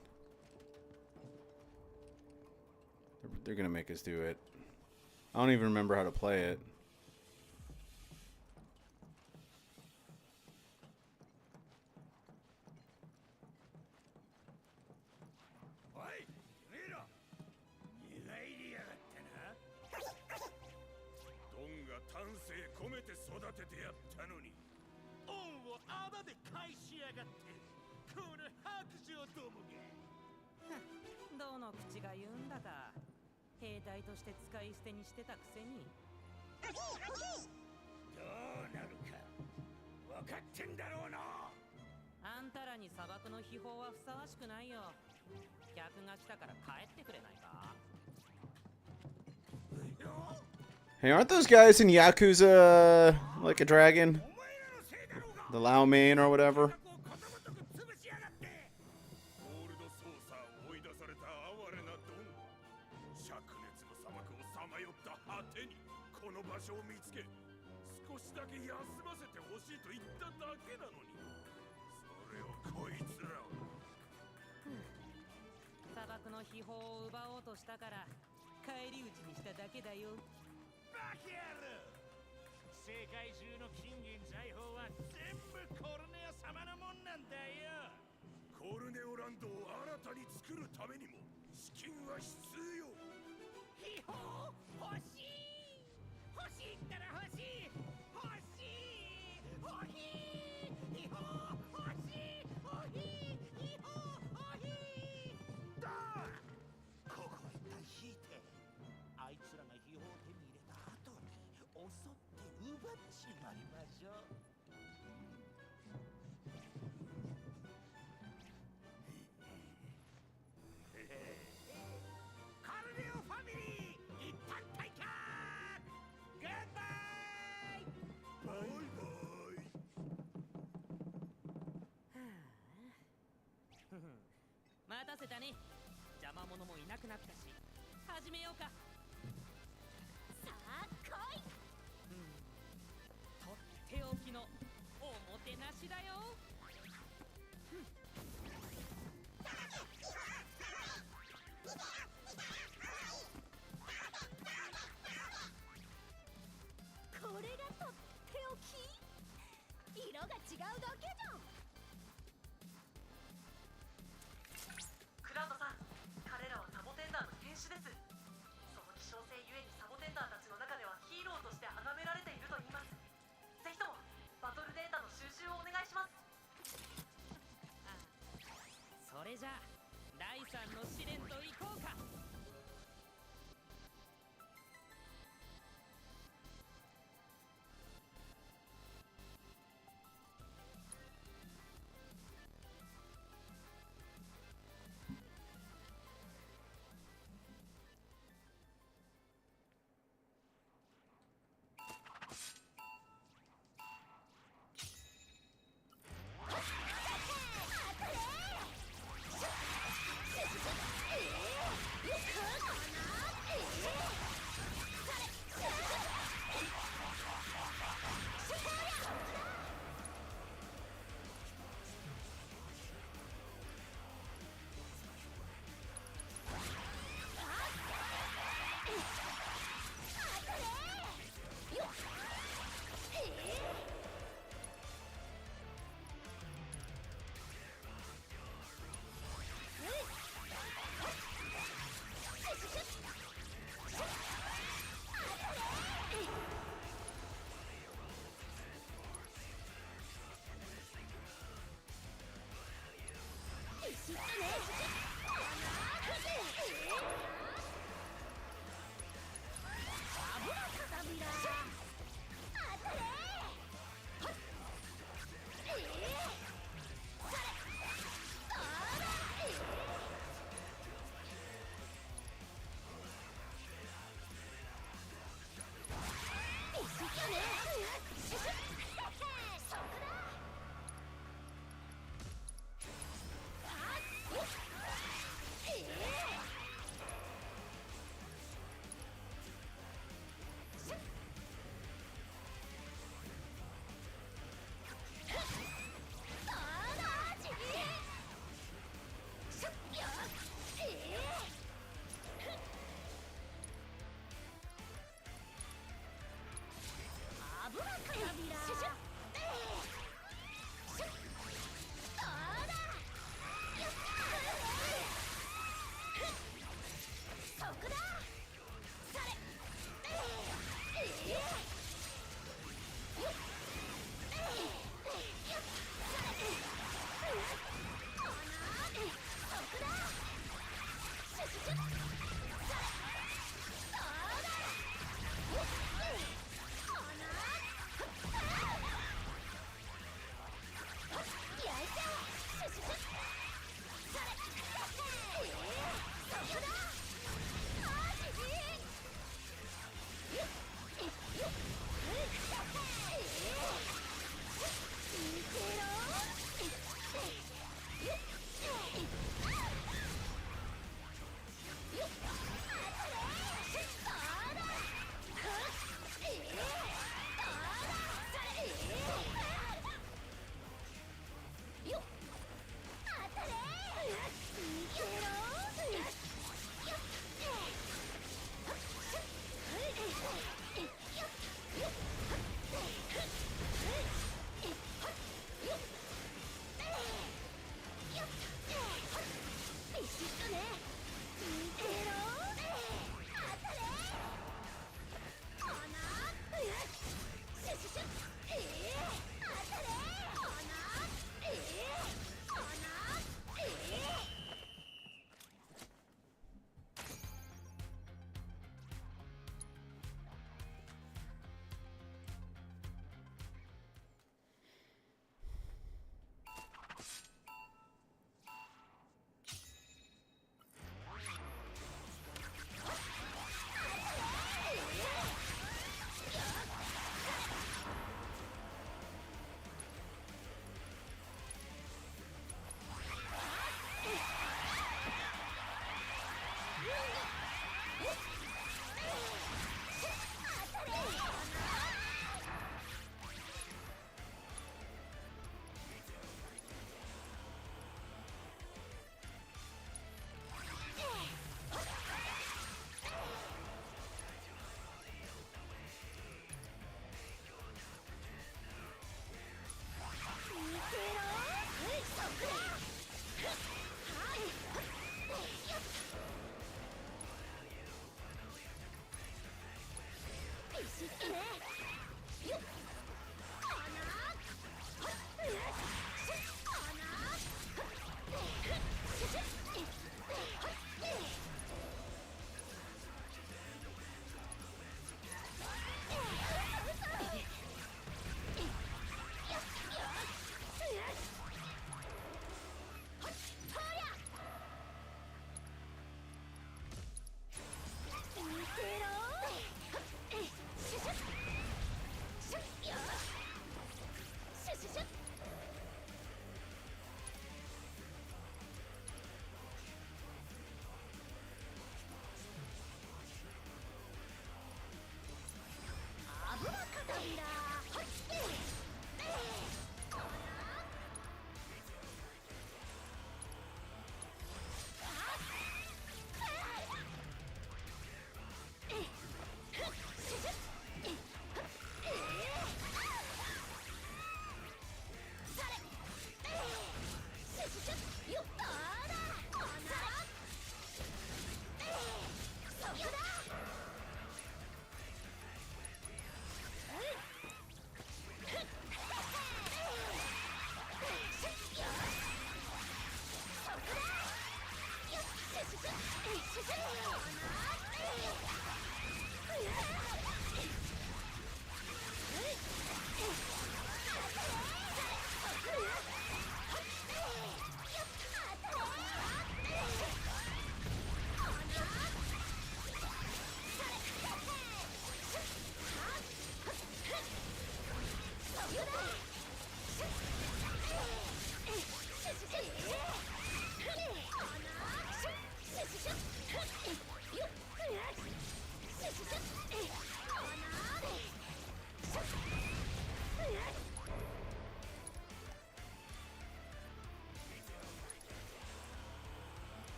They're gonna make us do it. I don't even remember how to play it. Hey, aren't those guys in Yakuza like a dragon? The Lao Mein or whatever?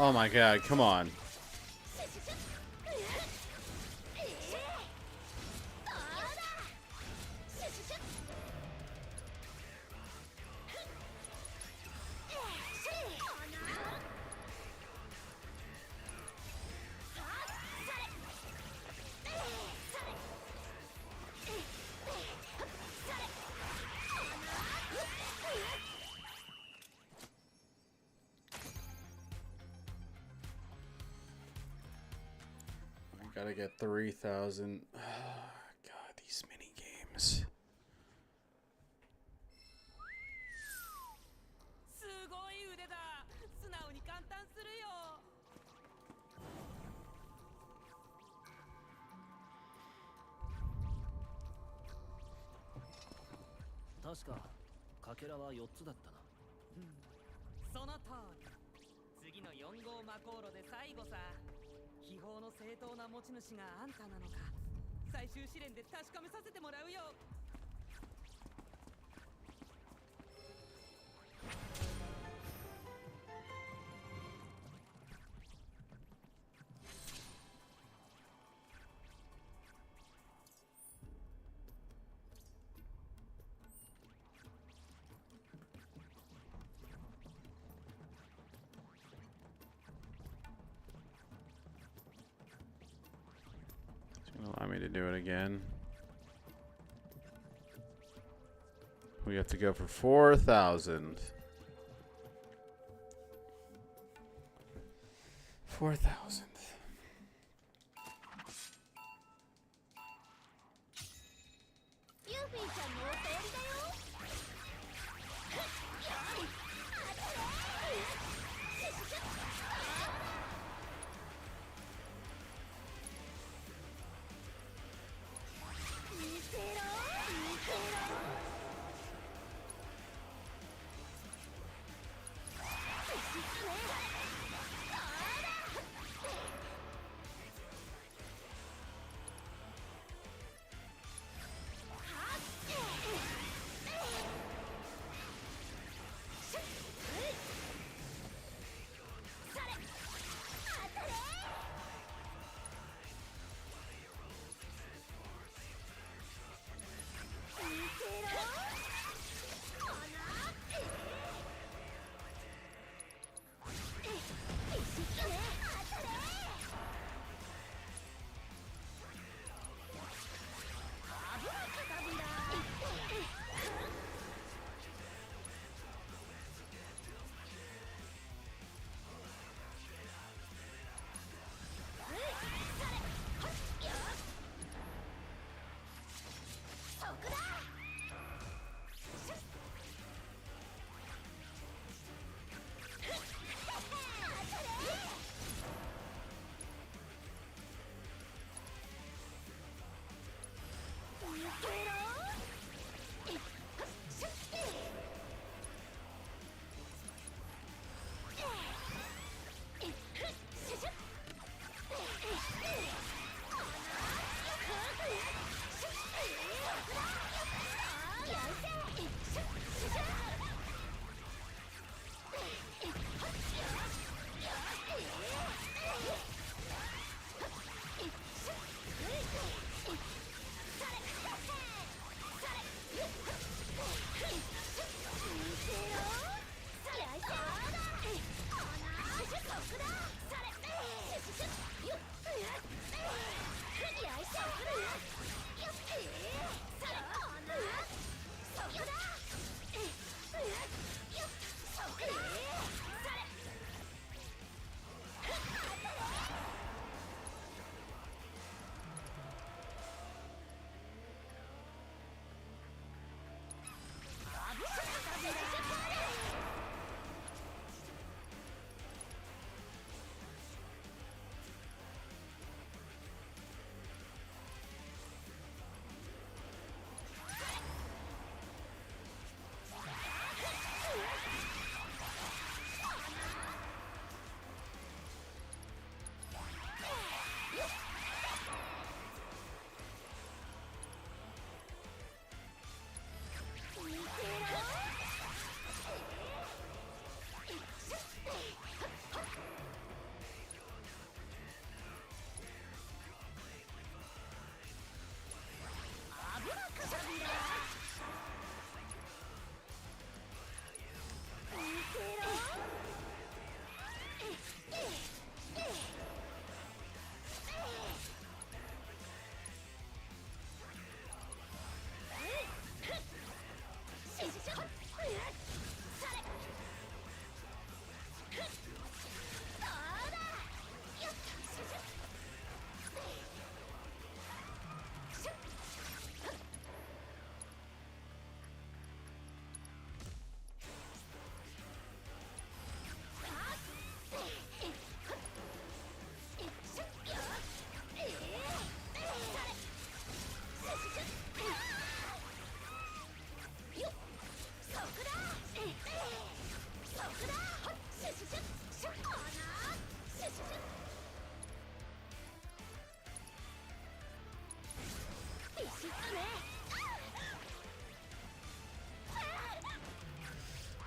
Oh my god, come on. Gotta get 3,000. Oh, God, these mini games. すごい腕だ。素直に感嘆するよ。確かかけらは4つだったな。その通り。次の4号魔航路で最後さ。秘宝の正当な持ち主があんたなのか最終試練で確かめさせてもらうよ。Allow me to do it again. We have to go for 4,000. 4,000.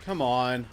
Come on.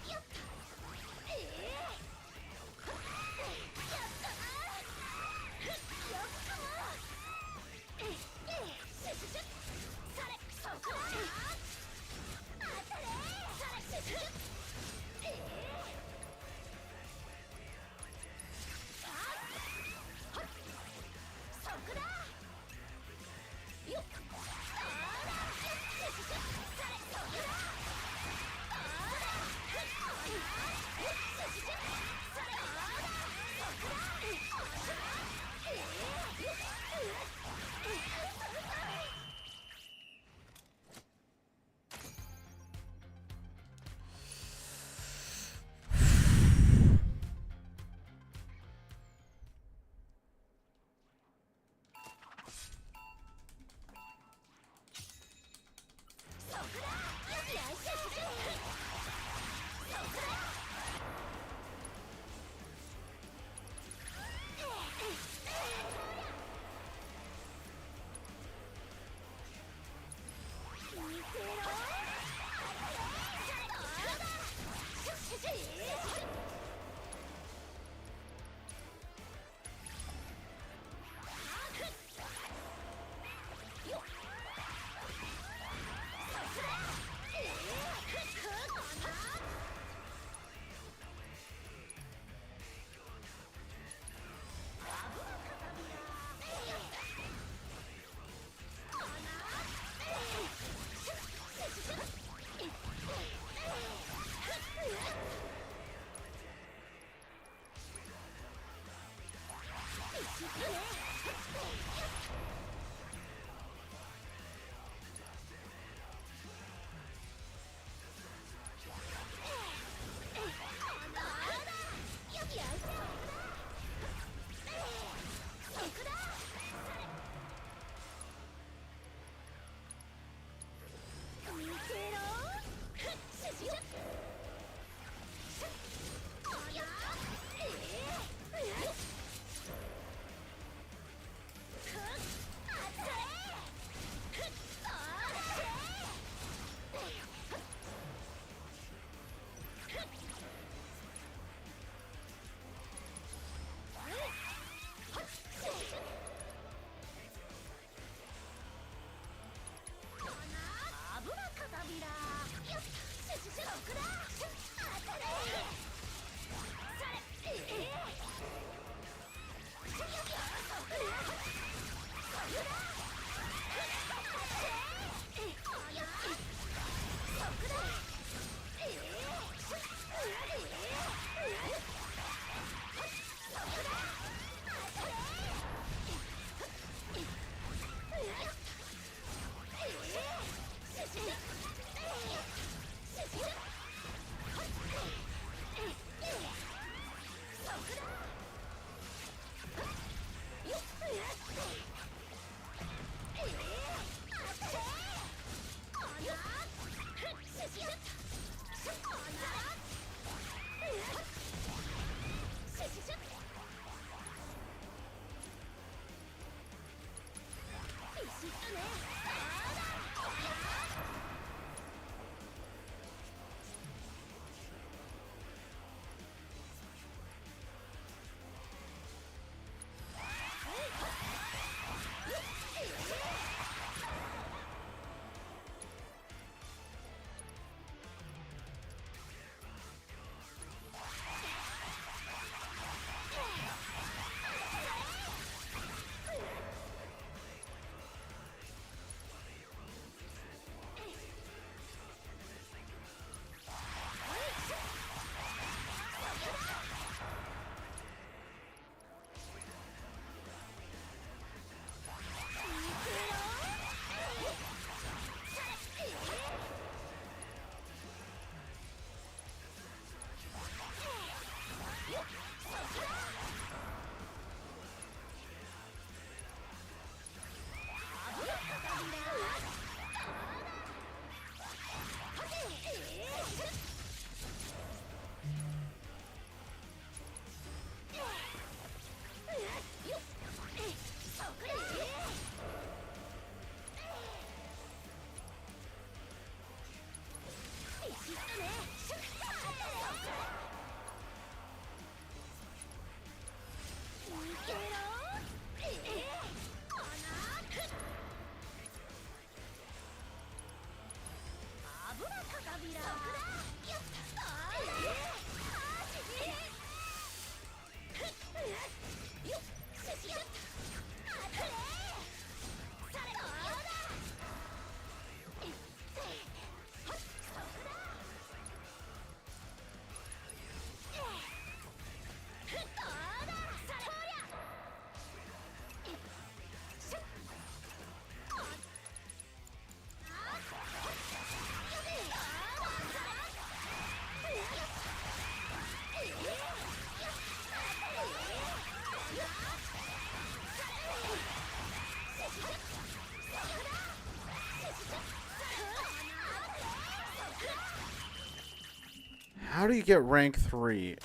How do you get rank 3?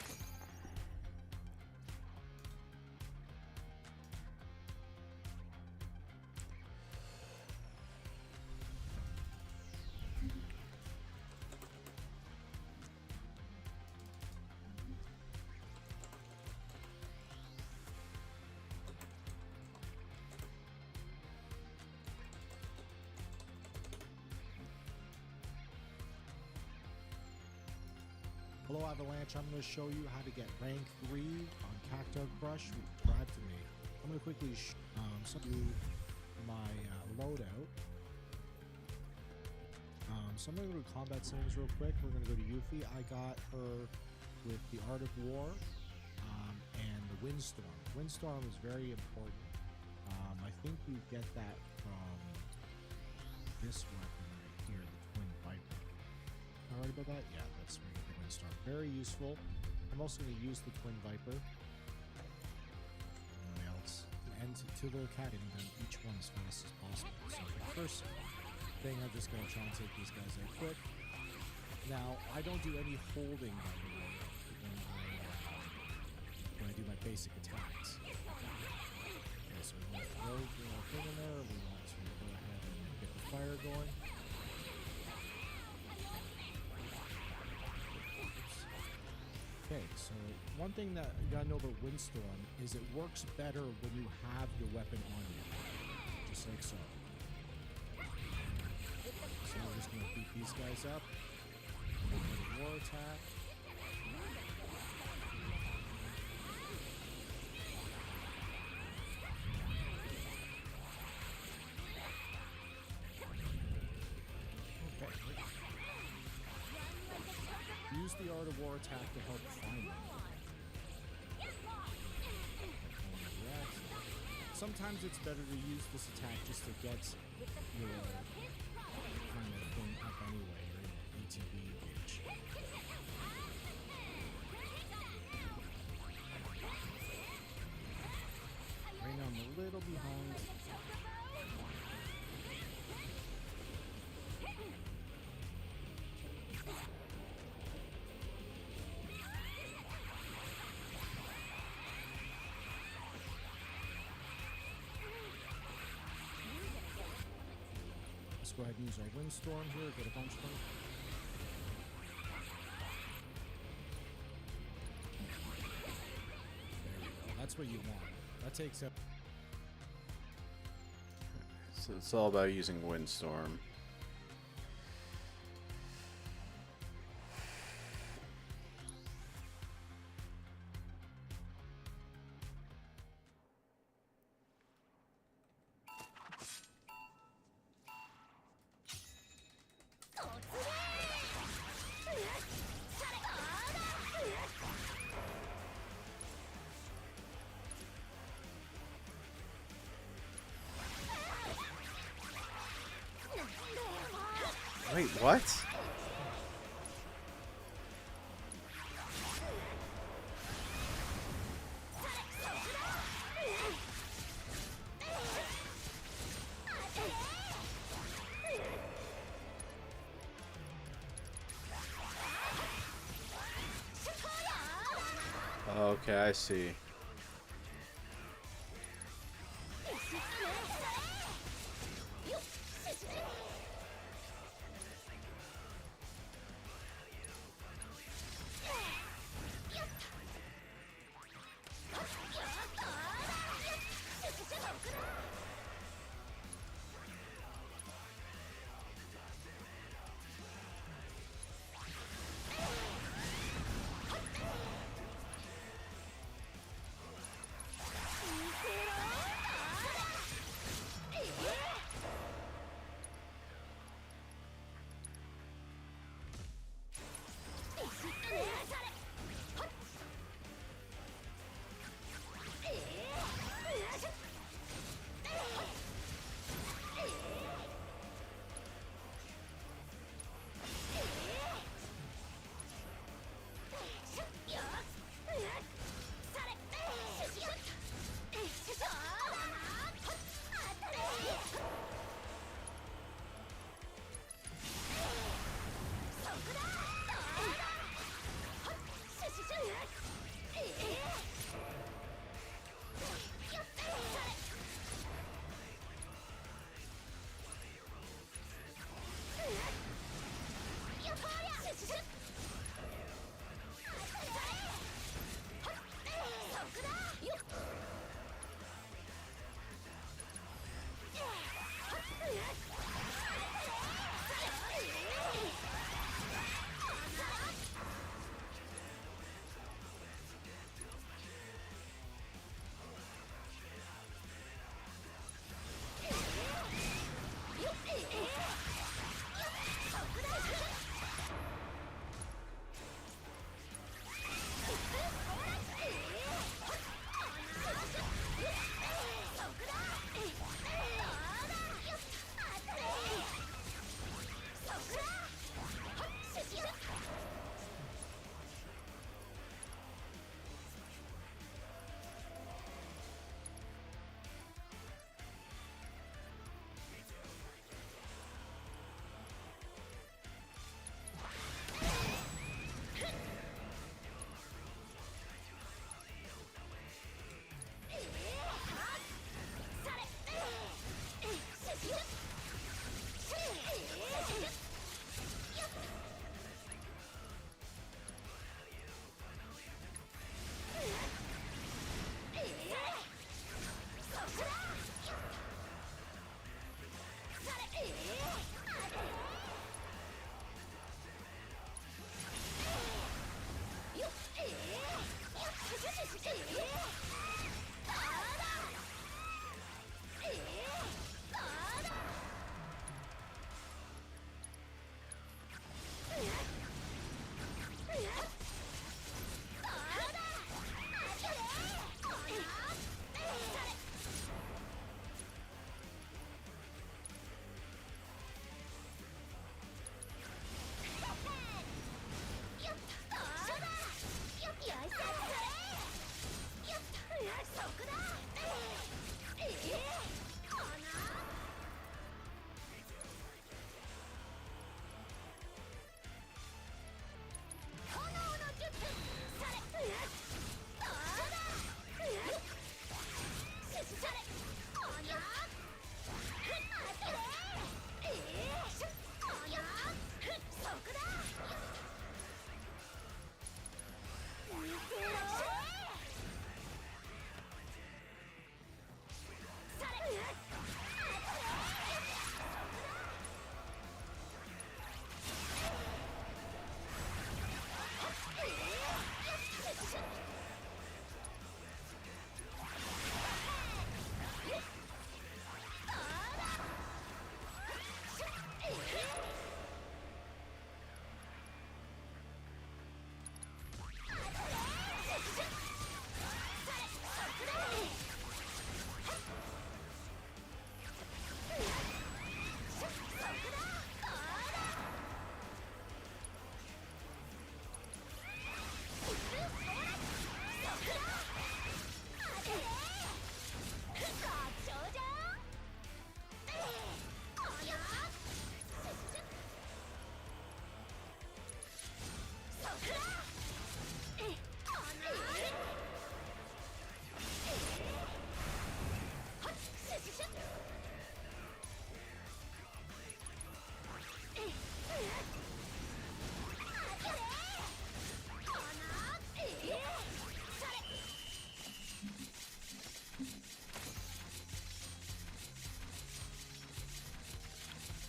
Hello Avalanche, I'm going to show you how to get rank 3 on Cactar Crush with Brad to me. I'm going to quickly show you my loadout. So I'm going to go to combat settings real quick. We're going to go to Yuffie. I got her with the Art of War and the Windstorm. Windstorm is very important. I think you get that from this weapon right here, the Twin Viper. Am I right about that? Yeah, that's where you get the Windstorm. Very useful. I'm also going to use the Twin Viper. Anyone else? And to the academy, then each one as fast as possible. So the first thing, I'm just going to try and take these guys out quick. Now, I don't do any holding, by the way, when I do my basic attacks. Okay, so we want to throw the thing in there. We want to go ahead and get the fire going. Okay, so one thing that you gotta know about Windstorm is it works better when you have your weapon on you. Just like so. So we're just gonna beat these guys up. War attack. Use the Art of War attack to help find them. Sometimes it's better to use this attack just to get your kind of thing up anyway, your ATB gauge. Right now I'm a little behind. Let's go ahead and use our Windstorm here, get a bunch of them. There we go. That's what you want. That takes up. So it's all about using Windstorm. Wait, what? Okay, I see.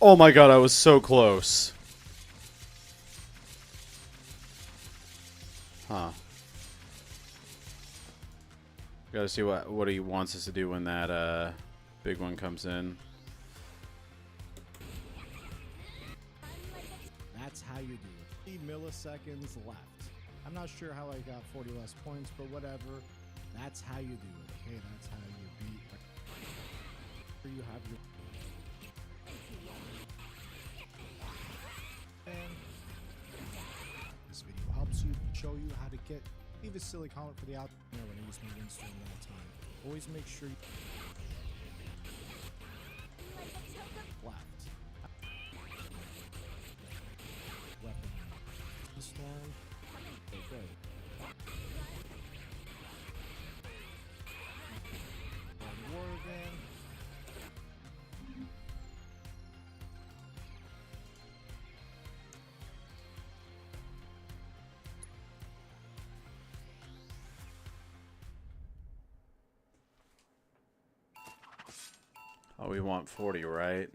Oh my god, I was so close. Huh. Gotta see what he wants us to do when that big one comes in. That's how you do it. 3 milliseconds left. I'm not sure how I got 40 less points, but whatever. That's how you do it. Okay, that's how you beat. Here you have your. And this video helps you, show you how to get. Leave a silly comment for the out. You know, when I use my windstorm that time. Always make sure you. Left. Weapon. Storm. Okay. And war again. Oh, we want 40, right?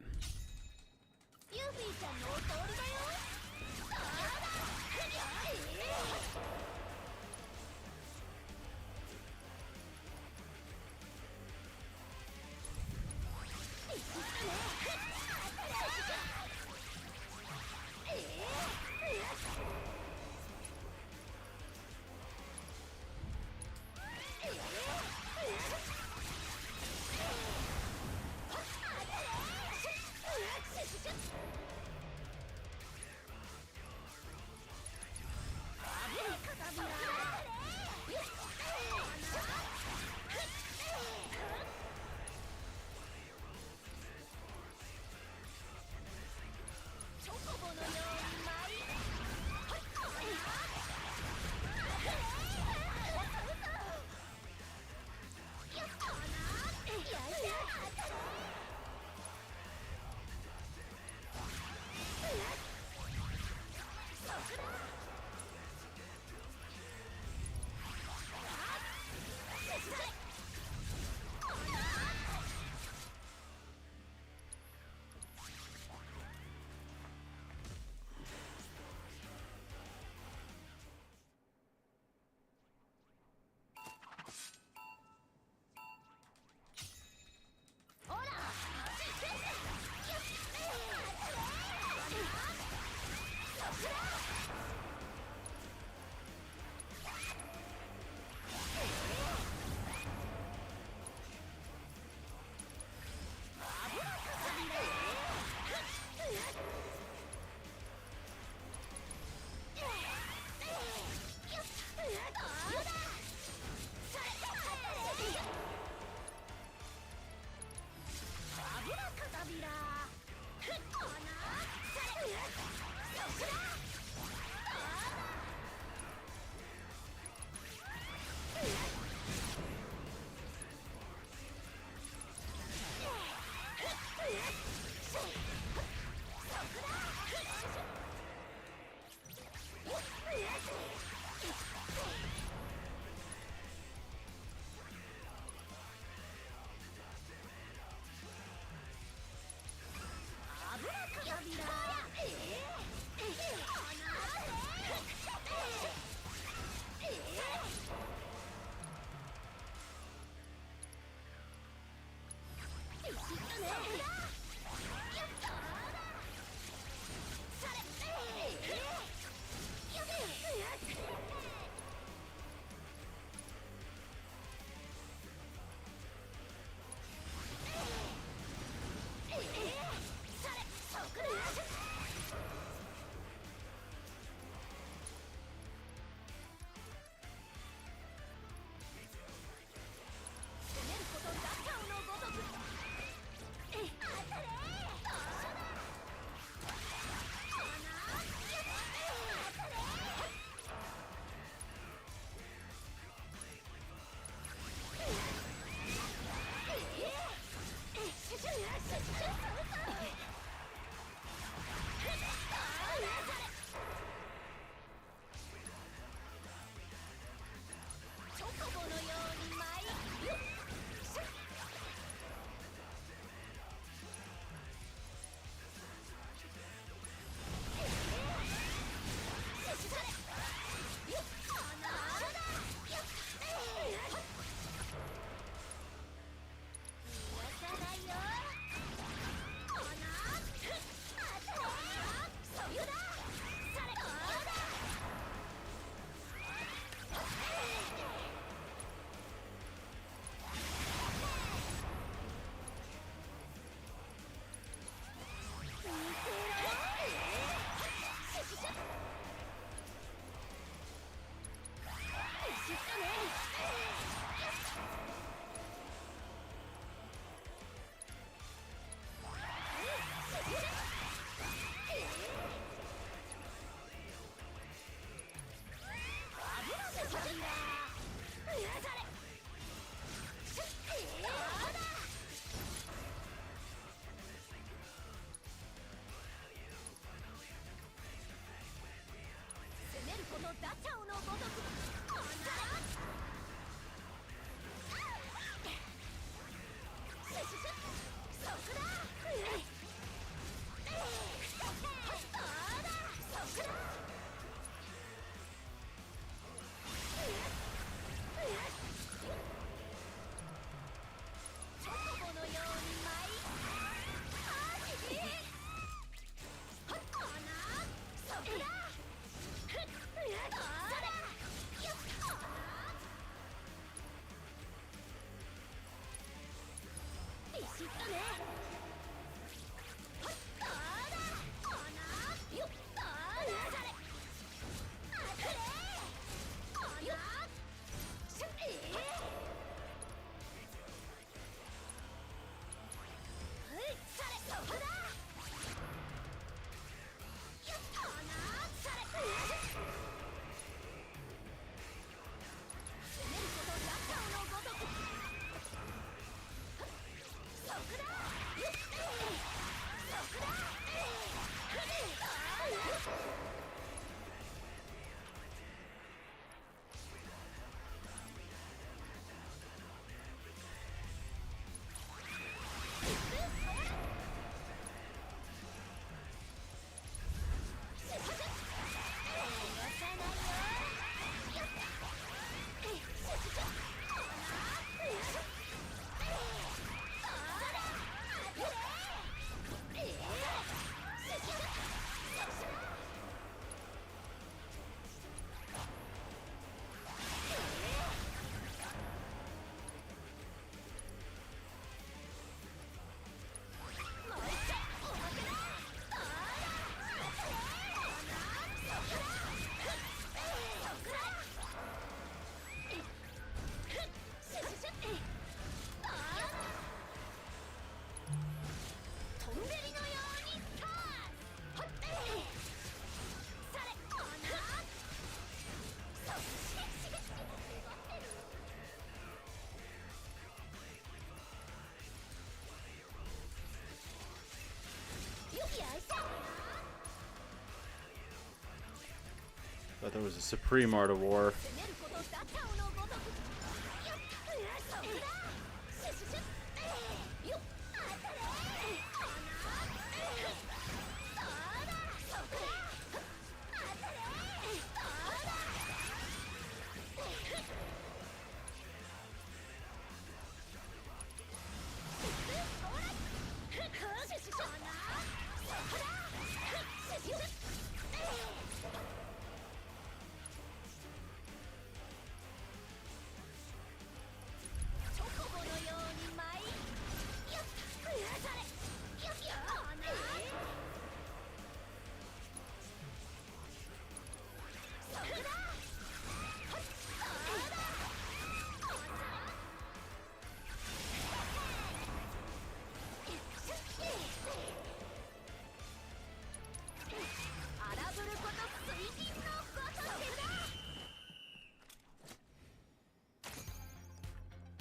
Thought there was a supreme art of war.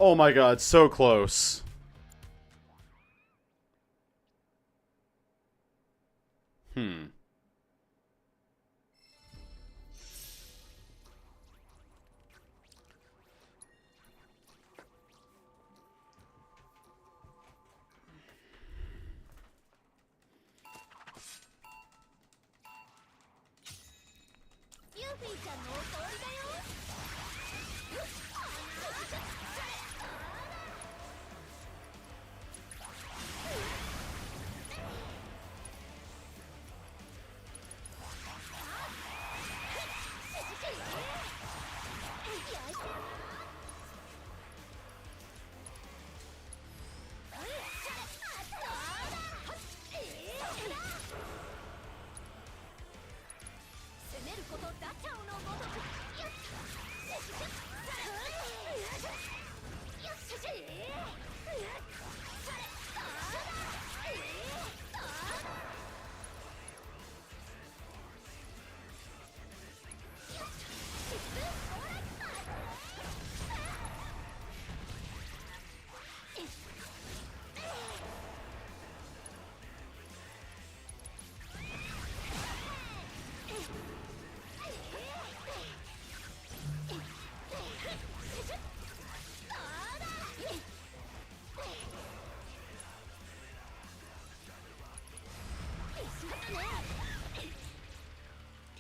Oh my god, so close.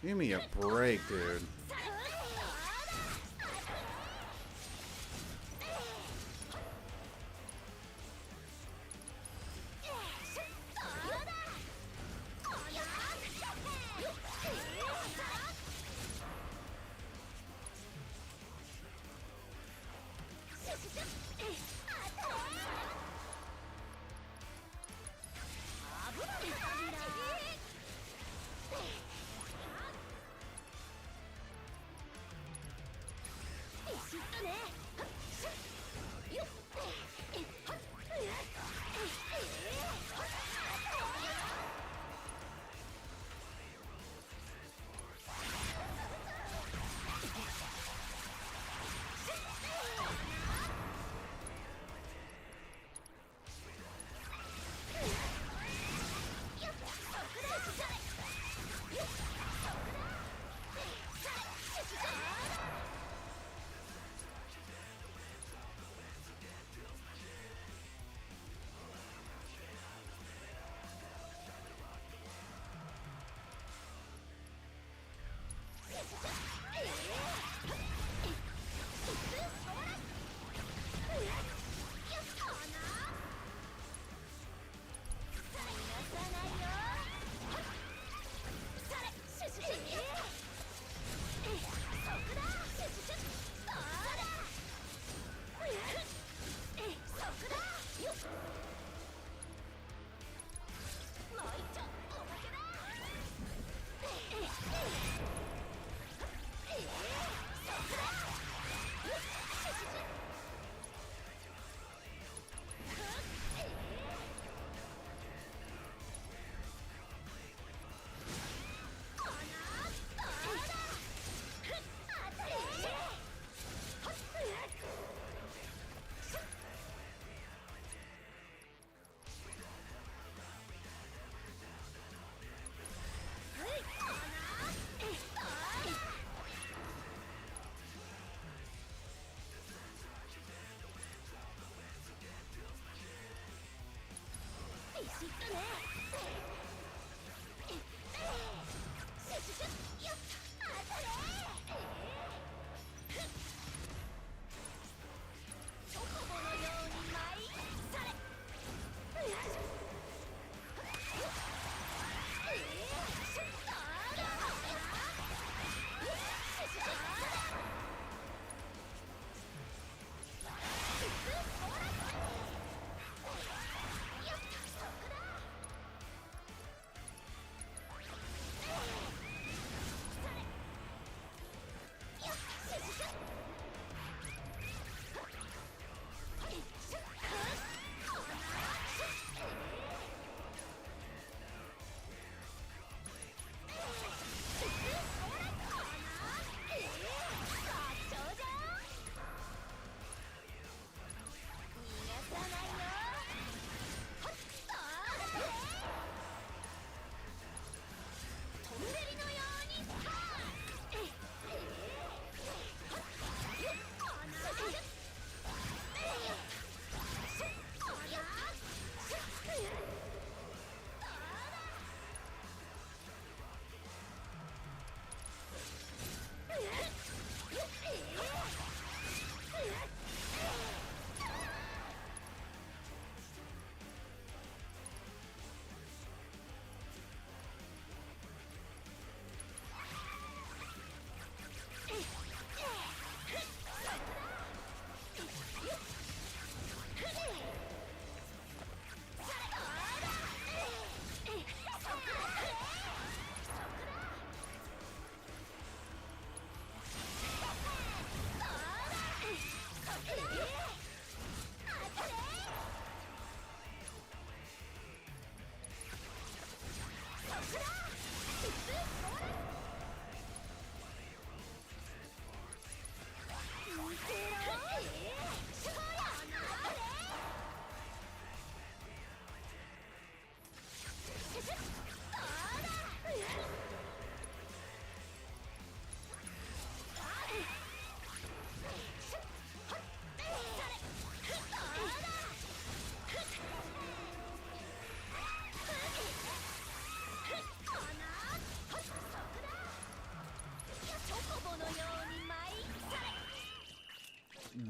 Give me a break, dude.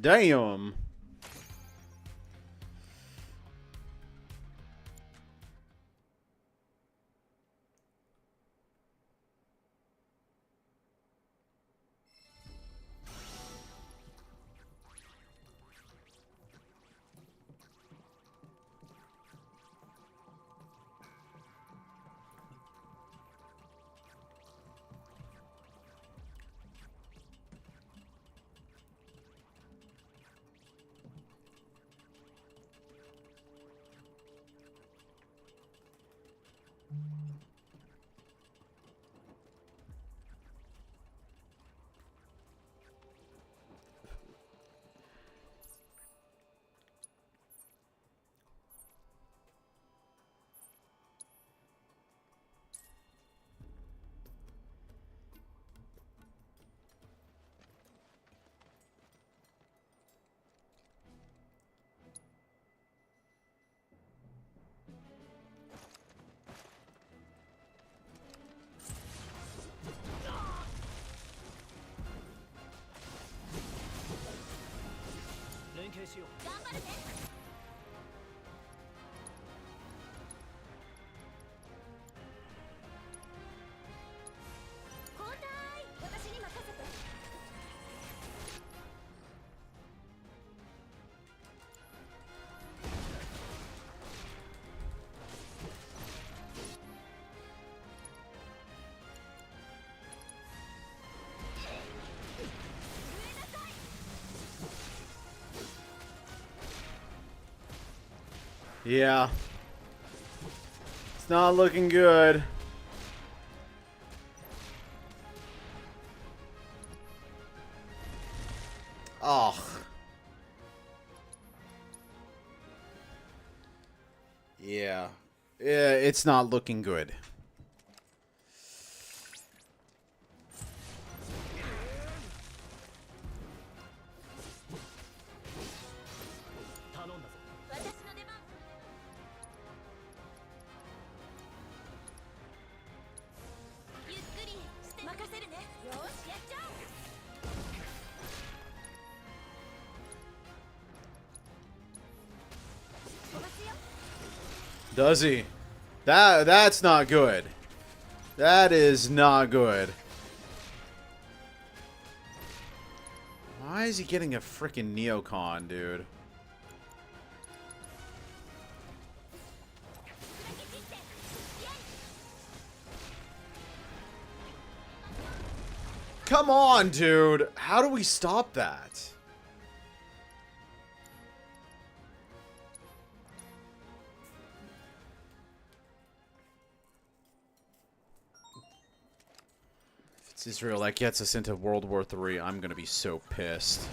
Damn. Yeah. It's not looking good. Oh. Yeah. Yeah, it's not looking good. Does he? That's not good. That is not good. Why is he getting a freaking neocon, dude? Come on, dude. How do we stop that? If it's Israel that gets us into World War III, I'm gonna be so pissed.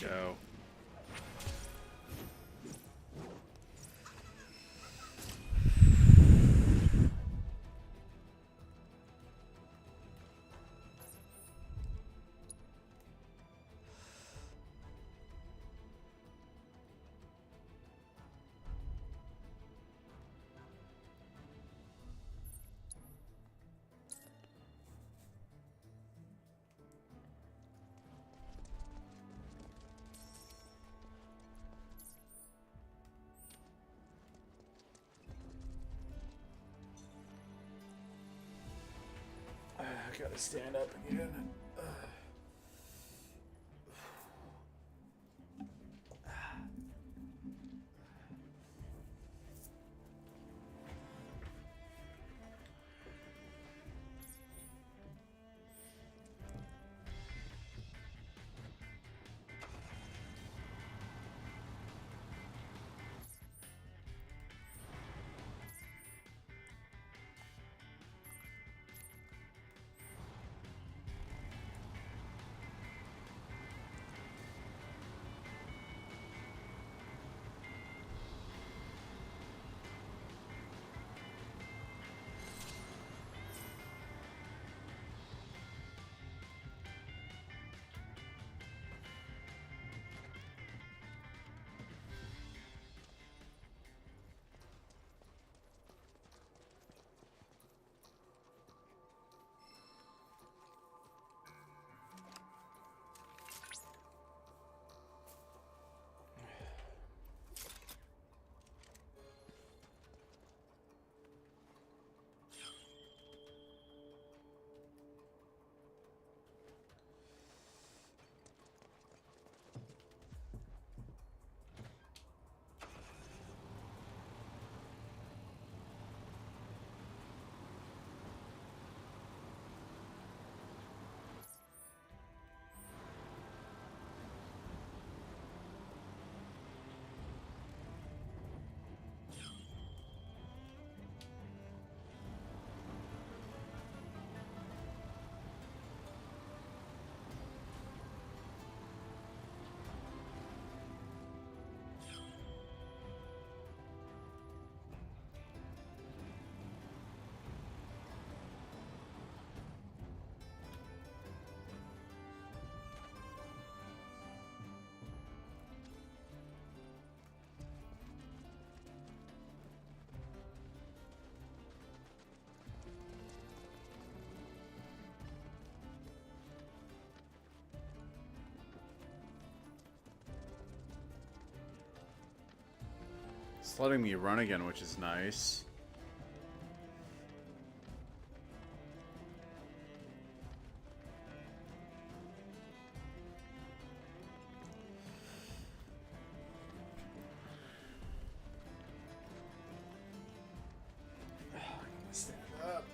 Go. I gotta stand up again. It's letting me run again, which is nice. Stand up.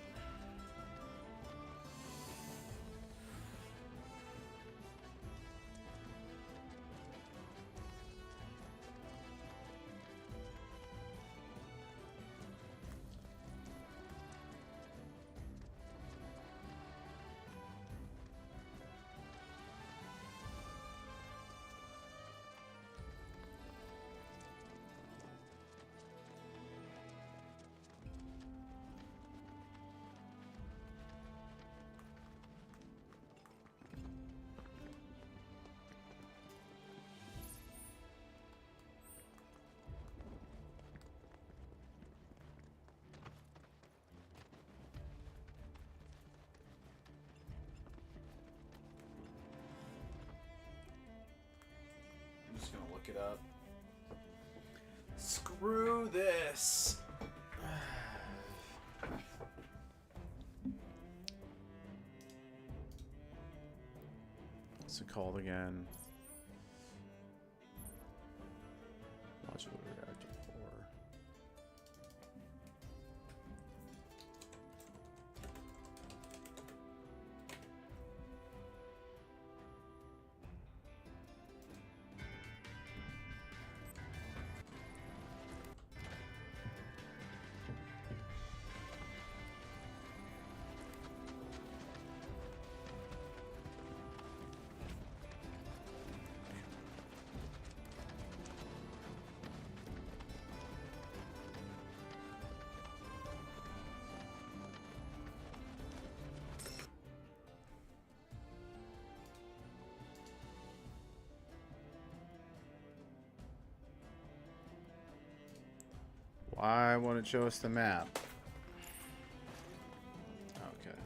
I'm just gonna look it up. Screw this. What's it called again? Modular reactor 4. Why won't it show us the map? Okay.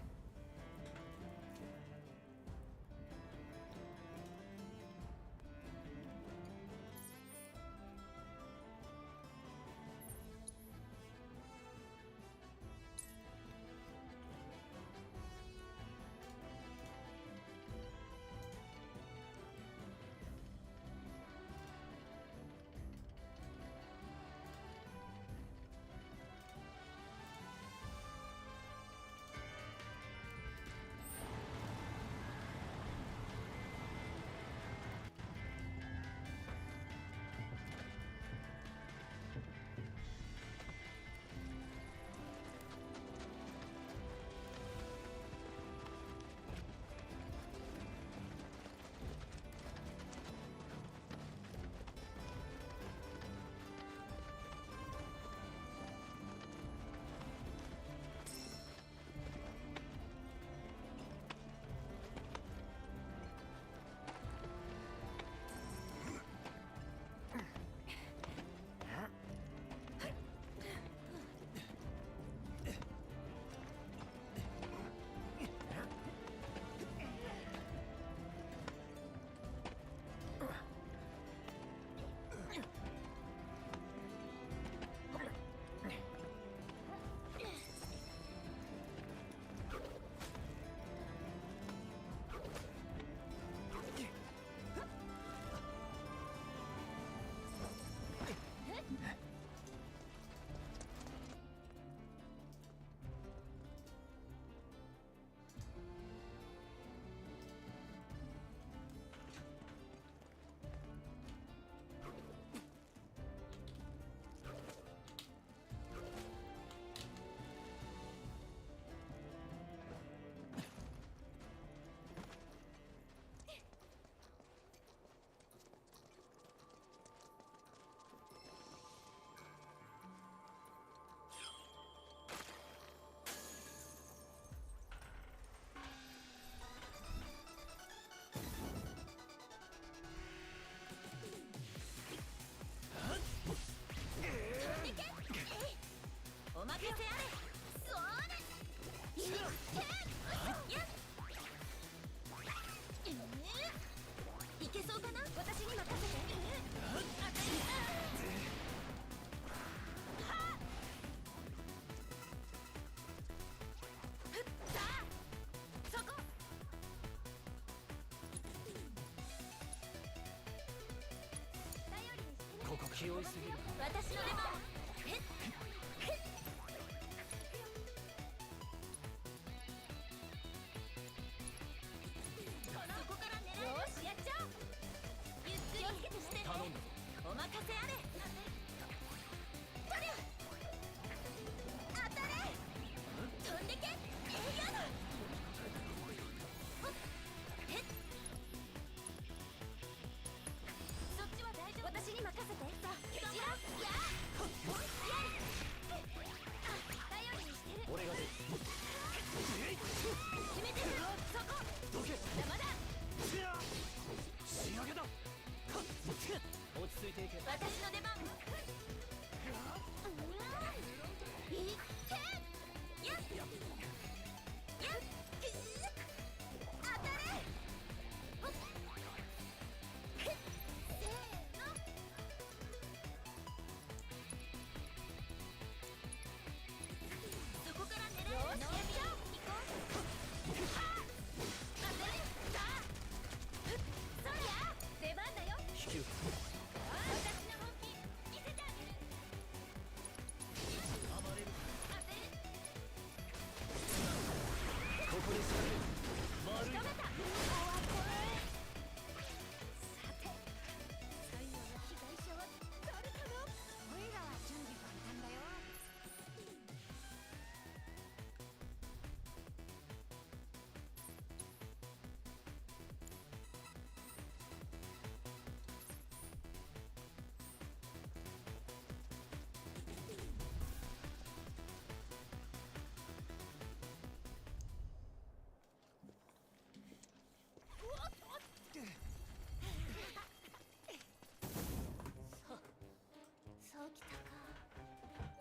気負いすぎる。私の出番。へっへっ。そこから狙え。よし、やっちゃおう。ゆっくり気をつけてしてね。頼んだぞ。お任せあれ。とりゃ当たれ。飛んでけ。やだ。ほっへっ。そっちは大丈夫。私に任せて。さあ、蹴散らす。やあ。やい。頼りにしてる。俺が出る。決めてる。そこ。どけ。邪魔だ。仕上げだ。落ち着いていけ。私の出番。いってやっやっ当たれ。ほっせーの。そこから狙え。よーし、やっちゃおう。行こう。当たれ。さあそりゃ出番だよ。引き受け。私の本気見せてあげる。暴れる。当てる。ここで仕掛ける。丸い。仕留めた。怖い。さて最後の被害者は誰かな。おいらは準備万端だよ。そうきたか。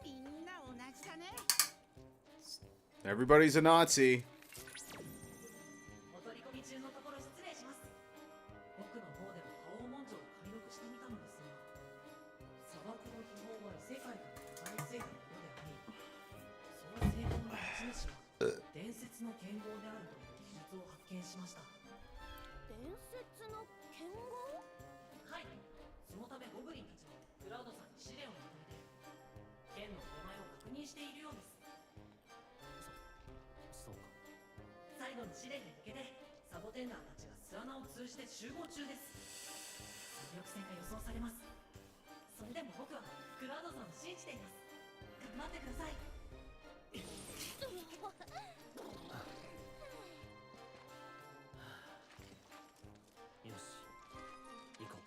みんな同じだね。 Everybody's a Nazi. お取り込み中のところ失礼します。僕の方でも覇王文書を解読してみたのですが、砂漠の秘宝は異世界から大勢のものであり、その成功の持ち主は伝説の剣豪であるという記述を発見しました。伝説の剣豪。はい、そのためゴブリンたちはクラウドさんに試練を与えて剣の名前を確認しているようです。そうか。最後の試練に向けてサボテンダーたちが巣穴を通じて集合中です。総力戦が予想されます。それでも僕はクラウドさんを信じています。頑張ってください。よし、行こう。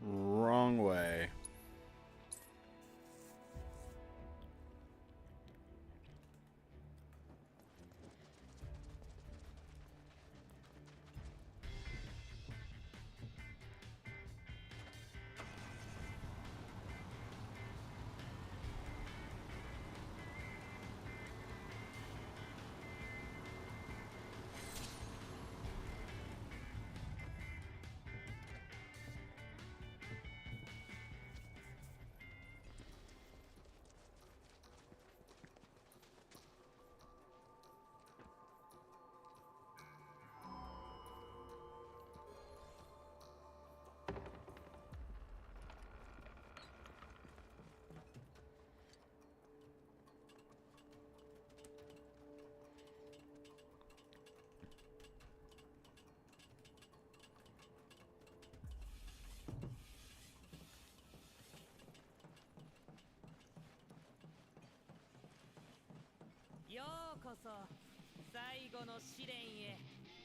Wrong way.ようこそ最後の試練へ。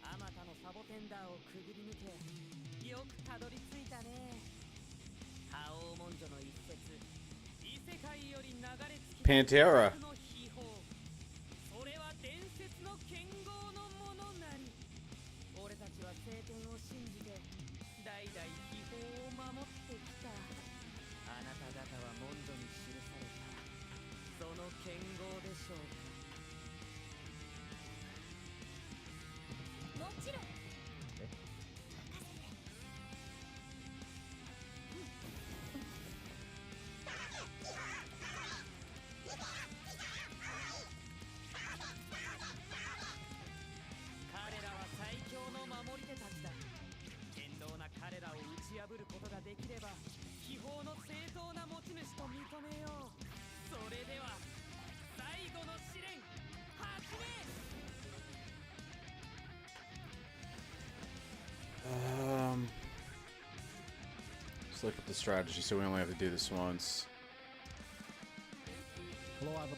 あまたのサボテンダーをくぐり抜けよくたどり着いたね。青文書の一節異世界より流れ着き Pantera. の秘宝それは伝説の剣豪のものなり俺たちは聖典を信じて代々秘宝を守ってきたあなた方は文書に記されたその剣豪でしょうかもちろん彼らは最強の守り手たちだ堅牢な彼らを打ち破ることができれば秘宝の正当な持ち主と認めようそれでは最後の試練始め Let's look at the strategy so we only have to do this once. Hello, I have a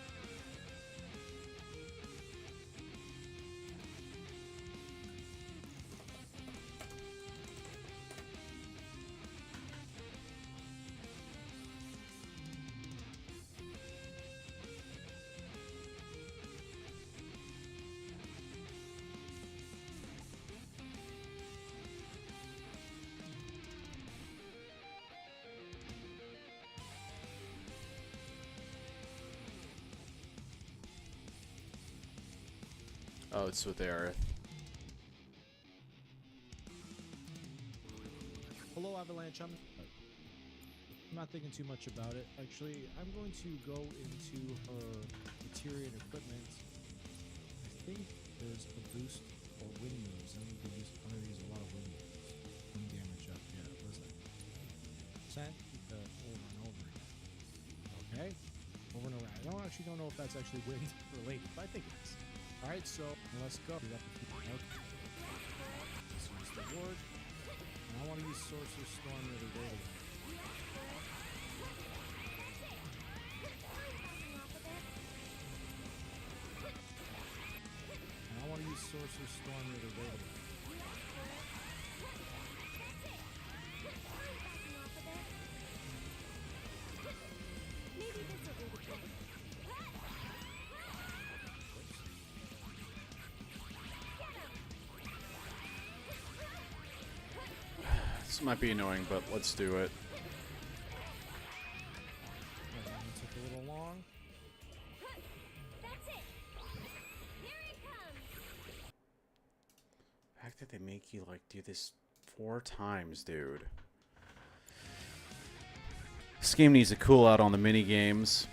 Oh, it's with Aerith. Hello, Avalanche. I'm not thinking too much about it. Actually, I'm going to go into her materia and equipment. I think there's a boost for wind moves. I'm going to use a lot of wind moves. Wind damage up. Yeah, what is that? Percent? Over and over again. Okay. Over and over. I don't know if that's actually wind related, but I think it is. Alright, so let's go. Okay. Let's use the ward. And I want to use Sorcerer's Storm really early. And I want to use Sorcerer's Storm really early. Maybe this will do the trick. This might be annoying, but let's do it. Took a little long. That's it. Here it comes. The fact that they make you like do this 4 times, dude. This game needs a cool out on the mini games.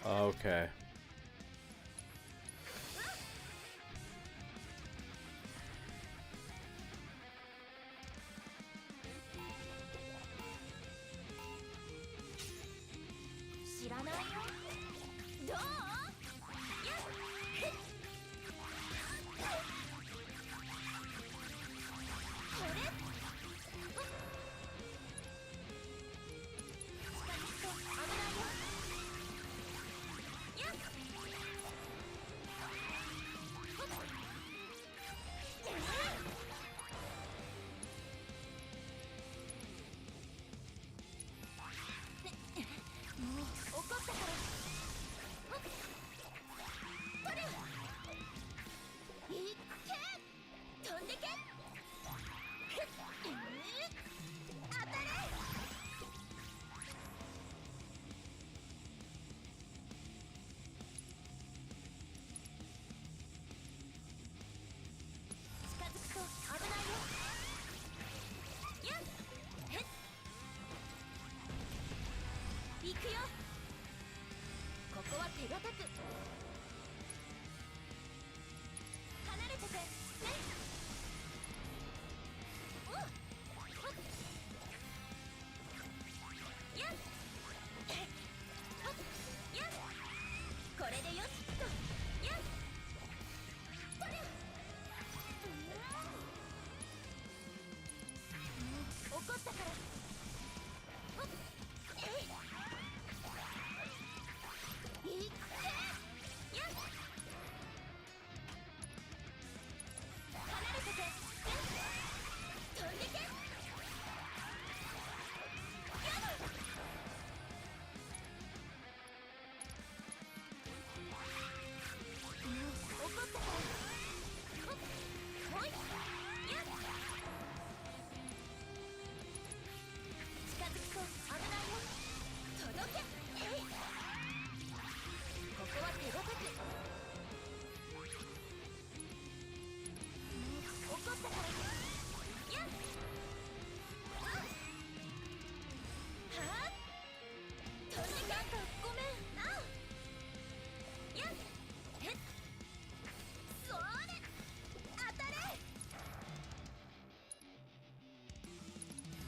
Okay. く離れててねおっほっやっほっやっこれでよしっとやっとりゃ怒ったからほっえいいっやっ離れてて飛んでけやだ怒ったからほっほいやっ近づくと危ないよ届けえいここは手堅く怒ったからやっはあ飛んでけごめんあやっへっそれ当たれ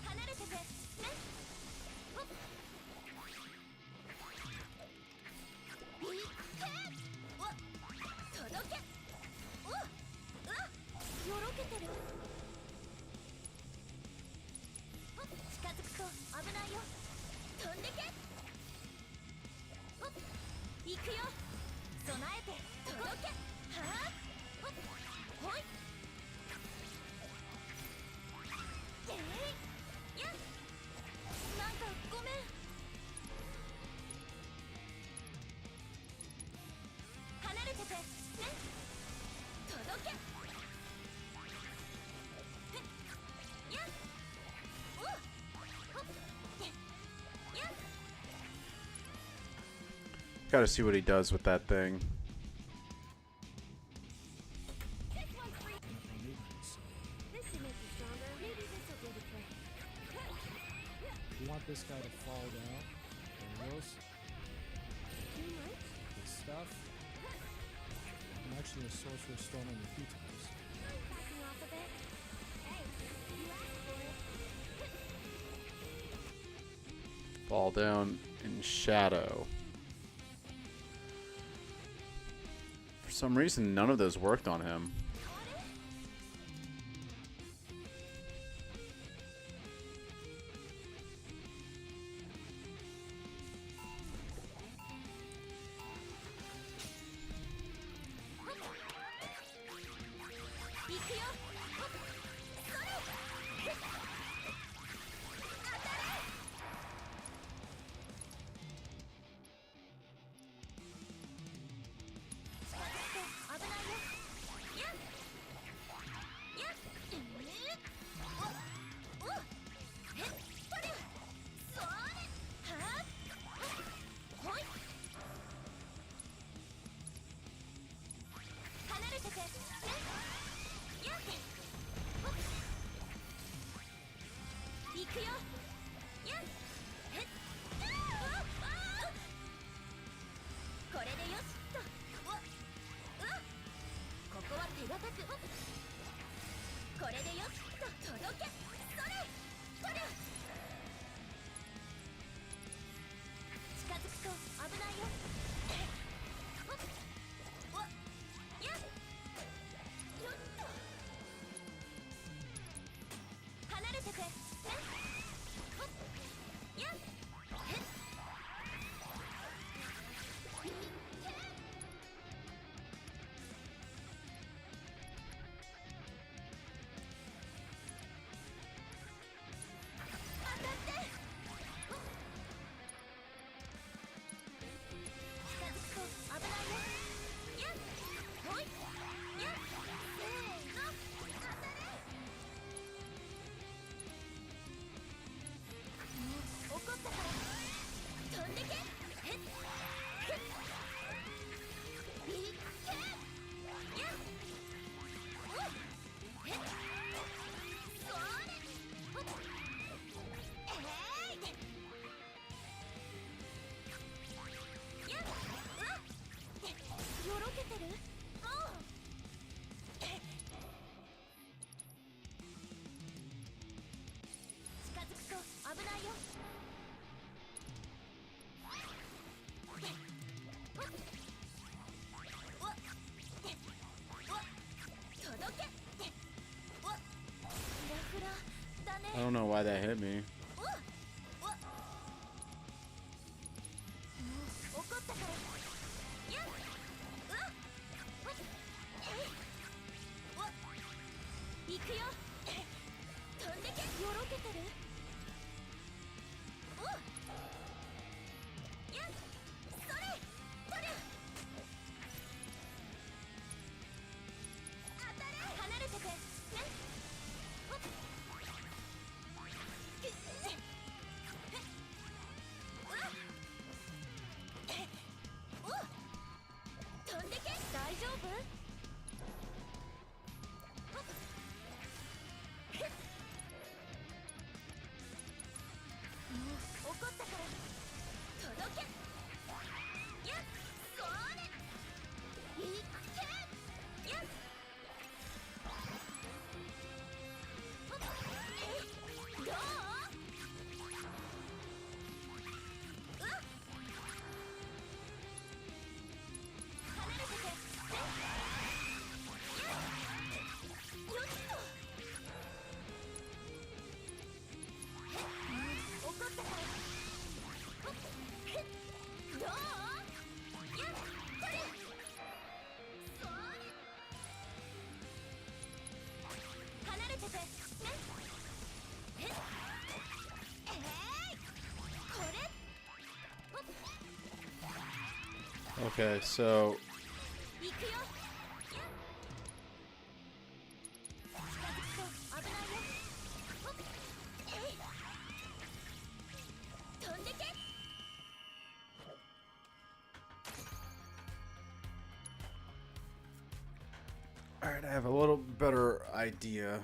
離れててねほっいってわ届けおうわよろけてるほっ近づくと危ないよ飛んでけほっ行くよ備えて届けはあほっほいえいやっなんかごめん離れててね届けへっやっおうほっやっGotta see what he does with that thing. This should make you stronger. Maybe this will do the trick. You want this guy to fall down. Carlos, Too much? good stuff. I'm actually a sorcerer stone on a few times. Backing off a bit. Hey, you asked for it. Fall down in shadow. For some reason, none of those worked on him. guy that hit me. 怒ったからやっ行くよ飛んでけよろけてるやっそれとりゃ当たれ離れててねほっ飛んでけ大丈夫怒ったから届けやっそれいっけやっどう離れててねやっよっと怒ったからどうやっこれそれ離れててねえいこれ Okay, so 行くよ近づくと危ないよ飛んでけ Alright, I have a little better idea.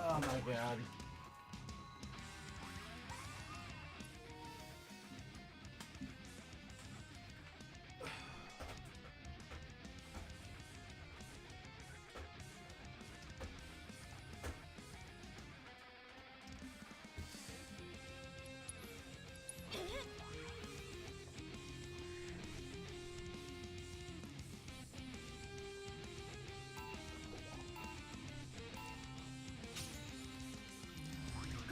Oh my god.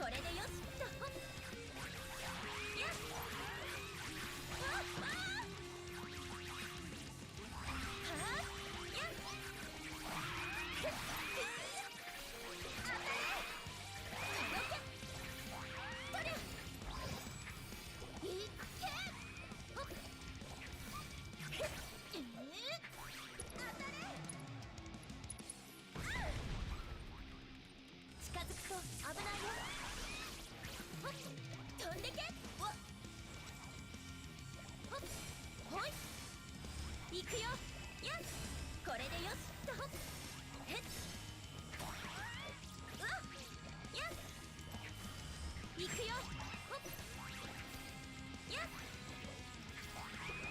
これでよしとやっ近づくと危ないよ。ほっ飛んでけ。わっほっほい行くよ。やっこれでよしとほっへっうわっやっ行くよ。ほっやっ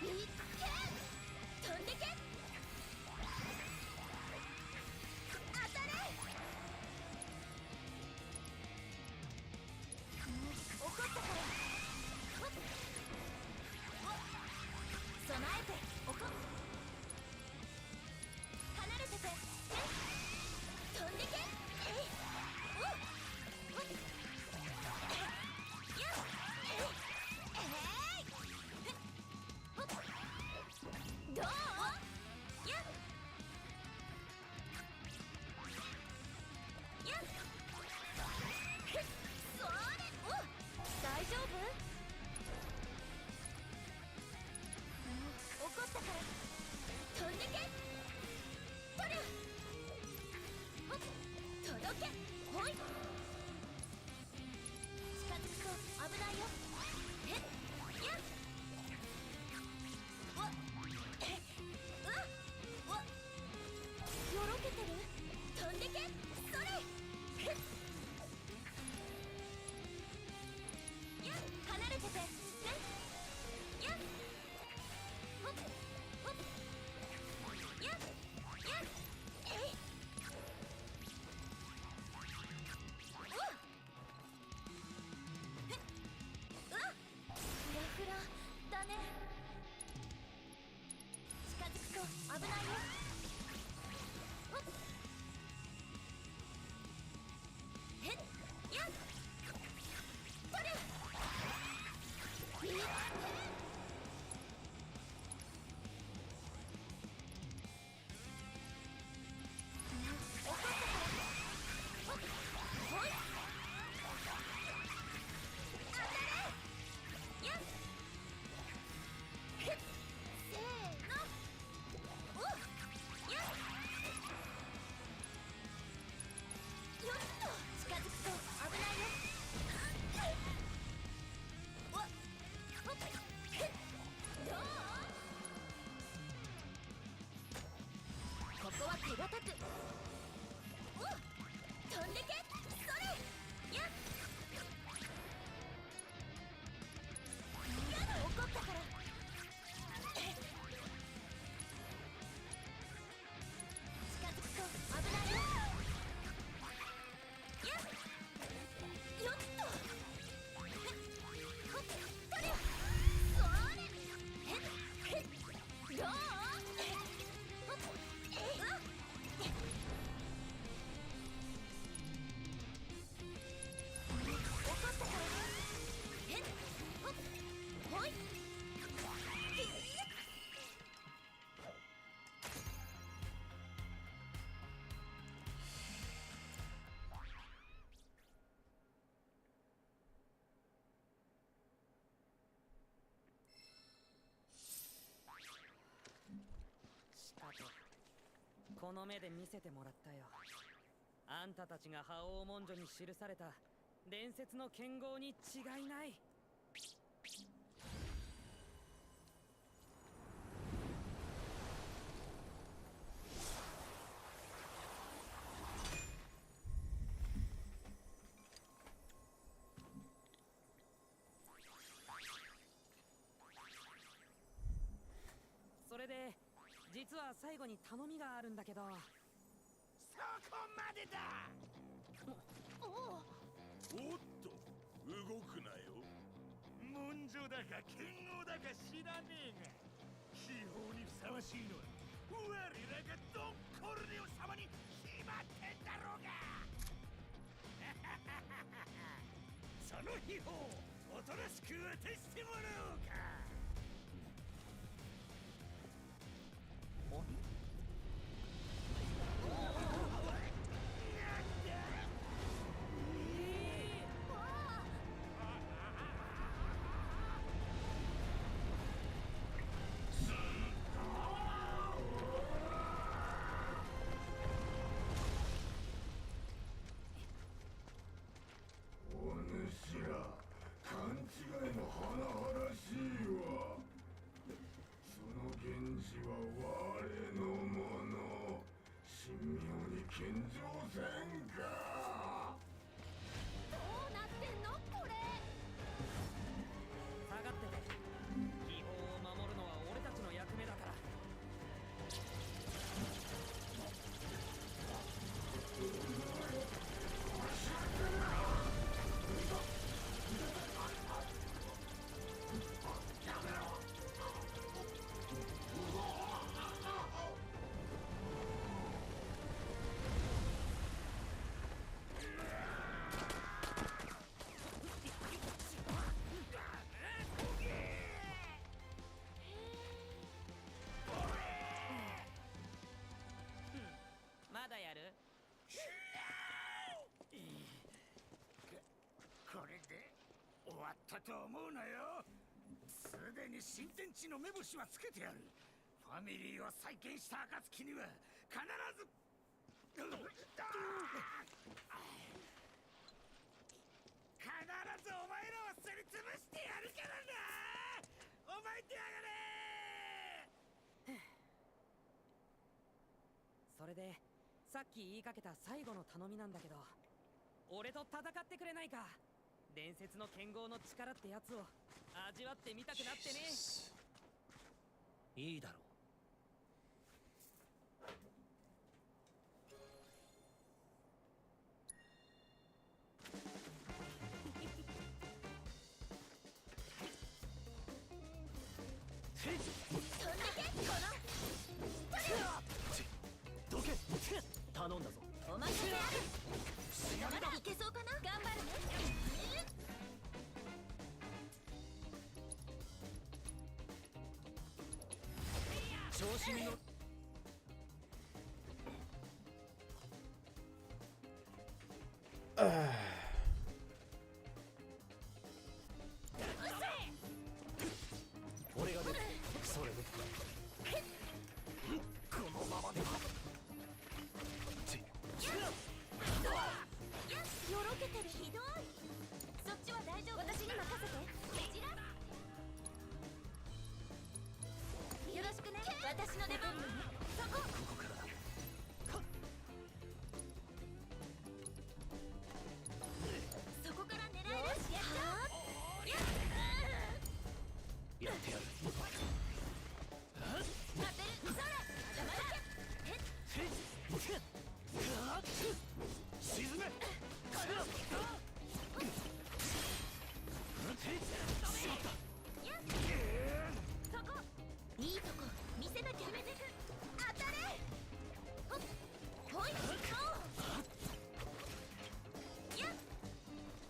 いっけ飛んでけ。当たれ。怒ったからほっ備えておこ離れてて飛んでけ。おっほっやっほっどうやっやっそれお大丈夫？怒ったから飛んでけ。とりゃほっ届けほい近づくと危ないよ。へっやっわっうわっわっよろけてる。飛んでけそれへっやっ離れててね。やっほっほっやっやっえいうわっへっうわっフラフラだね。近づくと危ないよ。ほっへっやっとりゃいっけ怒ったからほっほい当たれ。やっへっせーのおっやっよっと近づくと危ないよ。わっほっへっどうここは手堅くおっ飛んでけそれやっやだ怒ったから近づくと危ないよ。やっよっとへっほっとりゃそれへっへっどうほっえいうわっ怒ったからへっほっほいしかとこの目で見せてもらったよ。あんたたちが覇王文書に記された伝説の剣豪に違いない。それで実は最後に頼みがあるんだけど。そこまでだ。おっと動くなよ。文書だか剣豪だか知らねえが秘宝にふさわしいのは我らがドン・コルネオ様に決まってんだろうが。の秘宝おとなしく渡してもらおうか。お主ら勘違いも甚だしいわ。その源氏は我のもの。神妙に献上せんか。どうなってんのこれ。下がってて。秘宝を守るのは俺たちの役目だから。まだやる？これで終わったと思うなよ。すでに新天地の目星はつけてやる。ファミリーを再建した暁には必ず必ずお前らをすりつぶしてやるからな。お前ってやがれ。それでさっき言いかけた最後の頼みなんだけど、俺と戦ってくれないか。伝説の剣豪の力ってやつを味わってみたくなってね。いいだろう。どけ。頼んだぞ。お任せあれ。まだいけそうかな。頑張るね。調子に乗っ俺が出る。それでこのままではよろけてる。ひどい。そっちは大丈夫。私に任せて。こちらよろしくね。私の出番。そこ。ここからだ。そこから狙える。やっちゃう。やってやる。当てる。それ。まだ沈め。そこ。いいとこ見せなきゃ。決めてく。当たれ。ほっほい。やっ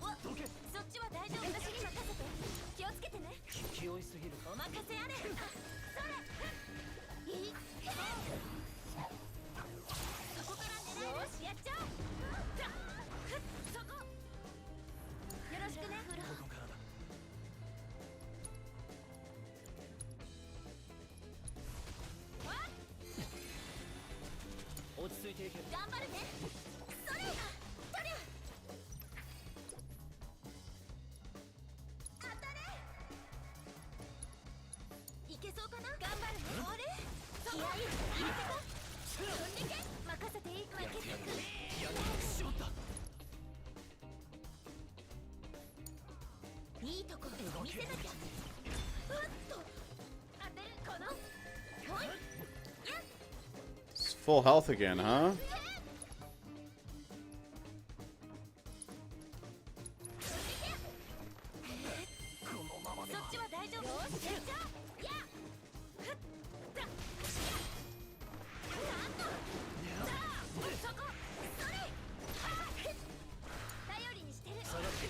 わ。どけ。そっちは大丈夫。私に任せて。気をつけてね。気負いすぎる。お任せあれ。それ。いい。そこから狙える。よしやっちゃおう。そこ。よろしくね。ここからだ。落ち着いていけ。頑張るね。それ。とりゃ。当たれ。いけそうかな。頑張るね。あれ。気合い入れてこ。飛んでけ。任せていい。負けてく。やられてしまった。いいとこ見せなきゃ。うっと当てる。このほい。やっ It's full health again, huh? このままでは。そっちは大丈夫。よしやっちゃう。やっふっだなんとさあそこそれ頼りにしてる。下がって。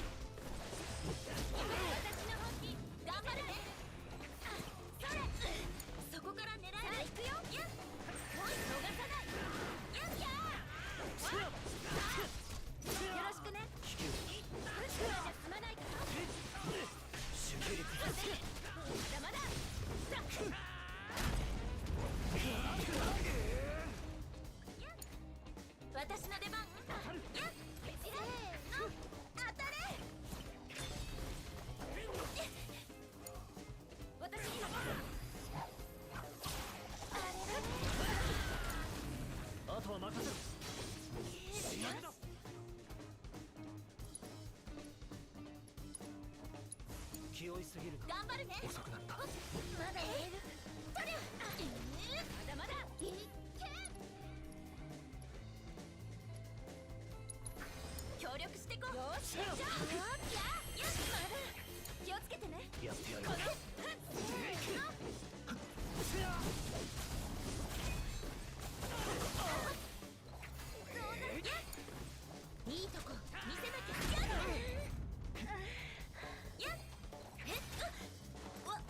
勢いすぎる頑張るね。遅くなったまだやれる。とりゃまだまだいっけ。協力してこう。よしじゃあよしまだ気をつけてね。やってやるこのいいとこ見せなきゃ。やっえっうわ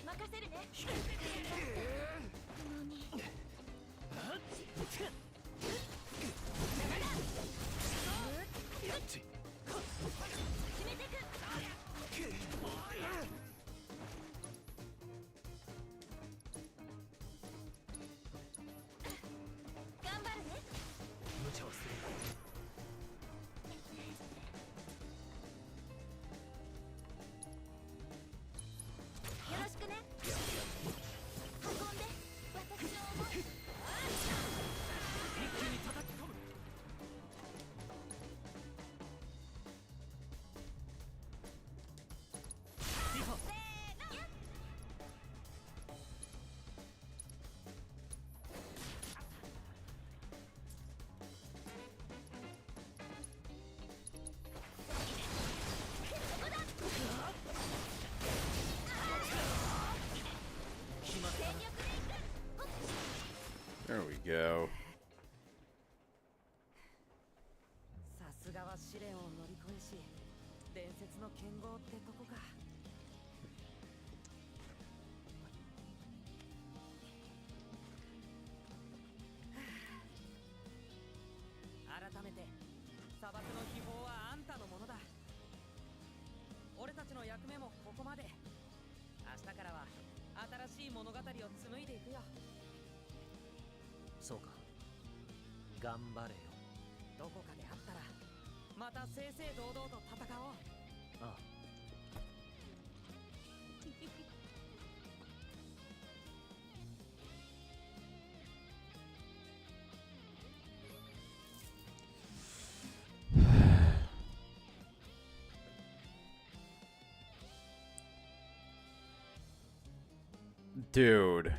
任せるね。のに決めてく。頑張るね。無茶をするよろしくね。運んで私の思い。一気に叩き込むリファThere we go. さすがは試練を乗り越えし伝説の剣豪ってとこか。改めて砂漠の秘宝はあんたのものだ。俺たちの役目もここまで。明日からは新しい物語を紡いでいくよ。そうか頑張れよ。どこかで会ったらまた正々堂々と戦おう。ああDude.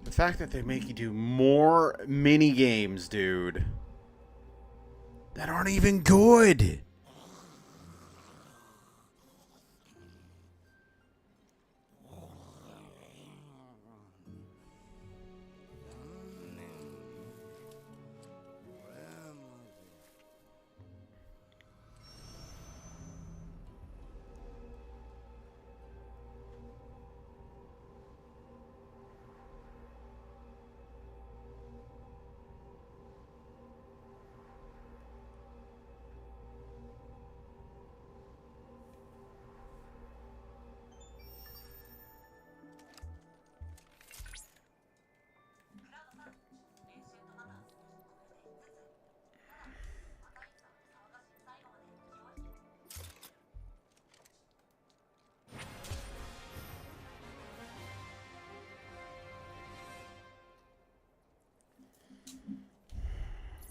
The fact that they make you do more mini games, dude, that aren't even good.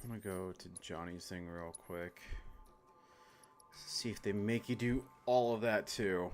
I'm gonna go to Johnny's thing real quick. See if they make you do all of that too.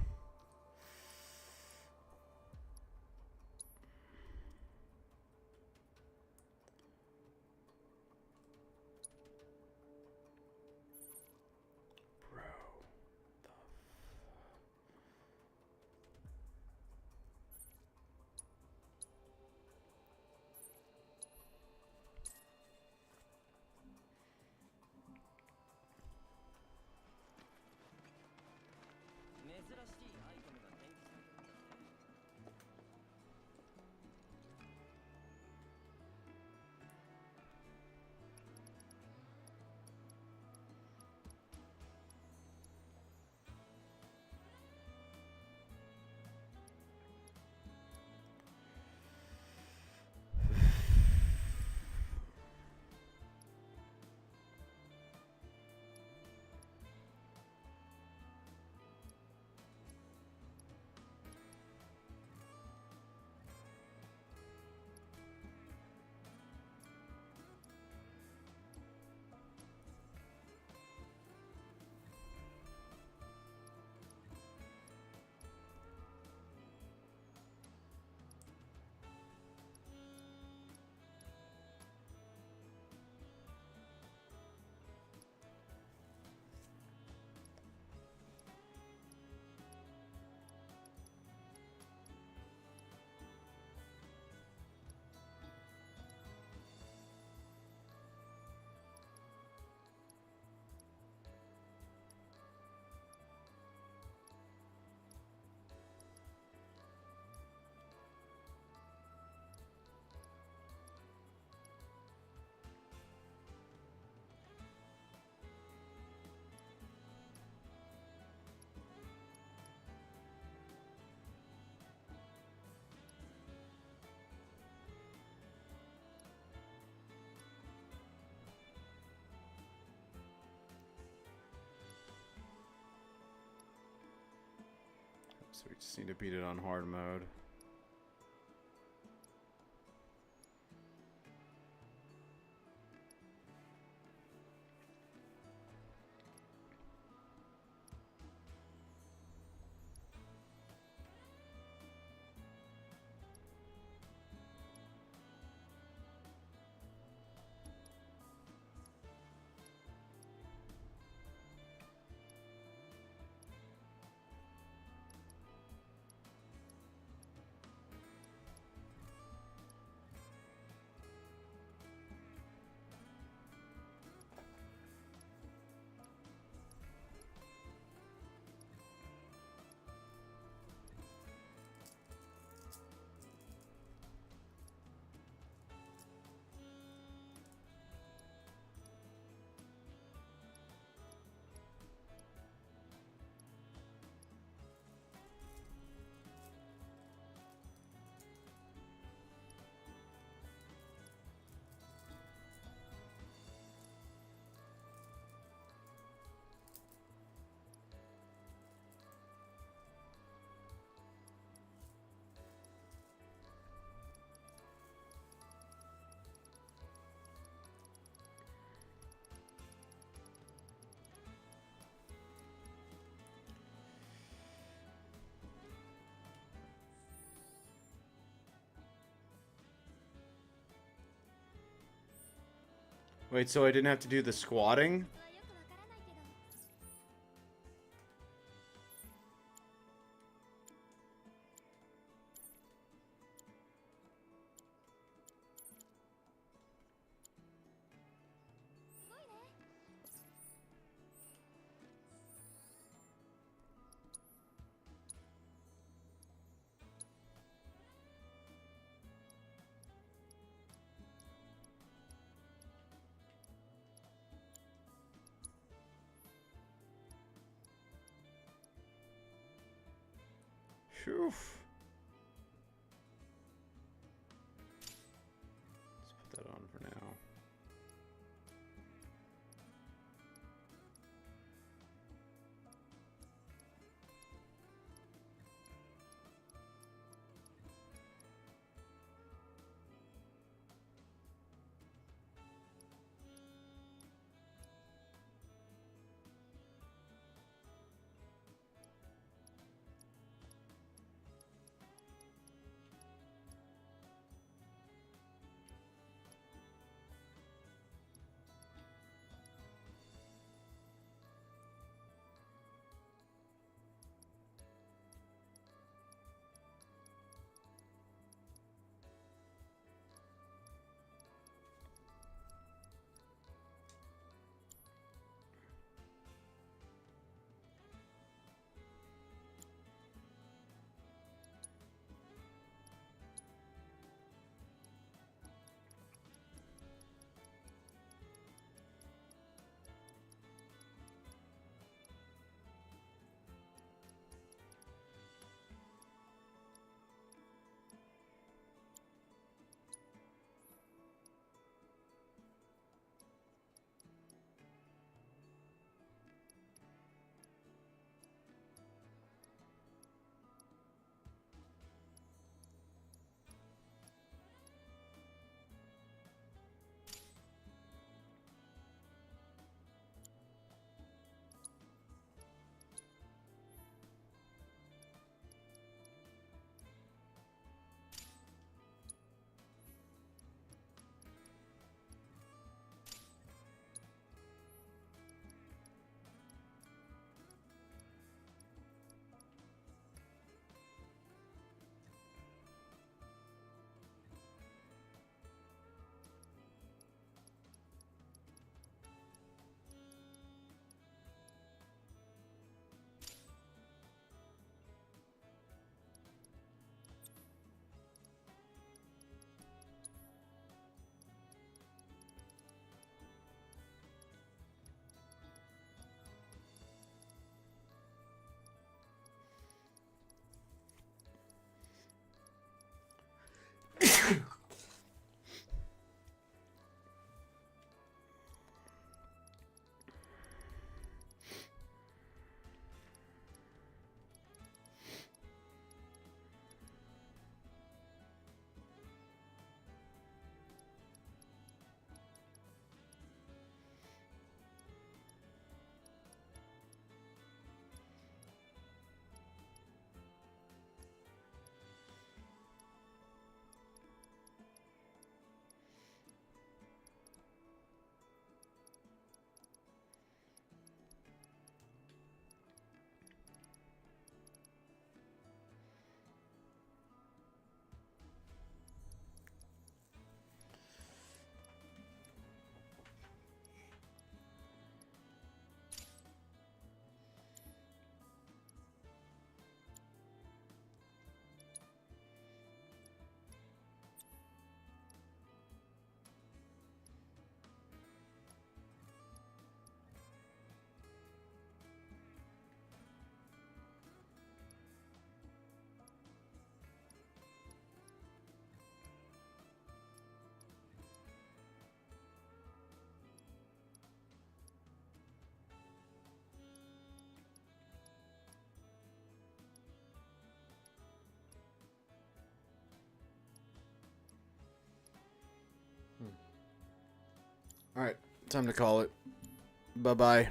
So we just need to beat it on hard mode. Wait, so I didn't have to do the squatting? Phew. Let's put that on for now. All right, time to call it. Bye bye.